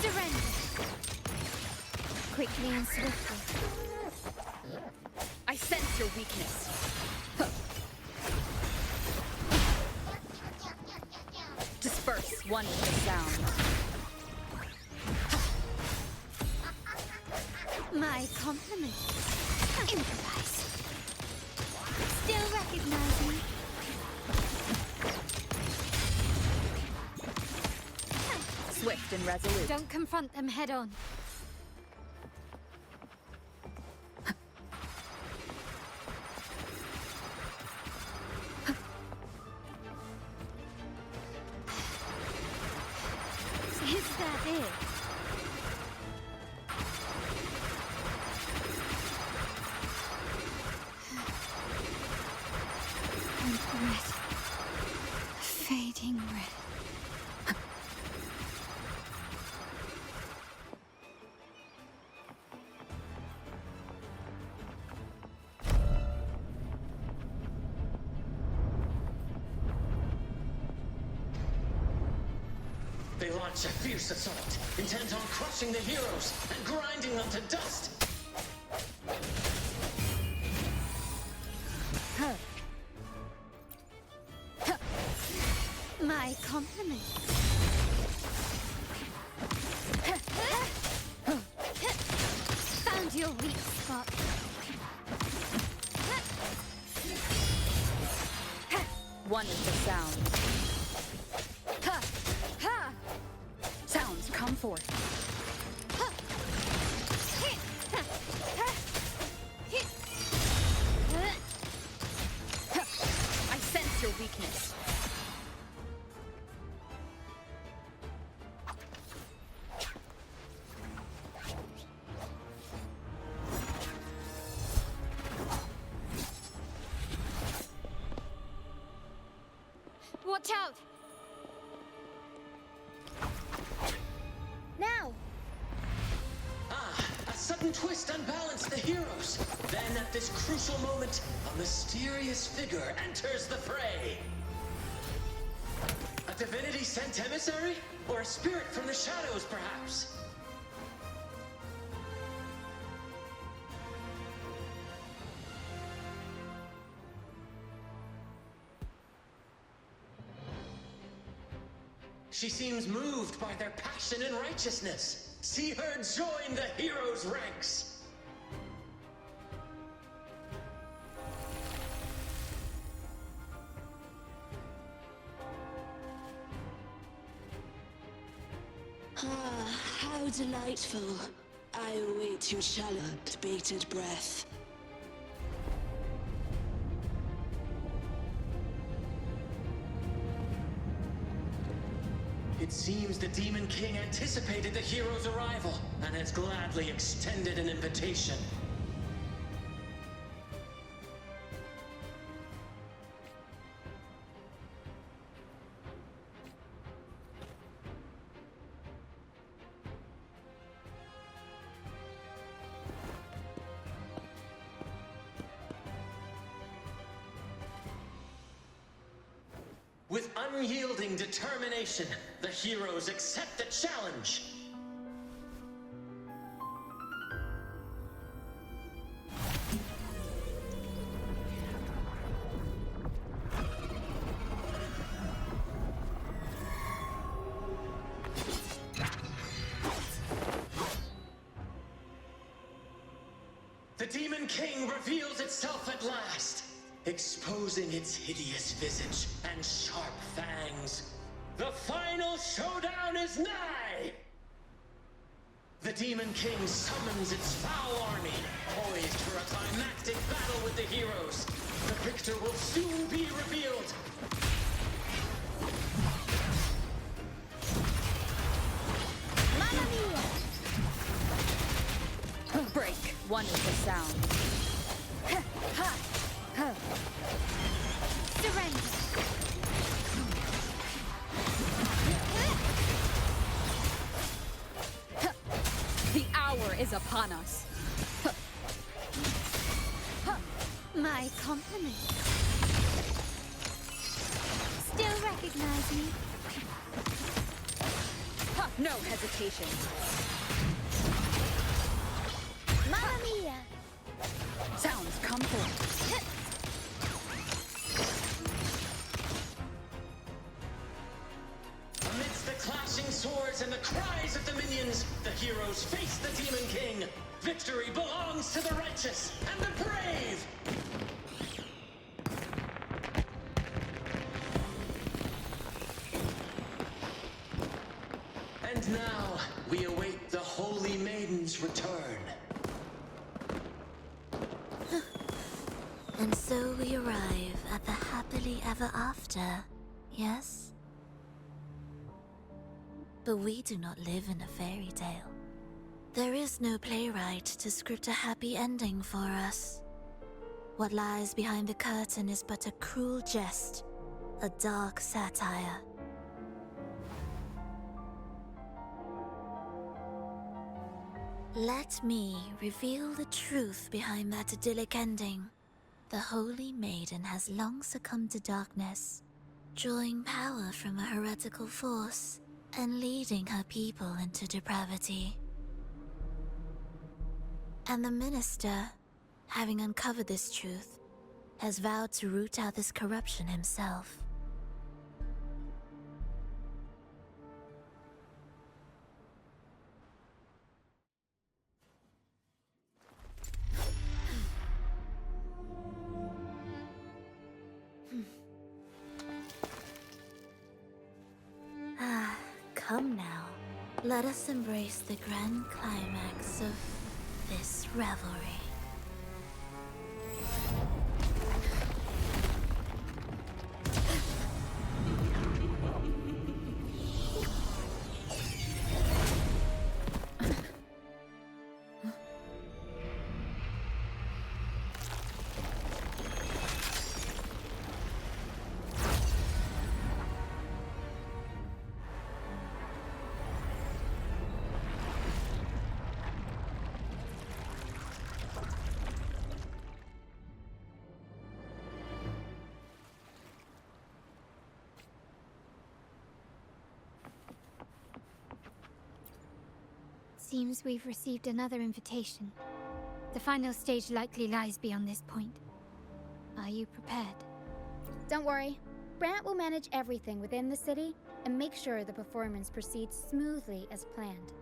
Surrender. Quickly and swiftly. I sense your weakness. Disperse one with the sound. My compliments. Improvise. Still recognize me? Swift and resolute. Don't confront them head on. They launch a fierce assault, intent on crushing the heroes and grinding them to dust. My compliments. Found your weak spot. One is the sound. Ha! Ha! Sounds come forth. I sense your weakness. Watch out! Now! A sudden twist unbalanced the heroes. Then at this crucial moment, a mysterious figure enters the fray. A divinity sent emissary? Or a spirit from the shadows, perhaps? She seems moved by their passion and righteousness. See her join the heroes' ranks. Ah, how delightful. I await your challenge, bated breath. It seems the Demon King anticipated the hero's arrival and has gladly extended an invitation. With unyielding determination, the heroes accept the challenge. The Demon King reveals itself at last, exposing its hideous visage and sharp fangs. The final showdown is nigh! The Demon King summons its foul army, poised for a climactic battle with the heroes. The victor will soon be revealed. Mamma mia! Break. One is the sound. Surrender! The hour is upon us. My compliments. Still recognize me? No hesitation. Mamma mia! Sounds come forth. Amidst the clashing swords and the cries of the minions, the heroes face the Demon King. Victory belongs to the righteous and the brave! And now, we await the Holy Maiden's return. And so we arrive at the happily ever after, yes? But we do not live in a fairy tale. There is no playwright to script a happy ending for us. What lies behind the curtain is but a cruel jest, a dark satire. Let me reveal the truth behind that idyllic ending. The Holy Maiden has long succumbed to darkness, drawing power from a heretical force. and leading her people into depravity. And the minister, having uncovered this truth, has vowed to root out this corruption himself. Come now, let us embrace the grand climax of this revelry. Seems we've received another invitation. The final stage likely lies beyond this point. Are you prepared? Don't worry. Brant will manage everything within the city and make sure the performance proceeds smoothly as planned.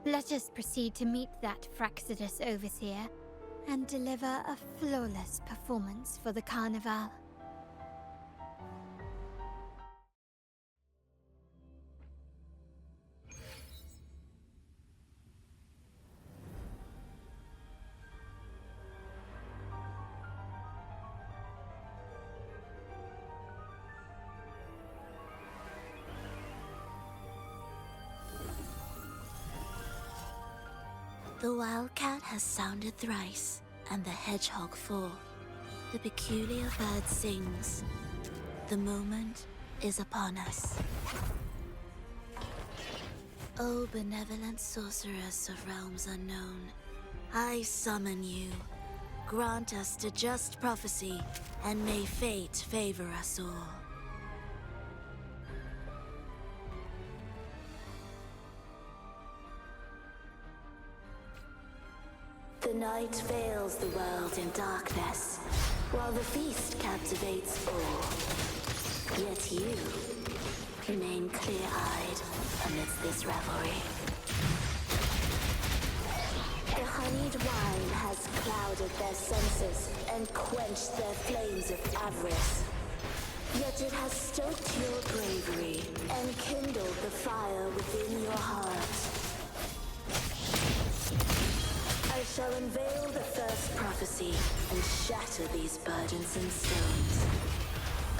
Let us proceed to meet that Fraxidus Overseer and deliver a flawless performance for the Carnival. The wildcat has sounded thrice, and the hedgehog four. The peculiar bird sings. The moment is upon us. O benevolent sorceress of realms unknown, I summon you. Grant us the just prophecy, and may fate favor us all. The night veils the world in darkness, while the feast captivates all. Yet you remain clear-eyed amidst this revelry. The honeyed wine has clouded their senses and quenched their flames of avarice. Yet it has stoked your bravery and kindled the fire within your heart. I shall unveil the first prophecy and shatter these burdensome stones.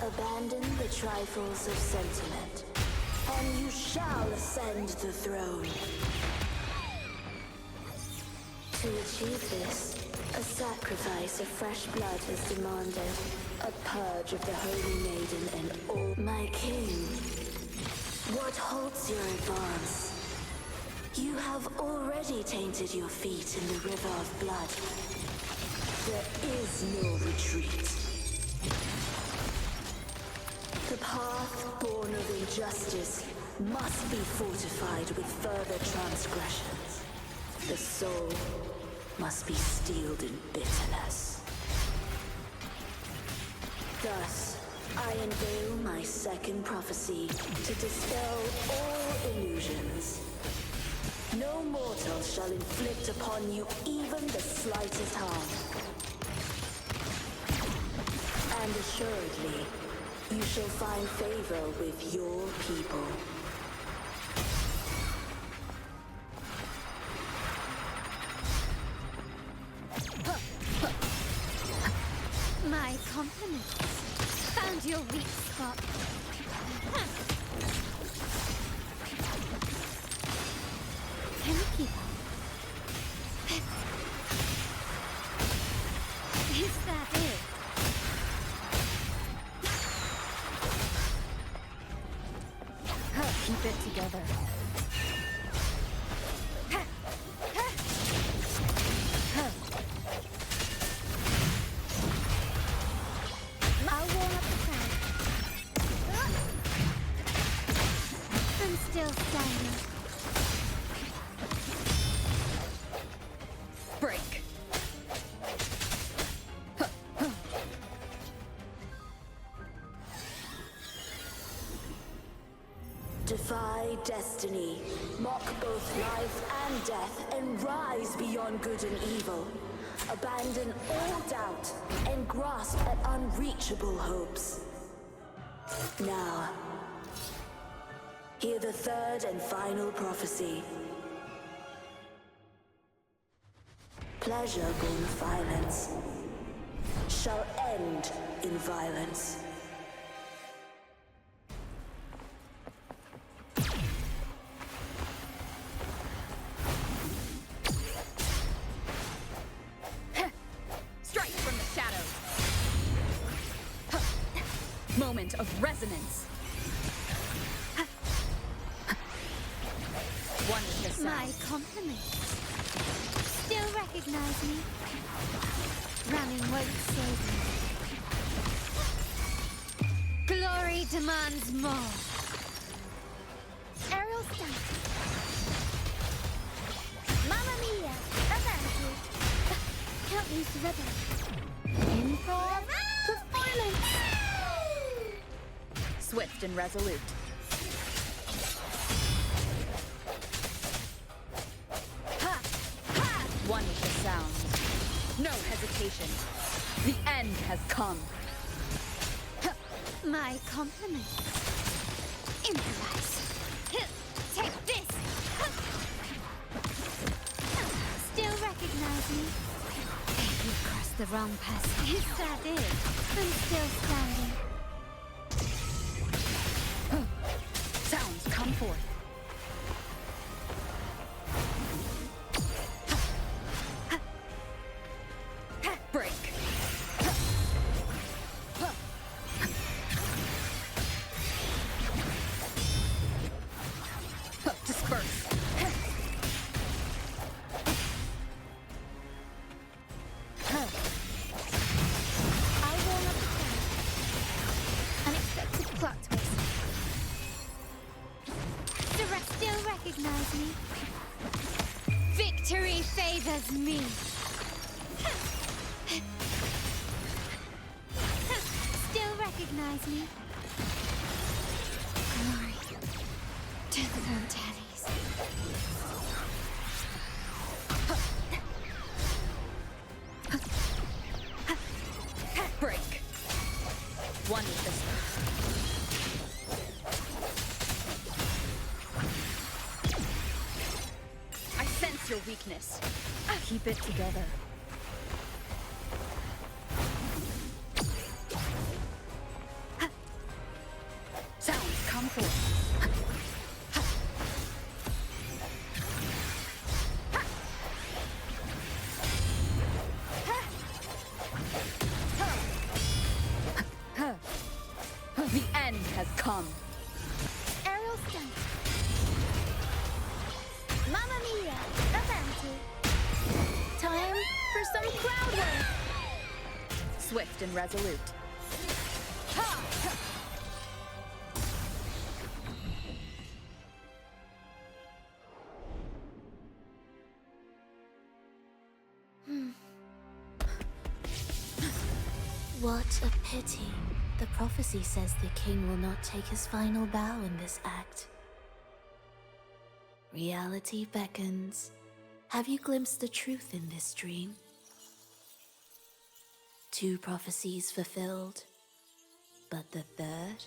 Abandon the trifles of sentiment, and you shall ascend the throne. To achieve this, a sacrifice of fresh blood is demanded, a purge of the holy maiden and all. My king, what halts your advance? You have already tainted your feet in the river of blood. There is no retreat. The path born of injustice must be fortified with further transgressions. The soul must be steeled in bitterness. Thus, I unveil my second prophecy to dispel all illusions. No mortal shall inflict upon you even the slightest harm. And assuredly, you shall find favor with your people. My compliments. Found your weak spot. Can you keep up? Is that it? Keep it together. I'll warm up the crowd. The Defy destiny. Mock both life and death and rise beyond good and evil. Abandon all doubt and grasp at unreachable hopes. Now, hear the third and final prophecy. Pleasure born of violence shall end in violence. Strike from the shadows. Moment of resonance. One with the sound. My compliments. Still recognize me? Running won't save me. Glory demands more. Aerial stunt. Mamma mia! Avanti! Can't use the rhythm. Improv performance. Swift and resolute. One with the sound. No hesitation. The end has come. My compliments. Improvise. Take this. Still recognize me? You've crossed the wrong person. Is that it? I'm still standing. Sounds come forth. Break. Disperse. I will not defend. Unexpected plot twist. Still recognize me? Victory favors me. Still recognize me? Glory to the Montellis. Break. One with this. I sense your weakness. Keep it together. Sounds come forth. The end has come. Aerial stunt. Mamma mia! Avanti! Time for some crowd work. Swift and resolute. What a pity. The prophecy says the king will not take his final bow in this act. Reality beckons. Have you glimpsed the truth in this dream? 2 prophecies fulfilled, but the third?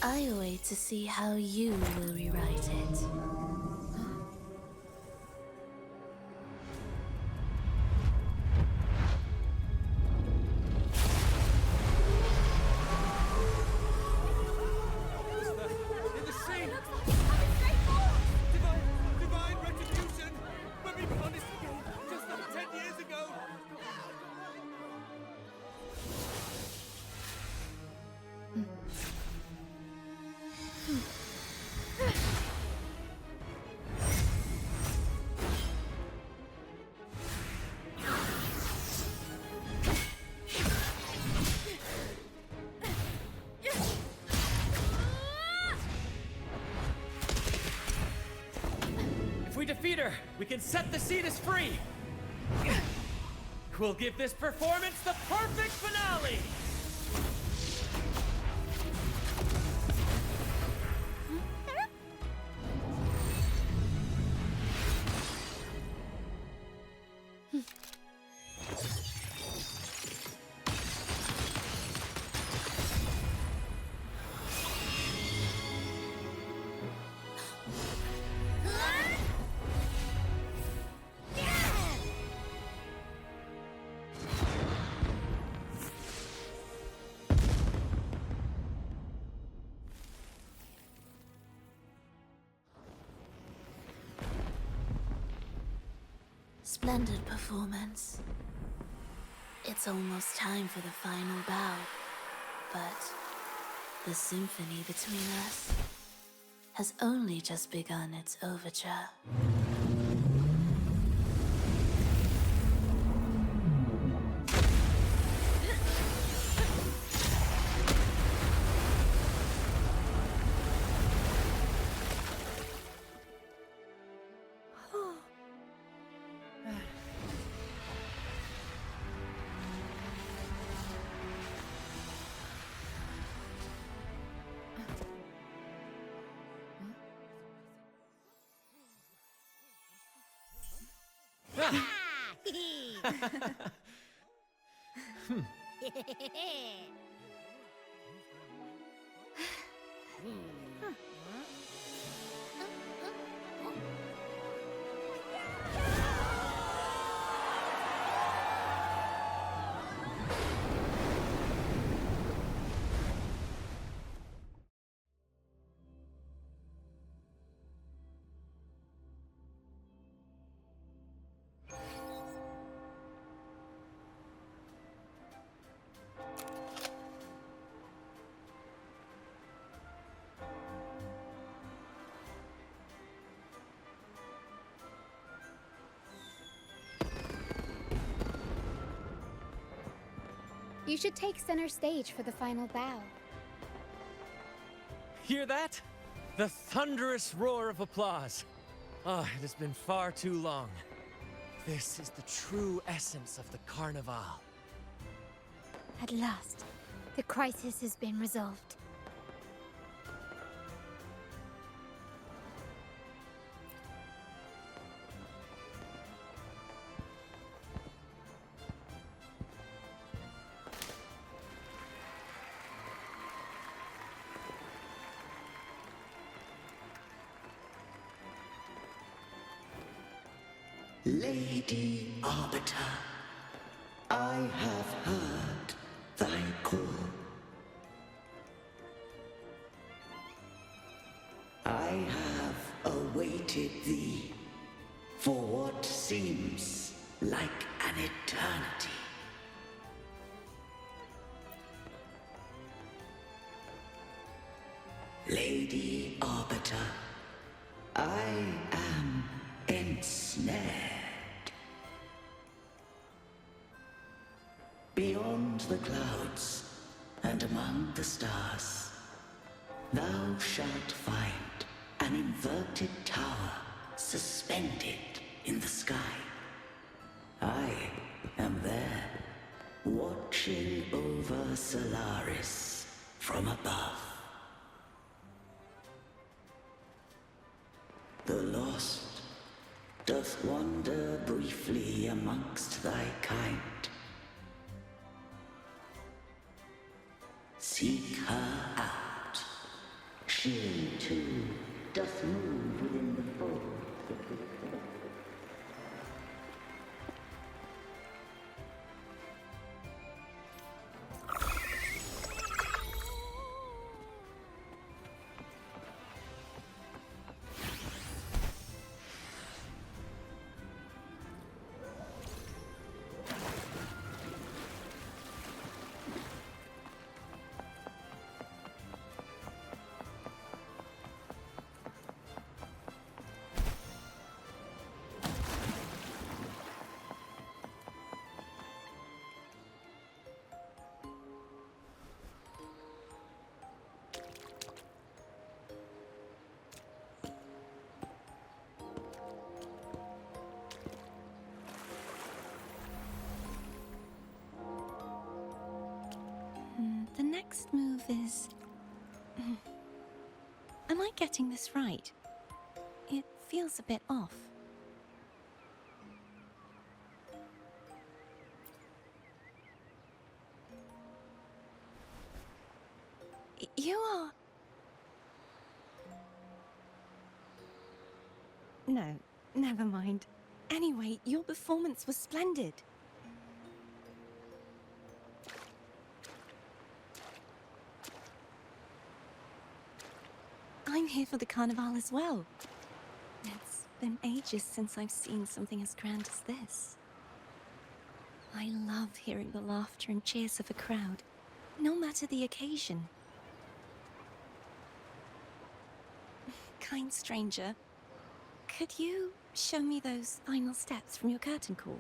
I await to see how you will rewrite it. Divine retribution! When we punished again, just like 10 years ago! If we defeat her, we can set the Cetus free! We'll give this performance the perfect finale! Hooray! Splendid performance. It's almost time for the final bow, but the symphony between us has only just begun its overture. You should take center stage for the final bow. Hear that? The thunderous roar of applause. Ah, it has been far too long. This is the true essence of the Carnival. At last, the crisis has been resolved. Lady Arbiter, I have heard thy call. I have awaited thee for what seems like an eternity. Lady Arbiter, I am ensnared. Beyond the clouds and among the stars, thou shalt find an inverted tower suspended in the sky. I am there, watching over Solaris from above. The lost doth wander briefly amongst thy kind. Seek her out. She, too, doth move within the fold. The next move is... Am I getting this right? It feels a bit off. You are... No, never mind. Anyway, your performance was splendid. I'm here for the carnival as well. It's been ages since I've seen something as grand as this. I love hearing the laughter and cheers of a crowd, no matter the occasion. Kind stranger, could you show me those final steps from your curtain call?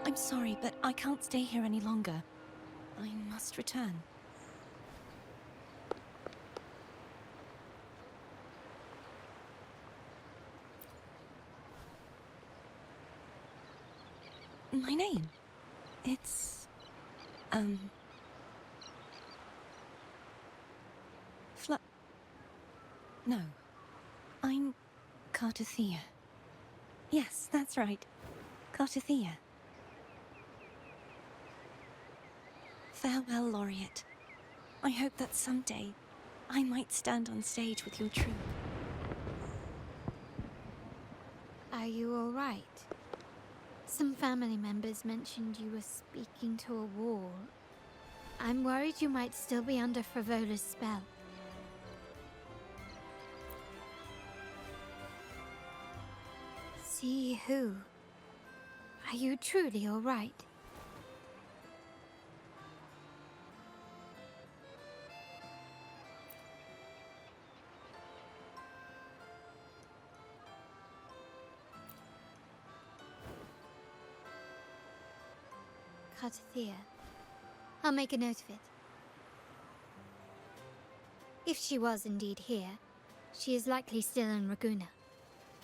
I'm sorry, but I can't stay here any longer. I must return. My name? It's... No. I'm Cartothea. Yes, that's right. Cartothea. Farewell, Laureate. I hope that someday I might stand on stage with your troupe. Are you all right? Some family members mentioned you were speaking to a wall. I'm worried you might still be under Frivola's spell. See who? Are you truly all right? Cartothea. I'll make a note of it. If she was indeed here, she is likely still in Raguna.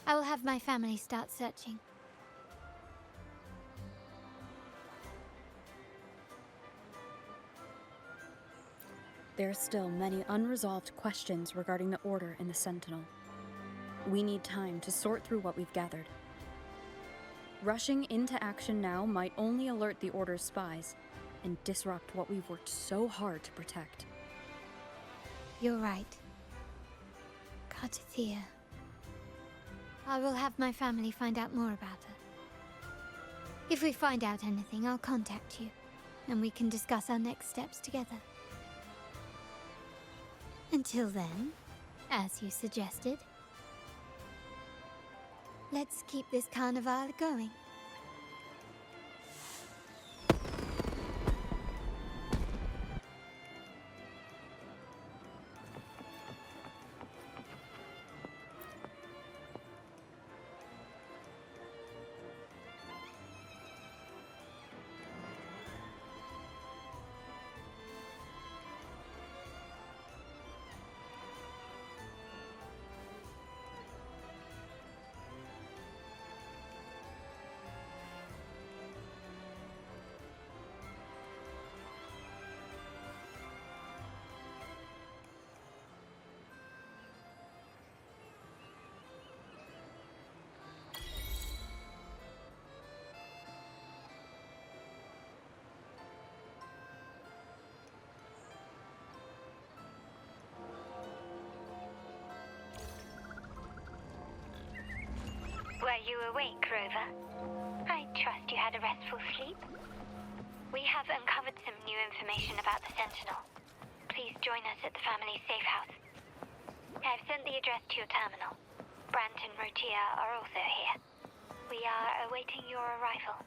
I will have my family start searching. There are still many unresolved questions regarding the Order and the Sentinel. We need time to sort through what we've gathered. Rushing into action now might only alert the Order's spies and disrupt what we've worked so hard to protect. You're right. Cartothea. I will have my family find out more about her. If we find out anything, I'll contact you, and we can discuss our next steps together. Until then, as you suggested, let's keep this carnival going. Were you awake, Rover? I trust you had a restful sleep. We have uncovered some new information about the Sentinel. Please join us at the family safe house. I've sent the address to your terminal. Brant and Rotia are also here. We are awaiting your arrival.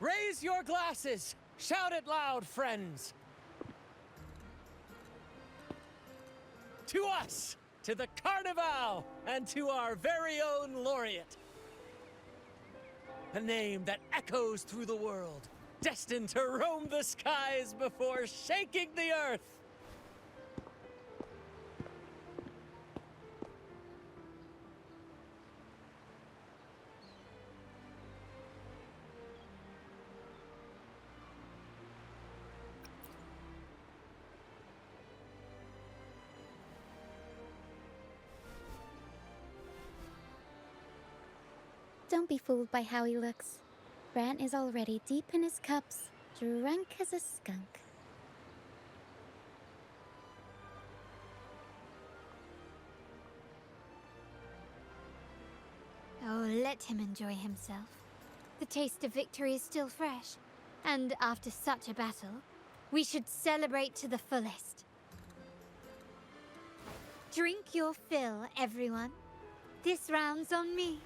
Raise your glasses! Shout it loud, friends! To us! To the Carnival! And to our very own laureate! A name that echoes through the world, destined to roam the skies before shaking the earth! Don't be fooled by how he looks. Bran is already deep in his cups, drunk as a skunk. Oh, let him enjoy himself. The taste of victory is still fresh, and after such a battle, we should celebrate to the fullest. Drink your fill, everyone. This round's on me.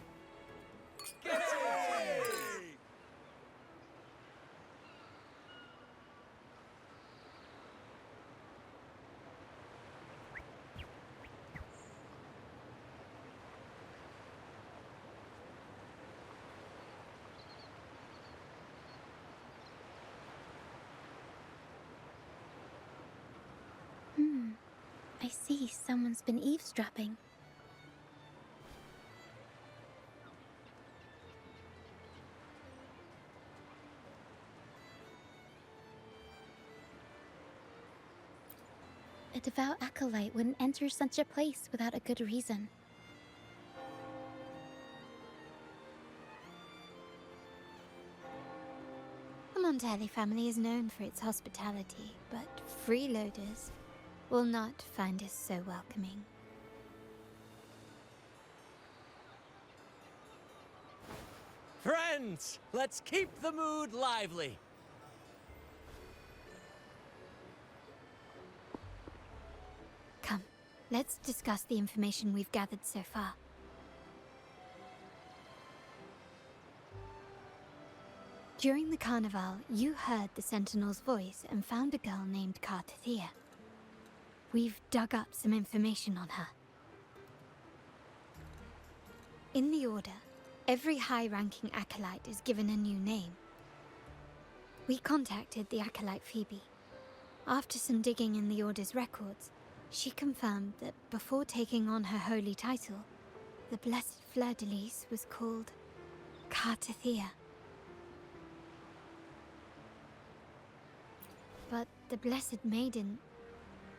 I see someone's been eavesdropping. A devout acolyte wouldn't enter such a place without a good reason. The Montelli family is known for its hospitality, but freeloaders will not find us so welcoming. Friends, let's keep the mood lively. Come, let's discuss the information we've gathered so far. During the carnival, you heard the Sentinel's voice and found a girl named Cartathea. We've dug up some information on her. In the Order, every high-ranking acolyte is given a new name. We contacted the acolyte Phoebe. After some digging in the Order's records, she confirmed that before taking on her holy title, the Blessed Fleur-de-Lis was called Cartathea. But the Blessed Maiden,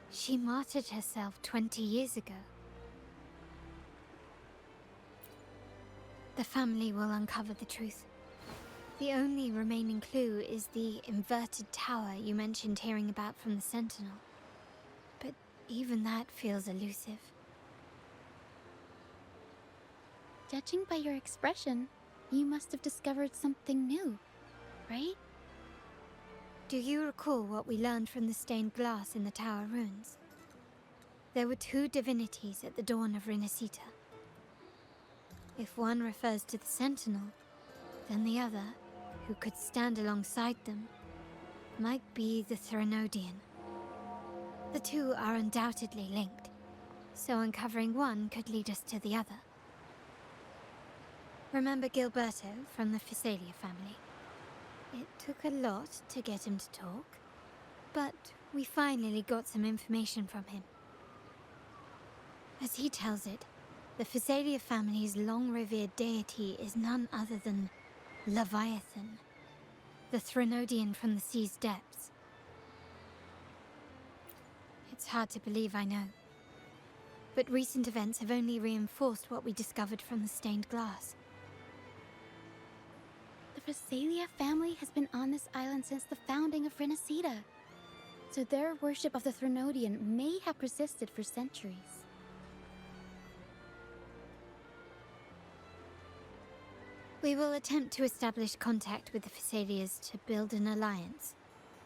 she martyred herself 20 years ago. The family will uncover the truth. The only remaining clue is the inverted tower you mentioned hearing about from the Sentinel. But even that feels elusive. Judging by your expression, you must have discovered something new, right? Do you recall what we learned from the stained glass in the tower ruins? There were two divinities at the dawn of Rinascita. If one refers to the Sentinel, then the other, who could stand alongside them, might be the Threnodian. The two are undoubtedly linked, so uncovering one could lead us to the other. Remember Gilberto from the Physalia family? It took a lot to get him to talk, but we finally got some information from him. As he tells it, the Physalia family's long-revered deity is none other than Leviathan, the Threnodian from the sea's depths. It's hard to believe, I know, but recent events have only reinforced what we discovered from the stained glass. The Physalia family has been on this island since the founding of Rinascita, so their worship of the Threnodian may have persisted for centuries. We will attempt to establish contact with the Physalias to build an alliance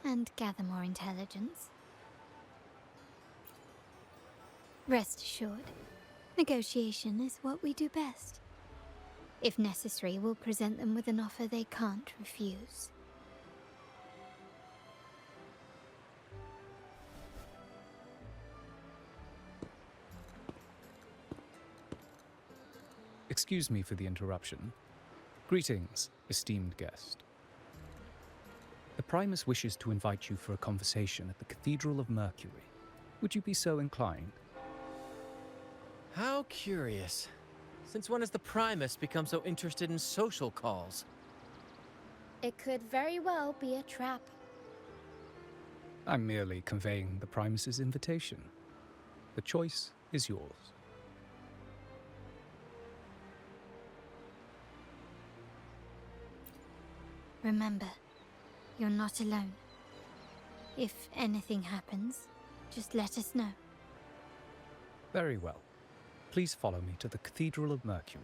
and gather more intelligence. Rest assured, negotiation is what we do best. If necessary, we'll present them with an offer they can't refuse. Excuse me for the interruption. Greetings, esteemed guest. The Primus wishes to invite you for a conversation at the Cathedral of Mercury. Would you be so inclined? How curious. Since when has the Primus become so interested in social calls? It could very well be a trap. I'm merely conveying the Primus's invitation. The choice is yours. Remember, you're not alone. If anything happens, just let us know. Very well. Please follow me to the Cathedral of Mercury.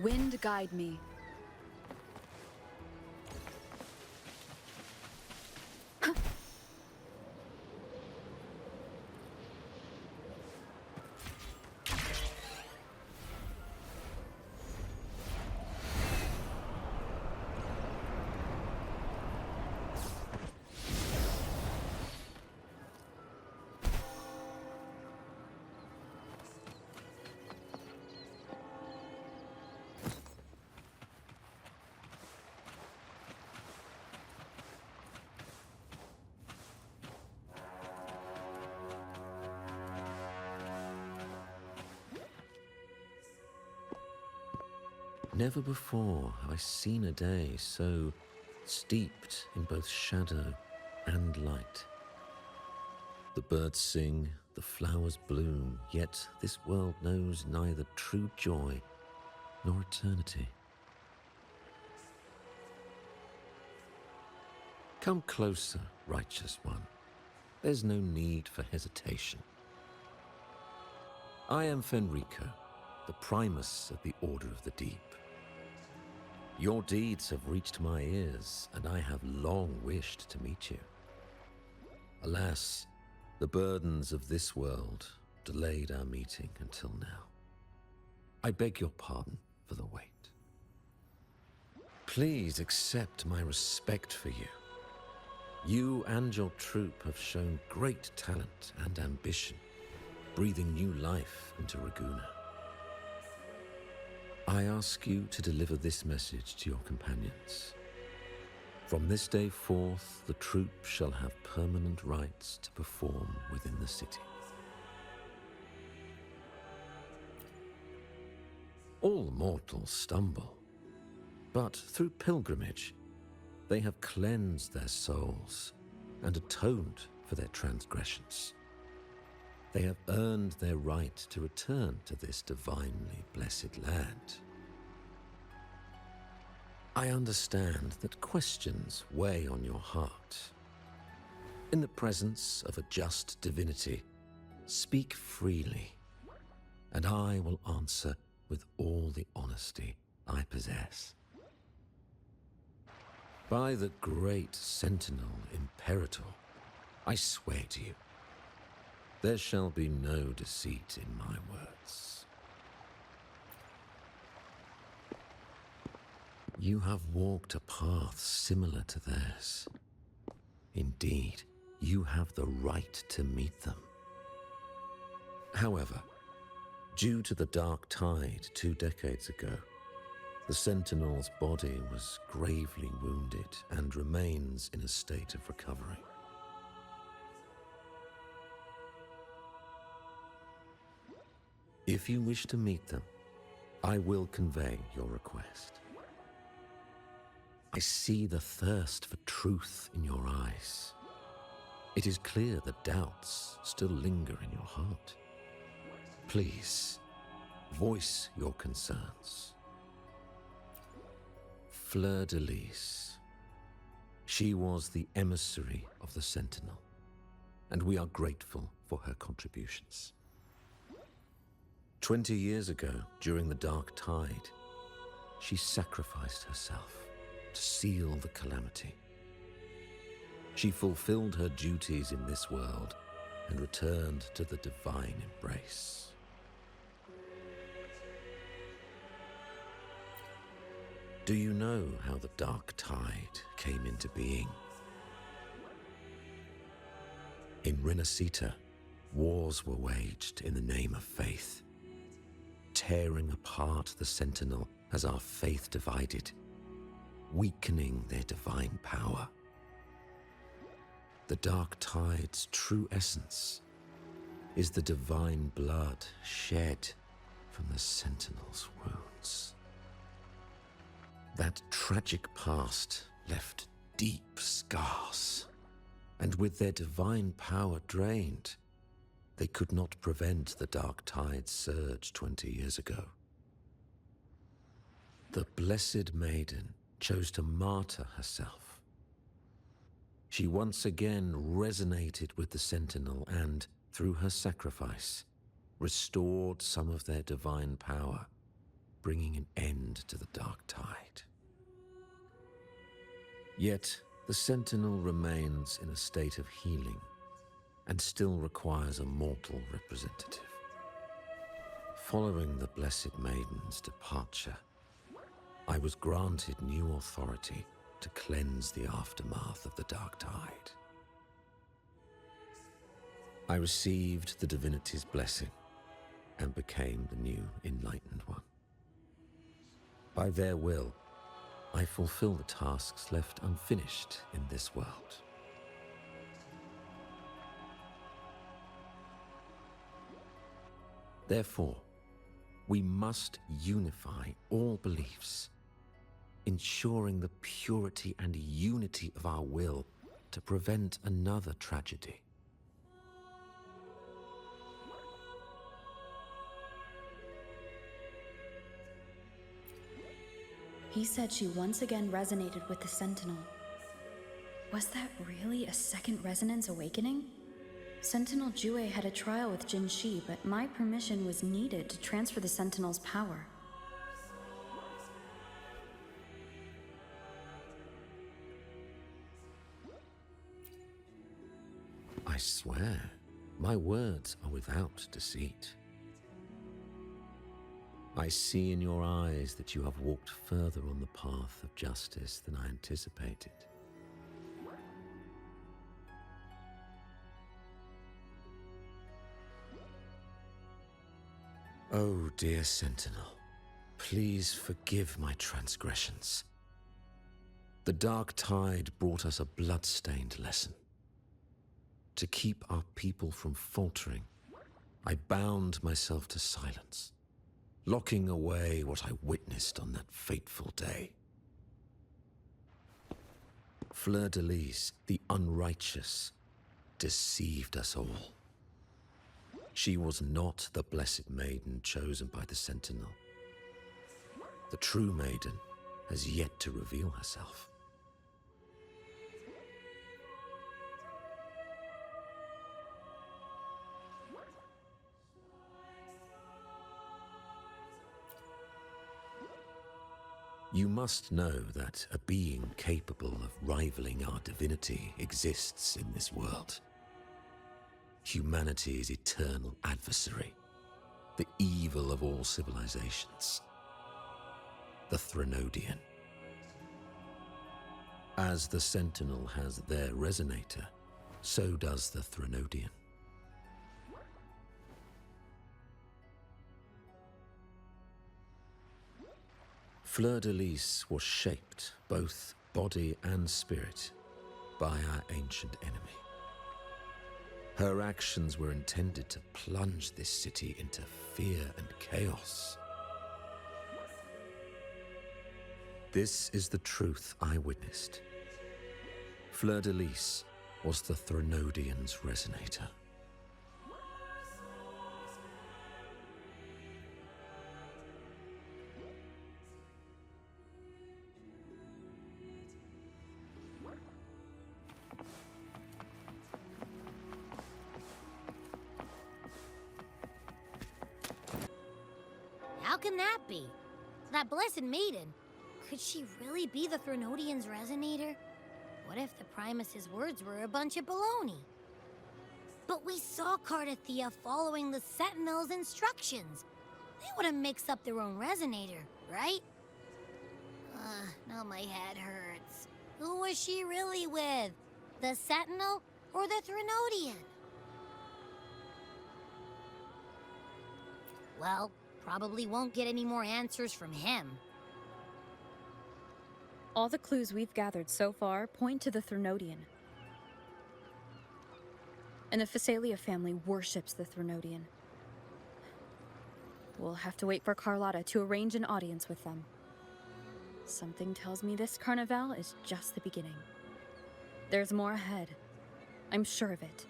Wind guide me. Never before have I seen a day so steeped in both shadow and light. The birds sing, the flowers bloom, yet this world knows neither true joy nor eternity. Come closer, righteous one. There's no need for hesitation. I am Fenrico, the Primus of the Order of the Deep. Your deeds have reached my ears, and I have long wished to meet you. Alas, the burdens of this world delayed our meeting until now. I beg your pardon for the wait. Please accept my respect for you. You and your troop have shown great talent and ambition, breathing new life into Raguna. I ask you to deliver this message to your companions. From this day forth, the troop shall have permanent rights to perform within the city. All mortals stumble, but through pilgrimage, they have cleansed their souls and atoned for their transgressions. They have earned their right to return to this divinely blessed land. I understand that questions weigh on your heart. In the presence of a just divinity, speak freely, and I will answer with all the honesty I possess. By the great Sentinel Imperator, I swear to you, there shall be no deceit in my words. You have walked a path similar to theirs. Indeed, you have the right to meet them. However, due to the Dark Tide 2 decades ago, the Sentinel's body was gravely wounded and remains in a state of recovery. If you wish to meet them, I will convey your request. I see the thirst for truth in your eyes. It is clear that doubts still linger in your heart. Please, voice your concerns. Fleur-de-Lis. She was the emissary of the Sentinel, and we are grateful for her contributions. 20 years ago, during the Dark Tide, she sacrificed herself to seal the calamity. She fulfilled her duties in this world and returned to the divine embrace. Do you know how the Dark Tide came into being? In Rinascita, wars were waged in the name of faith, tearing apart the Sentinel as our faith divided, weakening their divine power. The Dark Tide's true essence is the divine blood shed from the Sentinel's wounds. That tragic past left deep scars, and with their divine power drained, they could not prevent the Dark Tide's surge 20 years ago. The Blessed Maiden chose to martyr herself. She once again resonated with the Sentinel and, through her sacrifice, restored some of their divine power, bringing an end to the Dark Tide. Yet, the Sentinel remains in a state of healing and still requires a mortal representative. Following the Blessed Maiden's departure, I was granted new authority to cleanse the aftermath of the Dark Tide. I received the divinity's blessing and became the new Enlightened One. By their will, I fulfill the tasks left unfinished in this world. Therefore, we must unify all beliefs, ensuring the purity and unity of our will to prevent another tragedy. He said she once again resonated with the Sentinel. Was that really a second resonance awakening? Sentinel Jue had a trial with Jin Shi, but my permission was needed to transfer the Sentinel's power. I swear, my words are without deceit. I see in your eyes that you have walked further on the path of justice than I anticipated. Oh, dear Sentinel, please forgive my transgressions. The Dark Tide brought us a blood-stained lesson. To keep our people from faltering, I bound myself to silence, locking away what I witnessed on that fateful day. Fleur-de-Lis, the unrighteous, deceived us all. She was not the Blessed Maiden chosen by the Sentinel. The true Maiden has yet to reveal herself. You must know that a being capable of rivaling our divinity exists in this world. Humanity's eternal adversary, the evil of all civilizations, the Threnodian. As the Sentinel has their resonator, so does the Threnodian. Fleur-de-Lis was shaped, both body and spirit, by our ancient enemy. Her actions were intended to plunge this city into fear and chaos. This is the truth I witnessed. Fleur-de-Lis was the Threnodian's resonator. How can that be? That Blessed Maiden, could she really be the Threnodian's resonator? What if the Primus's words were a bunch of baloney? But we saw Cardathea following the Sentinel's instructions. They wouldn't mix up their own resonator, right? Now my head hurts. Who was she really with? The Sentinel or the Threnodian? Well, probably won't get any more answers from him. All the clues we've gathered so far point to the Threnodian. And the Phasalia family worships the Threnodian. We'll have to wait for Carlotta to arrange an audience with them. Something tells me this Carnival is just the beginning. There's more ahead. I'm sure of it.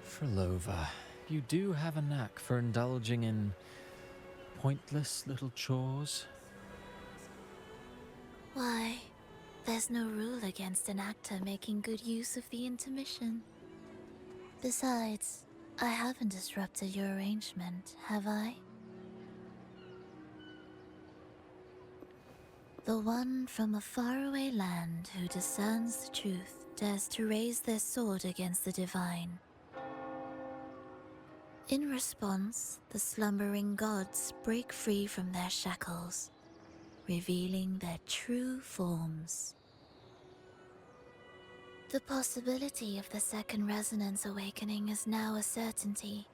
Frolova, you do have a knack for indulging in pointless little chores. Why, there's no rule against an actor making good use of the intermission. Besides, I haven't disrupted your arrangement, have I? The one from a faraway land who discerns the truth dares to raise their sword against the divine. In response, the slumbering gods break free from their shackles, revealing their true forms. The possibility of the second resonance awakening is now a certainty,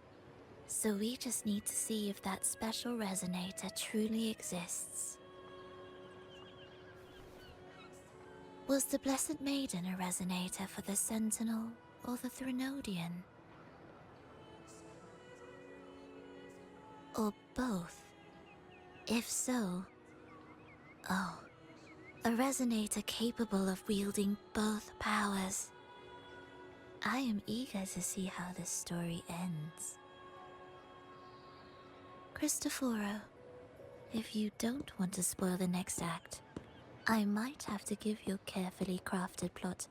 so we just need to see if that special resonator truly exists. Was the Blessed Maiden a resonator for the Sentinel or the Threnodian? Or both? If so, oh, a resonator capable of wielding both powers. I am eager to see how this story ends. Cristoforo, if you don't want to spoil the next act, I might have to give your carefully crafted plot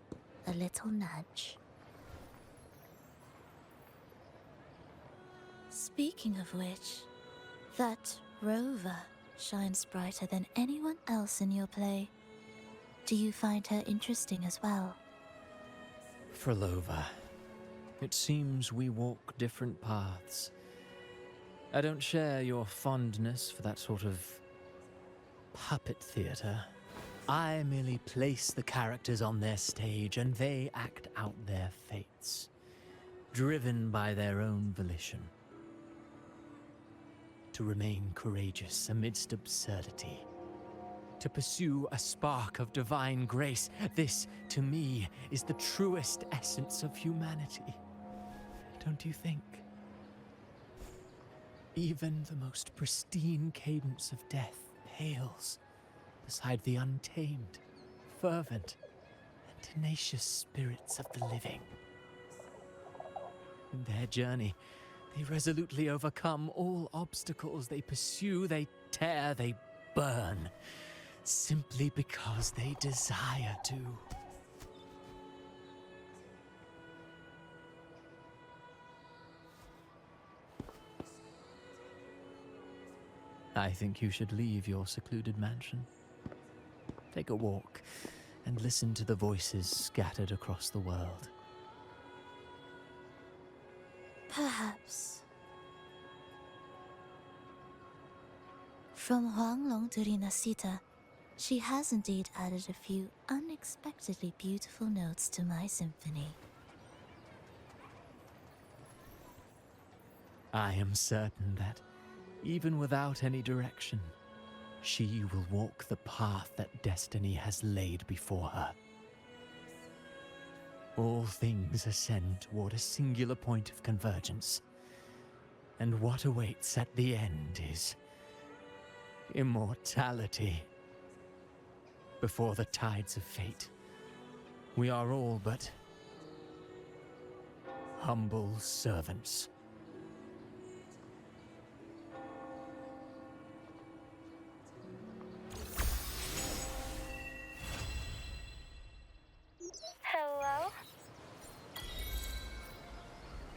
a little nudge. Speaking of which, that rover shines brighter than anyone else in your play. Do you find her interesting as well? Frolova, it seems we walk different paths. I don't share your fondness for that sort of puppet theater. I merely place the characters on their stage and they act out their fates, driven by their own volition. To remain courageous amidst absurdity. To pursue a spark of divine grace. This, to me, is the truest essence of humanity. Don't you think? Even the most pristine cadence of death pales beside the untamed, fervent, and tenacious spirits of the living. In their journey, they resolutely overcome all obstacles. They pursue, they tear, they burn, simply because they desire to. I think you should leave your secluded mansion. Take a walk and listen to the voices scattered across the world. Perhaps. From Huanglong to Rinascita, she has indeed added a few unexpectedly beautiful notes to my symphony. I am certain that, even without any direction, she will walk the path that destiny has laid before her. All things ascend toward a singular point of convergence, and what awaits at the end is immortality. Before the tides of fate, we are all but humble servants. Hello?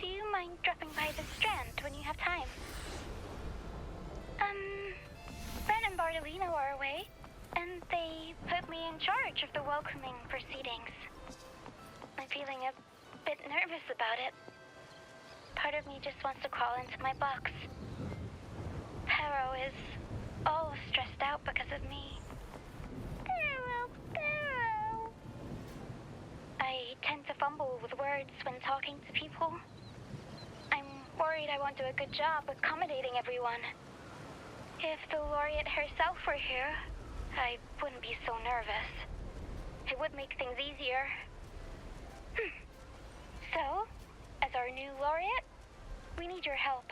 Do you mind dropping by the Strand when you have time? Bardolino are away, and they put me in charge of the welcoming proceedings. I'm feeling a bit nervous about it. Part of me just wants to crawl into my box. Pero is all stressed out because of me. Pero. I tend to fumble with words when talking to people. I'm worried I won't do a good job accommodating everyone. If the laureate herself were here, I wouldn't be so nervous. It would make things easier. So, as our new laureate, we need your help.